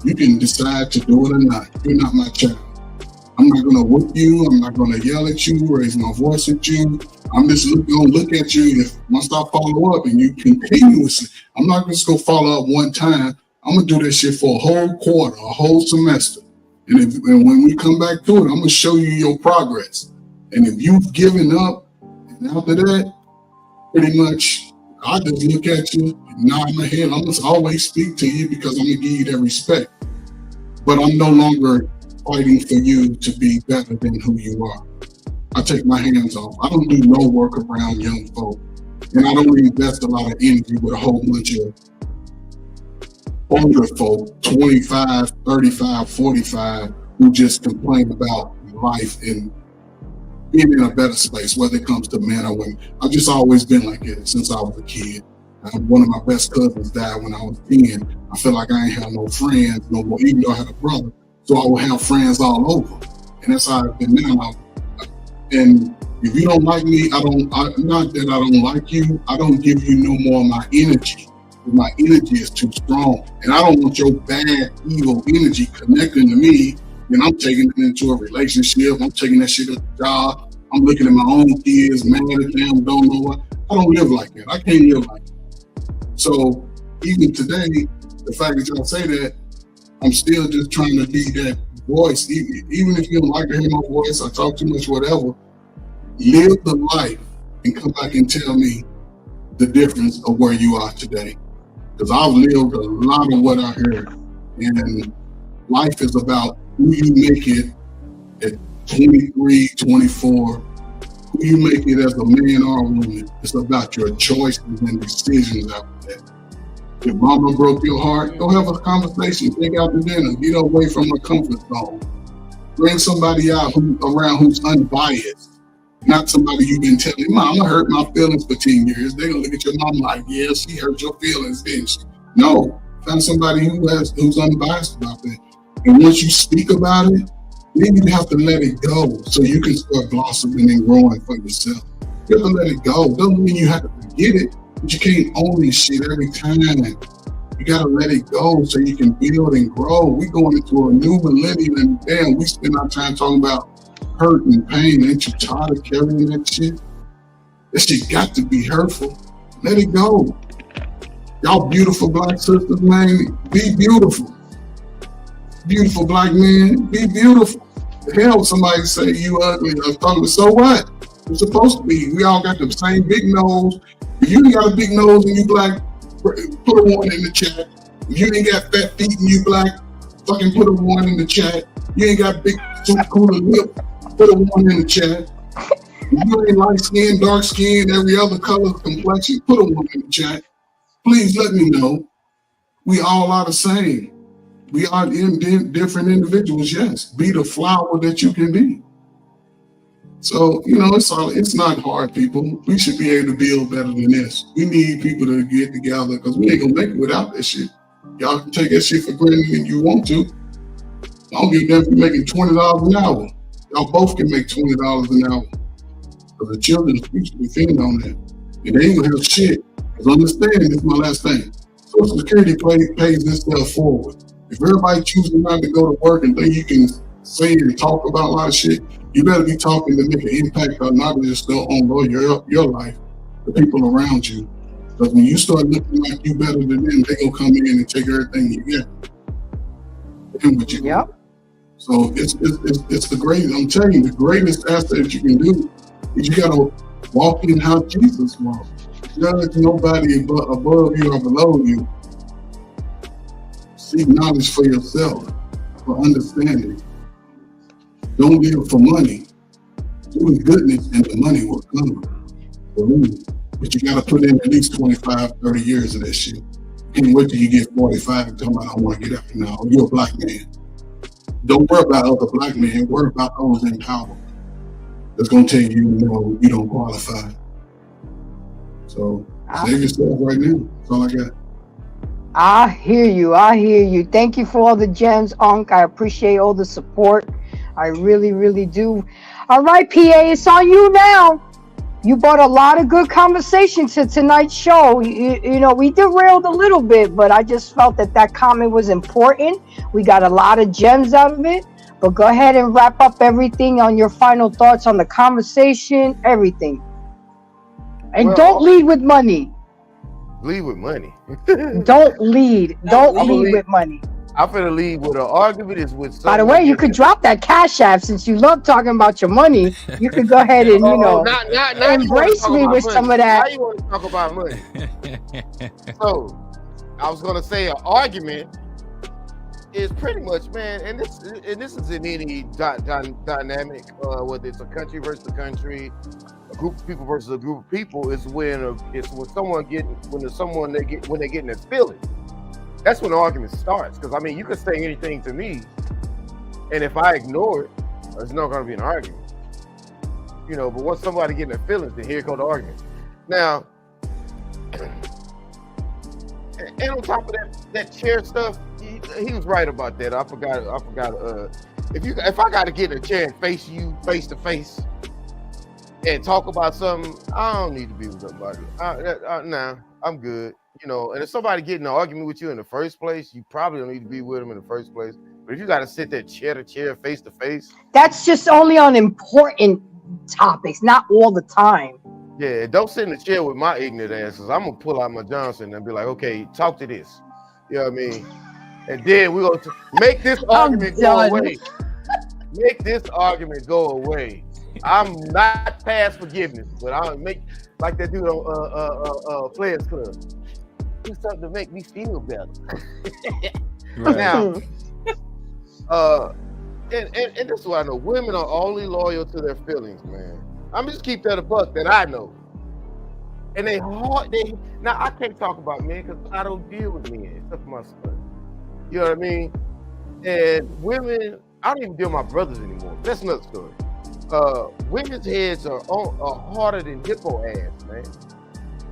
Speaker 4: you can decide to do it or not. You're not my child. I'm not going to whoop you. I'm not going to yell at you, raise my voice at you. I'm just going to look at you. If once I follow up and you continuously, I'm not just going to follow up one time. I'm going to do this shit for a whole quarter, a whole semester. And when we come back to it, I'm gonna show you your progress. And if you've given up, and after that, pretty much, I just look at you, nod my head. I'm gonna always speak to you because I'm gonna give you that respect. But I'm no longer fighting for you to be better than who you are. I take my hands off. I don't do no work around young folk. And I don't invest a lot of energy with a whole bunch of older folk, 25, 35, 45, who just complain about life and being in a better space, whether it comes to men or women. I've just always been like it since I was a kid. One of my best cousins died when I was 10. I feel like I ain't have no friends no more, even though I had a brother. So I would have friends all over. And that's how I've been now. And if you don't like me, not that I don't like you, I don't give you no more of my energy. My energy is too strong. And I don't want your bad, evil energy connecting to me. And I'm taking it into a relationship. I'm taking that shit at the job. I'm looking at my own kids, mad at them, don't know what. I don't live like that. I can't live like that. So even today, the fact that y'all say that, I'm still just trying to be that voice. Even if you don't like to hear my voice, I talk too much, whatever, live the life and come back and tell me the difference of where you are today. Because I've lived a lot of what I heard. And life is about who you make it at 23, 24, who you make it as a man or a woman. It's about your choices and decisions after that. If mama broke your heart, go have a conversation, take out to dinner, get away from a comfort zone. Bring somebody out around who's unbiased, not somebody you've been telling, Mama hurt my feelings for 10 years. They're gonna look at your mom like, yeah, she hurt your feelings, didn't she? No, find somebody who's unbiased about that. And once you speak about it, then you have to let it go so you can start blossoming and growing for yourself. You have to let it go. Doesn't mean you have to forget it, but you can't own this shit every time. You gotta let it go so you can build and grow. We going into a new millennium and damn, we spend our time talking about hurt and pain. Ain't you tired of carrying that shit? That shit got to be hurtful. Let it go. Y'all beautiful black sisters, man, be beautiful. Beautiful black men, be beautiful. The hell, somebody say you ugly or something, so what? It's supposed to be. We all got the same big nose. If you ain't got a big nose and you black, put a 1 in the chat. If you ain't got fat feet and you black, fucking put a 1 in the chat. You ain't got big, cooler lip, put a 1 in the chat. If you ain't light skin, dark skin, every other color complexion, put a 1 in the chat. Please let me know. We all are the same. We are different individuals, yes. Be the flower that you can be. So, it's not hard, people. We should be able to build better than this. We need people to get together because we ain't gonna make it without that shit. Y'all can take that shit for granted if you want to. I don't give a damn if you're making $20 an hour. Y'all both can make $20 an hour. Because the children's future depend on that. And they ain't gonna have shit. Because understand, this is my last thing. Social Security pays this stuff forward. If everybody chooses not to go to work and think you can say and talk about a lot of shit, you better be talking to make an impact not just on your life, the people around you. Because when you start looking like you better than them, they gonna come in and take everything you get. And what you
Speaker 1: yep.
Speaker 4: So it's the greatest. I'm telling you, the greatest asset you can do is you gotta walk in how Jesus walked. Judge nobody above you or below you. Seek knowledge for yourself, for understanding. Don't live for money. Do his goodness and the money will come. But you gotta put in at least 25, 30 years of that shit. Can't wait till you get 45 and tell me I don't want to get up now. You're a black man. Don't worry about other black men. Worry about those in power. That's gonna tell you, no, you don't qualify. So save yourself right now. That's all I got.
Speaker 1: I hear you. Thank you for all the gems, Unc. I appreciate all the support. I really, really do. All right, PA, it's on you now. You brought a lot of good conversation to tonight's show. You know, we derailed a little bit, but I just felt that comment was important. We got a lot of gems out of it. But go ahead and wrap up everything on your final thoughts on the conversation, everything. And don't lead with money.
Speaker 9: Lead with money.
Speaker 1: Don't lead with money.
Speaker 9: I'm finna leave with an argument is with.
Speaker 1: By the way, you could drop that Cash App since you love talking about your money. You could go ahead and
Speaker 9: not
Speaker 1: embrace me with some of that.
Speaker 9: Now you want to talk about money? So, I was gonna say an argument is pretty much, man, and this is in any dynamic, whether it's a country versus a country, a group of people versus a group of people, is when someone getting their feelings. That's when the argument starts. Because I mean, you can say anything to me, and if I ignore it, it's not going to be an argument. You know, but once somebody getting their feelings, then here comes the argument. Now, and on top of that chair stuff, he was right about that. I forgot. If I got to get in a chair and face you face to face and talk about something, I don't need to be with somebody. Nah, I'm good. You know, and if somebody getting in an argument with you in the first place, you probably don't need to be with them in the first place. But if you got to sit there chair to chair, face to face,
Speaker 1: that's just only on important topics, not all the time.
Speaker 9: Yeah, don't sit in the chair with my ignorant asses. I'm gonna pull out my Johnson and be like, okay, talk to this. You know what I mean? And then we're gonna make this argument go away. Make this argument go away. I'm not past forgiveness, but I'll make like that dude on Players Club. Do something to make me feel better. Right. Now, and this is what I know. Women are only loyal to their feelings, man. I'm just keep that a buck that I know. And now I can't talk about men because I don't deal with men except for my son. You know what I mean? And women, I don't even deal with my brothers anymore. That's another story. Women's heads are harder than hippo ass, man.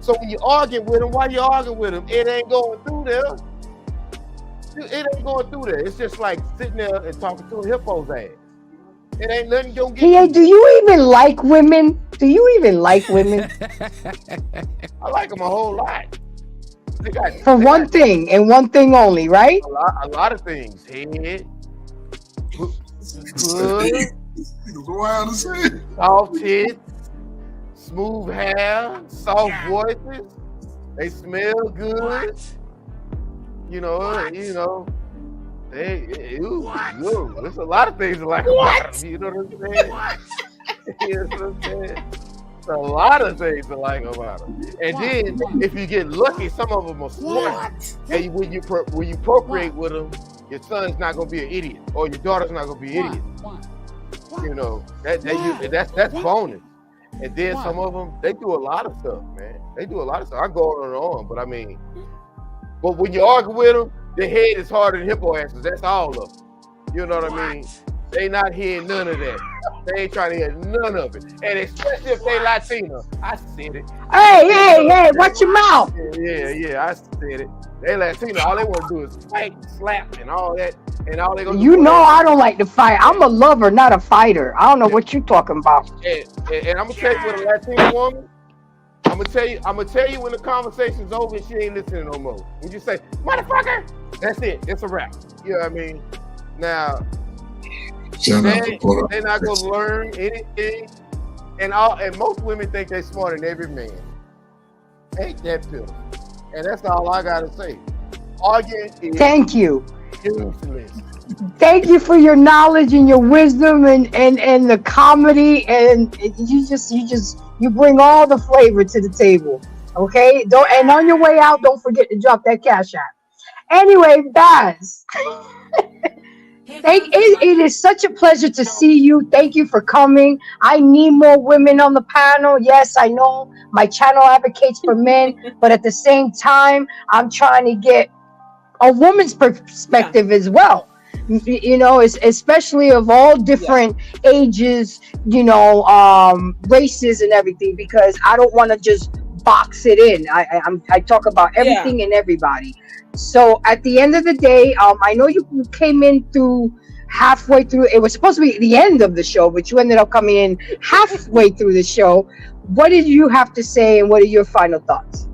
Speaker 9: So when you argue with them, why you arguing with them? It ain't going through there. It ain't going through there. It's just like sitting there and talking to a hippo's ass. It ain't nothing gonna get.
Speaker 1: Yeah, do you even like women? Do you even like women?
Speaker 9: I like them a whole lot.
Speaker 1: For one thing and one thing only, right?
Speaker 9: A lot of things. Head, good, soft tits, smooth hair, soft voices. They smell good. You know. There's a lot of things I like about them. You know what I'm saying? You know what I'm saying? There's a lot of things I like about them. And then, if you get lucky, some of them are smart. And when you procreate with them, your son's not gonna be an idiot, or your daughter's not gonna be an idiot. You know, that's bonus. And then some of them, they do a lot of stuff, man. They do a lot of stuff. I go on and on, but I mean, but when you argue with them, the head is harder than hippo asses. That's all of them. You know what I mean? They not hearing none of that. They ain't trying to hear none of it. And especially if they Latino. I said it.
Speaker 1: Hey, watch your mouth.
Speaker 9: Yeah, I said it. They Latino. All they want to do is fight, slap, and all that. And all they gonna do.
Speaker 1: You know I don't like to fight. I'm a lover, not a fighter. I don't know what you're talking about.
Speaker 9: And I'm gonna tell you, with a Latino woman, I'm gonna tell you when the conversation's over and she ain't listening no more. When you say, motherfucker, that's it. It's a wrap. You know what I mean? Now, they're not gonna learn anything. And most women think they're smarter than every man. Ain't that pill? And that's all I gotta say. Arguing is
Speaker 1: Thank you.
Speaker 9: useless.
Speaker 1: Thank you for your knowledge and your wisdom and the comedy, and you bring all the flavor to the table. Okay? And on your way out, don't forget to drop that Cash App. Anyway, Baz, it is such a pleasure to see you. Thank you for coming. I need more women on the panel. Yes, I know my channel advocates for men, but at the same time, I'm trying to get a woman's perspective as well. You know, especially of all different ages, you know, races and everything, because I don't want to just box it in. I talk about everything and everybody. So at the end of the day, I know you came in through halfway through. It was supposed to be the end of the show, but you ended up coming in halfway through the show. What did you have to say, and what are your final thoughts?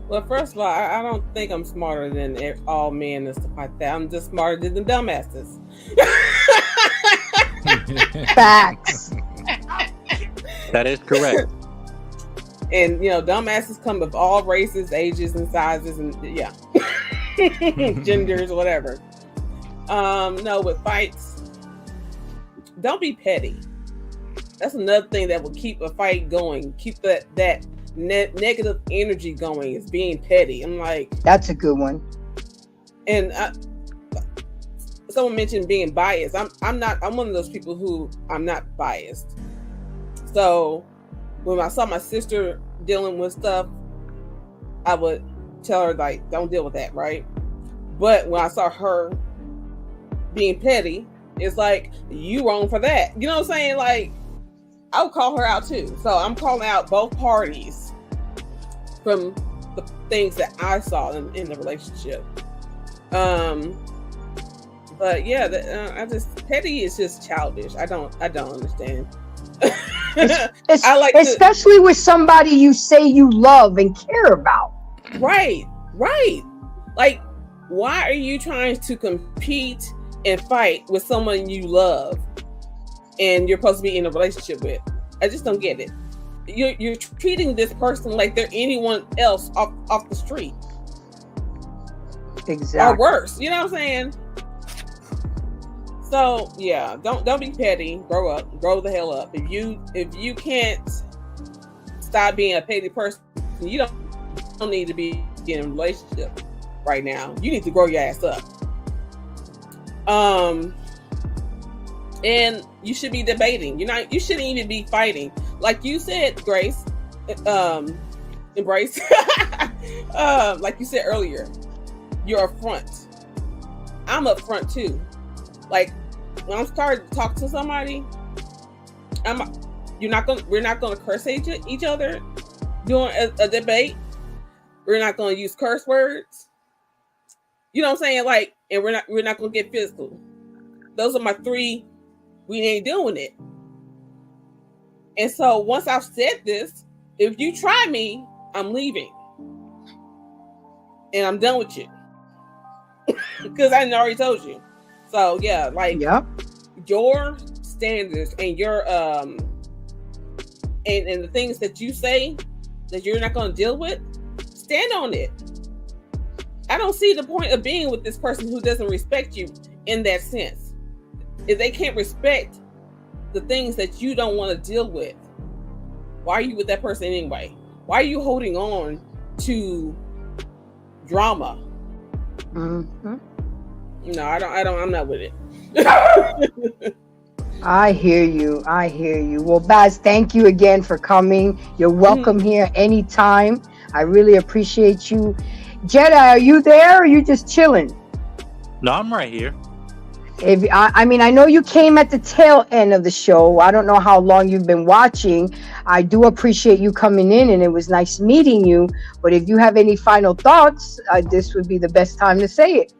Speaker 13: Well, first of all, I don't think I'm smarter than all men and stuff like that. I'm just smarter than the dumbasses.
Speaker 1: Facts.
Speaker 15: That is correct.
Speaker 13: And, you know, dumbasses come of all races, ages, and sizes, and genders, whatever. No, with fights, don't be petty. That's another thing that will keep a fight going. Keep that negative energy going. Is being petty. I'm like,
Speaker 1: that's a good one.
Speaker 13: And someone mentioned being biased. I'm not. I'm one of those people who I'm not biased. So when I saw my sister dealing with stuff, I would tell her like, don't deal with that, right? But when I saw her being petty, it's like, you wrong for that. You know what I'm saying? Like, I would call her out too. So I'm calling out both parties from the things that I saw in the relationship. But yeah, I just, petty is just childish. I don't understand. I like
Speaker 1: especially with somebody you say you love and care about.
Speaker 13: Right. Like, why are you trying to compete and fight with someone you love and you're supposed to be in a relationship with? I just don't get it. You're treating this person like they're anyone else off the street.
Speaker 1: Exactly.
Speaker 13: Or worse. You know what I'm saying? So yeah, don't be petty. Grow up. Grow the hell up. If you can't stop being a petty person, you don't need to be in a relationship right now. You need to grow your ass up. And you should be debating. You shouldn't even be fighting. Like you said, Grace, embrace. Like you said earlier, you're upfront. I'm upfront too. Like when I'm starting to talk to somebody, we're not gonna curse each other during a debate. We're not gonna use curse words. You know what I'm saying? Like, and we're not gonna get physical. Those are my 3. We ain't doing it. And so once I've said this, if you try me, I'm leaving. And I'm done with you. Because I already told you. So yeah, like your standards and your and the things that you say that you're not gonna deal with, stand on it. I don't see the point of being with this person who doesn't respect you in that sense. If they can't respect the things that you don't want to deal with, why are you with that person anyway? Why are you holding on to drama?
Speaker 1: Mm-hmm.
Speaker 13: No, I'm not with it.
Speaker 1: I hear you. Well, Baz, thank you again for coming. You're welcome here anytime. I really appreciate you. Jedi, are you there or are you just chilling?
Speaker 15: No, I'm right here.
Speaker 1: I mean, I know you came at the tail end of the show. I don't know how long you've been watching. I do appreciate you coming in and it was nice meeting you. But if you have any final thoughts, this would be the best time to say it.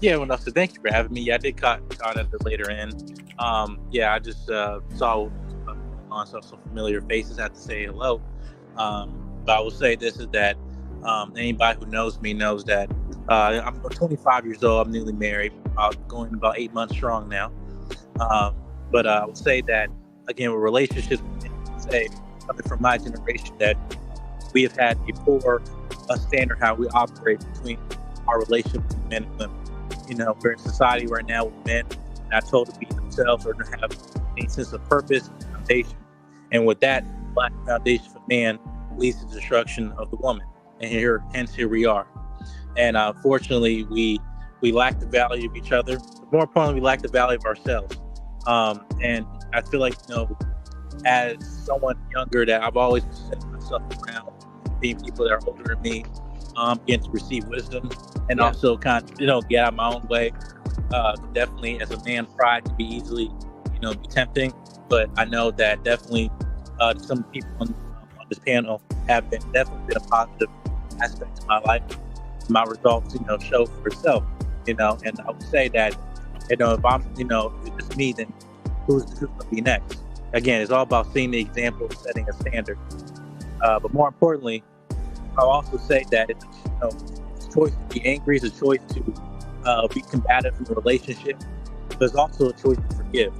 Speaker 15: Yeah, well, so thank you for having me. Yeah, I did caught at the later end. Yeah, I just saw on some familiar faces. I had to say hello. But I will say this is that anybody who knows me knows that I'm 25 years old. I'm newly married. Going about 8 months strong now. But I would say that again with relationships, say coming from my generation, that we have had a poor standard how we operate between our relationship with men and women. You know, we're in society right now with men not told to be themselves or to have any sense of purpose and foundation. And with that lack of foundation for man leads to the destruction of the woman. And hence here we are. And unfortunately, we lack the value of each other. But more importantly, we lack the value of ourselves. And I feel like, you know, as someone younger, that I've always set myself around being people that are older than me, getting to receive wisdom and also kind of, you know, get out of my own way. Definitely, as a man, pride can be easily, you know, be tempting. But I know that definitely some people on this panel have definitely been a positive aspect of my life. My results, you know, show for itself, you know, and I would say that, you know, if I'm, you know, if it's me, then who's going to be next? Again, it's all about seeing the example, setting a standard. But more importantly, I'll also say that it's, you know, it's a choice to be angry, it's a choice to be combative in a relationship, but it's also a choice to forgive.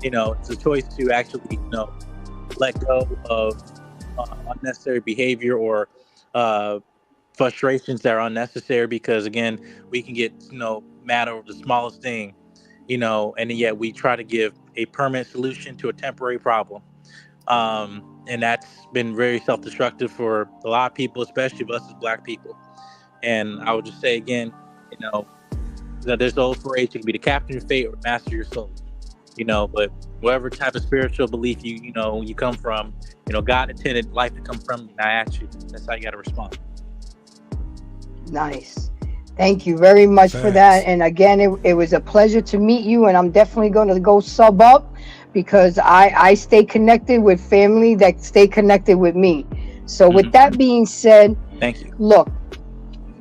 Speaker 15: You know, it's a choice to actually, you know, let go of unnecessary behavior or frustrations that are unnecessary, because again, we can get, mad over the smallest thing, and yet we try to give a permanent solution to a temporary problem. And that's been very self-destructive for a lot of people, especially of us as Black people. And I would just say again, that there's the old phrase, you can be the captain of your fate or master your soul. But whatever type of spiritual belief you come from, God intended life to come from you, not at you. That's how you got to respond.
Speaker 1: Nice. Thank you very much for that. And again, it was a pleasure to meet you, and I'm definitely going to go sub up, because I stay connected with family that stay connected with me. So with that being said,
Speaker 15: thank you.
Speaker 1: Look,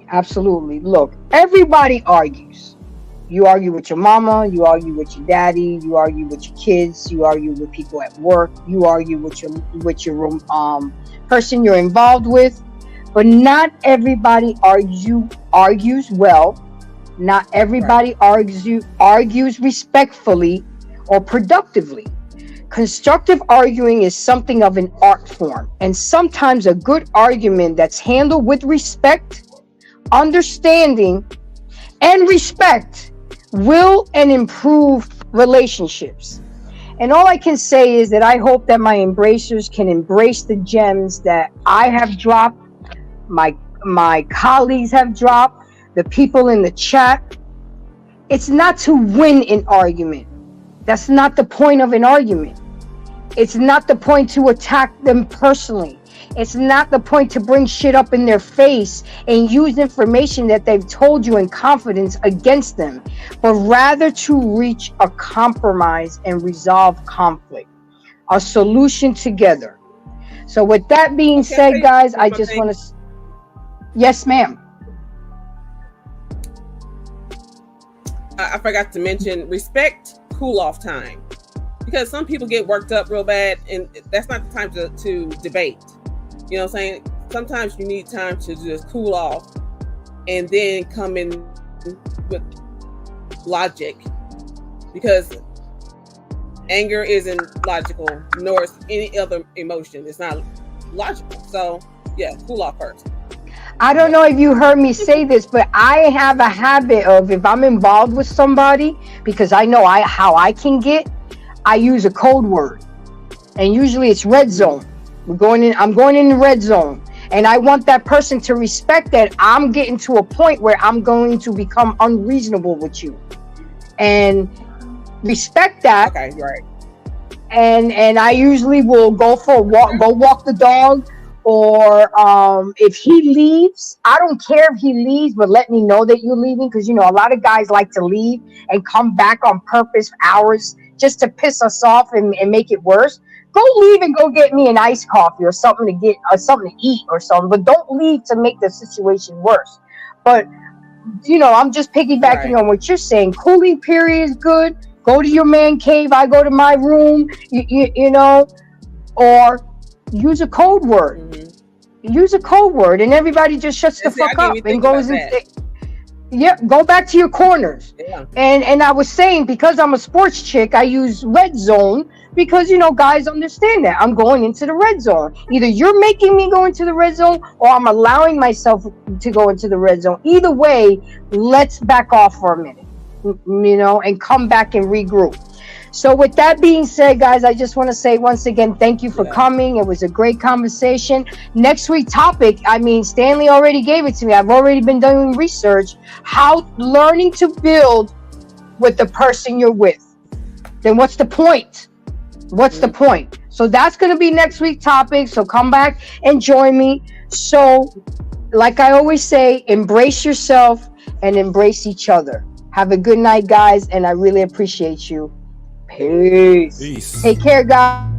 Speaker 1: absolutely. Look, everybody argues. You argue with your mama, you argue with your daddy, you argue with your kids, you argue with people at work, you argue with your person you're involved with. But not everybody argues well. Not everybody argues respectfully or productively. Constructive arguing is something of an art form, and sometimes a good argument that's handled with respect, understanding, and respect will and improve relationships. And all I can say is that I hope that my embracers can embrace the gems that I have dropped, my colleagues have dropped, the people in the chat. It's not to win an argument. That's not the point of an argument. It's not the point to attack them personally. It's not the point to bring shit up in their face and use information that they've told you in confidence against them, but rather to reach a compromise and resolve conflict, a solution together. So with that being said, guys, I just want to... Yes, ma'am.
Speaker 13: I forgot to mention respect cool off time, because some people get worked up real bad, and that's not the time to debate. You know what I'm saying? Sometimes you need time to just cool off and then come in with logic, because anger isn't logical, nor is any other emotion. It's not logical. So yeah, cool off first.
Speaker 1: I don't know if you heard me say this, but I have a habit of, if I'm involved with somebody, because I know how I can get, I use a code word, and usually it's red zone. I'm going in the red zone, and I want that person to respect that I'm getting to a point where I'm going to become unreasonable with you, and respect that.
Speaker 13: Okay, right.
Speaker 1: And I usually will go for a walk, go walk the dog. Or if he leaves, I don't care if he leaves, but let me know that you're leaving, because a lot of guys like to leave and come back on purpose for hours just to piss us off and make it worse. Go leave and go get me an iced coffee or something to get, or something to eat or something, but don't leave to make the situation worse. But I'm just piggybacking on what you're saying. Cooling period is good. Go to your man cave. I go to my room. Or use a code word. Use a code word, and everybody just shuts the fuck up and goes and go back to your corners. And I was saying, because I'm a sports chick, I use red zone, because guys understand that I'm going into the red zone. Either you're making me go into the red zone, or I'm allowing myself to go into the red zone. Either way, let's back off for a minute, and come back and regroup. So with that being said, guys, I just want to say once again, thank you for coming. It was a great conversation. Next week topic, Stanley already gave it to me. I've already been doing research. How learning to build with the person you're with. Then what's the point? What's the point? So that's going to be next week topic. So come back and join me. So like I always say, embrace yourself and embrace each other. Have a good night, guys. And I really appreciate you. Peace. Take care, guys.